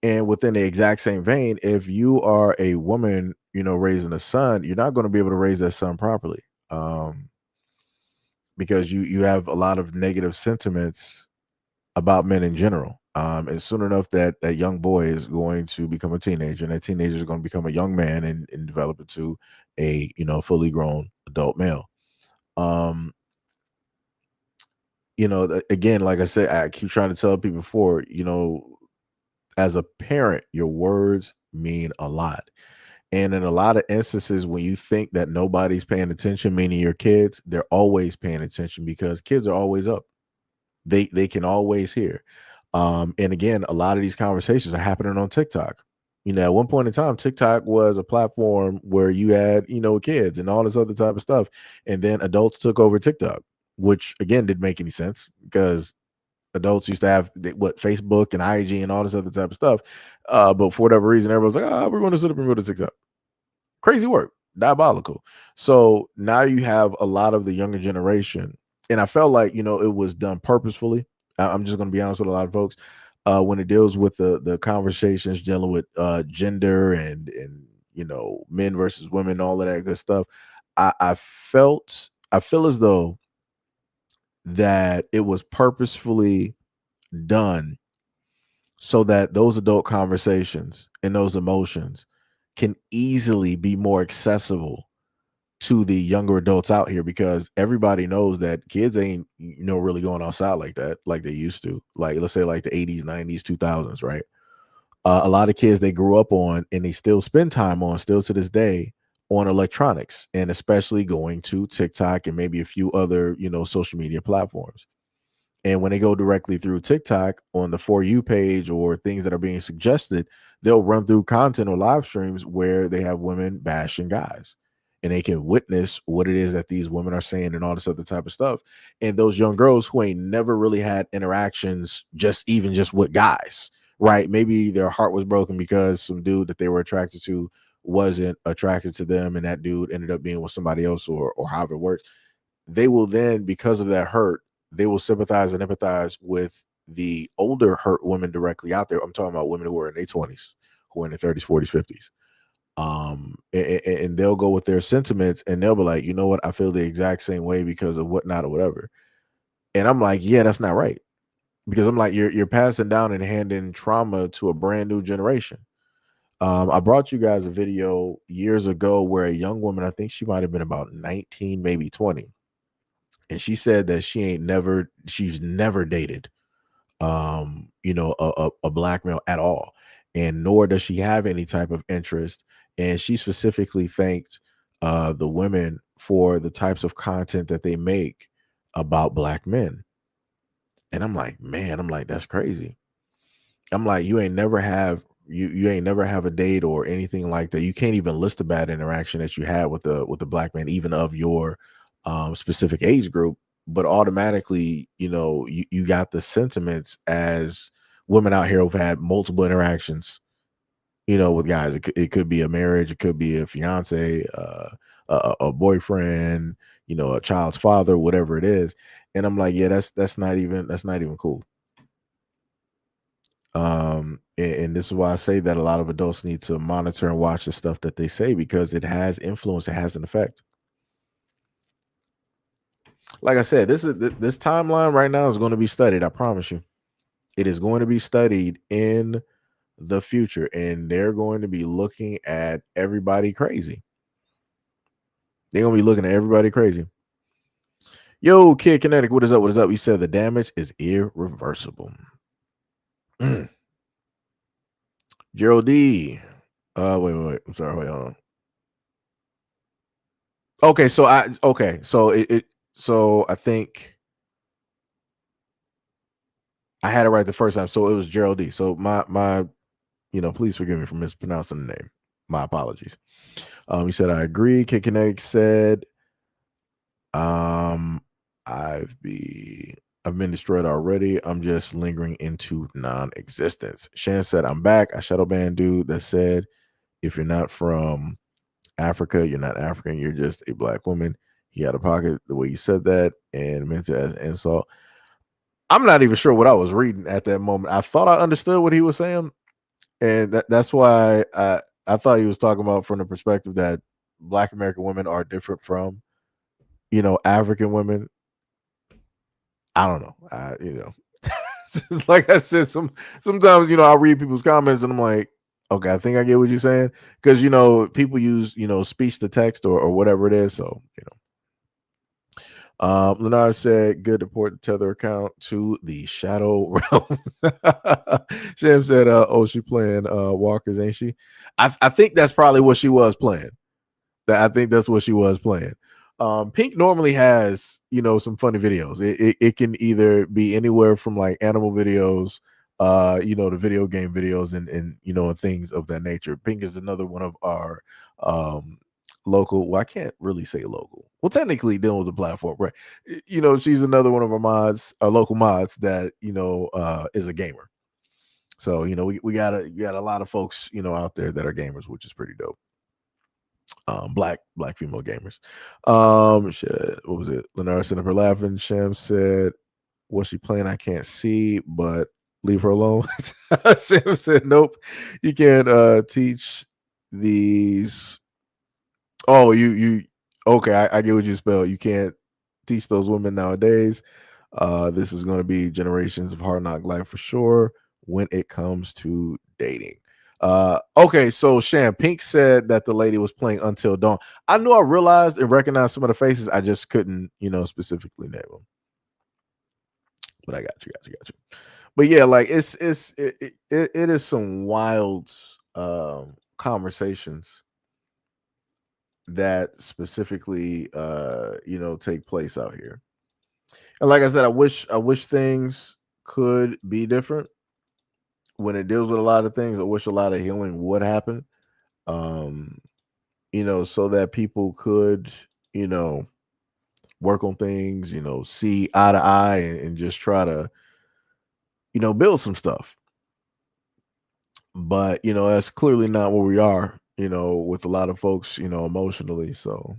And within the exact same vein, if you are a woman, raising a son, you're not going to be able to raise that son properly. Because you have a lot of negative sentiments about men in general. And soon enough that young boy is going to become a teenager, and that teenager is going to become a young man and develop into a fully grown adult male. Um, again, like I said, I keep trying to tell people before, as a parent, your words mean a lot. And in a lot of instances, when you think that nobody's paying attention, meaning your kids, they're always paying attention because kids are always up. They can always hear. And again, a lot of these conversations are happening on TikTok. At one point in time, TikTok was a platform where you had, kids and all this other type of stuff. And then adults took over TikTok, which again didn't make any sense because adults used to have what Facebook and IG and all this other type of stuff. But for whatever reason, everyone's like, we're going to sit up and go to TikTok. Crazy work, diabolical. So now you have a lot of the younger generation, and I felt like it was done purposefully. I'm just going to be honest with a lot of folks when it deals with the conversations dealing with gender and men versus women, all of that good stuff. I feel as though that it was purposefully done so that those adult conversations and those emotions can easily be more accessible to the younger adults out here, because everybody knows that kids ain't really going outside like that like they used to, like let's say like the 80s, 90s, 2000s, right? A lot of kids they grew up on and they still spend time on, still to this day, on electronics, and especially going to TikTok and maybe a few other social media platforms. And when they go directly through TikTok on the For You page or things that are being suggested, they'll run through content or live streams where they have women bashing guys. And they can witness what it is that these women are saying and all this other type of stuff. And those young girls who ain't never really had interactions, just with guys, right? Maybe their heart was broken because some dude that they were attracted to wasn't attracted to them, and that dude ended up being with somebody else, or however it works. They will then, because of that hurt, they will sympathize and empathize with the older hurt women directly out there. I'm talking about women who are in their 20s, who are in their 30s, 40s, 50s. And they'll go with their sentiments and they'll be like, you know what, I feel the exact same way because of whatnot or whatever. And I'm like, yeah, that's not right. Because I'm like, you're passing down and handing trauma to a brand new generation. I brought you guys a video years ago where a young woman, I think she might have been about 19, maybe 20. And she said that she's never dated a black male at all, and nor does she have any type of interest. And she specifically thanked the women for the types of content that they make about black men. And I'm like, man, that's crazy. I'm like, you ain't never have a date or anything like that. You can't even list a bad interaction that you had with the black man, even of your specific age group. But automatically, you got the sentiments as women out here who've had multiple interactions, with guys. It could be a marriage, it could be a fiance, a boyfriend, a child's father, whatever it is. And I'm like, yeah, that's not even cool. And this is why I say that a lot of adults need to monitor and watch the stuff that they say, because it has influence, it has an effect. Like I said, this timeline right now is going to be studied. I promise you, it is going to be studied in the future, and they're going to be looking at everybody crazy. They're gonna be looking at everybody crazy. Yo, Kid Kinetic, what is up? What is up? You said the damage is irreversible. Gerald D. Wait. I'm sorry. Wait, hold on. Okay, so so I think I had it right the first time. So it was Gerald D. So my please forgive me for mispronouncing the name. My apologies. He said, I agree. Kid Kinetic said, I've been destroyed already. I'm just lingering into non-existence. Shan said, I'm back. I shadow banned dude that said, if you're not from Africa, you're not African, you're just a black woman. He had a pocket the way he said that and meant it as an insult. I'm not even sure what I was reading at that moment. I thought I understood what he was saying, and that's why I thought he was talking about from the perspective that Black American women are different from African women. I don't know. Like I said, sometimes I'll read people's comments and I'm like, okay, I think I get what you're saying, because people use speech to text or whatever it is. So Leonard said, good to port the tether account to the shadow realm. Sham said, oh, she playing walkers, ain't she? I think that's probably what she was playing. I think that's what she was playing. Pink normally has some funny videos. It can either be anywhere from like animal videos, the video game videos, and and things of that nature. Pink is another one of our local. Well, I can't really say local. Well, technically dealing with the platform, right? She's another one of our mods, our local mods that is a gamer. So we got a lot of folks out there that are gamers, which is pretty dope. Black female gamers. Shit, what was it? Lenara sent up her laughing. Sham said, "What's she playing? I can't see, but leave her alone." Sham said, "Nope, you can't teach these." Oh, you okay? I get what you spell. You can't teach those women nowadays. This is going to be generations of hard knock life for sure when it comes to dating. Okay, so Sham, Pink said that the lady was playing Until Dawn. I knew I realized and recognized some of the faces. I just couldn't, specifically name them. But I got you. But yeah, like it is some wild conversations that specifically take place out here. And like I said, I wish things could be different when it deals with a lot of things. I wish a lot of healing would happen. So that people could, work on things, see eye to eye and just try to, build some stuff. But, that's clearly not where we are, with a lot of folks, emotionally. So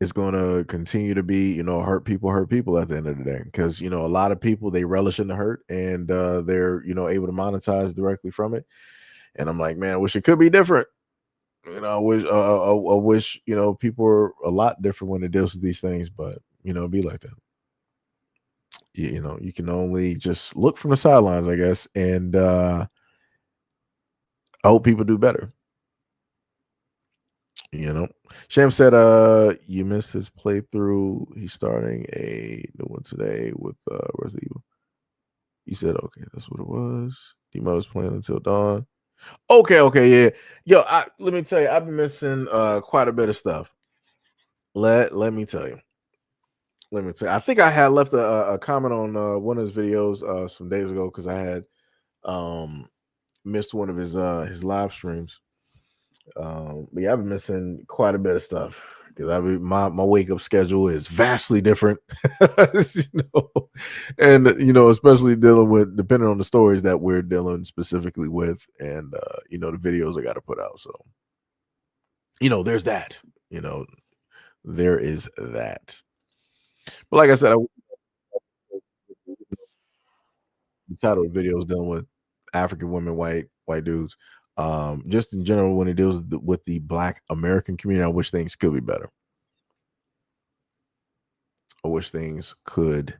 it's going to continue to be, hurt people at the end of the day. Because, a lot of people, they relish in the hurt and they're, able to monetize directly from it. And I'm like, man, I wish it could be different. I wish people were a lot different when it deals with these things, but be like that. You can only just look from the sidelines, I guess, and I hope people do better. Sham said, you missed his playthrough. He's starting a new one today with Resident Evil. He said, okay, that's what it was. D-Mo was playing Until Dawn. Okay, yeah. Yo, let me tell you, I've been missing quite a bit of stuff. Let me tell you. I think I had left a comment on one of his videos some days ago because I had missed one of his live streams. But yeah, I've been missing quite a bit of stuff because my wake up schedule is vastly different, and especially dealing with depending on the stories that we're dealing specifically with, and the videos I got to put out. So there's that. There is that. But like I said, the title of the video is dealing with African women, white dudes. Just in general, when it deals with the Black American community, I wish things could be better. I wish things could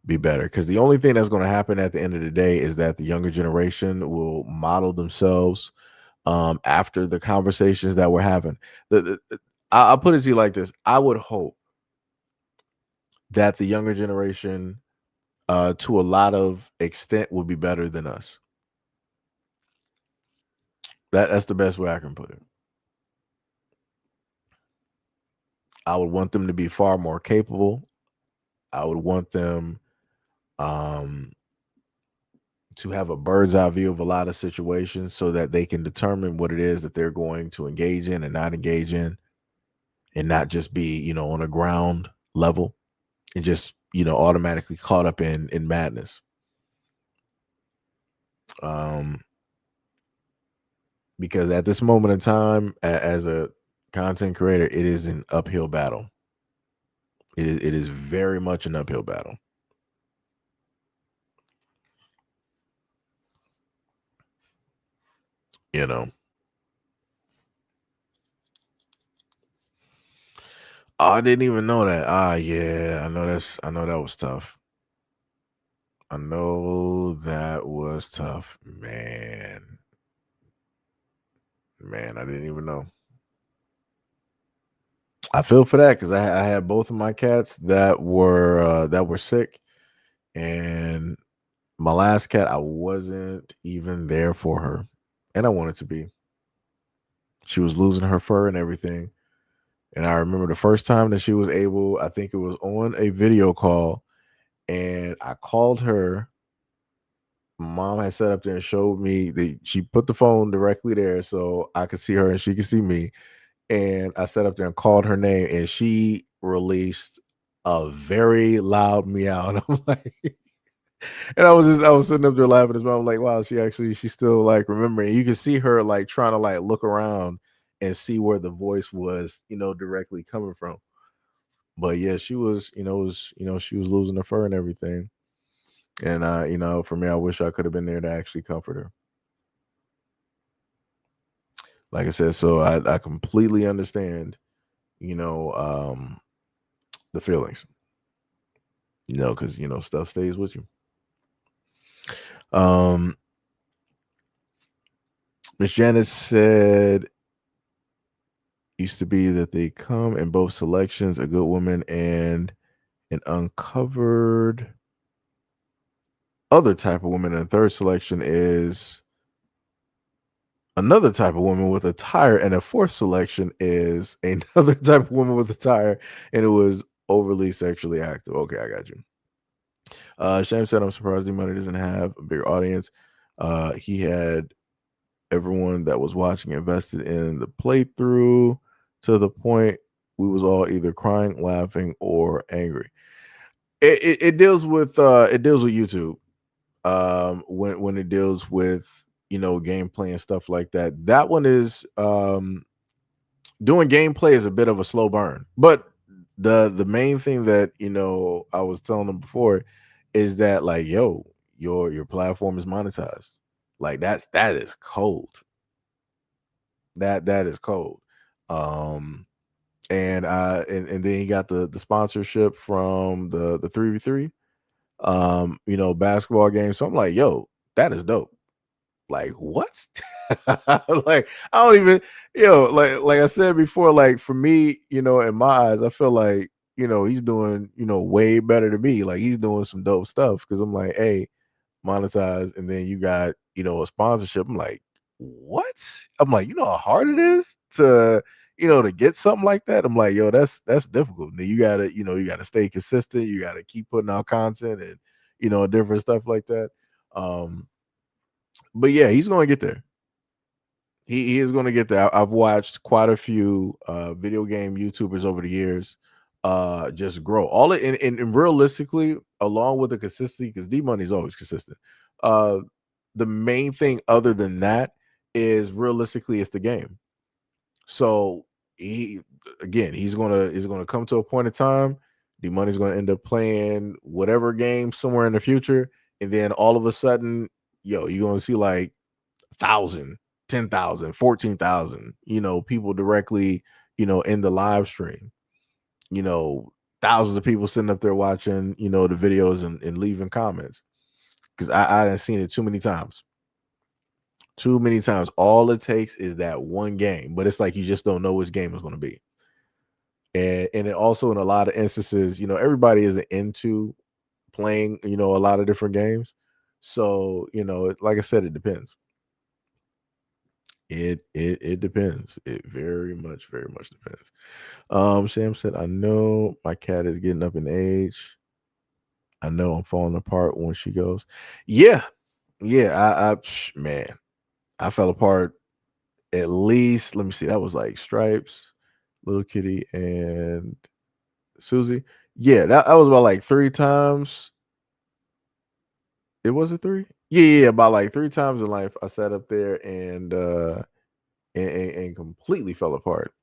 be better because the only thing that's going to happen at the end of the day is that the younger generation will model themselves after the conversations that we're having. I'll put it to you like this: I would hope that the younger generation, to a lot of extent, would be better than us. That's the best way I can put it. I would want them to be far more capable. I would want them um, to have a bird's eye view of a lot of situations so that they can determine what it is that they're going to engage in and not engage in, and not just be, on a ground level and just, automatically caught up in madness. Um, because at this moment in time, as a content creator, it is an uphill battle. It is very much an uphill battle. You know. Oh, I didn't even know that. Yeah, I know that was tough. I know that was tough, man. Man, I didn't even know. I feel for that because I had both of my cats that were sick, and my last cat, I wasn't even there for her, and I wanted to be. She was losing her fur and everything, and I remember the first time that she was able. I think it was on a video call, and I called her. Mom had set up there and showed me she put the phone directly there so I could see her and she could see me. And I sat up there and called her name, and she released a very loud meow. And I'm like, and I was sitting up there laughing as well. I'm like, wow, she's still like remembering. You can see her like trying to like look around and see where the voice was, directly coming from. But yeah, she was, she was losing her fur and everything. And for me, I wish I could have been there to actually comfort her. Like I said, so I completely understand, you know, um, the feelings, because stuff stays with you. Miss Janice said used to be that they come in both selections, a good woman and an uncovered other type of woman. And the third selection is another type of woman with a tire, and a fourth selection is another type of woman with a tire, and it was overly sexually active. Okay, I got you. Sham said, I'm surprised D-Money doesn't have a bigger audience. He had everyone that was watching invested in the playthrough to the point we was all either crying, laughing, or angry. It deals with YouTube. When it deals with gameplay and stuff like that. That one is doing gameplay is a bit of a slow burn. But the main thing that I was telling them before is that like, yo, your platform is monetized. Like that is cold. That is cold. And then he got the sponsorship from the 3v3 basketball game. So I'm like, yo, that is dope. Like what? Like I don't even, like I said before, like for me, in my eyes, I feel like, he's doing, way better than me. Like he's doing some dope stuff because I'm like, hey, monetize, and then you got, a sponsorship. I'm like, what? I'm like, how hard it is to get something like that. I'm like, yo, that's difficult. And then you gotta stay consistent, you gotta keep putting out content and different stuff like that. But yeah, he's gonna get there. He is gonna get there. I've watched quite a few video game YouTubers over the years just grow. All it and realistically, along with the consistency, because D Money is always consistent. The main thing other than that is realistically it's the game. So he's gonna come to a point in time. D Money's gonna end up playing whatever game somewhere in the future, and then all of a sudden, you're gonna see like 1,000, 10,000, 14,000, people directly, in the live stream, thousands of people sitting up there watching, the videos and leaving comments. Because I done seen it too many times. Too many times. All it takes is that one game, but it's like you just don't know which game it's going to be. And it also in a lot of instances, everybody isn't into playing, a lot of different games. So, like I said, it depends. It depends. It very much depends. Sam said, I know my cat is getting up in age. I know I'm falling apart when she goes. Yeah. Yeah. Man, I fell apart at least, let me see, that was like Stripes, Little Kitty, and Susie. Yeah, that was about like 3 times. It was it 3? Yeah, about like 3 times in life I sat up there and completely fell apart.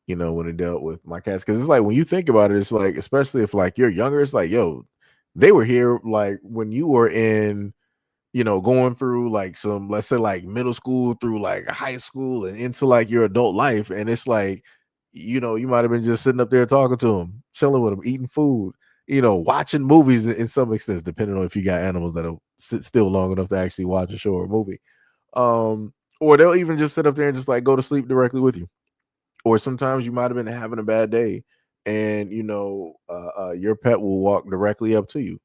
When it dealt with my cats, because it's like when you think about it, it's like, especially if like you're younger, it's like, yo, they were here like when you were in, going through like some, let's say like middle school through like high school and into like your adult life. And it's like, you might have been just sitting up there talking to them, chilling with them, eating food, watching movies in some extent, depending on if you got animals that'll sit still long enough to actually watch a show or a movie. Or they'll even just sit up there and just like go to sleep directly with you. Or sometimes you might have been having a bad day and, your pet will walk directly up to you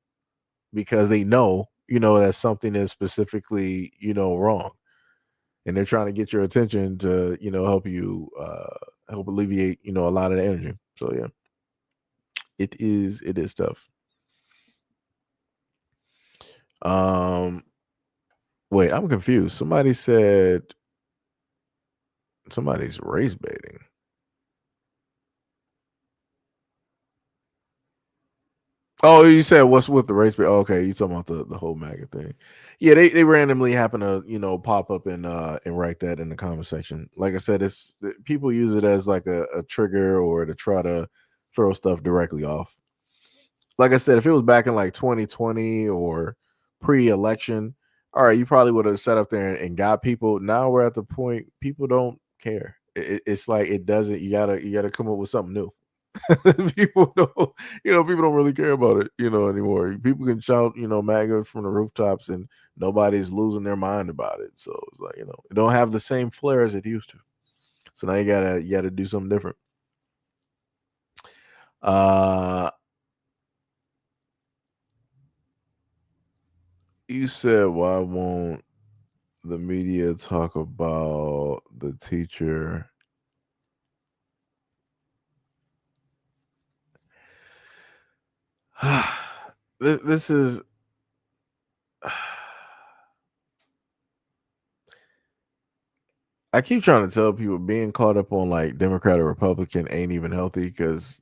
because they know, that something is specifically, wrong. And they're trying to get your attention to, help you help alleviate, a lot of the energy. So yeah. It is tough. Wait, I'm confused. Somebody said somebody's race baiting. Oh, you said what's with the race bait? Oh, okay, you talking about the whole MAGA thing? Yeah, they randomly happen to pop up and write that in the comment section. Like I said, people use it as like a trigger or to try to throw stuff directly off. Like I said, if it was back in like 2020 or pre-election, all right, you probably would have sat up there and got people. Now we're at the point people don't care. It's like it doesn't. You gotta come up with something new. People don't, people don't really care about it, anymore. People can shout, MAGA from the rooftops, and nobody's losing their mind about it. So it's like, it don't have the same flair as it used to. So now you gotta do something different. You said, why won't the media talk about the teacher? This is I keep trying to tell people being caught up on like Democrat or Republican ain't even healthy because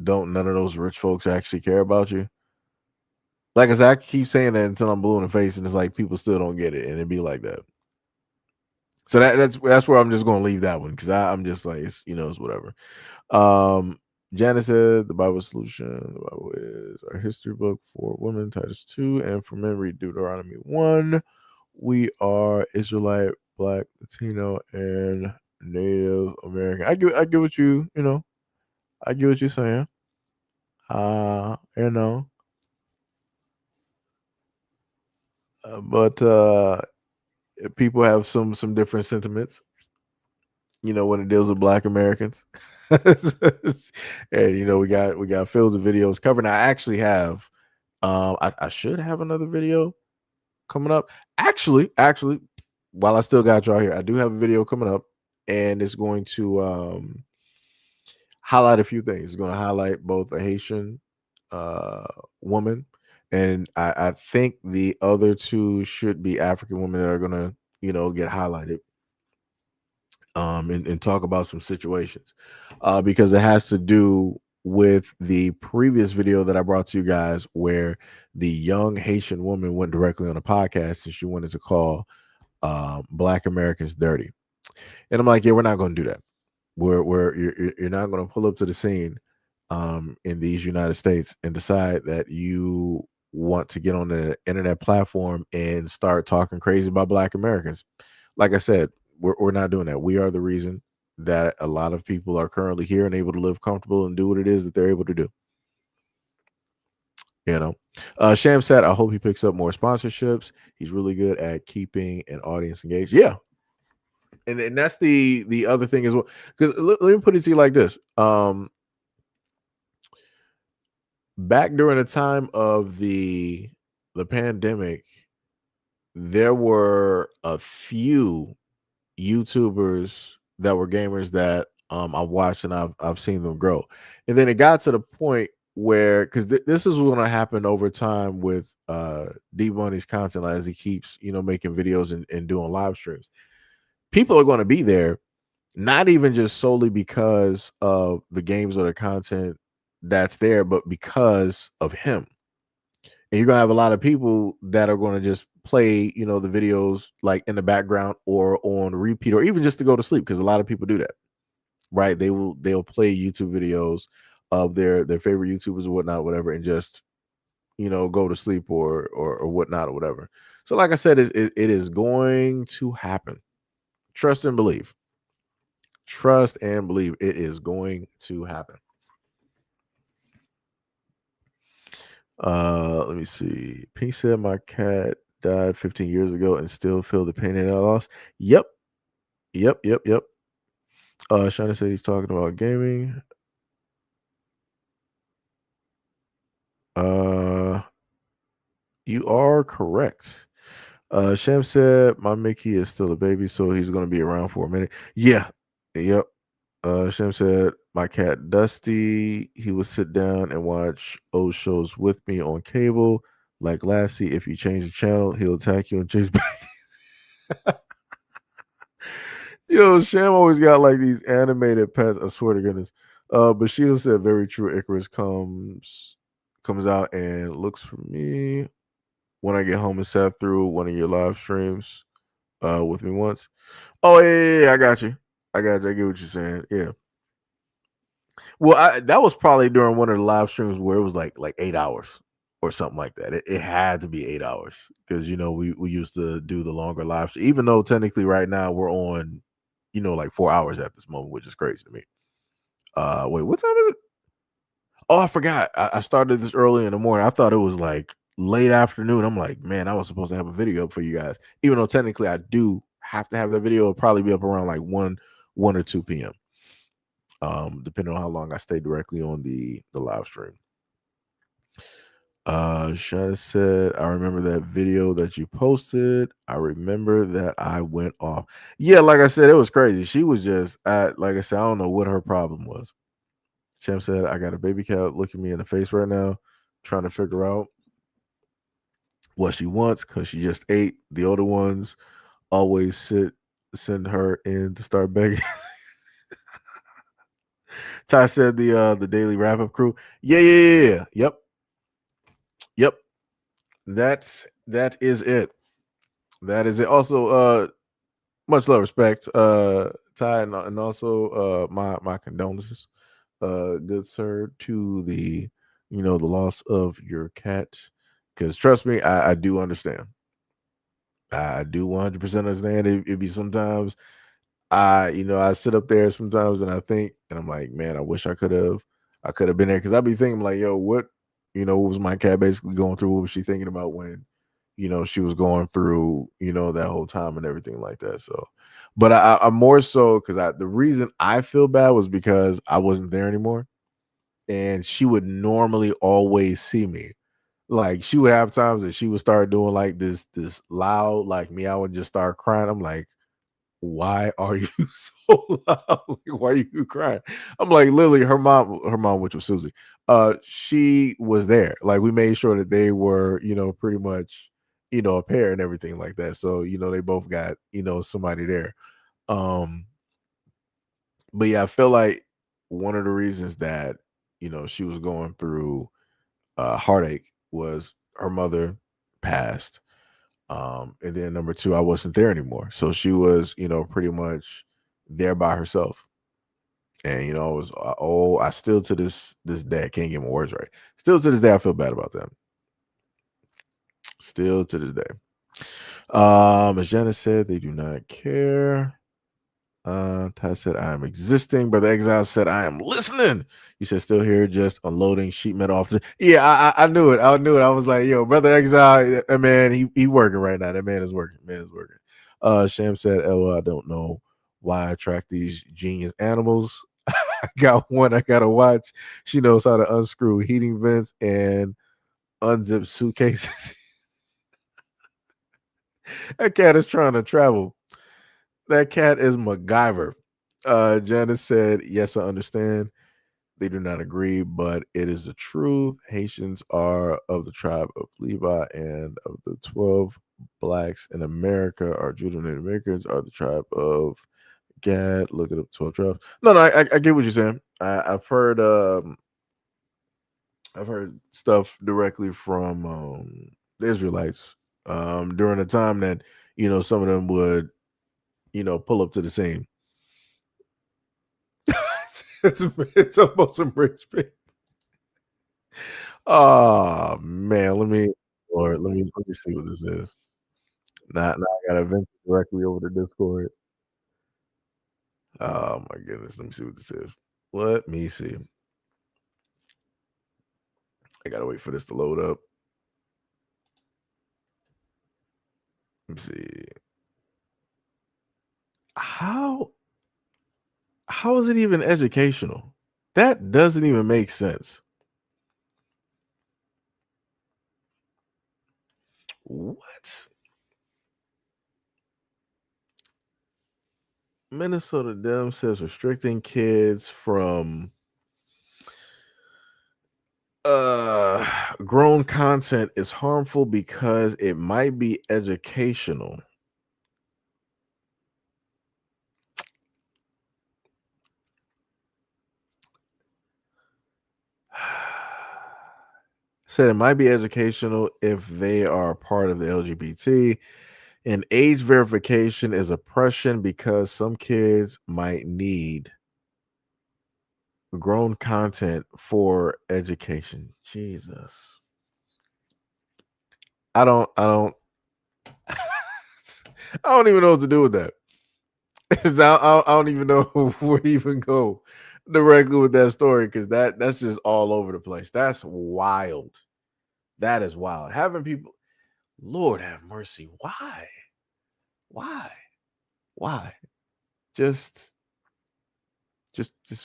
don't none of those rich folks actually care about you. Like I said, I keep saying that until I'm blue in the face, and it's like people still don't get it, and it be like that. So that's where I'm just gonna leave that one because I'm just like it's whatever. Janice said the Bible solution. The Bible is our history book for women, Titus 2, and for men, read Deuteronomy 1. We are Israelite, Black, Latino, and Native American. I get what I get what you're saying. You know. But people have some different sentiments, when it deals with Black Americans. And we got fields of videos covered. I actually have I should have another video coming up. Actually, while I still got y'all here, I do have a video coming up, and it's going to highlight a few things. It's going to highlight both a Haitian woman, and I think the other two should be African women that are going to get highlighted and talk about some situations because it has to do with the previous video that I brought to you guys where the young Haitian woman went directly on a podcast and she wanted to call Black Americans dirty. And I'm like, yeah, we're not going to do that. You're not going to pull up to the scene in these United States and decide that you want to get on the internet platform and start talking crazy about Black Americans. Like I said, we're not doing that. We are the reason that a lot of people are currently here and able to live comfortable and do what it is that they're able to do. Sham said, I hope he picks up more sponsorships. He's really good at keeping an audience engaged. Yeah. And that's the other thing as well. Because let me put it to you like this. Back during the time of the pandemic, there were a few YouTubers that were gamers that I watched and I've seen them grow. And then it got to the point where because this is going to happen over time with D Money's content as he keeps making videos and doing live streams. People are going to be there, not even just solely because of the games or the content that's there, but because of him. And you're gonna have a lot of people that are gonna just play, the videos like in the background or on repeat, or even just to go to sleep, because a lot of people do that, right? They'll play YouTube videos of their favorite YouTubers or whatnot, whatever, and just go to sleep or whatnot or whatever. So, like I said, it is going to happen. Trust and believe. Trust and believe it is going to happen. Let me see. Pink said my cat died 15 years ago and still feel the pain and I lost. Yep. Yep. Yep. Yep. Shana said he's talking about gaming. You are correct. Shem said my Mickey is still a baby, so he's gonna be around for a minute. Yeah. Yep. Shem said my cat Dusty, he would sit down and watch old shows with me on cable. Like Lassie, if you change the channel, he'll attack you and chase back. Yo, Sham always got like these animated pets. I swear to goodness. But Sheila said very true. Icarus comes out and looks for me when I get home and sat through one of your live streams with me once. Oh yeah, I got you. I got you. I get what you're saying. Yeah. Well, that was probably during one of the live streams where it was like 8 hours or something like that. It had to be 8 hours because we used to do the longer live stream, even though technically right now we're on like 4 hours at this moment, which is crazy to me. Wait, what time is it? Oh, I forgot. I started this early in the morning. I thought it was like late afternoon. I'm like, man, I was supposed to have a video up for you guys, even though technically I do have to have that video. It'll probably be up around like 1 or 2 p.m. Depending on how long I stay directly on the live stream. Shana said, I remember that video that you posted. I remember that I went off. Yeah, like I said, it was crazy. She was just like I said, I don't know what her problem was. Shem said, I got a baby cat looking me in the face right now, trying to figure out what she wants because she just ate. The older ones always send her in to start begging. Ty said the daily wrap up crew. Yeah. Yep. That is it. That is it. Also, much love, respect, Ty, and also my condolences, good sir, to the the loss of your cat. Because trust me, I do understand. I do 100% understand. It be sometimes I sit up there sometimes and I think and I'm like, man, I could have been there because I'd be thinking like, yo, what was my cat basically going through? What was she thinking about when she was going through that whole time and everything like that. So, but I'm more so because the reason I feel bad was because I wasn't there anymore, and she would normally always see me. Like she would have times that she would start doing like this loud like meow and just start crying. I'm like, why are you so loud? Like, why are you crying? I'm like, literally, her mom, which was Susie, she was there. Like, we made sure that they were, pretty much, a pair and everything like that. So, they both got, somebody there. But yeah, I feel like one of the reasons that, she was going through heartache was her mother passed. And then number two, I wasn't there anymore. So she was, pretty much there by herself. And it was I still to this day I can't get my words right. Still to this day I feel bad about that. Still to this day. As Janice said, they do not care. Ty said, I am existing. Brother Exile said, I am listening. You said, still here, just unloading sheet metal off the. Yeah, I knew it. I knew it. I was like, yo, Brother Exile, that man, he working right now. That man is working. Sham said, LOL, I don't know why I track these genius animals. I got one I gotta watch. She knows how to unscrew heating vents and unzip suitcases. That cat is trying to travel. That cat is MacGyver. Janice said, "Yes, I understand. They do not agree, but it is the truth. Haitians are of the tribe of Levi, and of the 12 blacks in America are Judah Native Americans are the tribe of Gad. Look at up 12 tribes. No, I get what you're saying. I've heard stuff directly from the Israelites during the time that some of them would pull up to the scene. it's almost some rich people. Oh man, let me see what this is. Now I gotta vent directly over the Discord. Oh my goodness, let me see what this is. Let me see. I gotta wait for this to load up. Let me see. How is it even educational? That doesn't even make sense. What? Minnesota Dem says restricting kids from grown content is harmful because it might be educational. Said it might be educational if they are part of the LGBT. And age verification is oppression because some kids might need grown content for education. Jesus. I don't I don't even know what to do with that. I don't even know where to even go directly with that story because that's just all over the place. That's wild. That is wild. Having people, Lord have mercy. Why? Why? Why? Just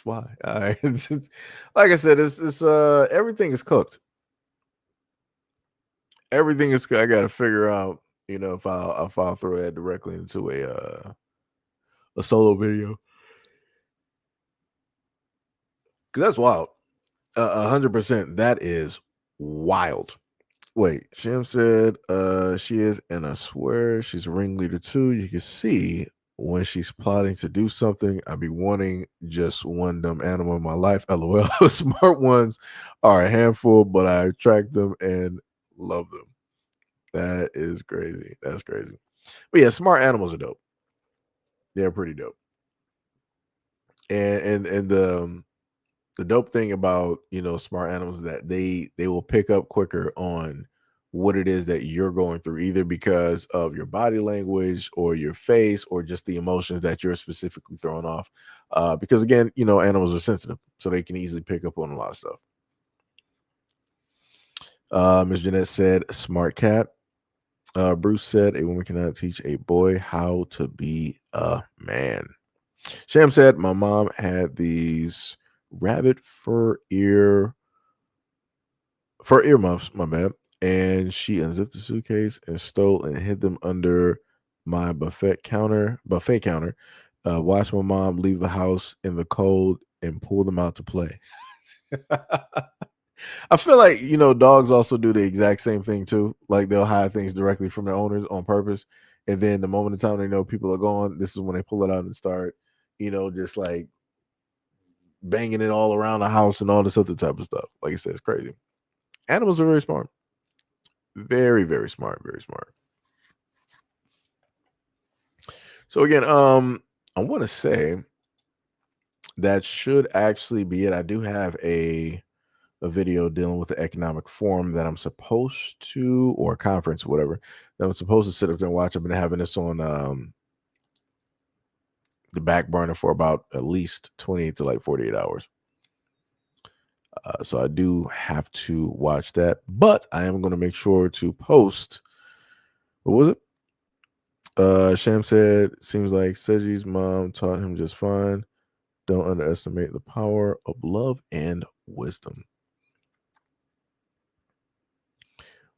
why? All right. Like I said, it's everything is cooked. Everything is. I got to figure out. If I'll throw that directly into a solo video because that's wild. 100%. That is wild. Wait, Shem said she is, and I swear she's a ringleader too. You can see when she's plotting to do something. I be wanting just one dumb animal in my life. LOL. Smart ones are a handful, but I attract them and love them. That is crazy. That's crazy. But yeah, smart animals are dope. They're pretty dope. And the dope thing about smart animals is that they will pick up quicker on what it is that you're going through, either because of your body language or your face or just the emotions that you're specifically throwing off, because again animals are sensitive, so they can easily pick up on a lot of stuff. Ms. Jeanette said smart cat. Bruce said a woman cannot teach a boy how to be a man. Sham said my mom had these rabbit fur earmuffs, my bad, and she unzipped the suitcase and stole and hid them under my buffet counter. Watched my mom leave the house in the cold and pull them out to play. I feel like dogs also do the exact same thing too. Like they'll hide things directly from their owners on purpose, and then the moment of time they know people are gone, this is when they pull it out and start, just like banging it all around the house and all this other type of stuff. Like I said, it's crazy. Animals are very smart. Very, very smart. Very smart. So again, I want to say that should actually be it. I do have a video dealing with the economic forum that I'm supposed to, or conference, or whatever, that I'm supposed to sit up there and watch. I've been having this on the back burner for about at least 28 to like 48 hours. So I do have to watch that, but I am going to make sure to post. What was it? Sham said, seems like Seji's mom taught him just fine. Don't underestimate the power of love and wisdom.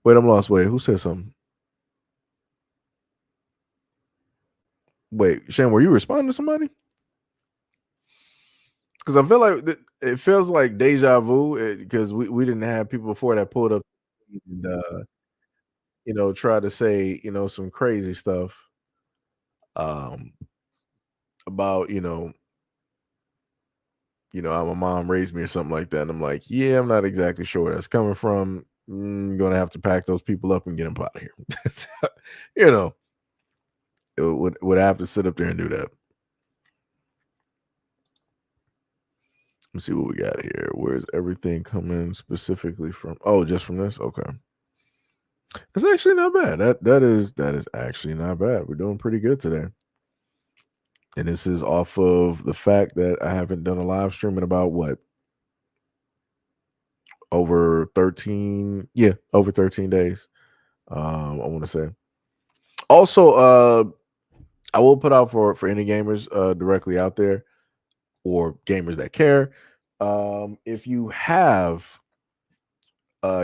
Wait, I'm lost. Wait, who said something? Wait, Shan, were you responding to somebody? Because I feel like it feels like deja vu because we didn't have people before that pulled up and try to say some crazy stuff um about how my mom raised me or something like that. And I'm like, yeah, I'm not exactly sure where that's coming from. Gonna have to pack those people up and get them out of here. you know, it would have to sit up there and do that. Let's see what we got here. Where's everything coming specifically from? Oh, just from this? Okay. It's actually not bad. That is actually not bad. We're doing pretty good today. And this is off of the fact that I haven't done a live stream in about what? Over 13, yeah, over 13 days. I want to say. Also, I will put out for any gamers directly out there or gamers that care. If you have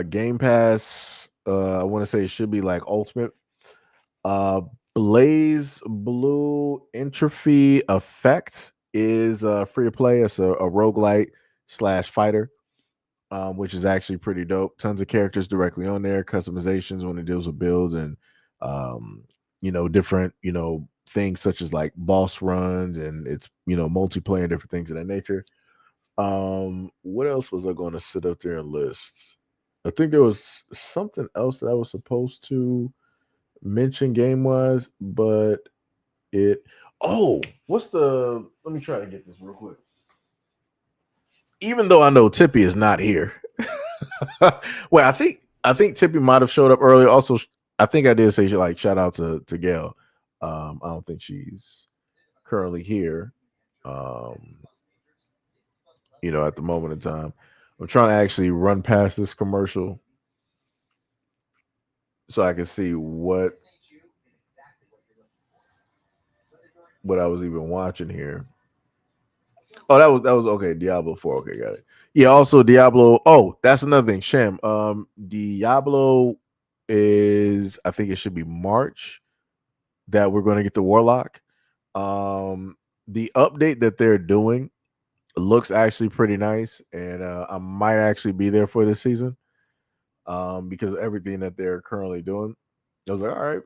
Game Pass, I want to say it should be like Ultimate. Blaze Blue Entropy Effect is free to play. It's a roguelite / fighter, which is actually pretty dope. Tons of characters directly on there, customizations when it deals with builds and different things such as like boss runs and it's multiplayer and different things of that nature. What else was I going to sit up there and list? I think there was something else that I was supposed to mention game wise, but what's the let me try to get this real quick. Even though I know Tippy is not here. Well, I think Tippy might have showed up earlier. Also, I think I did say like shout out to Gail. I don't think she's currently here. At the moment in time. I'm trying to actually run past this commercial so I can see what I was even watching here. Oh, that was okay. Diablo 4. Okay, got it. Yeah, also Diablo. Oh, that's another thing. Sham. Diablo is I think it should be March that we're going to get the Warlock. The update that they're doing looks actually pretty nice, and I might actually be there for this season. Because of everything that they're currently doing. I was like, all right.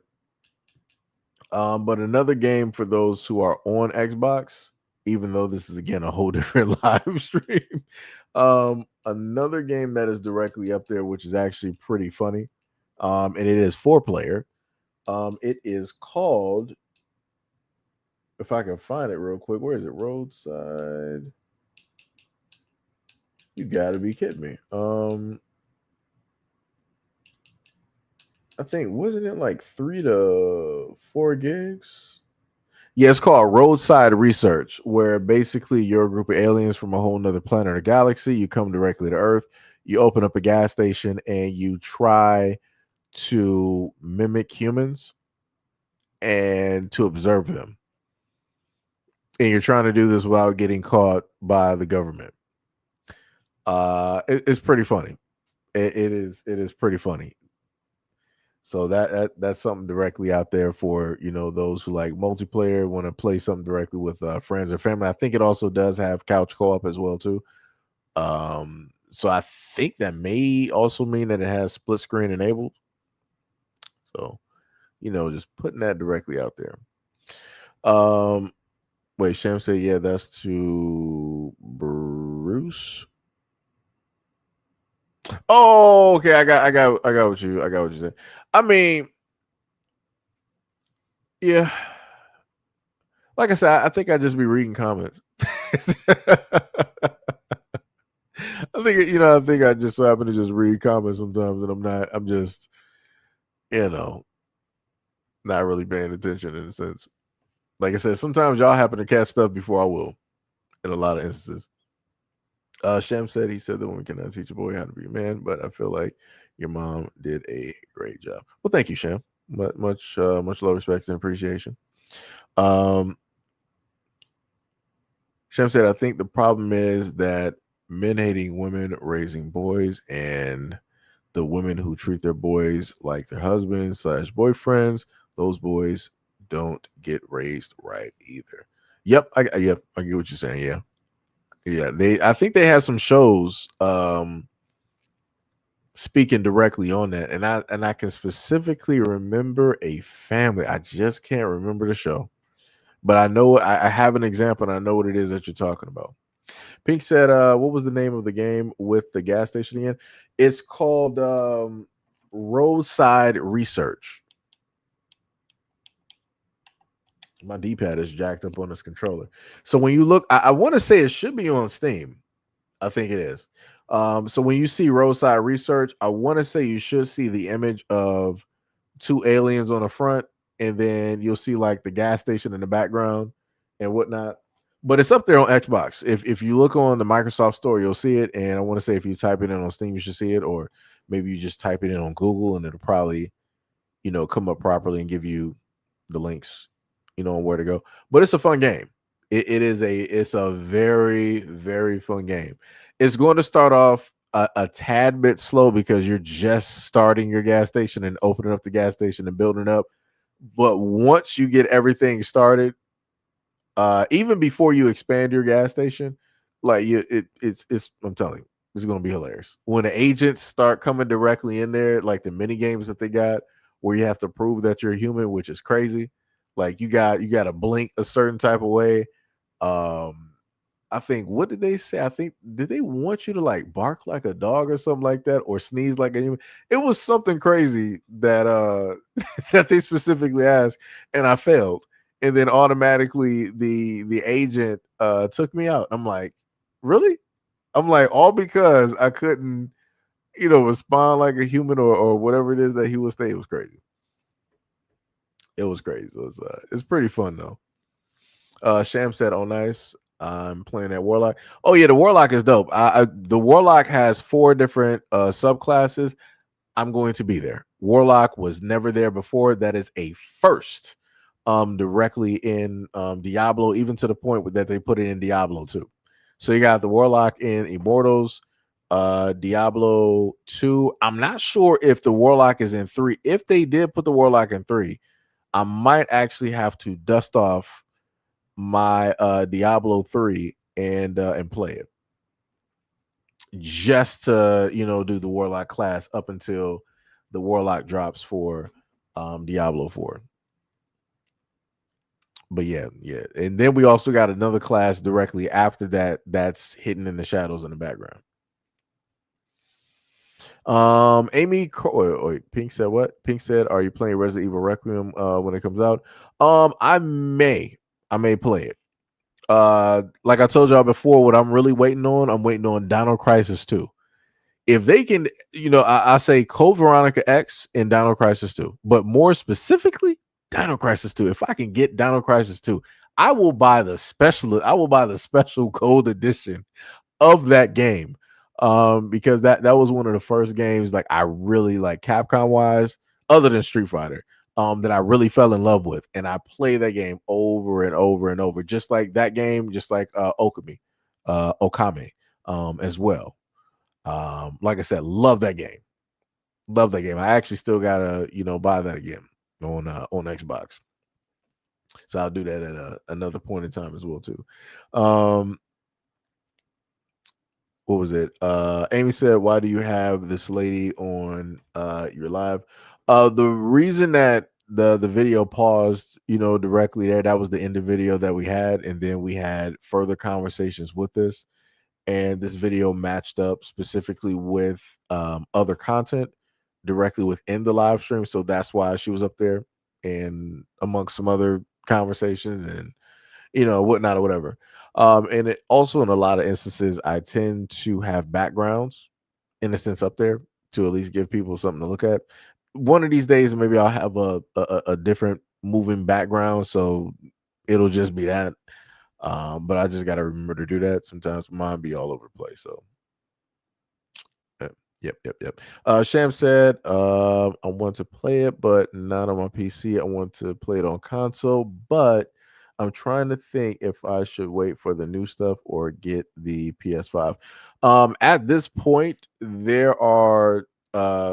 But another game for those who are on Xbox, even though this is again a whole different live stream. Another game that is directly up there, which is actually pretty funny. And it is 4-player. It is called, if I can find it real quick, where is it? Roadside. You gotta be kidding me. I think wasn't it like 3 to 4 gigs? Yeah, it's called Roadside Research, where basically you're a group of aliens from a whole nother planet or galaxy. You come directly to Earth, you open up a gas station, and you try to mimic humans and to observe them. And you're trying to do this without getting caught by the government. It's pretty funny. It is pretty funny. So that's something directly out there for those who like multiplayer, want to play something directly with friends or family. I think it also does have couch co-op as well too. So I think that may also mean that it has split screen enabled. So just putting that directly out there. Wait, Sham said, yeah, that's to Bruce. Oh, okay. I got what you said. I mean, yeah. Like I said, I think I'd just be reading comments. I think I just so happen to just read comments sometimes, and I'm just, not really paying attention in a sense. Like I said, sometimes y'all happen to catch stuff before I will, in a lot of instances. Shem said he said the woman cannot teach a boy how to be a man, but I feel like your mom did a great job. Well, thank you, Shem. Much love, respect, and appreciation. Shem said, I think the problem is that men hating women raising boys and the women who treat their boys like their husbands / boyfriends, those boys don't get raised right either. Yep, I get what you're saying. Yeah. I think they had some shows speaking directly on that, and I can specifically remember a family. I just can't remember the show, but I know I have an example, and I know what it is that you're talking about. Pink said, "What was the name of the game with the gas station again?" It's called Roadside Research. My D-pad is jacked up on this controller. So when you look, I want to say it should be on Steam. I think it is. So when you see Roadside Research, I want to say you should see the image of two aliens on the front, and then you'll see like the gas station in the background and whatnot. But it's up there on Xbox. If you look on the Microsoft Store, you'll see it. And I want to say if you type it in on Steam, you should see it, or maybe you just type it in on Google, and it'll probably come up properly and give you the links, on where to go. But it's a fun game. It's a very, very fun game. It's going to start off a tad bit slow because you're just starting your gas station and opening up the gas station and building up. But once you get everything started, even before you expand your gas station, like it's I'm telling you, it's going to be hilarious when the agents start coming directly in there, like the mini games that they got, where you have to prove that you're human, which is crazy. Like you got to blink a certain type of way. I think, what did they say? I think, did they want you to like bark like a dog or something like that, or sneeze like a human? It was something crazy that that they specifically asked, and I failed. And then automatically the agent took me out. I'm like, really? I'm like, all because I couldn't, respond like a human, or whatever it is that he was saying. It was crazy. It was crazy. It's pretty fun though. Sham said, "Oh, nice. I'm playing that Warlock. Oh yeah, the Warlock is dope. The Warlock has 4 different subclasses. I'm going to be there. Warlock was never there before. That is a first, directly in Diablo, even to the point that they put it in Diablo 2. So you got the Warlock in Immortals, Diablo 2. I'm not sure if the Warlock is in 3. If they did put the Warlock in 3, I might actually have to dust off my Diablo 3 and play it, just to do the Warlock class up until the Warlock drops for Diablo 4. But yeah, and then we also got another class directly after that that's hidden in the shadows in the background. Pink said what? Pink said, "Are you playing Resident Evil Requiem when it comes out?" I may play it. Like I told y'all before, what I'm waiting on Dino Crisis 2. If they can, I say Code Veronica X and Dino Crisis 2, but more specifically, Dino Crisis 2. If I can get Dino Crisis 2, I will buy the special code edition of that game. Because that was one of the first games like I really like, Capcom wise, other than Street Fighter, that I really fell in love with, and I play that game over and over and over, just like that game, just like Okami, as well. Like I said, love that game. I actually still gotta buy that again on Xbox. So I'll do that at another point in time as well too. What was it? Amy said, "Why do you have this lady on your live?" The reason that the video paused, directly there, that was the end of video that we had, and then we had further conversations with this, and this video matched up specifically with other content directly within the live stream, so that's why she was up there, and amongst some other conversations and whatnot or whatever. And it also, in a lot of instances, I tend to have backgrounds in a sense up there to at least give people something to look at. One of these days, maybe I'll have a different moving background, so it'll just be that. But I just got to remember to do that. Sometimes mine be all over the place. So, yep. Sham said, "I want to play it, but not on my PC. I want to play it on console, but I'm trying to think if I should wait for the new stuff or get the PS5. At this point, there are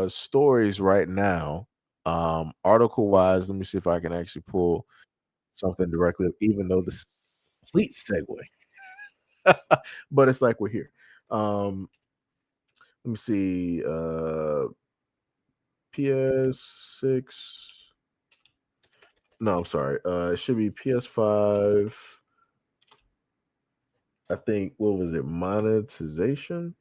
stories right now, article wise. Let me see if I can actually pull something directly, even though this is a complete segue. But it's like we're here. Let me see. PS6. No, I'm sorry. It should be PS5. I think, what was it? Monetization?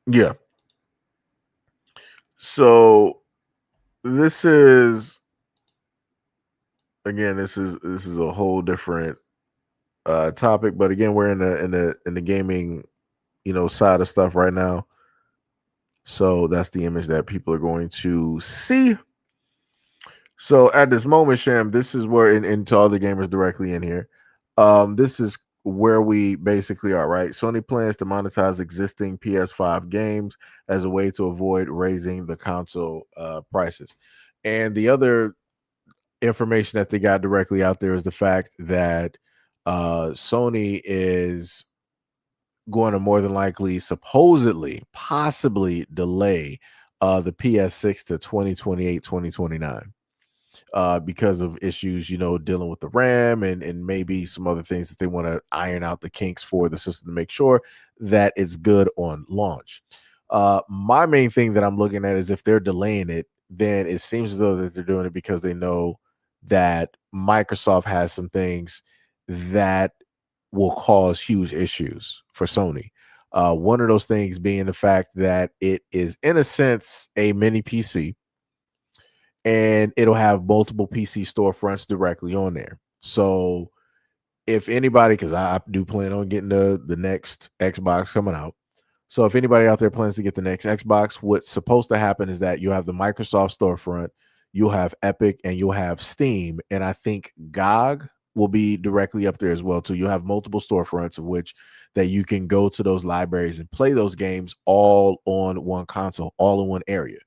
Yeah. So this is this is a whole different topic, but again, we're in the gaming, side of stuff right now. So that's the image that people are going to see. So at this moment, Sham, this is where, and to all the gamers directly in here, this is where we basically are, right? Sony plans to monetize existing PS5 games as a way to avoid raising the console prices. And the other information that they got directly out there is the fact that Sony is going to more than likely, supposedly, possibly delay the PS6 to 2028, 2029. Because of issues, dealing with the RAM and maybe some other things that they want to iron out the kinks for the system to make sure that it's good on launch. My main thing that I'm looking at is if they're delaying it, then it seems as though that they're doing it because they know that Microsoft has some things that will cause huge issues for Sony. One of those things being the fact that it is, in a sense, a mini PC, and it'll have multiple PC storefronts directly on there. So if anybody, because I do plan on getting the next Xbox coming out. So if anybody out there plans to get the next Xbox, what's supposed to happen is that you have the Microsoft storefront, you'll have Epic, and you'll have Steam. And I think GOG will be directly up there as well too. You'll have multiple storefronts of which that you can go to those libraries and play those games all on one console, all in one area.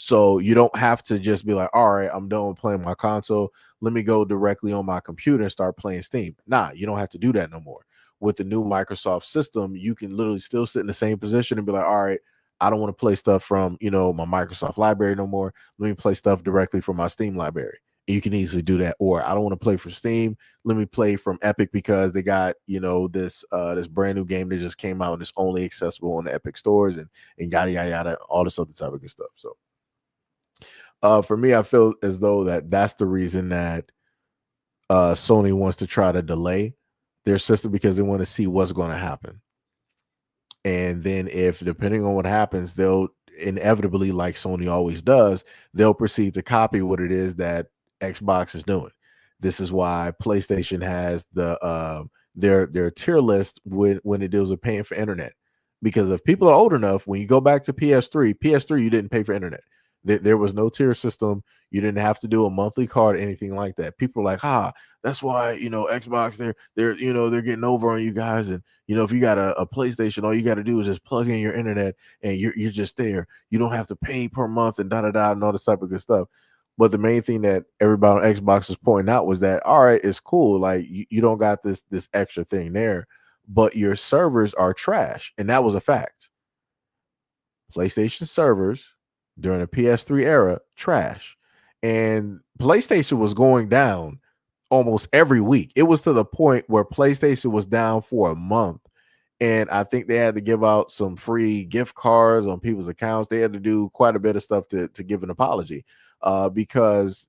So you don't have to just be like, all right, I'm done with playing my console. Let me go directly on my computer and start playing Steam. Nah, you don't have to do that no more. With the new Microsoft system, you can literally still sit in the same position and be like, all right, I don't want to play stuff from, my Microsoft library no more. Let me play stuff directly from my Steam library. And you can easily do that. Or I don't want to play from Steam. Let me play from Epic because they got, this brand new game that just came out and it's only accessible on the Epic stores and yada, yada, yada, all this other type of good stuff. So for me, I feel as though that's the reason that Sony wants to try to delay their system, because they want to see what's going to happen. And then if, depending on what happens, they'll inevitably, like Sony always does, they'll proceed to copy what it is that Xbox is doing. This is why PlayStation has their tier list when it deals with paying for internet. Because if people are old enough, when you go back to PS3, you didn't pay for internet. There was no tier system. You didn't have to do a monthly card, anything like that. People are like, that's why, Xbox, they're getting over on you guys. And, if you got a PlayStation, all you got to do is just plug in your internet and you're just there. You don't have to pay per month and da-da-da and all this type of good stuff. But the main thing that everybody on Xbox is pointing out was that, all right, it's cool. Like you don't got this extra thing there, but your servers are trash. And that was a fact. PlayStation servers during the PS3 era, trash. And PlayStation was going down almost every week. It was to the point where PlayStation was down for a month. And I think they had to give out some free gift cards on people's accounts. They had to do quite a bit of stuff to give an apology because,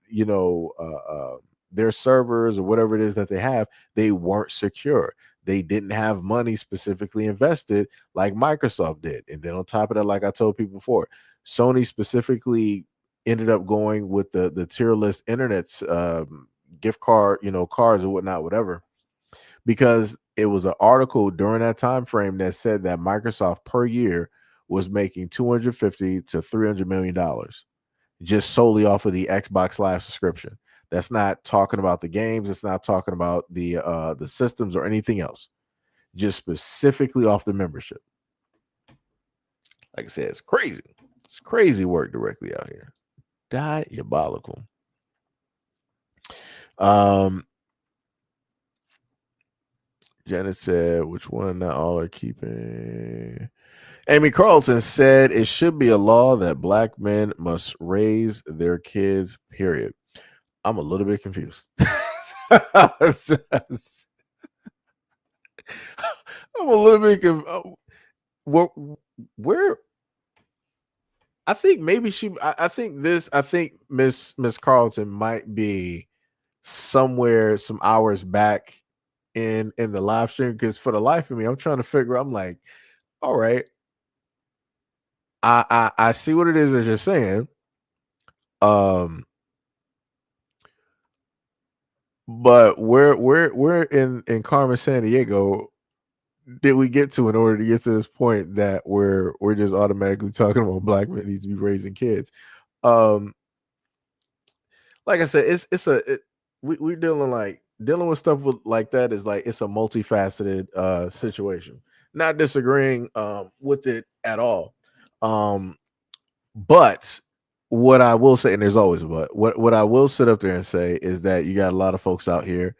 their servers or whatever it is that they have, they weren't secure. They didn't have money specifically invested like Microsoft did. And then on top of that, like I told people before, Sony specifically ended up going with the tier list internet's gift card, cards or whatnot, whatever, because it was an article during that time frame that said that Microsoft per year was making $250 to $300 million just solely off of the Xbox Live subscription. That's not talking about the games. It's not talking about the systems or anything else. Just specifically off the membership. Like I said, it's crazy. It's crazy work directly out here. Diabolical. Janet said, which one? Not all are keeping. Amy Carlton said it should be a law that black men must raise their kids, period. I'm a little bit confused. I'm a little bit confused. Where I think maybe I think Miss Carlton might be somewhere some hours back in the live stream, because for the life of me, I'm trying to figure. I'm like, all right, I see what it is that you're saying. But where in Carmen San Diego did we get to in order to get to this point that we're just automatically talking about black men need to be raising kids? Like I said, we're dealing with stuff like that is like it's a multifaceted situation. Not disagreeing with it at all. But what I will say, and there's always a but, what I will sit up there and say is that you got a lot of folks out here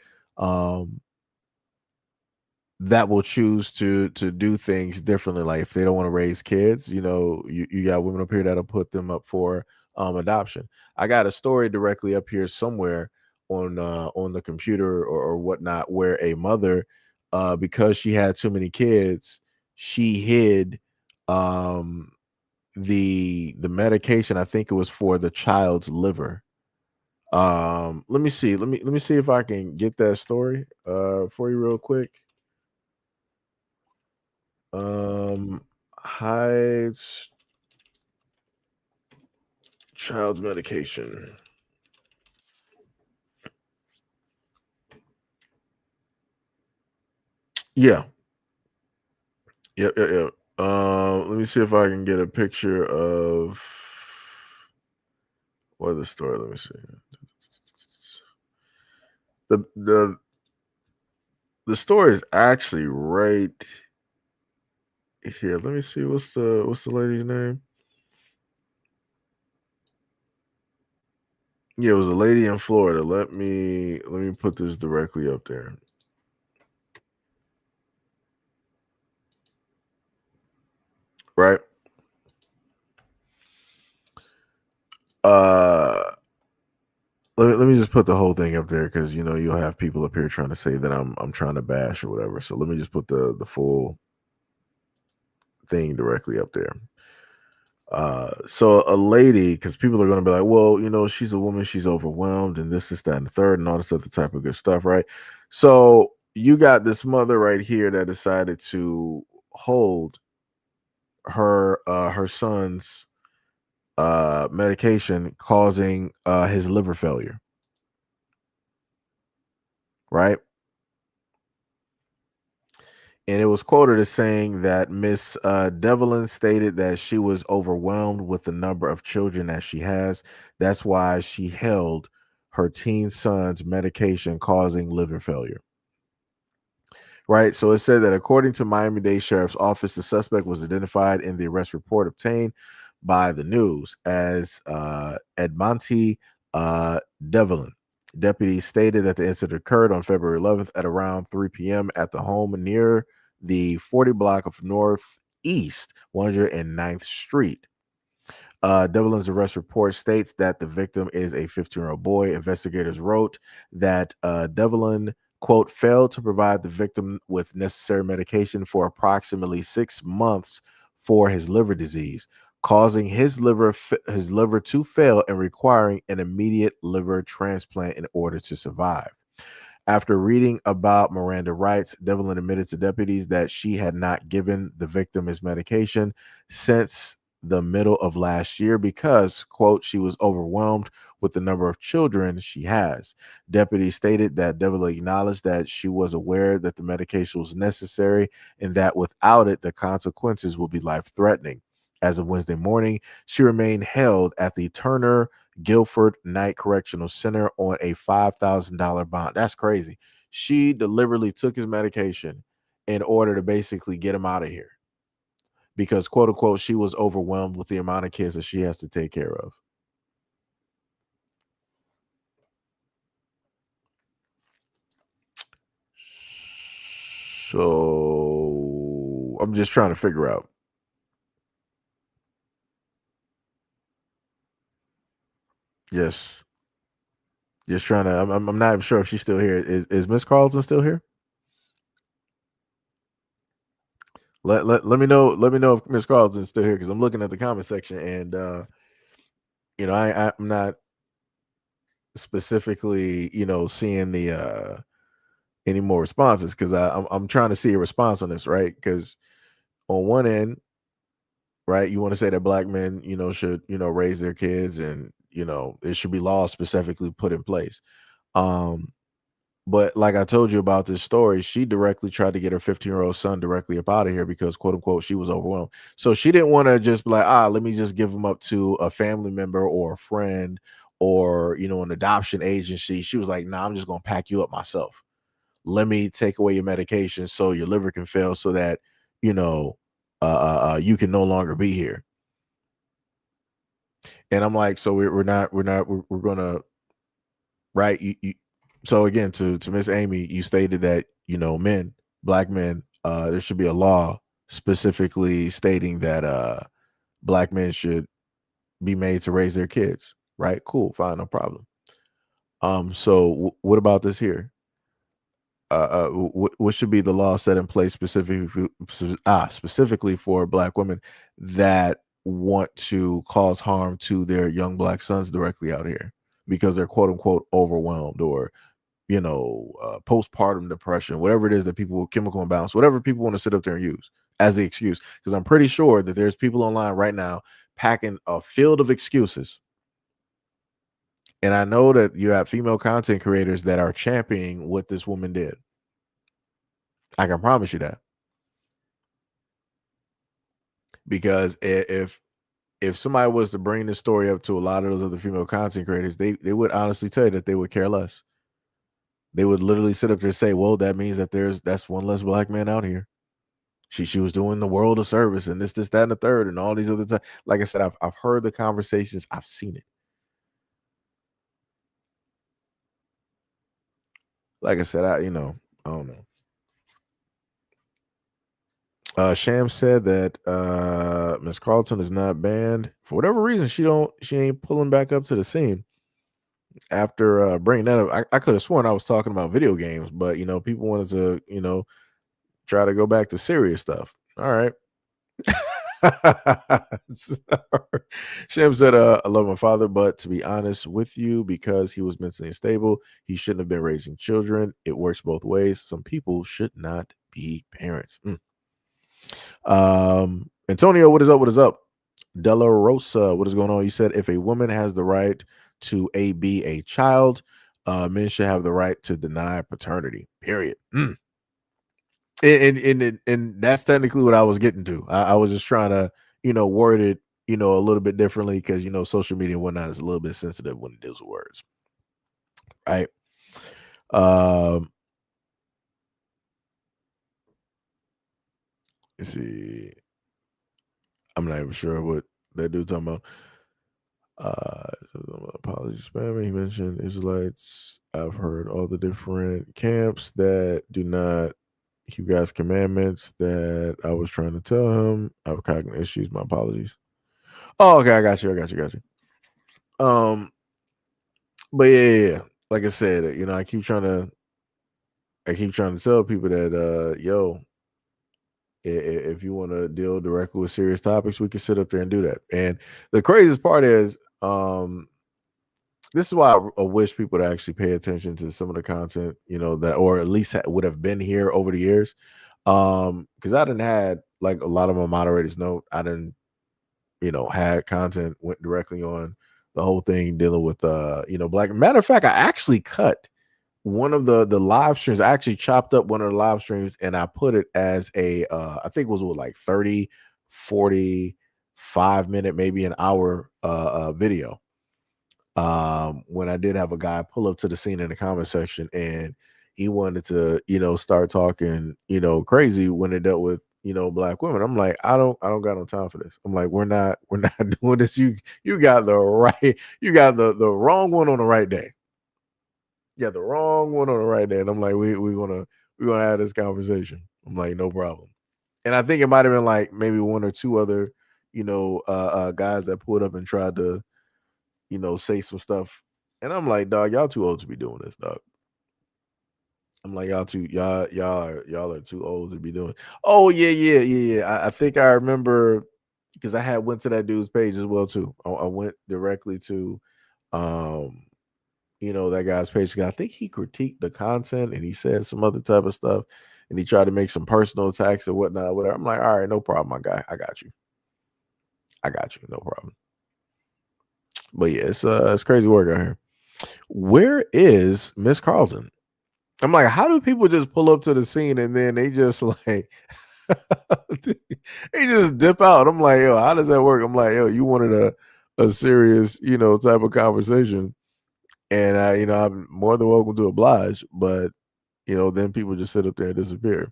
that will choose to do things differently. Like if they don't want to raise kids, you got women up here that'll put them up for adoption. I got a story directly up here somewhere on the computer or whatnot, where a mother, because she had too many kids, she hid the medication. I think it was for the child's liver. Let me see. Let me see if I can get that story for you real quick. Hides child's medication. Yeah. Yep. Let me see if I can get a picture of what the story. Let me see. The story is actually right here. Let me see. What's the lady's name? Yeah, it was a lady in Florida. Let me put this directly up there. Right. Let me just put the whole thing up there, because you'll have people up here trying to say that I'm trying to bash or whatever. So let me just put the full thing directly up there. So a lady, because people are going to be like, well, she's a woman, she's overwhelmed, and this, that, and the third, and all this other type of good stuff, right? So you got this mother right here that decided to hold her son's medication, causing his liver failure, right? And it was quoted as saying that Miss Devlin stated that she was overwhelmed with the number of children that she has. That's why she held her teen son's medication, causing liver failure. Right. So it said that according to Miami-Dade Sheriff's Office, the suspect was identified in the arrest report obtained by the news as Edmonte Devlin. Deputies stated that the incident occurred on February 11th at around 3 p.m. at the home near the 40 block of Northeast 109th Street. Devlin's arrest report states that the victim is a 15-year-old boy. Investigators wrote that Devlin, quote, failed to provide the victim with necessary medication for approximately 6 months for his liver disease, causing his liver to fail and requiring an immediate liver transplant in order to survive. After reading about Miranda rights, Devlin admitted to deputies that she had not given the victim his medication since the middle of last year because, quote, she was overwhelmed with the number of children she has. Deputies stated that Devlin acknowledged that she was aware that the medication was necessary and that without it, the consequences would be life-threatening. As of Wednesday morning, she remained held at the Turner Guilford Night Correctional Center on a $5,000 bond. That's crazy. She deliberately took his medication in order to basically get him out of here because, quote unquote, she was overwhelmed with the amount of kids that she has to take care of. So I'm just trying to figure out. Yes. Just trying to. I'm not even sure if she's still here. Is Miss Carlton still here? Let me know. Let me know if Miss Carlton's still here because I'm looking at the comment section and I'm not specifically seeing the any more responses because I'm trying to see a response on this, right? Because on one end, right, you want to say that black men should raise their kids and it should be laws specifically put in place. Um, But like I told you about this story, she directly tried to get her 15-year-old son directly up out of here because, quote unquote, she was overwhelmed. So she didn't want to just be like, let me just give him up to a family member or a friend or, an adoption agency. She was like, nah, I'm just going to pack you up myself. Let me take away your medication so your liver can fail so that, you can no longer be here. And I'm like, so we're going to, right. So again, to Miss Amy, you stated that black men, there should be a law specifically stating that black men should be made to raise their kids. Right? Cool, fine, no problem. So what about this here? What should be the law set in place specifically for black women that want to cause harm to their young black sons directly out here because they're quote unquote overwhelmed or postpartum depression, whatever it is that people chemical imbalance, whatever people want to sit up there and use as the excuse. Because I'm pretty sure that there's people online right now packing a field of excuses. And I know that you have female content creators that are championing what this woman did. I can promise you that. Because if somebody was to bring this story up to a lot of those other female content creators, they would honestly tell you that they would care less. They would literally sit up there and say, well, that means that that's one less black man out here. She was doing the world a service and this, that, and the third, and all these other times. Like I said, I've heard the conversations, I've seen it. Like I said, I don't know. Sham said that Miss Carlton is not banned for whatever reason. She ain't pulling back up to the scene after bringing that up. I could have sworn I was talking about video games, but people wanted to try to go back to serious stuff. All right. Sham said, I love my father, but to be honest with you, because he was mentally unstable, he shouldn't have been raising children. It works both ways. Some people should not be parents. Antonio, what is up? What is up? Della Rosa, what is going on? You said if a woman has the right to be a child, men should have the right to deny paternity. Period. And that's technically what I was getting to. I was just trying to, word it, a little bit differently because social media and whatnot is a little bit sensitive when it deals with words. Right. Let's see. I'm not even sure what that dude talking about. Apologies, spam. He mentioned Israelites. I've heard all the different camps that do not keep God's commandments that I was trying to tell him. I have cognitive issues. My apologies. Oh, okay. I got you. But yeah. Like I said, I keep trying to tell people that, if you want to deal directly with serious topics, we can sit up there and do that. And the craziest part is, this is why I wish people to actually pay attention to some of the content, that, or at least would have been here over the years. Because I didn't had like a lot of my moderators know I didn't, had content went directly on the whole thing dealing with black. Matter of fact, I actually cut one of the live streams. I actually chopped up one of the live streams and I put it as a I think it was like 30, 45 minute, maybe an hour video. When I did have a guy pull up to the scene in the comment section and he wanted to, start talking, crazy when it dealt with, black women. I'm like, I don't got no time for this. I'm like, we're not doing this. You got the wrong one on the right day. Yeah, the wrong one on the right day. And I'm like, we're gonna have this conversation I'm like, no problem. And I think it might have been like maybe one or two other, guys that pulled up and tried to, say some stuff. And I'm like, dog, y'all too old to be doing this, dog. I'm like, y'all are too old to be doing. Oh yeah. I think I remember because I had went to that dude's page as well too. I went directly to, um, that guy's page. I think he critiqued the content and he said some other type of stuff, and he tried to make some personal attacks or whatnot, whatever. I'm like, all right, no problem, my guy. I got you. No problem. But yeah, it's crazy work out here. Where is Miss Carlton? I'm like, how do people just pull up to the scene and then they just like they just dip out? I'm like, yo, how does that work? I'm like, yo, you wanted a serious, type of conversation. And I'm more than welcome to oblige, but then people just sit up there and disappear.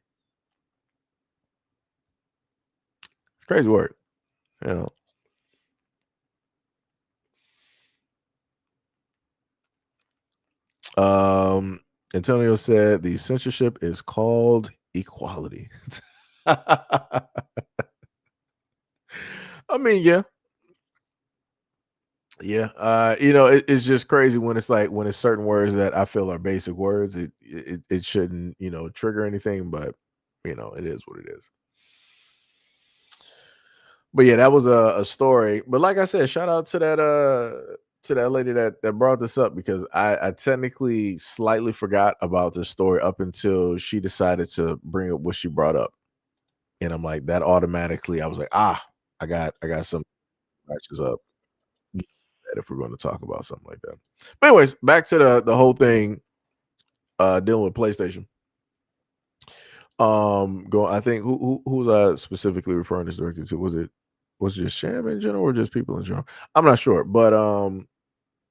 It's crazy work. Antonio said the censorship is called equality. I mean, yeah. Yeah. It's just crazy when it's like when it's certain words that I feel are basic words. It shouldn't, trigger anything, but it is what it is. But yeah, that was a story. But like I said, shout out to that lady that brought this up, because I technically slightly forgot about this story up until she decided to bring up what she brought up. And I'm like, that automatically, I was like, I got some matches up if we're going to talk about something like that. But anyways, back to the whole thing dealing with PlayStation. I think who's I specifically referring this directly to? Was it just Sham in general or just people in general? I'm not sure, but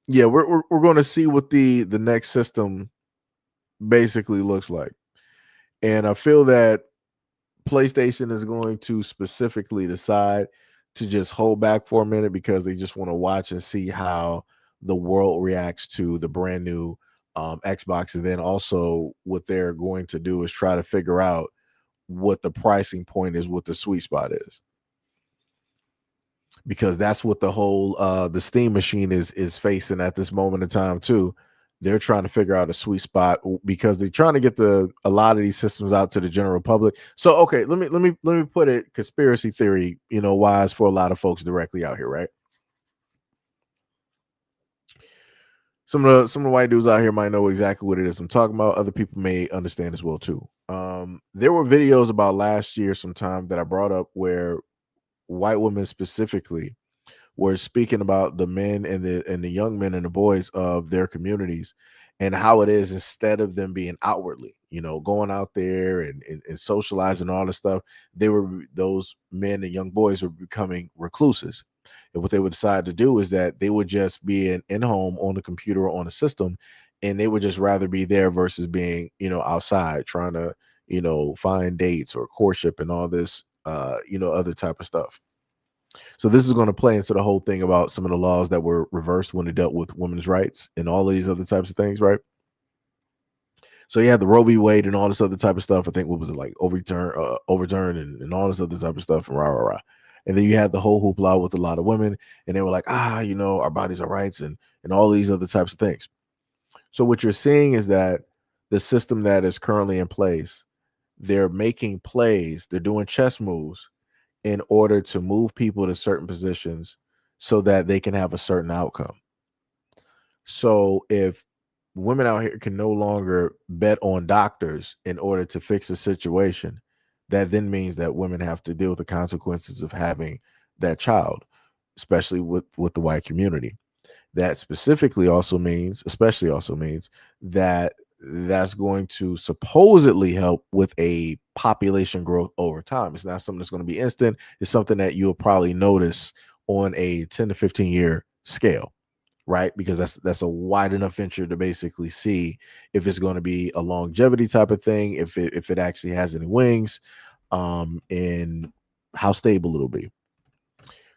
yeah, we're going to see what the next system basically looks like, and I feel that PlayStation is going to specifically decide to just hold back for a minute because they just want to watch and see how the world reacts to the brand new Xbox, and then also what they're going to do is try to figure out what the pricing point is, what the sweet spot is, because that's what the whole the Steam machine is facing at this moment in time too. They're trying to figure out a sweet spot because they're trying to get a lot of these systems out to the general public. So okay, let me put it conspiracy theory, wise for a lot of folks directly out here, right? Some of the white dudes out here might know exactly what it is I'm talking about. Other people may understand as well too. There were videos about last year sometime that I brought up where white women specifically were speaking about the men and the young men and the boys of their communities, and how it is, instead of them being outwardly, going out there and socializing and all this stuff, those men and young boys were becoming recluses. And what they would decide to do is that they would just be in home on the computer or on a system, and they would just rather be there versus being, outside trying to, find dates or courtship and all this, other type of stuff. So this is going to play into the whole thing about some of the laws that were reversed when it dealt with women's rights and all of these other types of things, right? So you had the Roe v. Wade and all this other type of stuff. I think what was it like overturn and all this other type of stuff and rah. And then you had the whole hoopla with a lot of women, and they were like, our bodies are rights and all these other types of things. So what you're seeing is that the system that is currently in place, they're making plays, they're doing chess moves in order to move people to certain positions so that they can have a certain outcome. So if women out here can no longer bet on doctors in order to fix a situation, that then means that women have to deal with the consequences of having that child, especially with the white community. That especially also means that that's going to supposedly help with a population growth over time. It's not something that's going to be instant. It's something that you'll probably notice on a 10 to 15 year scale, right? Because that's a wide enough venture to basically see if it's going to be a longevity type of thing, if it actually has any wings, and how stable it'll be.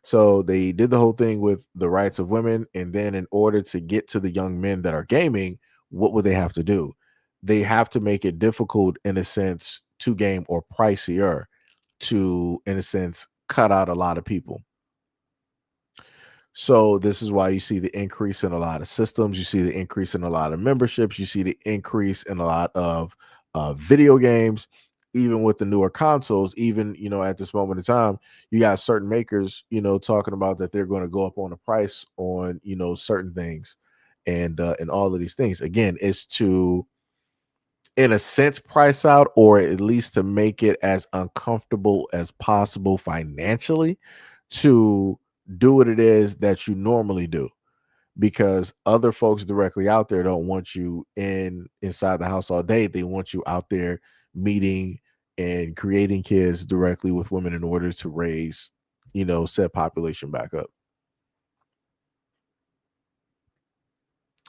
So they did the whole thing with the rights of women, and then in order to get to the young men that are gaming, what would they have to do? They have to make it difficult, in a sense, to game or pricier to, in a sense, cut out a lot of people. So this is why you see the increase in a lot of systems. You see the increase in a lot of memberships. You see the increase in a lot of video games, even with the newer consoles. Even, at this moment in time, you got certain makers, talking about that they're going to go up on the price on, certain things, and all of these things. Again, it's to, in a sense, price out, or at least to make it as uncomfortable as possible financially to do what it is that you normally do, because other folks directly out there don't want you inside the house all day. They want you out there meeting and creating kids directly with women in order to raise, said population back up.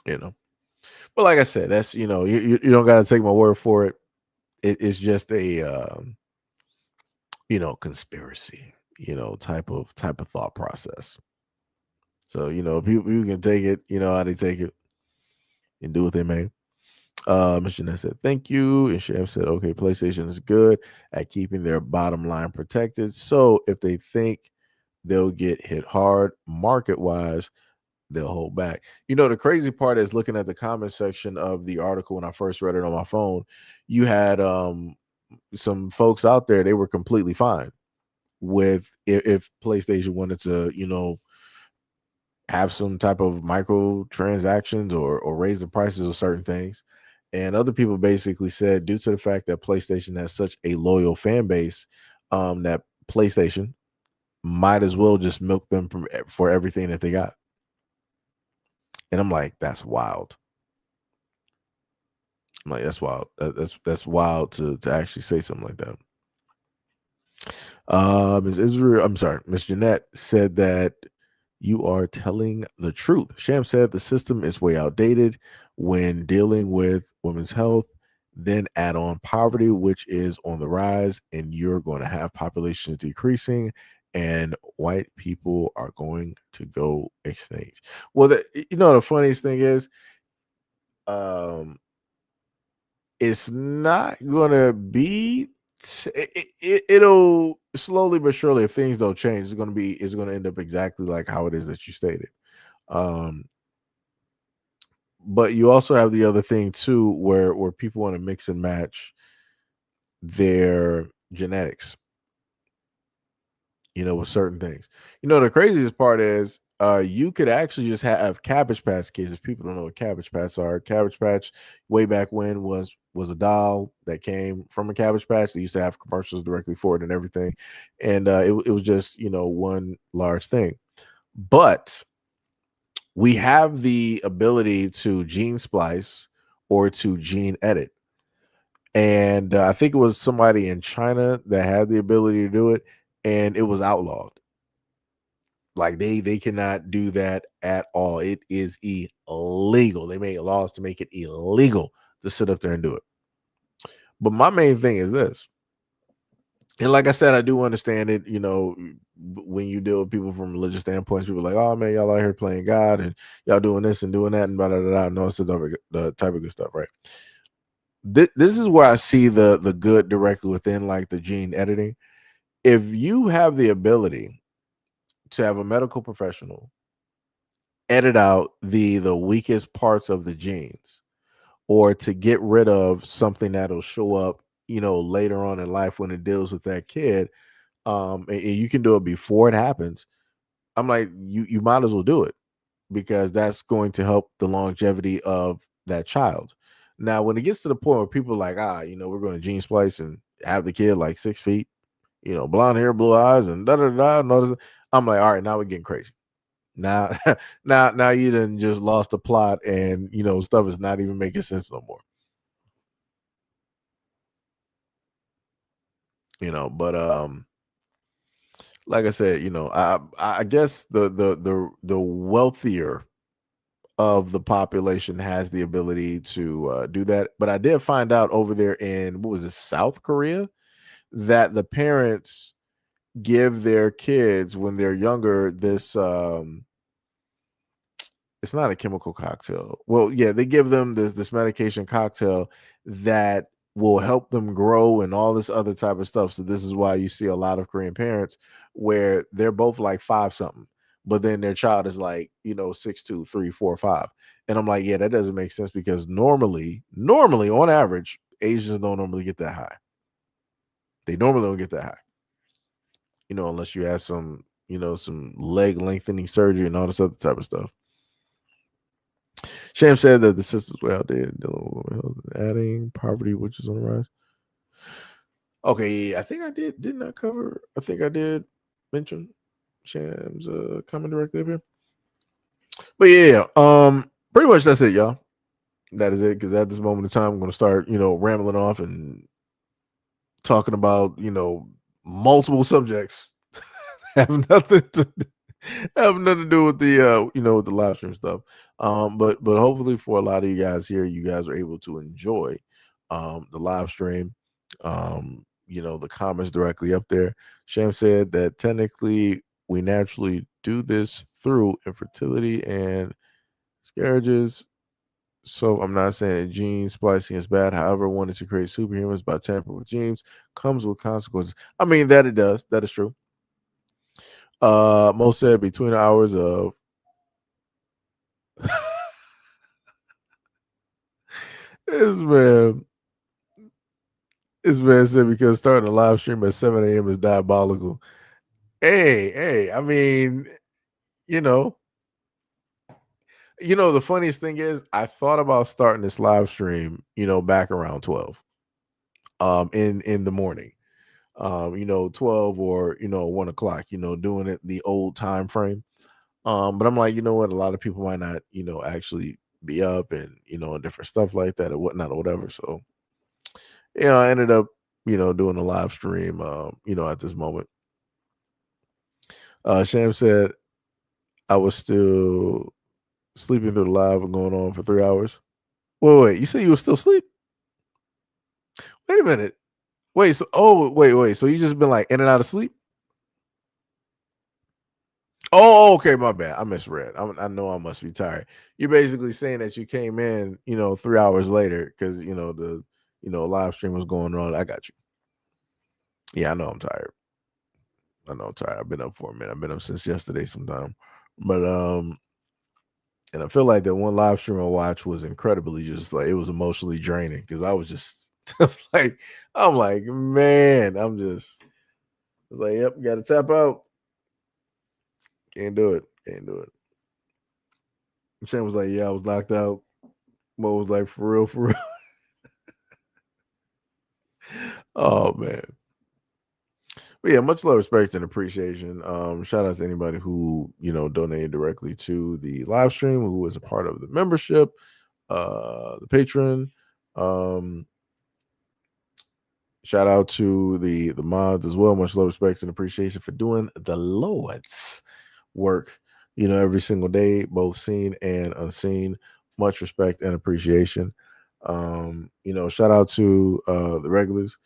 But like I said, that's, you don't got to take my word for it. It's just a conspiracy, type of thought process. So, people can take it, how they take it, and do what they may. Ms. Jeanette said, thank you. And Sham said, okay, PlayStation is good at keeping their bottom line protected. So if they think they'll get hit hard market wise, they'll hold back. The crazy part is, looking at the comment section of the article when I first read it on my phone, you had some folks out there, they were completely fine with if PlayStation wanted to, have some type of micro transactions or raise the prices of certain things. And other people basically said, due to the fact that PlayStation has such a loyal fan base, that PlayStation might as well just milk them for everything that they got. And I'm like, that's wild. I'm like, that's wild. That's wild to actually say something like that. Miss Jeanette said that you are telling the truth. Sham said the system is way outdated when dealing with women's health. Then add on poverty, which is on the rise, and you're going to have populations decreasing, and white people are going to go extinct. Well, the funniest thing is, it's not going to be. It'll slowly but surely, if things don't change, it's going to end up exactly like how it is that you stated. But you also have the other thing too, where people want to mix and match their genetics, with certain things. The craziest part is, you could actually just have Cabbage Patch Kids. If people don't know what Cabbage Patch are, Cabbage Patch way back when was a doll that came from a Cabbage Patch. They used to have commercials directly for it and everything, and it was just one large thing. But we have the ability to gene splice or to gene edit. And I think it was somebody in China that had the ability to do it, and it was outlawed. Like they cannot do that at all. It is illegal. They made laws to make it illegal to sit up there and do it. But my main thing is this. And like I said, I do understand it. When you deal with people from religious standpoints, people are like, oh man, y'all out here playing God and y'all doing this and doing that and blah, blah, blah, blah. No, it's the type of good stuff, right? This is where I see the good directly within, like, the gene editing. If you have the ability to have a medical professional edit out the weakest parts of the genes, or to get rid of something that'll show up, later on in life when it deals with that kid, and you can do it before it happens, I'm like, you might as well do it, because that's going to help the longevity of that child. Now, when it gets to the point where people are like, we're going to gene splice and have the kid like 6 feet, blonde hair, blue eyes, and da da da. I'm like, all right, now we're getting crazy. Now, now you done just lost the plot, and stuff is not even making sense no more. But like I said, I guess the wealthier of the population has the ability to do that. But I did find out over there in, what was it, South Korea, that the parents give their kids, when they're younger, this it's not a chemical cocktail. Well, yeah, they give them this medication cocktail that will help them grow and all this other type of stuff. So this is why you see a lot of Korean parents where they're both like 5 something, but then their child is like, 6'2", 3, 4, 5. And I'm like, yeah, that doesn't make sense because normally on average, Asians don't normally get that high. They normally don't get that high. Unless you have some leg lengthening surgery and all this other type of stuff. Sham said that the sisters were out there adding poverty, which is on the rise. Okay, yeah, I think I did. Didn't I cover? I think I did mention Sham's comment directly up here. But yeah, pretty much that's it, y'all. That is it. Because at this moment in time, I'm going to start, rambling off and talking about, multiple subjects have nothing to do with the with the live stream stuff. But hopefully for a lot of you guys here, you guys are able to enjoy the live stream. The comments directly up there. Sham said that technically we naturally do this through infertility and miscarriages. So I'm not saying that gene splicing is bad. However, wanting to create superhumans by tampering with genes comes with consequences. I mean, that it does. That is true. Mo said between hours of this man said because starting a live stream at 7 a.m. is diabolical. Hey, I mean, the funniest thing is I thought about starting this live stream, back around 12 in the morning. 12 or 1 o'clock, doing it the old time frame. But I'm like, you know what, a lot of people might not, actually be up and different stuff like that or whatnot or whatever. So I ended up, doing a live stream at this moment. Sham said I was still sleeping through the live and going on for 3 hours. Wait, you said you were still asleep? Wait a minute. Wait, so you just been like in and out of sleep? Oh, okay, my bad. I misread. I know I must be tired. You're basically saying that you came in, 3 hours later because the live stream was going on. I got you. Yeah, I know I'm tired. I've been up for a minute. I've been up since yesterday sometime. But and I feel like that one live stream I watched was incredibly just like it was emotionally draining because I was just like, I'm like, man, I was like, yep, got to tap out. Can't do it. Shane was like, yeah, I was knocked out. Mo was like, for real. Oh man. But yeah, much love, respect, and appreciation. Shout out to anybody who, donated directly to the live stream, who was a part of the membership, the patron. Shout out to the mods as well. Much love, respect, and appreciation for doing the Lord's work, every single day, both seen and unseen. Much respect and appreciation. Shout out to the regulars.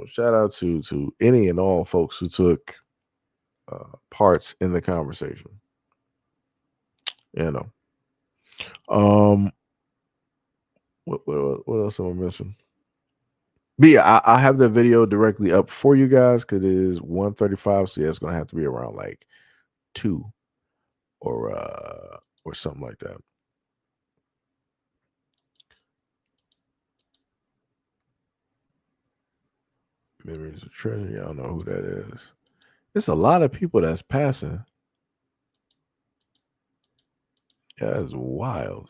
Shout out to any and all folks who took parts in the conversation. What else am I missing? But yeah, I have the video directly up for you guys because it is 1:35, so yeah, it's gonna have to be around like 2 or something like that. Memories of Treasure. Y'all know who that is. It's a lot of people that's passing. Yeah, that's wild.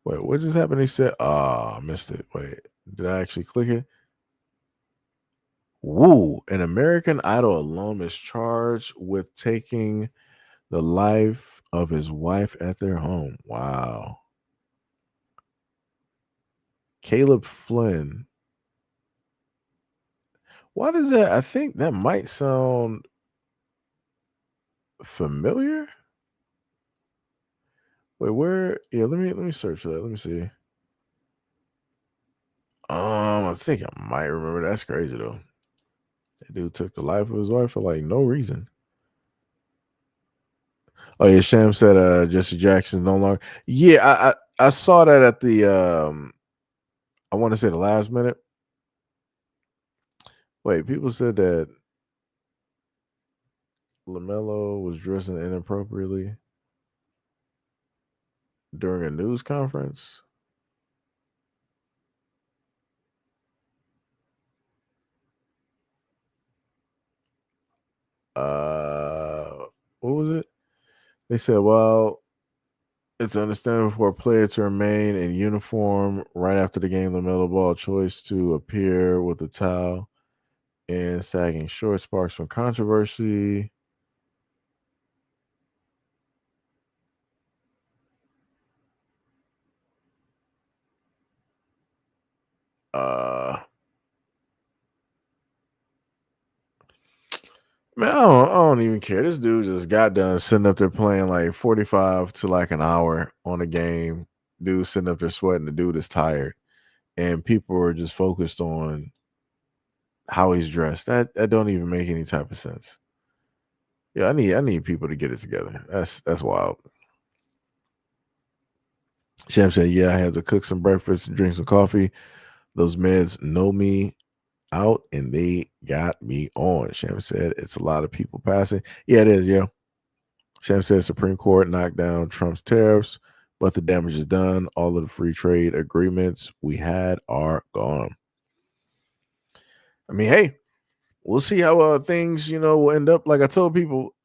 Wait, what just happened? He said, I missed it. Wait, did I actually click it? Woo, an American Idol alum is charged with taking the life of his wife at their home. Wow. Caleb Flynn. What is that? I think that might sound familiar. Wait, where? Yeah, let me search that. Let me see. I think I might remember. That's crazy though. That dude took the life of his wife for like no reason. Oh yeah, Sham said Jesse Jackson's no longer. Yeah, I saw that at the I want to say the last minute. Wait, people said that LaMelo was dressing inappropriately during a news conference. What was it? They said, well, it's understandable for a player to remain in uniform right after the game. LaMelo Ball choice to appear with a towel and sagging shorts sparks from controversy. Man, I don't even care. This dude just got done sitting up there playing like 45 to like an hour on a game. Dude sitting up there sweating. The dude is tired. And people are just focused on how he's dressed. That don't even make any type of sense. Yeah, I need people to get it together. That's wild. Sham said, yeah, I had to cook some breakfast and drink some coffee. Those meds know me out and they got me on. Sham said, it's a lot of people passing. Yeah, it is, yeah. Sham said Supreme Court knocked down Trump's tariffs, but the damage is done. All of the free trade agreements we had are gone. I mean, hey, we'll see how things, will end up. Like I told people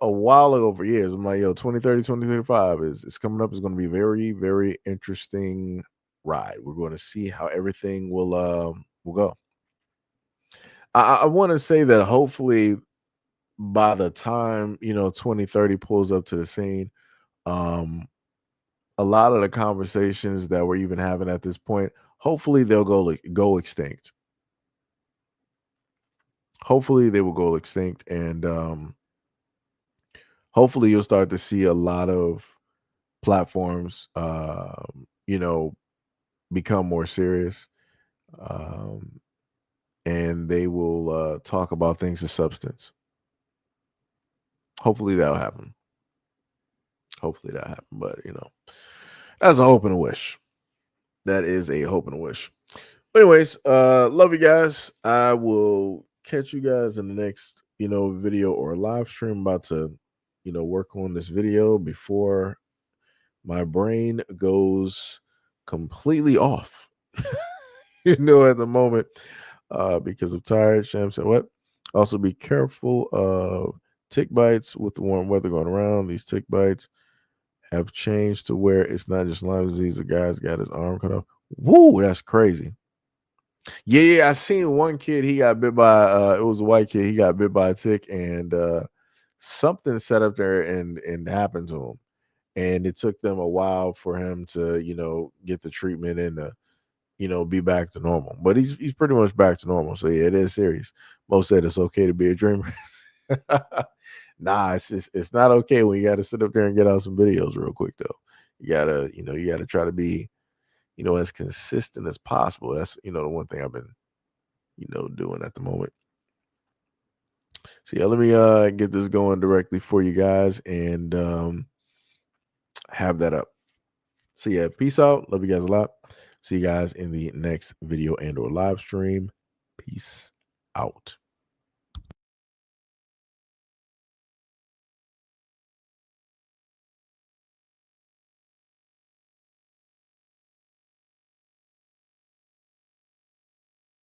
a while ago for years, I'm like, yo, 2030, 2035 is coming up. It's going to be a very, very interesting ride. We're going to see how everything will go. I want to say that hopefully by the time 2030 pulls up to the scene, a lot of the conversations that we're even having at this point, hopefully they'll go extinct. Hopefully they will go extinct, and hopefully you'll start to see a lot of platforms, become more serious, and they will talk about things of substance. Hopefully that'll happen. But that's a hope and a wish. That is a hope and a wish. But anyways, love you guys. I will catch you guys in the next, video or live stream. I'm about to, work on this video before my brain goes completely off. At the moment, because I'm tired. Sham said, what? Also be careful of tick bites with the warm weather going around. These tick bites have changed to where it's not just Lyme disease. The guy's got his arm cut off. Woo, that's crazy. Yeah, I seen one kid. He got bit by. It was a white kid. He got bit by a tick, and something set up there and happened to him. And it took them a while for him to, get the treatment and be back to normal. But he's pretty much back to normal. So yeah, it is serious. Most said it's okay to be a dreamer. Nah, it's not okay when you got to sit up there and get out some videos real quick though. You gotta try to be, as consistent as possible. That's the one thing I've been, doing at the moment. So yeah, let me get this going directly for you guys and have that up. So yeah, peace out. Love you guys a lot. See you guys in the next video and or live stream. Peace out.